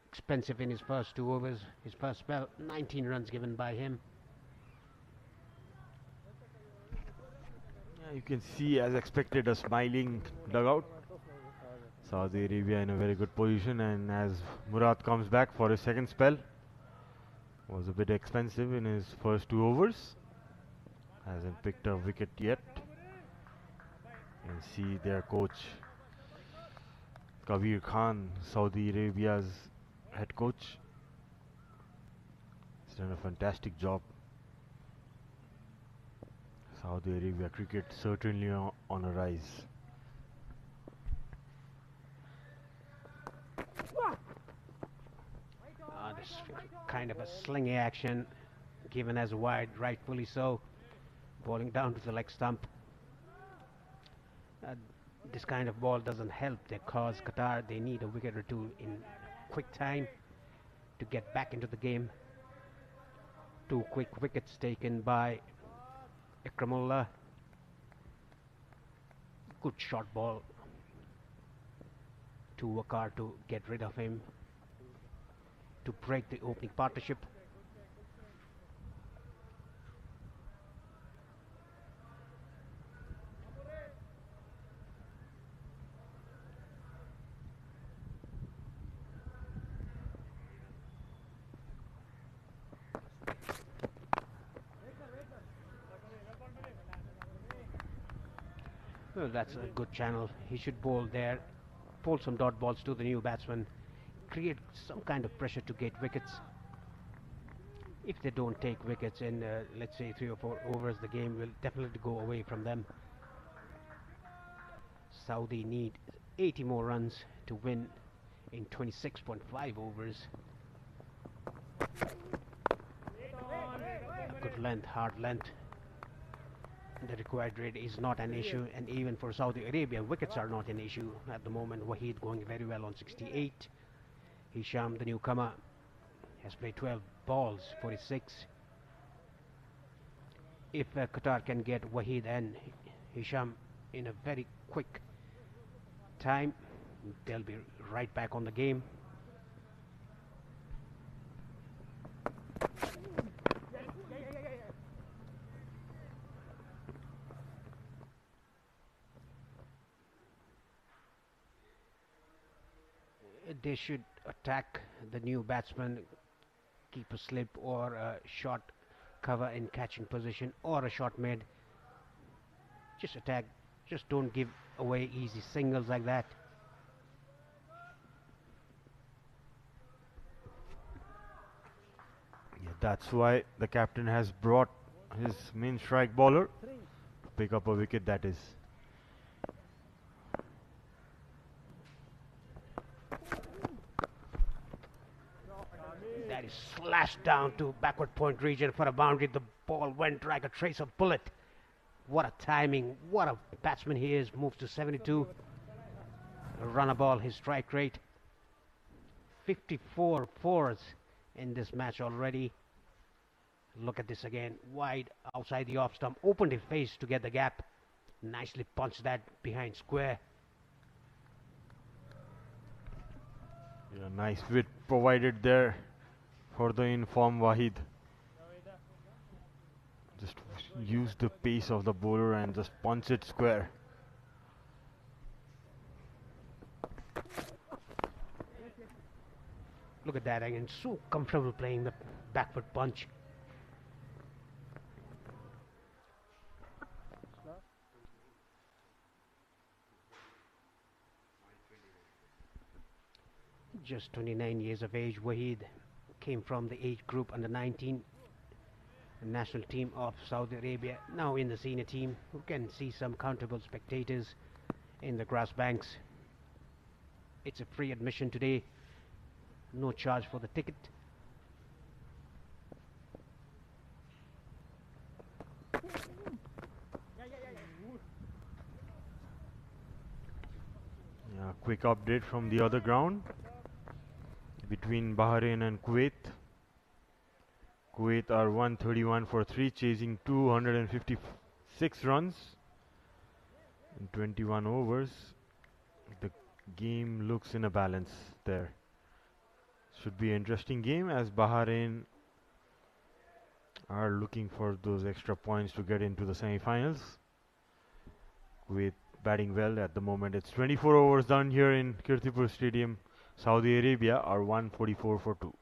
Expensive in his first 2 overs. His first spell, 19 runs given by him. Yeah, you can see, as expected, a smiling dugout. Saudi Arabia in a very good position, and as Murad comes back for his second spell, was a bit expensive in his first 2 overs. Hasn't picked a wicket yet. And see their coach Kabir Khan, Saudi Arabia's head coach. He's done a fantastic job. Saudi Arabia cricket certainly on a rise. This kind of a slingy action given as wide, rightfully so. Bowling down to the leg stump. This kind of ball doesn't help their cause. Qatar, they need a wicket or two in quick time to get back into the game. 2 quick wickets taken by Ikramullah. Good short ball to Waqar to get rid of him, to break the opening partnership. Well, that's a good channel. He should bowl there, bowl some dot balls to the new batsman, create some kind of pressure to get wickets. If they don't take wickets in, let's say 3 or 4 overs, the game will definitely go away from them. Saudi need 80 more runs to win in 26.5 overs. A good length, hard length. The required rate is not an issue, and even for Saudi Arabia, wickets are not an issue at the moment. Wahid going very well on 68. Hisham, the newcomer, has played 12 balls, 46. If Qatar can get Wahid and Hisham in a very quick time, they'll be right back on the game. They should attack the new batsman, keep a slip or a short cover in catching position or a short mid. Just attack, just don't give away easy singles like that. Yeah, that's why the captain has brought his main strike bowler to pick up a wicket, that is. That is slashed down to backward point region for a boundary. The ball went like a trace of bullet. What a timing, what a batsman he is. Moves to 72. A runner ball, his strike rate. 54 fours in this match already. Look at this again. Wide outside the off stump. Opened his face to get the gap. Nicely punched that behind square. Yeah, nice width provided there for the informed Wahid. Just use the pace of the bowler and just punch it square. Look at that again. So comfortable playing the back foot punch. Just 29 years of age, Wahid came from the age group under 19 national team of Saudi Arabia, now in the senior team. We can see some countable spectators in the grass banks. It's a free admission today, no charge for the ticket. Yeah, quick update from the other ground between Bahrain and Kuwait. Kuwait are 131 for 3, chasing 256 runs in 21 overs. The game looks in a balance there. Should be an interesting game as Bahrain are looking for those extra points to get into the semi-finals. Kuwait batting well at the moment. It's 24 overs done here in Kirtipur Stadium. Saudi Arabia are 144 for 2.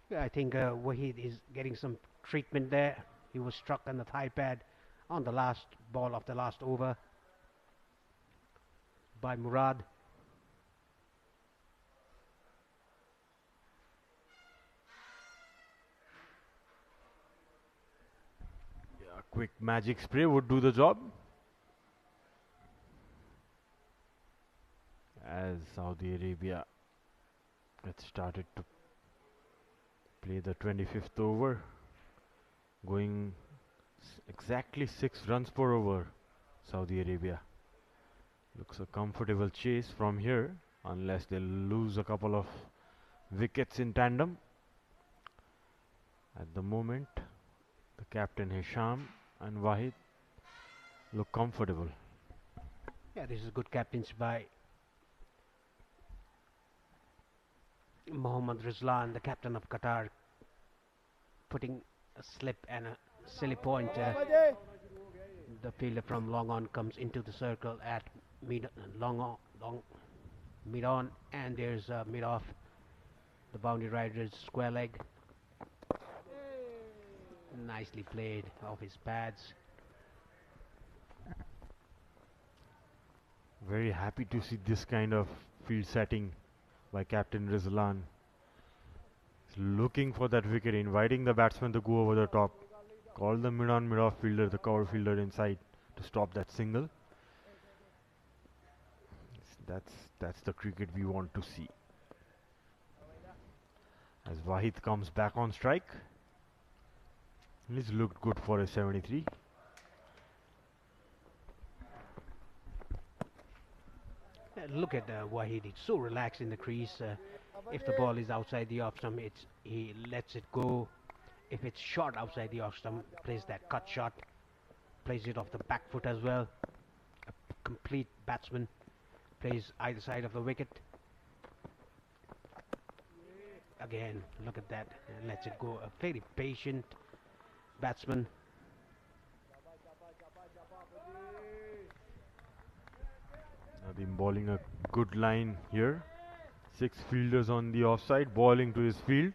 Yeah, I think Wahid is getting some treatment there. He was struck on the thigh pad on the last ball of the last over by Murad. Yeah, quick magic spray would do the job. As Saudi Arabia had started to play the 25th over, going exactly 6 runs per over. Saudi Arabia looks a comfortable chase from here, unless they lose a couple of wickets in tandem. At the moment, the captain Hisham and Wahid look comfortable. Yeah, this is good captaincy by Mohammad Rizlan, the captain of Qatar, putting a slip and a silly point. The fielder from long on comes into the circle at mid on, and there's mid off. The boundary rider's square leg. Nicely played off his pads. Very happy to see this kind of field setting by Captain Rizlan. He's looking for that wicket, inviting the batsman to go over the top. Call the mid-on, mid-off fielder, the cover fielder inside to stop that single. That's the cricket we want to see. As Wahid comes back on strike, he's looked good for a 73. Look at Wahid, he's so relaxed in the crease. If the ball is outside the off stump, he lets it go. If it's short outside the off stump, plays that cut shot, plays it off the back foot as well. A complete batsman, plays either side of the wicket. Again, look at that, lets it go. A very patient batsman. I've been bowling a good line here. 6 fielders on the offside, bowling to his field.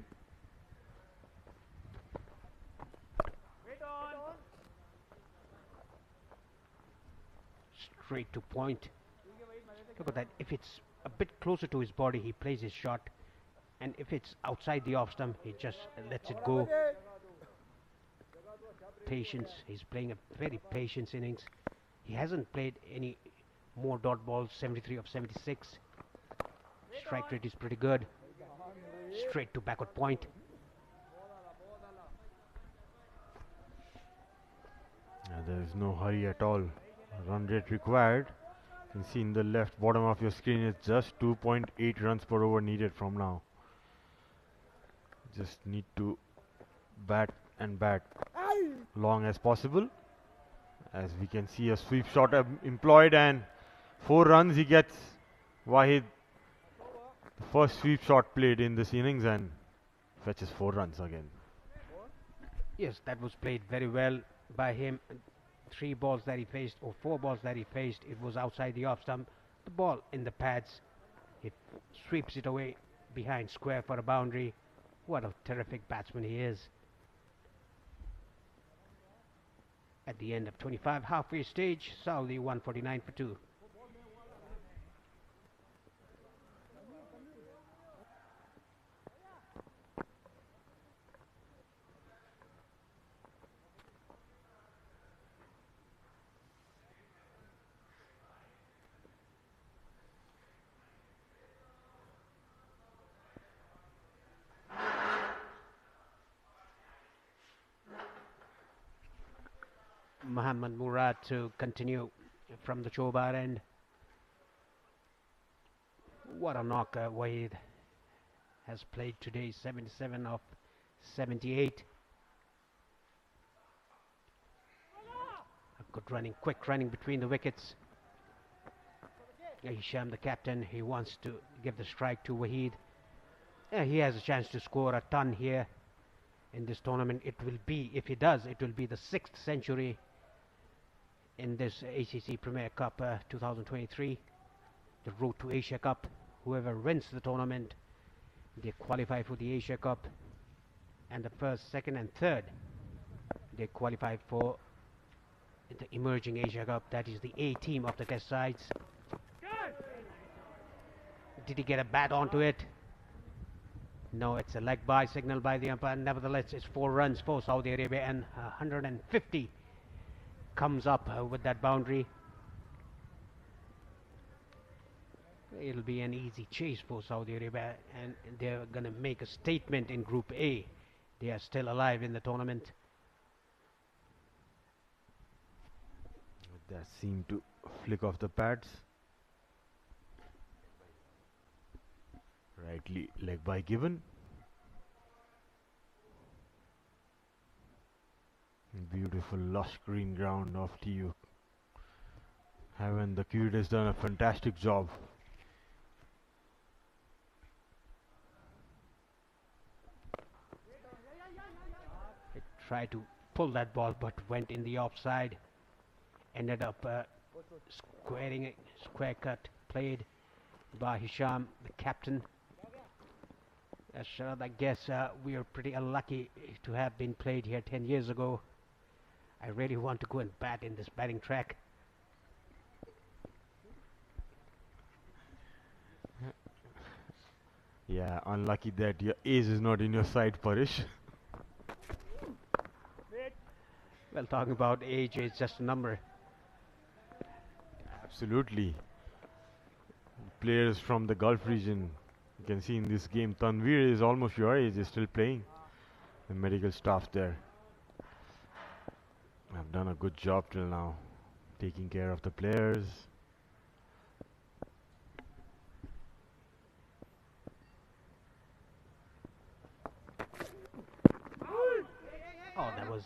straight to point. Look at that. If it's a bit closer to his body, he plays his shot. And if it's outside the off stump, he just lets it go. Patience. He's playing a very patience innings. He hasn't played any more dot balls, 73 of 76. Strike rate is pretty good. Straight to backward point. There is no hurry at all. Run rate required. You can see in the left bottom of your screen it's just 2.8 runs per over needed from now. Just need to bat and bat long as possible. As we can see, a sweep shot employed and 4 runs he gets. Wahid, the first sweep shot played in this innings, and fetches 4 runs again. Yes, that was played very well by him. 3 balls that he faced, or 4 balls that he faced, it was outside the off stump. The ball in the pads, it sweeps it away behind square for a boundary. What a terrific batsman he is. At the end of 25 halfway stage, Saudi 149 for 2. Muhammad Murad to continue from the Chobar end. What a knocker Wahid has played today, 77 of 78. A good running, quick running between the wickets. Hisham, the captain, he wants to give the strike to Wahid. He has a chance to score a ton here in this tournament. It will be, if he does, it will be the 6th century in this ACC Premier Cup 2023, the road to Asia Cup. Whoever wins the tournament, they qualify for the Asia Cup, and the first, second and third, they qualify for the emerging Asia Cup. That is the A team of the guest sides. Did he get a bat onto it? No, it's a leg by signal by the umpire. Nevertheless, it's 4 runs for Saudi Arabia, and 150 comes up with that boundary. It'll be an easy chase for Saudi Arabia, and they're going to make a statement in Group A. They are still alive in the tournament. That seemed to flick off the pads. Rightly leg by given. Beautiful lush green ground of TU. Haven, the Cute has done a fantastic job. He tried to pull that ball but went in the offside. Ended up squaring it, square cut played by Hisham, the captain. Sharad, I guess we are pretty unlucky to have been played here 10 years ago. I really want to go and bat in this batting track. Yeah, unlucky that your ace is not in your side, Parish. Well, talking about age, it's just a number. Absolutely. Players from the Gulf region, you can see in this game, Tanveer is almost your age, is still playing. The medical staff there have done a good job till now, taking care of the players. Oh, that was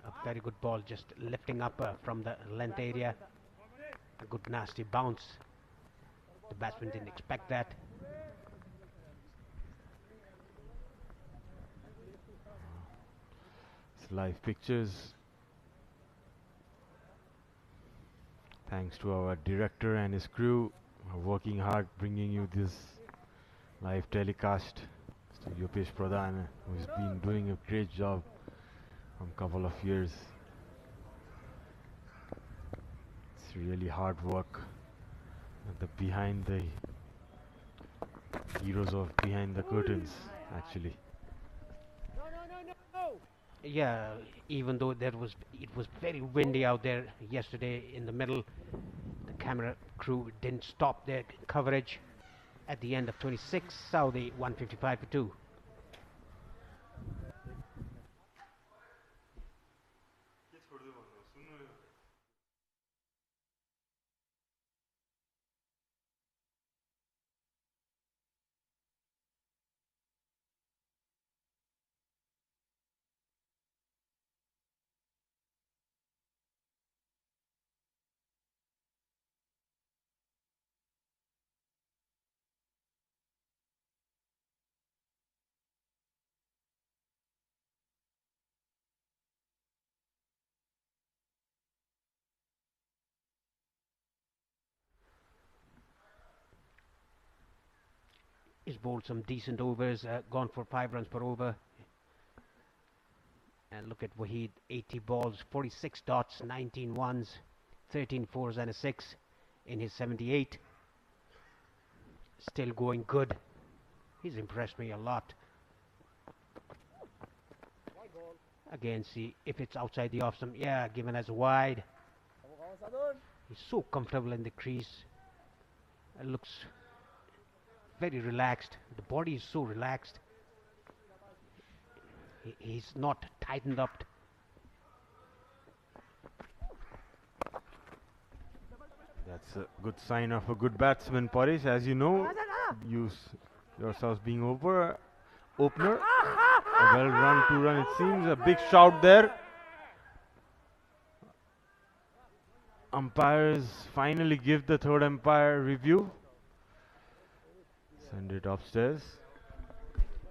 a very good ball, just lifting up from the length area. A good nasty bounce. The batsman didn't expect that. It's live pictures. Thanks to our director and his crew are working hard bringing you this live telecast. Mr. Yopesh Pradhan, who's been doing a great job from a couple of years. It's really hard work. The behind the heroes of behind the curtains, actually. Yeah, even though it was very windy out there yesterday in the middle, the camera crew didn't stop their coverage. At the end of 26, Saudi 155 for 2. He's bowled some decent overs, gone for 5 runs per over. And look at Waheed, 80 balls, 46 dots, 19 ones, 13 fours and a 6 in his 78. Still going good. He's impressed me a lot. Again, see if it's outside the off stump. Yeah, given as a wide. He's so comfortable in the crease. It looks very relaxed. The body is so relaxed. He's not tightened up. That's a good sign of a good batsman, Paris. As you know, yourselves being opener. A well run, 2 run. It seems a big shout there. Umpires finally give the third umpire review. Send it upstairs.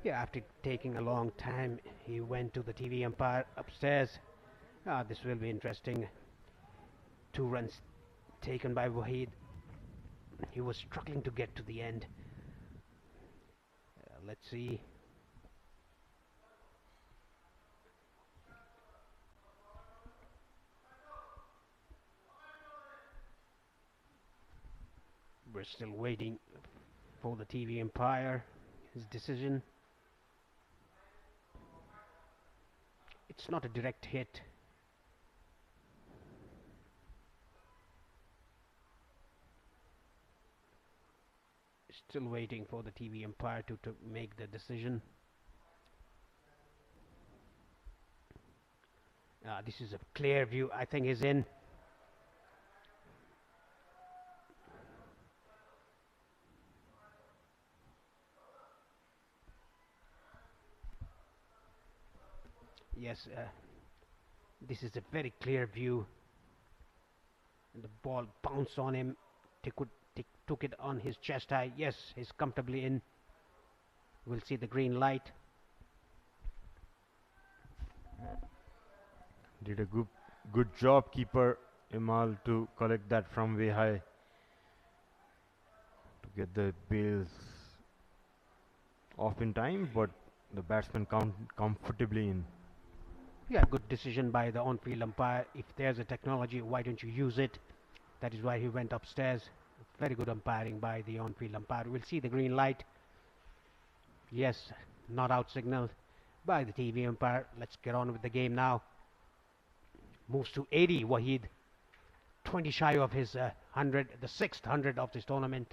Yeah, after taking a long time, he went to the TV umpire upstairs. This will be interesting. 2 runs taken by Waheed. He was struggling to get to the end. Let's see. We're still waiting for the TV umpire, his decision. It's not a direct hit. Still waiting for the TV umpire to make the decision. This is a clear view. I think he's in. Yes, this is a very clear view. And the ball bounced on him. Took it on his chest high. Yes, he's comfortably in. We'll see the green light. Did a good job, keeper Imal, to collect that from way high to get the bails off in time, but the batsman comfortably in. Yeah, good decision by the on-field umpire. If there's a technology, why don't you use it? That is why he went upstairs. Very good umpiring by the on-field umpire. We'll see the green light. Yes, not out signal by the TV umpire. Let's get on with the game now. Moves to 80, Waheed. 20 shy of his 100, the 6th 100 of this tournament.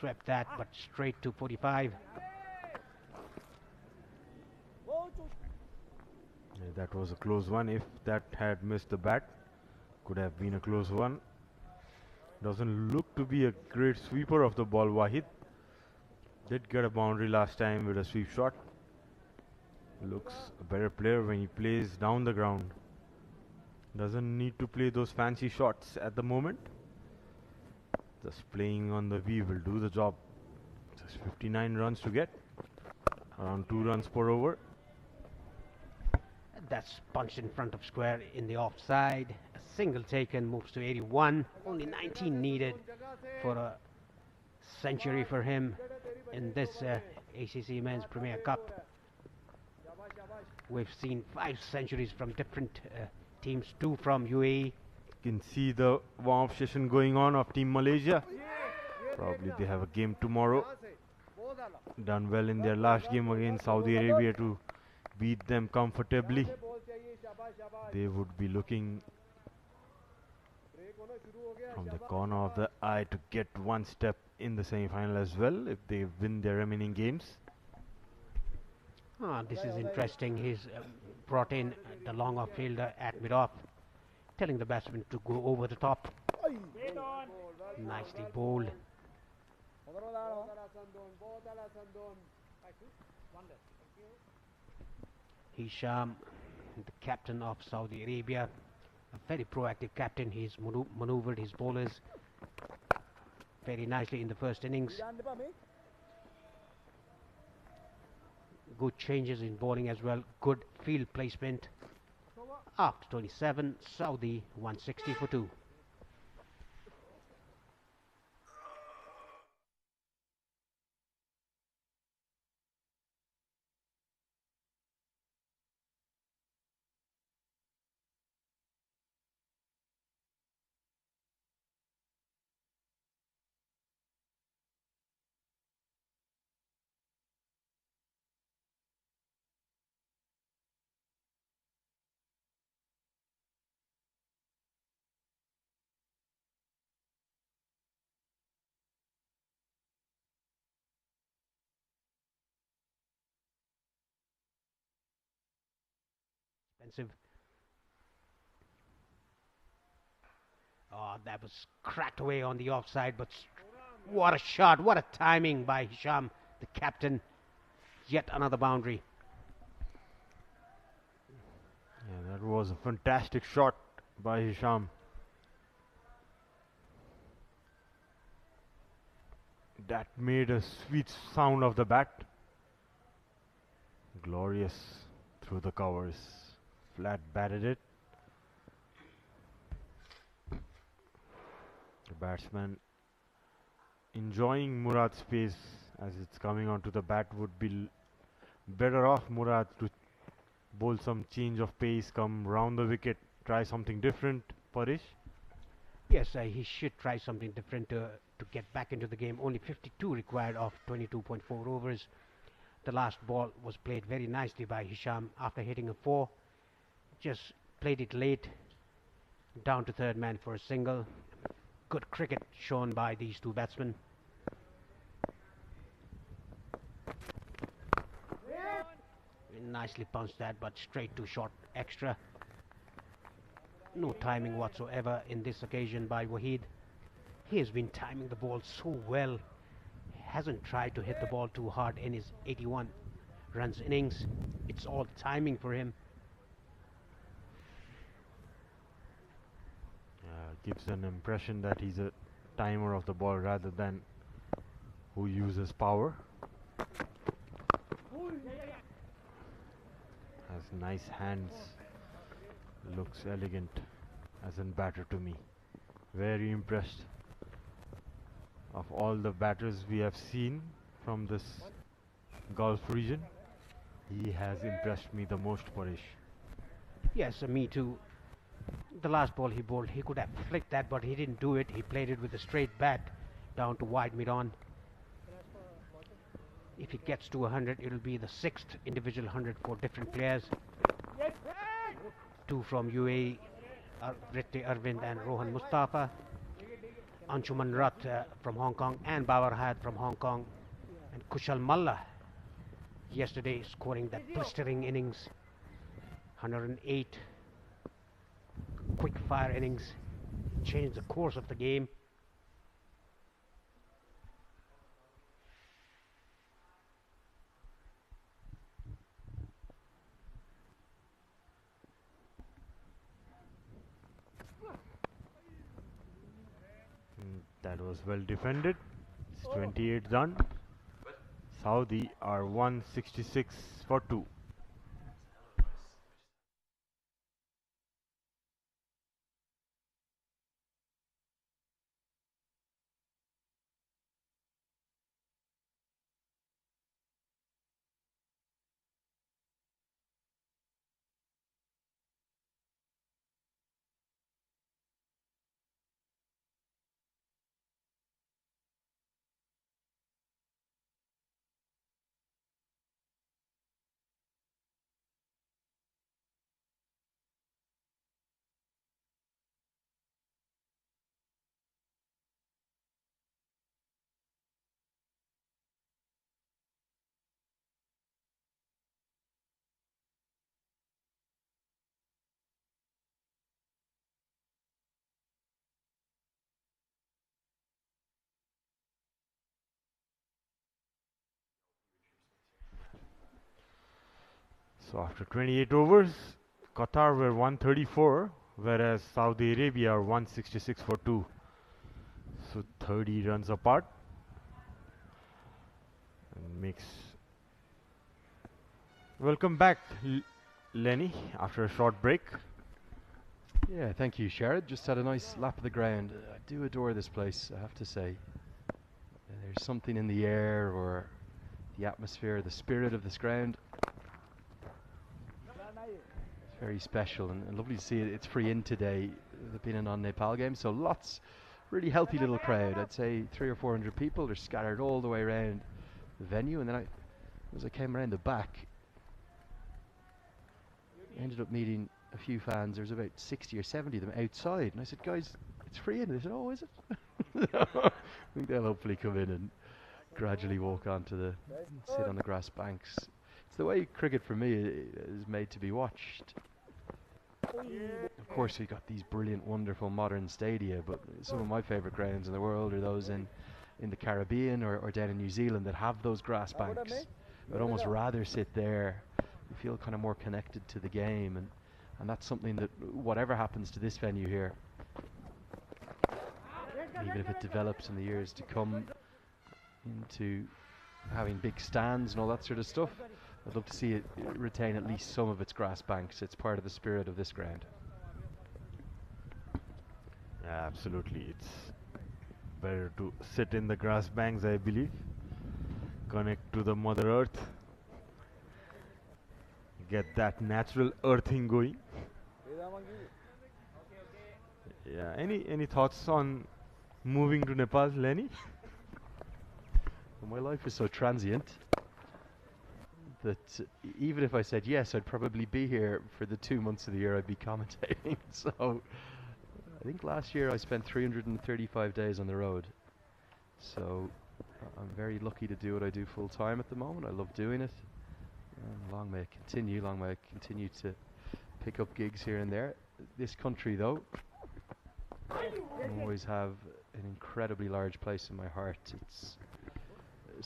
Swept that, but straight to 45. That was a close one. If that had missed the bat, could have been a close one. Doesn't look to be a great sweeper of the ball. Waheed did get a boundary last time with a sweep shot. Looks a better player when he plays down the ground. Doesn't need to play those fancy shots at the moment. Just playing on the V will do the job. Just 59 runs to get. Around 2 runs per over. That's punched in front of square in the offside. A single taken, moves to 81. Only 19 needed for a century for him in this ACC Men's Premier Cup. We've seen 5 centuries from different teams, 2 from UAE. You can see the warm-up session going on of Team Malaysia. Probably they have a game tomorrow. Done well in their last game against Saudi Arabia to beat them comfortably. They would be looking from the corner of the eye to get one step in the semi-final as well if they win their remaining games. This is interesting. He's brought in the long off fielder at mid-off, telling the batsman to go over the top. Nicely bowled. Hisham, the captain of Saudi Arabia, a very proactive captain. He's maneuvered his bowlers very nicely in the first innings. Good changes in bowling as well. Good field placement. After 27, Saudi 160 for 2. Expensive. Oh, that was cracked away on the offside, but what a shot, what a timing by Hisham, the captain. Yet another boundary. Yeah, that was a fantastic shot by Hisham. That made a sweet sound of the bat. Glorious through the covers. Flat batted it. The batsman enjoying Murad's pace as it's coming onto the bat. Would be better off Murad to bowl some change of pace, come round the wicket, try something different. Parish? Yes, he should try something different to get back into the game. Only 52 required of 22.4 overs. The last ball was played very nicely by Hisham after hitting a 4. Just played it late, down to third man for a single. Good cricket shown by these two batsmen. Nicely punched that, but straight to short extra. No timing whatsoever in this occasion by Waheed. He has been timing the ball so well. Hasn't tried to hit the ball too hard in his 81 runs innings. It's all timing for him. Gives an impression that he's a timer of the ball rather than who uses power. Has nice hands. Looks elegant as a batter to me. Very impressed. Of all the batters we have seen from this Gulf region, he has impressed me the most, Parish. Yes, me too. The last ball he bowled, he could have flicked that, but he didn't do it. He played it with a straight bat down to wide mid-on. If he gets to 100, it'll be the 6th individual 100 for different players. 2 from UAE, Ritti Arvind and Rohan Mustafa. Anshuman Rat from Hong Kong and Babar Hayat from Hong Kong. And Kushal Malla yesterday scoring that blistering innings. 108 quick fire innings. Changed the course of the game. That was well defended. It's 28 done. Saudi are 166 for 2. So after 28 overs, Qatar were 134, whereas Saudi Arabia are 166 for 2. So 30 runs apart. And makes. Welcome back, Lenny, after a short break. Yeah, thank you, Sherrod. Just had a nice lap of the ground. I do adore this place, I have to say. There's something in the air or the atmosphere, the spirit of this ground. It's very special and lovely to see it. It's free in today. There's been a non-Nepal game, so lots, really healthy little crowd. I'd say 300 or 400 people. They're scattered all the way around the venue, and then as I came around the back, I ended up meeting a few fans. There was about 60 or 70 of them outside, and I said, guys, it's free in. They said, oh, is it? I think they'll hopefully come in and gradually walk onto sit on the grass banks. It's the way cricket for me is made to be watched. Of course, we've got these brilliant, wonderful modern stadia, but some of my favourite grounds in the world are those in the Caribbean or down in New Zealand that have those grass banks. I'd almost rather sit there. You feel kind of more connected to the game, and that's something that, whatever happens to this venue here, even if it develops in the years to come into having big stands and all that sort of stuff, I'd love to see it retain at least some of its grass banks. It's part of the spirit of this ground. Yeah, absolutely. It's better to sit in the grass banks, I believe. Connect to the Mother Earth. Get that natural earthing going. Yeah. Any thoughts on moving to Nepal, Lenny? Well, my life is so transient that even if I said yes, I'd probably be here for the 2 months of the year I'd be commentating. So I think last year I spent 335 days on the road. So I'm very lucky to do what I do full time at the moment. I love doing it. Long may it continue. Long may I continue to pick up gigs here and there. This country, though, will always have an incredibly large place in my heart. It's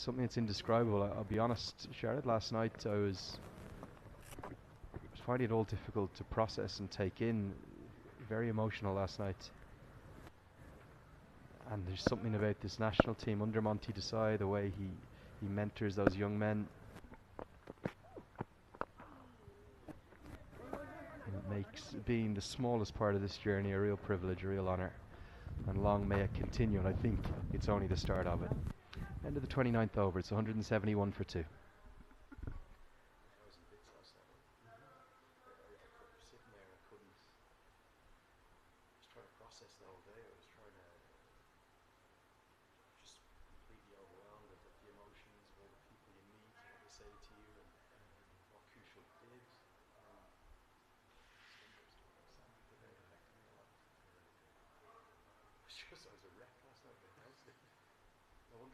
something that's indescribable. I'll be honest, Sherrod, last night I was finding it all difficult to process and take in. Very emotional last night. And there's something about this national team under Monty Desai, the way he mentors those young men. And it makes being the smallest part of this journey a real privilege, a real honour. And long may it continue, and I think it's only the start of it. End of the 29th over, it's 171 for 2.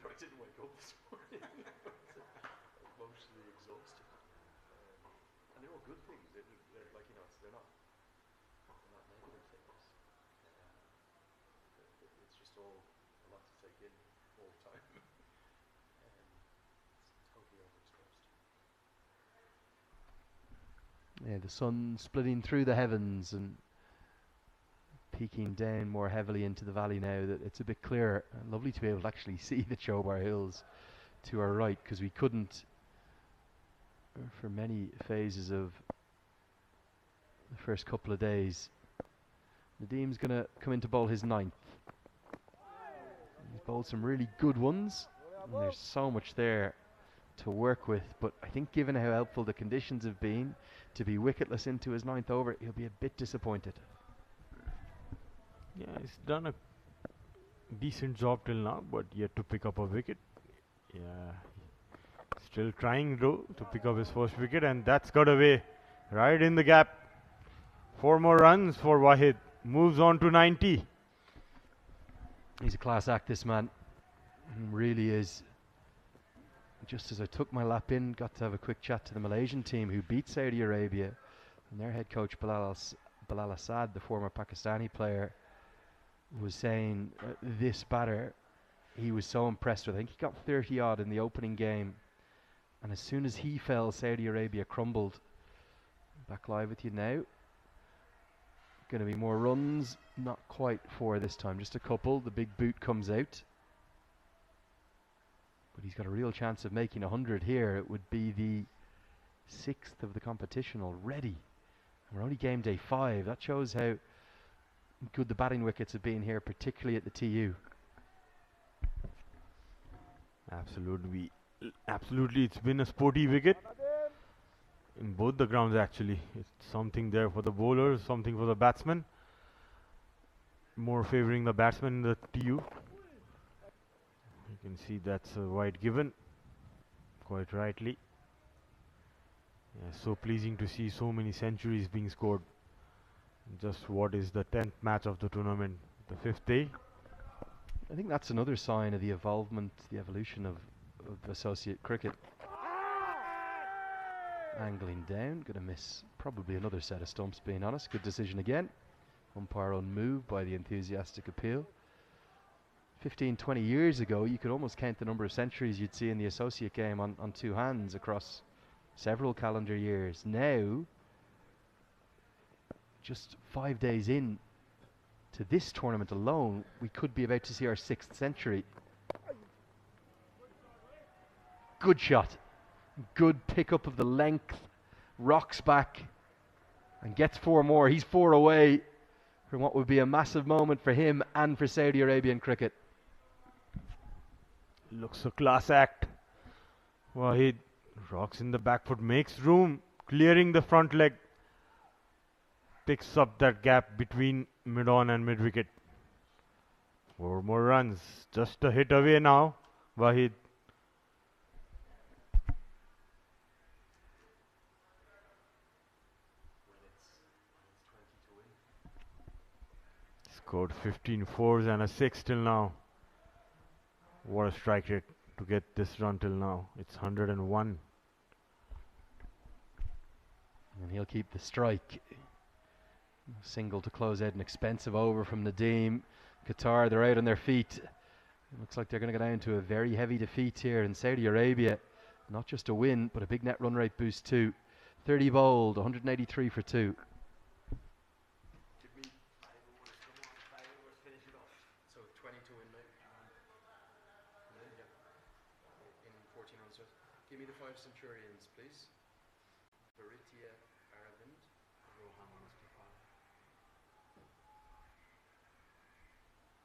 I didn't wake up this morning. I was emotionally exhausted. And they're all good things. They're like, you know, they're not negative things. It's just all a lot to take in all the time. It's totally overexposed. Yeah, the sun splitting through the heavens and peeking down more heavily into the valley now that it's a bit clearer. Lovely to be able to actually see the Chobar Hills to our right, because we couldn't for many phases of the first couple of days. Nadim's going to come in to bowl his 9th. He's bowled some really good ones, and there's so much there to work with, but I think given how helpful the conditions have been, to be wicketless into his 9th over, he'll be a bit disappointed. Yeah, he's done a decent job till now, but yet to pick up a wicket. Yeah, still trying though to pick up his first wicket, and that's got away right in the gap. 4 more runs for Wahid. Moves on to 90. He's a class act, this man. He really is. Just as I took my lap in, got to have a quick chat to the Malaysian team who beat Saudi Arabia, and their head coach Bilal Assad, the former Pakistani player, was saying this batter he was so impressed with. I think he got 30 odd in the opening game, and as soon as he fell, Saudi Arabia crumbled. Back live with you now. Going to be more runs. Not quite 4 this time, just a couple. The big boot comes out. But he's got a real chance of making 100 here. It would be the 6th of the competition already. We're only game day 5. That shows how good the batting wickets have been here, particularly at the TU. Absolutely, it's been a sporty wicket in both the grounds actually. It's something there for the bowlers, something for the batsmen. More favoring the batsmen in the TU. You can see that's a wide given, quite rightly. Yeah, so pleasing to see so many centuries being scored. Just what is the 10th match of the tournament, the 5th day. I think that's another sign of the evolution of associate cricket. Angling down, going to miss probably another set of stumps, being honest. Good decision again. Umpire unmoved by the enthusiastic appeal. 15, 20 years ago, you could almost count the number of centuries you'd see in the associate game on 2 hands across several calendar years. Now, just 5 days in to this tournament alone, we could be about to see our 6th century. Good shot. Good pickup of the length. Rocks back and gets 4 more. He's 4 away from what would be a massive moment for him and for Saudi Arabian cricket. Looks a class act. Wahid rocks in the back foot, makes room, clearing the front leg. Picks up that gap between mid-on and mid-wicket. 4 more runs. Just a hit away now, Wahid. Scored 15 fours and a 6 till now. What a strike rate to get this run till now. It's 101. And he'll keep the strike. Single to close out an expensive over from Nadeem. Qatar, they're out on their feet. It looks like they're going to go down to a very heavy defeat here in Saudi Arabia. Not just a win, but a big net run rate boost too. 30 bowled, 183 for 2. So 22 in mate. In 14 runs. Give me the 5 Centurions, please. Baritia, Aravind, Rohan Mustafa,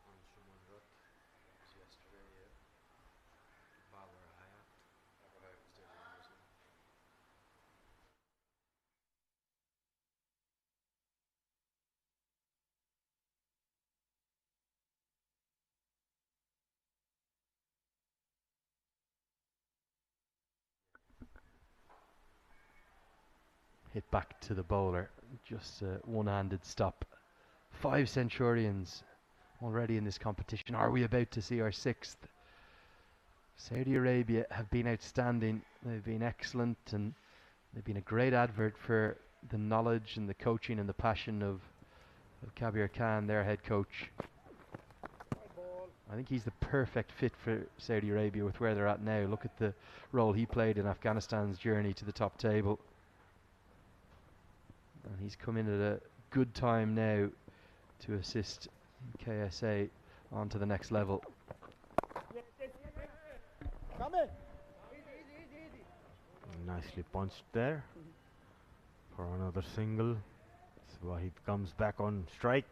Anshuman Rutt, was yesterday, yeah. Babar Hayat. Babar Hayat was there, wasn't he? Hit back to the bowler. Just a one-handed stop. 5 Centurions already in this competition. Are we about to see our 6th? Saudi Arabia have been outstanding. They've been excellent, and they've been a great advert for the knowledge and the coaching and the passion of Kabir Khan, their head coach. I think he's the perfect fit for Saudi Arabia with where they're at now. Look at the role he played in Afghanistan's journey to the top table. And he's come in at a good time now to assist KSA on to the next level. Nicely punched there for another single. So Wahid comes back on strike.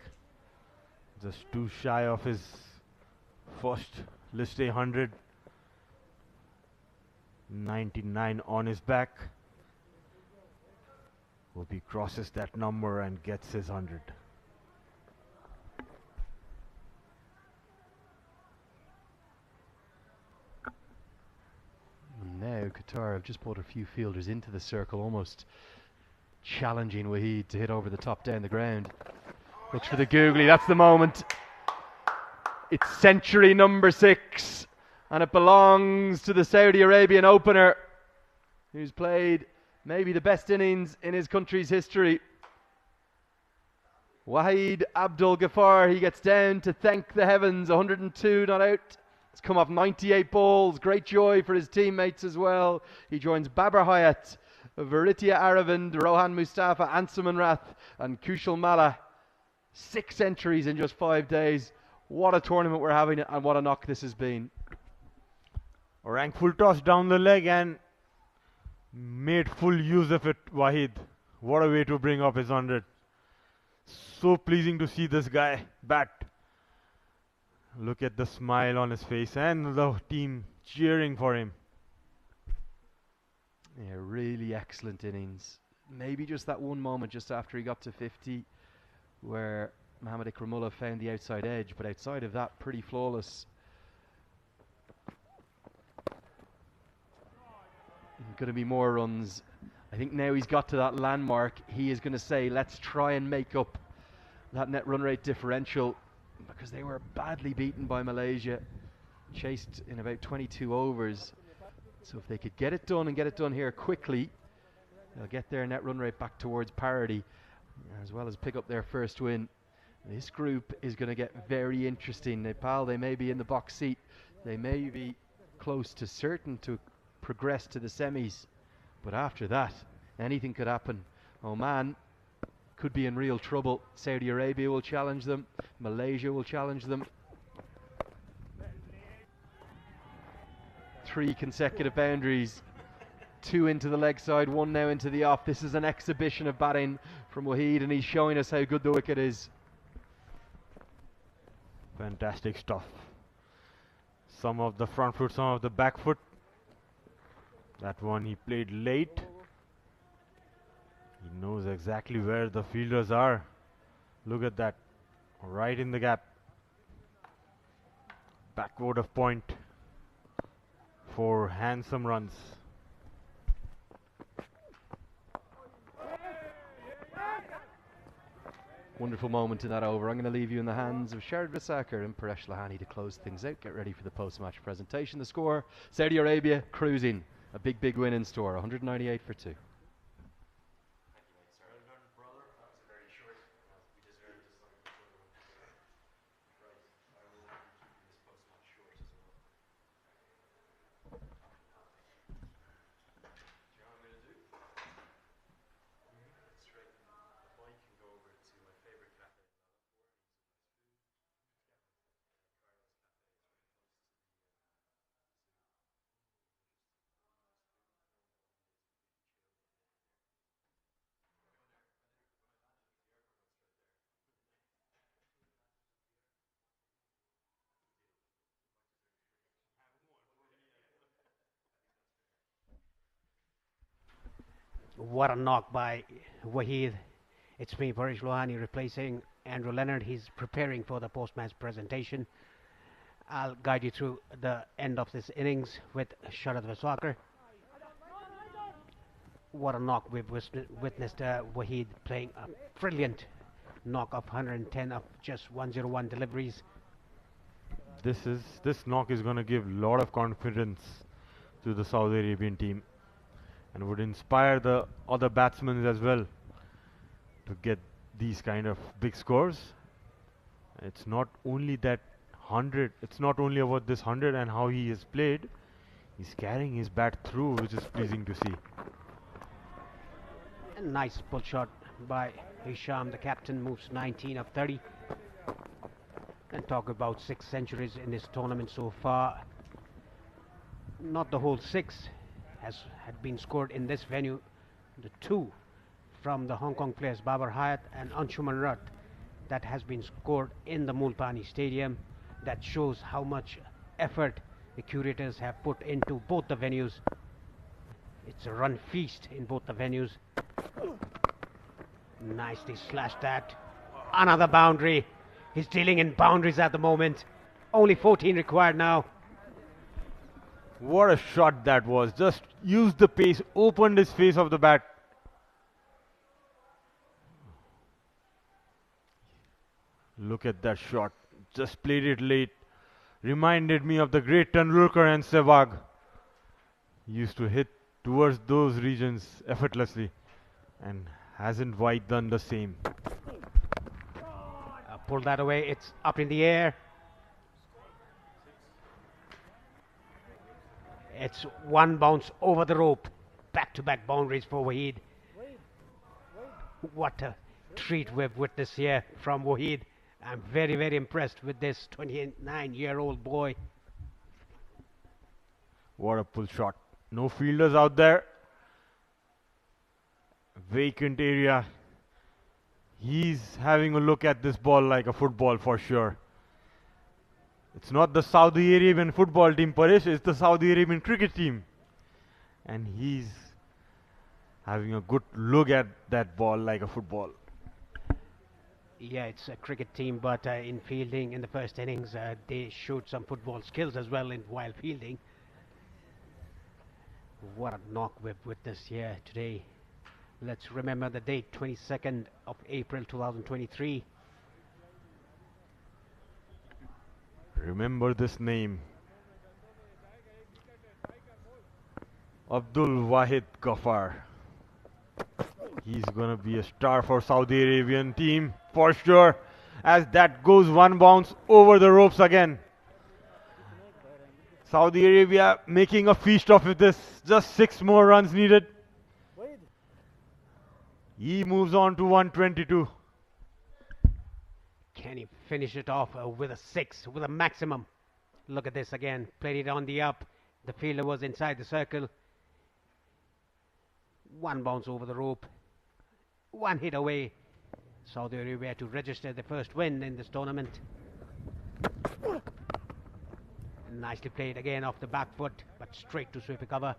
Just too shy of his first list 100. 99 on his back. Hope he crosses that number and gets his 100. Now Qatar have just brought a few fielders into the circle, almost challenging Wahid to hit over the top down the ground. Looks for the googly, that's the moment. It's century number 6, and it belongs to the Saudi Arabian opener, who's played maybe the best innings in his country's history. Wahid Abdul Ghaffar, he gets down to thank the heavens. 102 not out. It's come off 98 balls. Great joy for his teammates as well. He joins Babar Hayat Varitia Aravind, Rohan Mustafa, Ansuman Rath and Kushal Malla. 6 entries in just 5 days. What a tournament we're having and what a knock this has been. Rank full toss down the leg and made full use of it, Wahid. What a way to bring up his 100. So pleasing to see this guy bat. Look at the smile on his face and the team cheering for him. Yeah, really excellent innings. Maybe just that one moment just after he got to 50 where Mohammad Ikramullah found the outside edge, but outside of that, pretty flawless. Going to be more runs. I think now he's got to that landmark. He is going to say, let's try and make up that net run rate differential, because they were badly beaten by Malaysia, chased in about 22 overs. So if they could get it done and get it done here quickly, they'll get their net run rate back towards parity, as well as pick up their first win. This group is going to get very interesting. Nepal, they may be in the box seat. They may be close to certain to progress to the semis. But after that, anything could happen. Oman could be in real trouble. Saudi Arabia will challenge them. Malaysia will challenge them. 3 consecutive boundaries. 2 into the leg side, 1 now into the off. This is an exhibition of batting from Wahid, and he's showing us how good the wicket is. Fantastic stuff. Some of the front foot, some of the back foot. That one he played late. He knows exactly where the fielders are. Look at that. Right in the gap. Backward of point for handsome runs. Wonderful moment in that over. I'm going to leave you in the hands of Sharad Visakar and Paresh Lahani to close things out. Get ready for the post-match presentation. The score, Saudi Arabia cruising. A big, big win in store. 198 for 2. What a knock by Wahid. It's me, Paresh Lohani, replacing Andrew Leonard. He's preparing for the post-match presentation. I'll guide you through the end of this innings with Sharad Visakar. What a knock we've witnessed. Wahid playing a brilliant knock of 110 of just 101 deliveries. This knock is going to give a lot of confidence to the Saudi Arabian team, and would inspire the other batsmen as well to get these kind of big scores. It's not only that 100, it's not only about this 100 and how he has played. He's carrying his bat through, which is pleasing to see. A nice pull shot by Hisham, the captain, moves 19 of 30. And talk about 6 centuries in this tournament so far. Not the whole 6 had been scored in this venue. The 2 from the Hong Kong players Babar Hayat and Anshuman Rath that has been scored in the Multani Stadium. That shows how much effort the curators have put into both the venues. It's a run feast in both the venues. Nicely slashed that. Another boundary. He's dealing in boundaries at the moment. Only 14 required now. What a shot that was. Just used the pace, opened his face of the bat. Look at that shot. Just played it late. Reminded me of the great Tendulkar and Sehwag. He used to hit towards those regions effortlessly. And hasn't White done the same? Pull that away. It's up in the air. It's one bounce over the rope. back-to-back boundaries for Wahid. What a treat we've witnessed here from Wahid. I'm very, very impressed with this 29-year-old boy. What a pull shot. No fielders out there. Vacant area. He's having a look at this ball like a football for sure. It's not the Saudi Arabian football team, Paresh, it's the Saudi Arabian cricket team. And he's having a good look at that ball like a football. Yeah, it's a cricket team, but in fielding in the first innings, they showed some football skills as well while fielding. What a knock we've witnessed here today. Let's remember the date, 22nd of April 2023. Remember this name. Abdul Wahid Ghaffar. He's gonna be a star for Saudi Arabian team for sure. As that goes one bounce over the ropes again. Saudi Arabia making a feast of this. Just 6 more runs needed. He moves on to 122. Can he finish it off with a 6, with a maximum? Look at this again. Played it on the up. The fielder was inside the circle. One bounce over the rope. One hit away. Saudi Arabia to register the first win in this tournament. Nicely played again off the back foot, but straight to sweeper cover.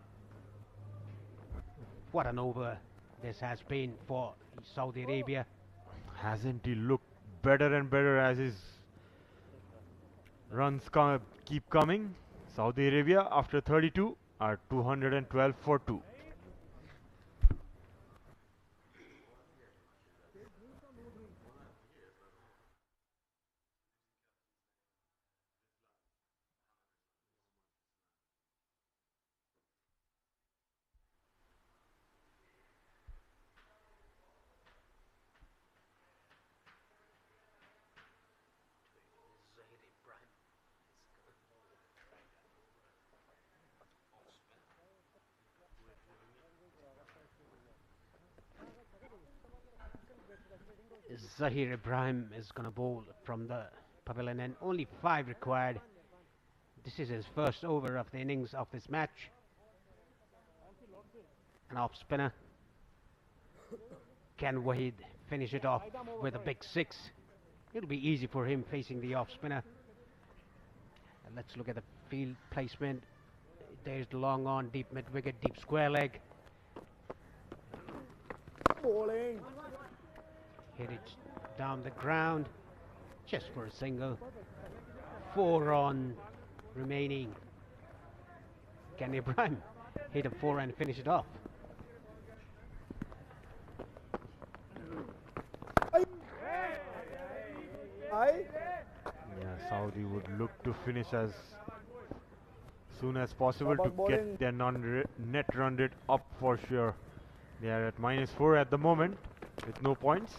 What an over this has been for Saudi Arabia. Hasn't he looked better and better as his runs keep coming? Saudi Arabia after 32 are 212 for 2. Zahir Ibrahim is going to bowl from the pavilion and only 5 required. This is his first over of the innings of this match. An off spinner. Can Wahid finish it off with a big 6? It'll be easy for him facing the off spinner. And let's look at the field placement. There's the long on, deep mid wicket, deep square leg. Bowling. Hit it down the ground just for a single. 4 on remaining. Can Ibrahim hit a 4 and finish it off? Yeah, Saudi would look to finish as soon as possible to get their net run rate up for sure. They are at -4 at the moment with no points.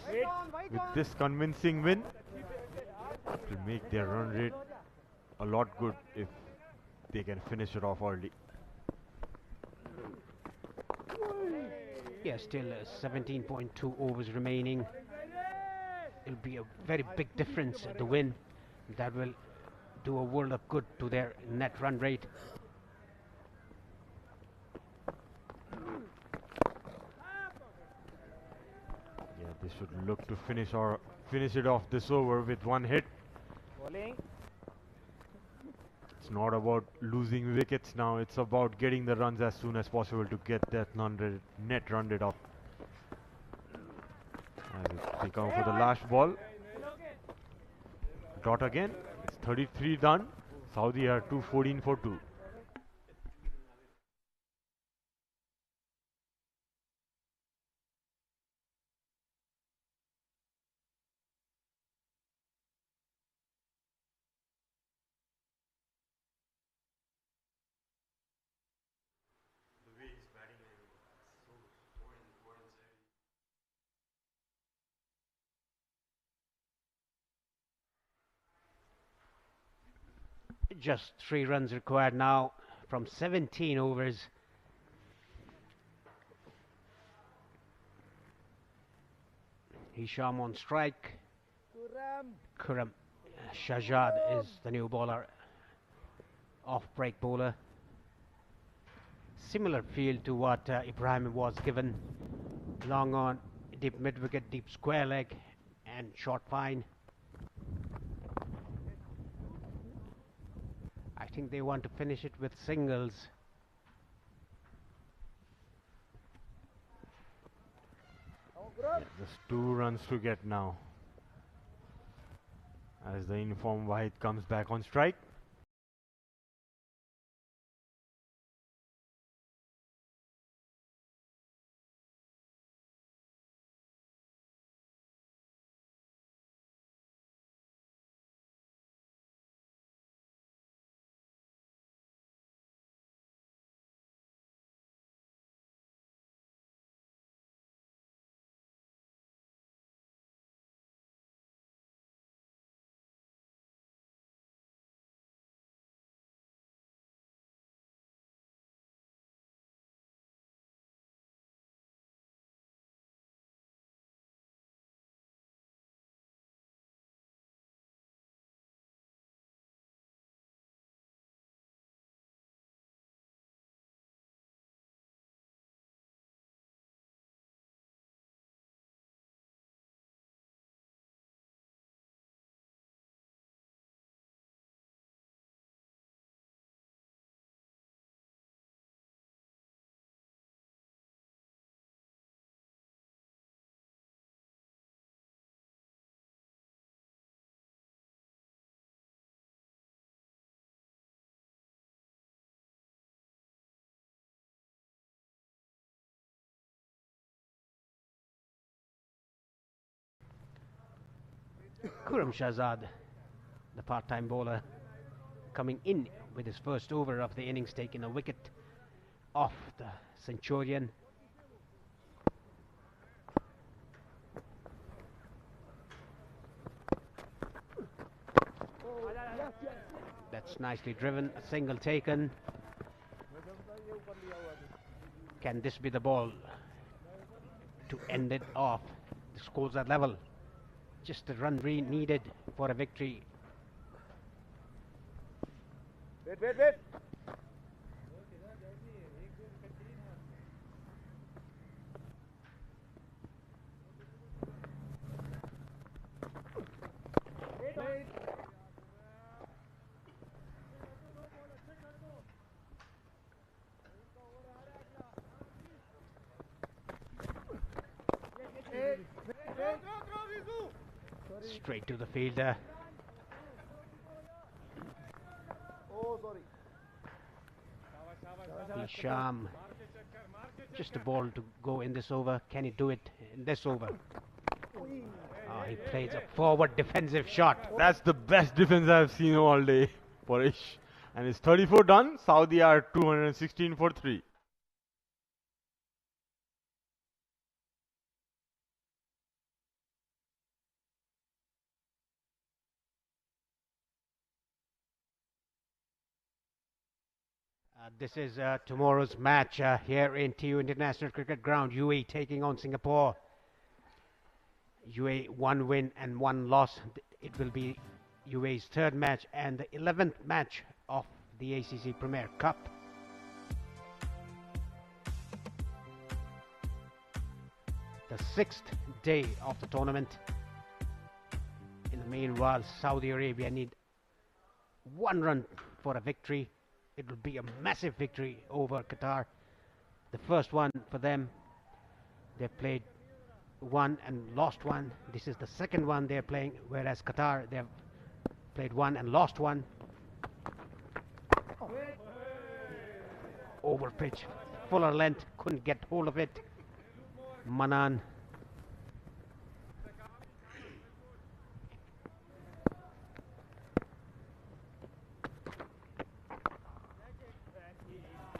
With this convincing win, it will make their run rate a lot good if they can finish it off early. Yeah, still 17.2 overs remaining. It'll be a very big difference to win. That will do a world of good to their net run rate. Yeah, they should look to finish it off this over with 1 hit. Bowling. It's not about losing wickets now, it's about getting the runs as soon as possible to get that net run rate up. As they come for the last ball. Dot again. It's 33 done. Saudi are 214 for 2. Just 3 runs required now from 17 overs. Hisham on strike. Kuram Shahzad is the new bowler, off-break bowler. Similar field to what Ibrahim was given. Long on, deep mid-wicket, deep square leg, and short fine. I think they want to finish it with singles. Just 2 runs to get now. As the informed Wahid comes back on strike. Kuram Shahzad, the part-time bowler, coming in with his first over of the innings, taking a wicket off the Centurion. That's nicely driven, a single taken. Can this be the ball to end it off? The scores are level. Just the run needed for a victory. Wait. Straight to the fielder. Hisham, just a ball to go in this over. Can he do it in this over? Oh, he plays a forward defensive shot. That's the best defense I've seen all day for Ish. And it's 34 done. Saudi are 216 for 3. This is tomorrow's match here in TU International Cricket Ground. UAE taking on Singapore. UAE 1 win and 1 loss. It will be UAE's 3rd match and the 11th match of the ACC Premier Cup. The 6th day of the tournament. In the meanwhile, Saudi Arabia need 1 run for a victory. It will be a massive victory over Qatar. The first one for them. They've played 1 and lost 1. This is the second one they're playing, whereas Qatar, they've played 1 and lost 1. Over pitch, fuller length, couldn't get hold of it. Manan.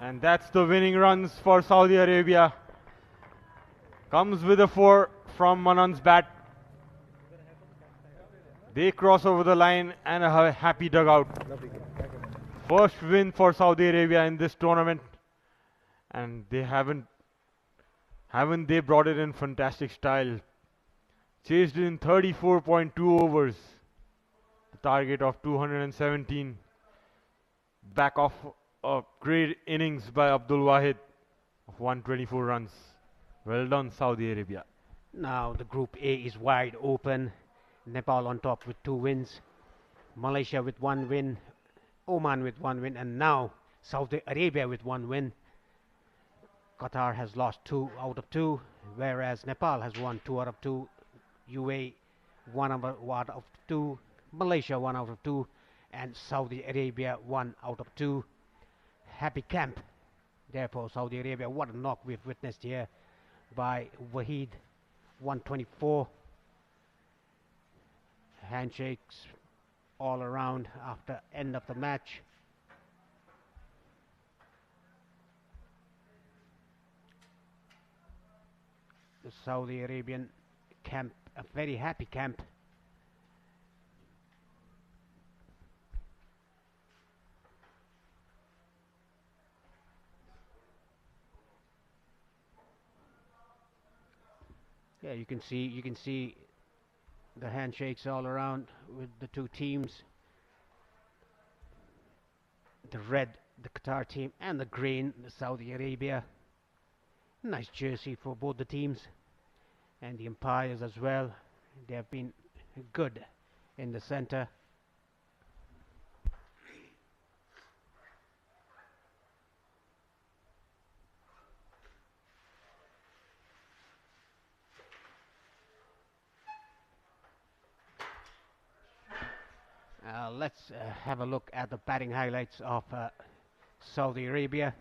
And that's the winning runs for Saudi Arabia. Comes with a 4 from Manan's bat. They cross over the line and a happy dugout. First win for Saudi Arabia in this tournament. And they haven't they brought it in fantastic style. chased in 34.2 overs. The target of 217. Back off a great innings by Abdul Wahid of 124 runs. Well done, Saudi Arabia. Now the Group A is wide open. Nepal on top with 2 wins. Malaysia with 1 win. Oman with 1 win. And now Saudi Arabia with 1 win. Qatar has lost 2 out of 2, whereas Nepal has won 2 out of 2. UAE 1 out of 2. Malaysia 1 out of 2. And Saudi Arabia 1 out of 2. Happy camp. Therefore, Saudi Arabia, what a knock we've witnessed here by Wahid. 124. Handshakes all around after end of the match. The Saudi Arabian camp, a very happy camp. Yeah, you can see the handshakes all around with the 2 teams. The red, the Qatar team, and the green, the Saudi Arabia. Nice jersey for both the teams, and the umpires as well. They have been good in the center. Let's have a look at the batting highlights of Saudi Arabia.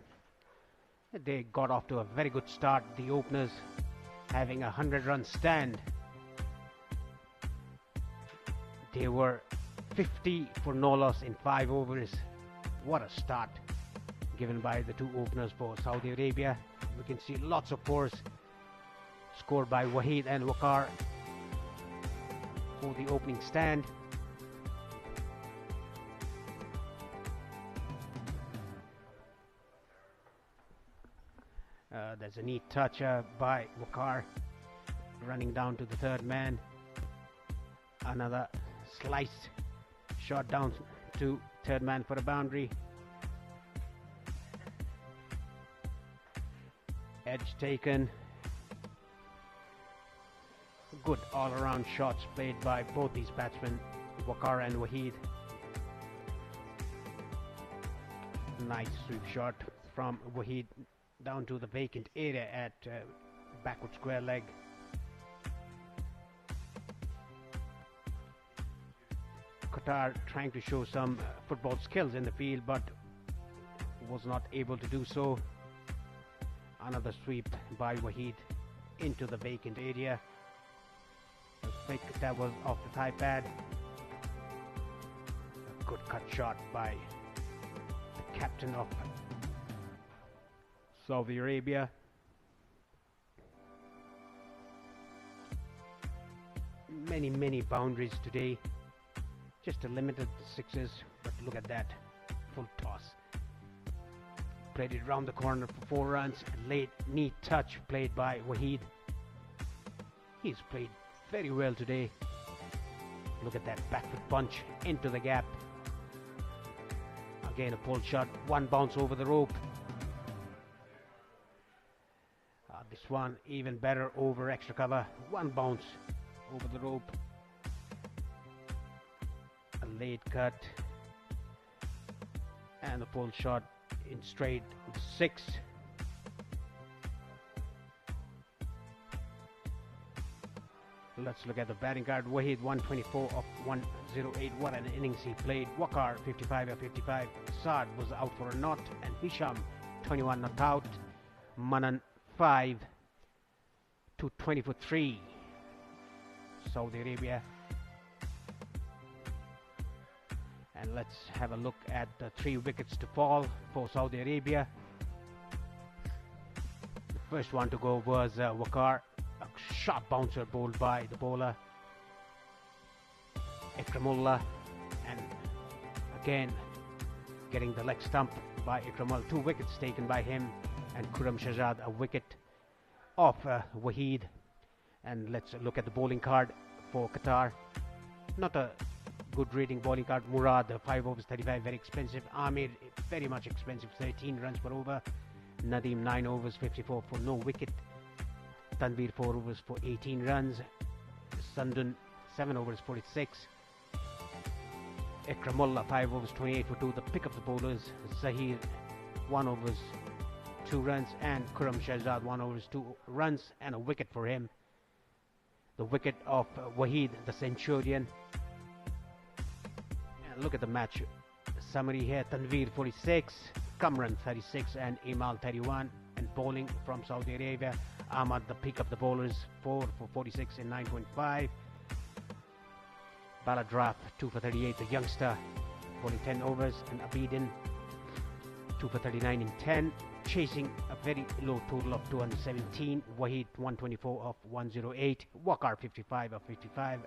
They got off to a very good start, the openers having a 100-run stand. They were 50 for no loss in 5 overs. What a start given by the 2 openers for Saudi Arabia. We can see lots of fours scored by Wahid and Waqar for the opening stand. There's a neat touch by Waqar, running down to the 3rd man. Another sliced shot down to 3rd man for a boundary. Edge taken. Good all-around shots played by both these batsmen, Waqar and Wahid. Nice sweep shot from Wahid down to the vacant area at backward square leg. Qatar trying to show some football skills in the field, but was not able to do so. Another sweep by Wahid into the vacant area. A flick that was off the thigh pad. A good cut shot by the captain of Saudi Arabia. Many boundaries today. Just a limited 6s, but look at that. Full toss. Played it round the corner for 4 runs. Late neat touch played by Wahid. He's played very well today. Look at that backfoot punch into the gap. Again a pull shot. 1 bounce over the rope. This one even better over extra cover. 1 bounce over the rope. A late cut. And a pull shot in straight 6. Let's look at the batting card. Wahid 124 of 108. What an innings he played. Waqar 55 of 55. Saad was out for a knot. And Hisham 21 not out. Manan 5 to 20 for 3. Saudi Arabia. And let's have a look at the 3 wickets to fall for Saudi Arabia. The first one to go was Waqar. A sharp bouncer bowled by the bowler Ikramullah, and again getting the leg stump by Ikramullah. 2 wickets taken by him, and Khurram Shahzad a wicket off Wahid, And let's look at the bowling card for Qatar. Not a good reading bowling card. Murad, 5 overs 35, very expensive. Amir, very much expensive, 13 runs per over. Nadeem, 9 overs 54 for no wicket. Tanveer, 4 overs for 18 runs. Sandun, 7 overs 46. Ikramullah, 5 overs 28 for 2. The pick of the bowlers. Zahir, 1 overs 2 runs. And Kuram Shahzad, 1 overs 2 runs and a wicket for him. The wicket of Waheed, the Centurion. And look at the match summary here. Tanveer, 46. Kamran, 36. And Imal, 31. And bowling from Saudi Arabia. Ahmad, the pick of the bowlers, 4 for 46 and 9.5. Baladraf, 2 for 38, the youngster, bowling 10 overs. And Abidin, 2 for 39 in 10, chasing a very low total of 217. Waheed, 124 of 108. Waqar, 55 of 55.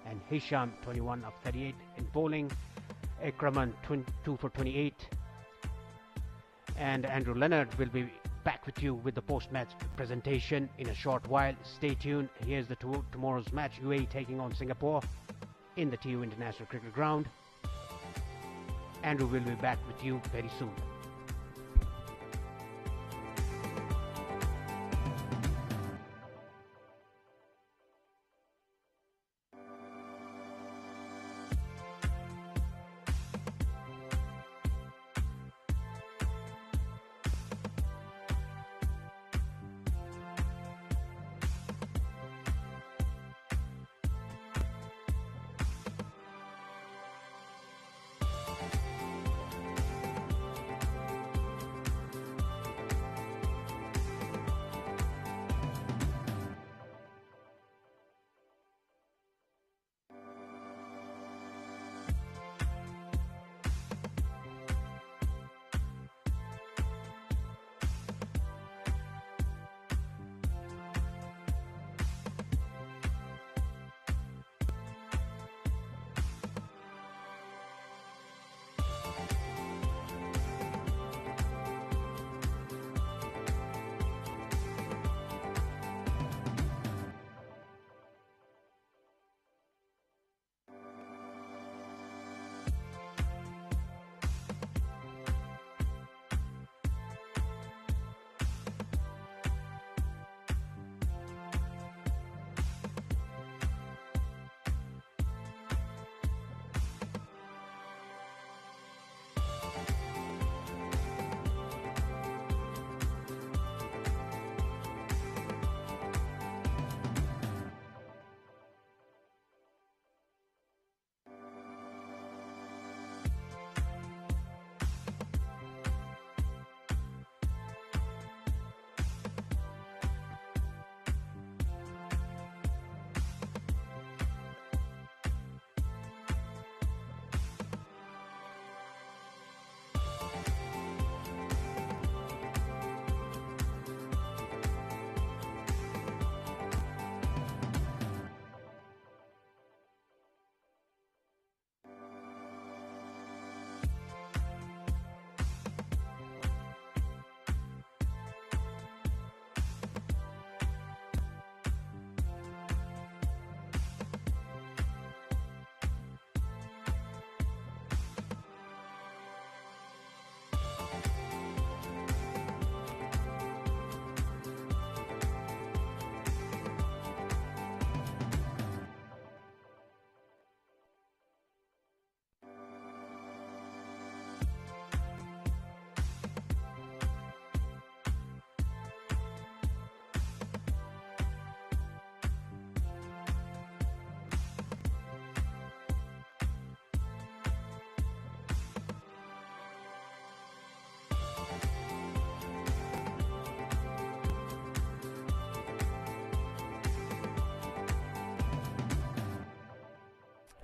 And Hisham, 21 of 38 in bowling. Ikraman, 2 for 28. And Andrew Leonard will be back with you with the post-match presentation in a short while. Stay tuned. Here's the tomorrow's match. UAE taking on Singapore in the TU International Cricket Ground. Andrew will be back with you very soon.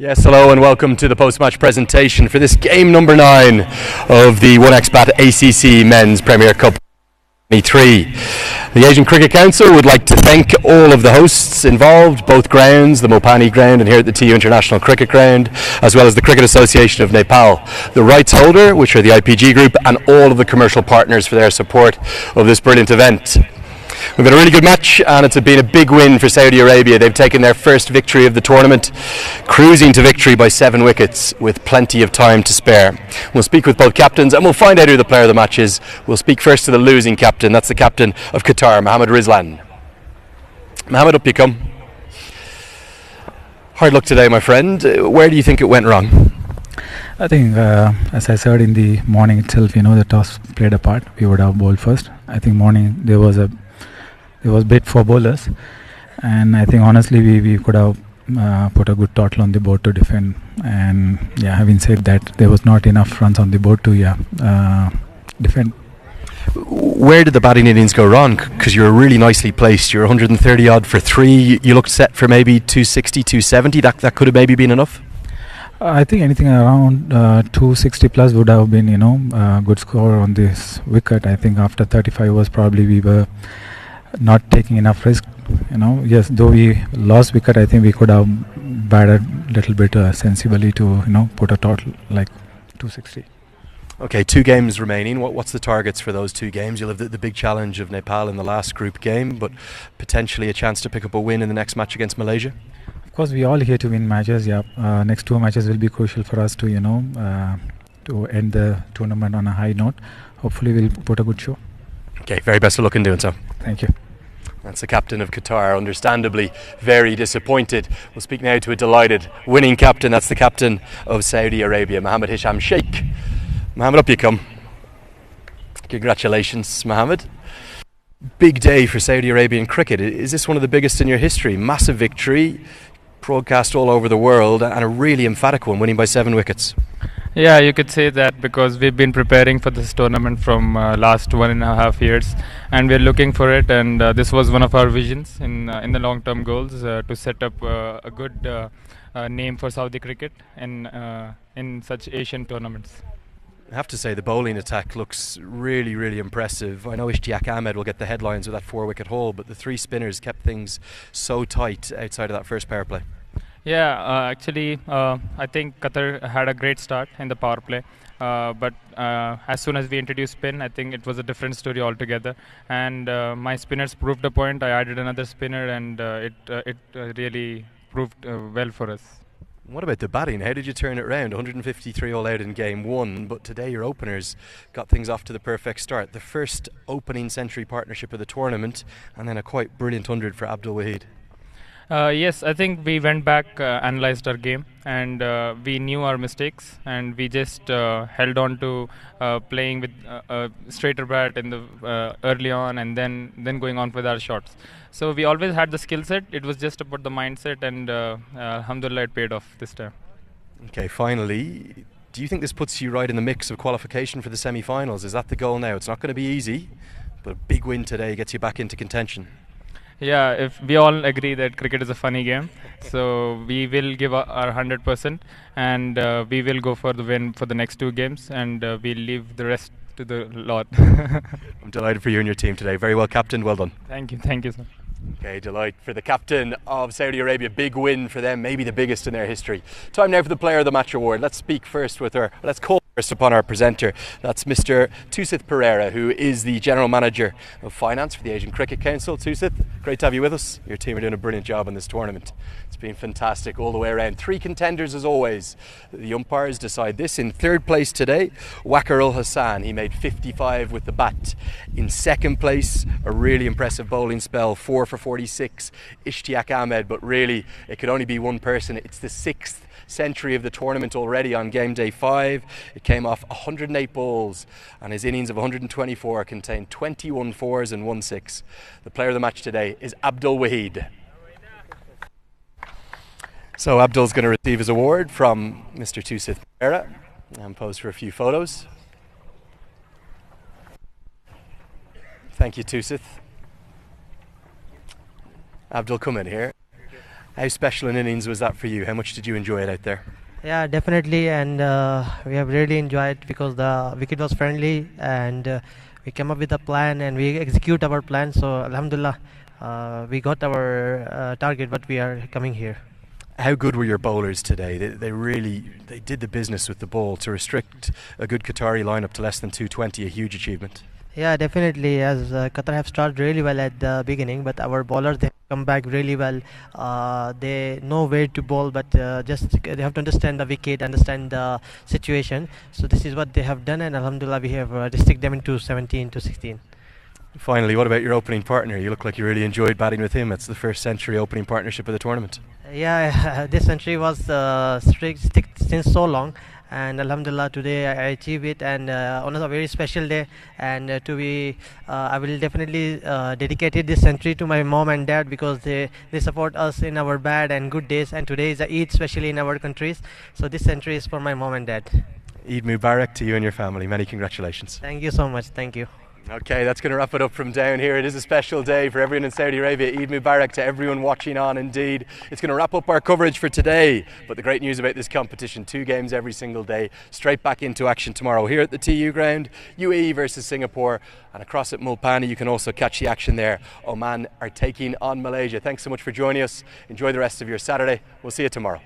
Yes, hello and welcome to the post-match presentation for this game number 9 of the 1xBat ACC Men's Premier Cup 23. The Asian Cricket Council would like to thank all of the hosts involved, both grounds, the Mopani ground and here at the TU International Cricket Ground, as well as the Cricket Association of Nepal, the rights holder, which are the IPG Group, and all of the commercial partners for their support of this brilliant event. We've had a really good match, and it's been a big win for Saudi Arabia. They've taken their first victory of the tournament, cruising to victory by 7 wickets with plenty of time to spare. We'll speak with both captains and we'll find out who the player of the match is. We'll speak first to the losing captain. That's the captain of Qatar, Mohammed Rizlan. Mohammed, up you come. Hard luck today, my friend. Where do you think it went wrong? I think, as I said in the morning itself, the toss played a part. We would have bowled first. I think morning there was bit for bowlers, and I think honestly we could have put a good total on the board to defend. And having said that, there was not enough runs on the board to defend. Where did the batting innings go wrong? Because you were really nicely placed. You were 130 odd for 3. You looked set for maybe 260, 270. That could have maybe been enough. I think anything around 260 plus would have been, a good score on this wicket. I think after 35 overs, probably we were not taking enough risk. Yes, though we lost wicket, I think we could have batted a little bit sensibly to, put a total like 260. Okay, 2 games remaining. What's the targets for those 2 games? You'll have the big challenge of Nepal in the last group game, but potentially a chance to pick up a win in the next match against Malaysia. Of course, we all here to win matches. Next 2 matches will be crucial for us to, to end the tournament on a high note. Hopefully, we'll put a good show. Okay, very best of luck in doing so. Thank you. That's the captain of Qatar, understandably very disappointed. We'll speak now to a delighted winning captain. That's the captain of Saudi Arabia, Mohammed Hisham Sheikh. Mohammed, up you come. Congratulations, Mohammed. Big day for Saudi Arabian cricket. Is this one of the biggest in your history? Massive victory, broadcast all over the world, and a really emphatic one, winning by 7 wickets. Yeah, you could say that, because we've been preparing for this tournament from last 1.5 years, and we're looking for it. And this was one of our visions in the long-term goals, to set up a good name for Saudi cricket in such Asian tournaments. I have to say the bowling attack looks really, really impressive. I know Ishtiaq Ahmed will get the headlines with that 4-wicket haul, but the 3 spinners kept things so tight outside of that first power play. Yeah, actually, I think Qatar had a great start in the power play, but as soon as we introduced spin, I think it was a different story altogether. And my spinners proved a point. I added another spinner, and it really proved well for us. What about the batting? How did you turn it around? 153 all out in game 1, but today your openers got things off to the perfect start. The first opening century partnership of the tournament, and then a quite brilliant 100 for Abdul Wahid. Yes, I think we went back, analysed our game, and we knew our mistakes, and we just held on to playing with a straighter bat in the early on, and then going on with our shots. So we always had the skill set. It was just about the mindset, and alhamdulillah, it paid off this time. Okay, finally, do you think this puts you right in the mix of qualification for the semi-finals? Is that the goal now? It's not going to be easy, but a big win today gets you back into contention. Yeah, if we all agree that cricket is a funny game, so we will give our 100%, and we will go for the win for the next 2 games, and we'll leave the rest to the Lord. I'm delighted for you and your team today. Very well captained, well done. Thank you, sir. Okay, delight for the captain of Saudi Arabia. Big win for them, maybe the biggest in their history. Time now for the Player of the Match award. Let's speak first with her. Let's call first upon our presenter. That's Mr. Tusith Pereira, who is the General Manager of Finance for the Asian Cricket Council. Tusith, great to have you with us. Your team are doing a brilliant job in this tournament. It's been fantastic all the way around. 3 contenders as always. The umpires decide this. In 3rd place today, Waqar Ul Hassan. He made 55 with the bat. In 2nd place, a really impressive bowling spell, 4 for 46, Ishtiaq Ahmed, but really it could only be one person. It's the 6th century of the tournament already on game day 5. It came off 108 balls, and his innings of 124 contained 21 4s and 1 6. The player of the match today is Abdul Wahid. So Abdul's going to receive his award from Mr. Tusith Pereira and pose for a few photos. Thank you, Tusith. Abdul, come in here. How special an innings was that for you? How much did you enjoy it out there? Yeah, definitely, and we have really enjoyed it because the wicket was friendly, and we came up with a plan and we execute our plan. So alhamdulillah, we got our target, but we are coming here. How good were your bowlers today? They did the business with the ball to restrict a good Qatari lineup to less than 220, a huge achievement. Yeah, definitely. As Qatar have started really well at the beginning, but our bowlers they have come back really well. They know where to bowl, but just they have to understand the wicket, understand the situation. So this is what they have done, and Alhamdulillah, we have restricted them into 17 to 16. Finally, what about your opening partner? You look like you really enjoyed batting with him. It's the first century opening partnership of the tournament. Yeah, this century was stick since so long, and Alhamdulillah today I achieved it, and on a very special day. And I will definitely dedicate this century to my mom and dad because they support us in our bad and good days. And today is Eid, especially in our countries. So this century is for my mom and dad. Eid Mubarak to you and your family. Many congratulations. Thank you so much. Thank you. Okay, that's going to wrap it up from down here. It is a special day for everyone in Saudi Arabia. Eid Mubarak to everyone watching on indeed. It's going to wrap up our coverage for today. But the great news about this competition, 2 games every single day, straight back into action tomorrow here at the TU ground, UAE versus Singapore. And across at Mulpani, you can also catch the action there. Oman are taking on Malaysia. Thanks so much for joining us. Enjoy the rest of your Saturday. We'll see you tomorrow.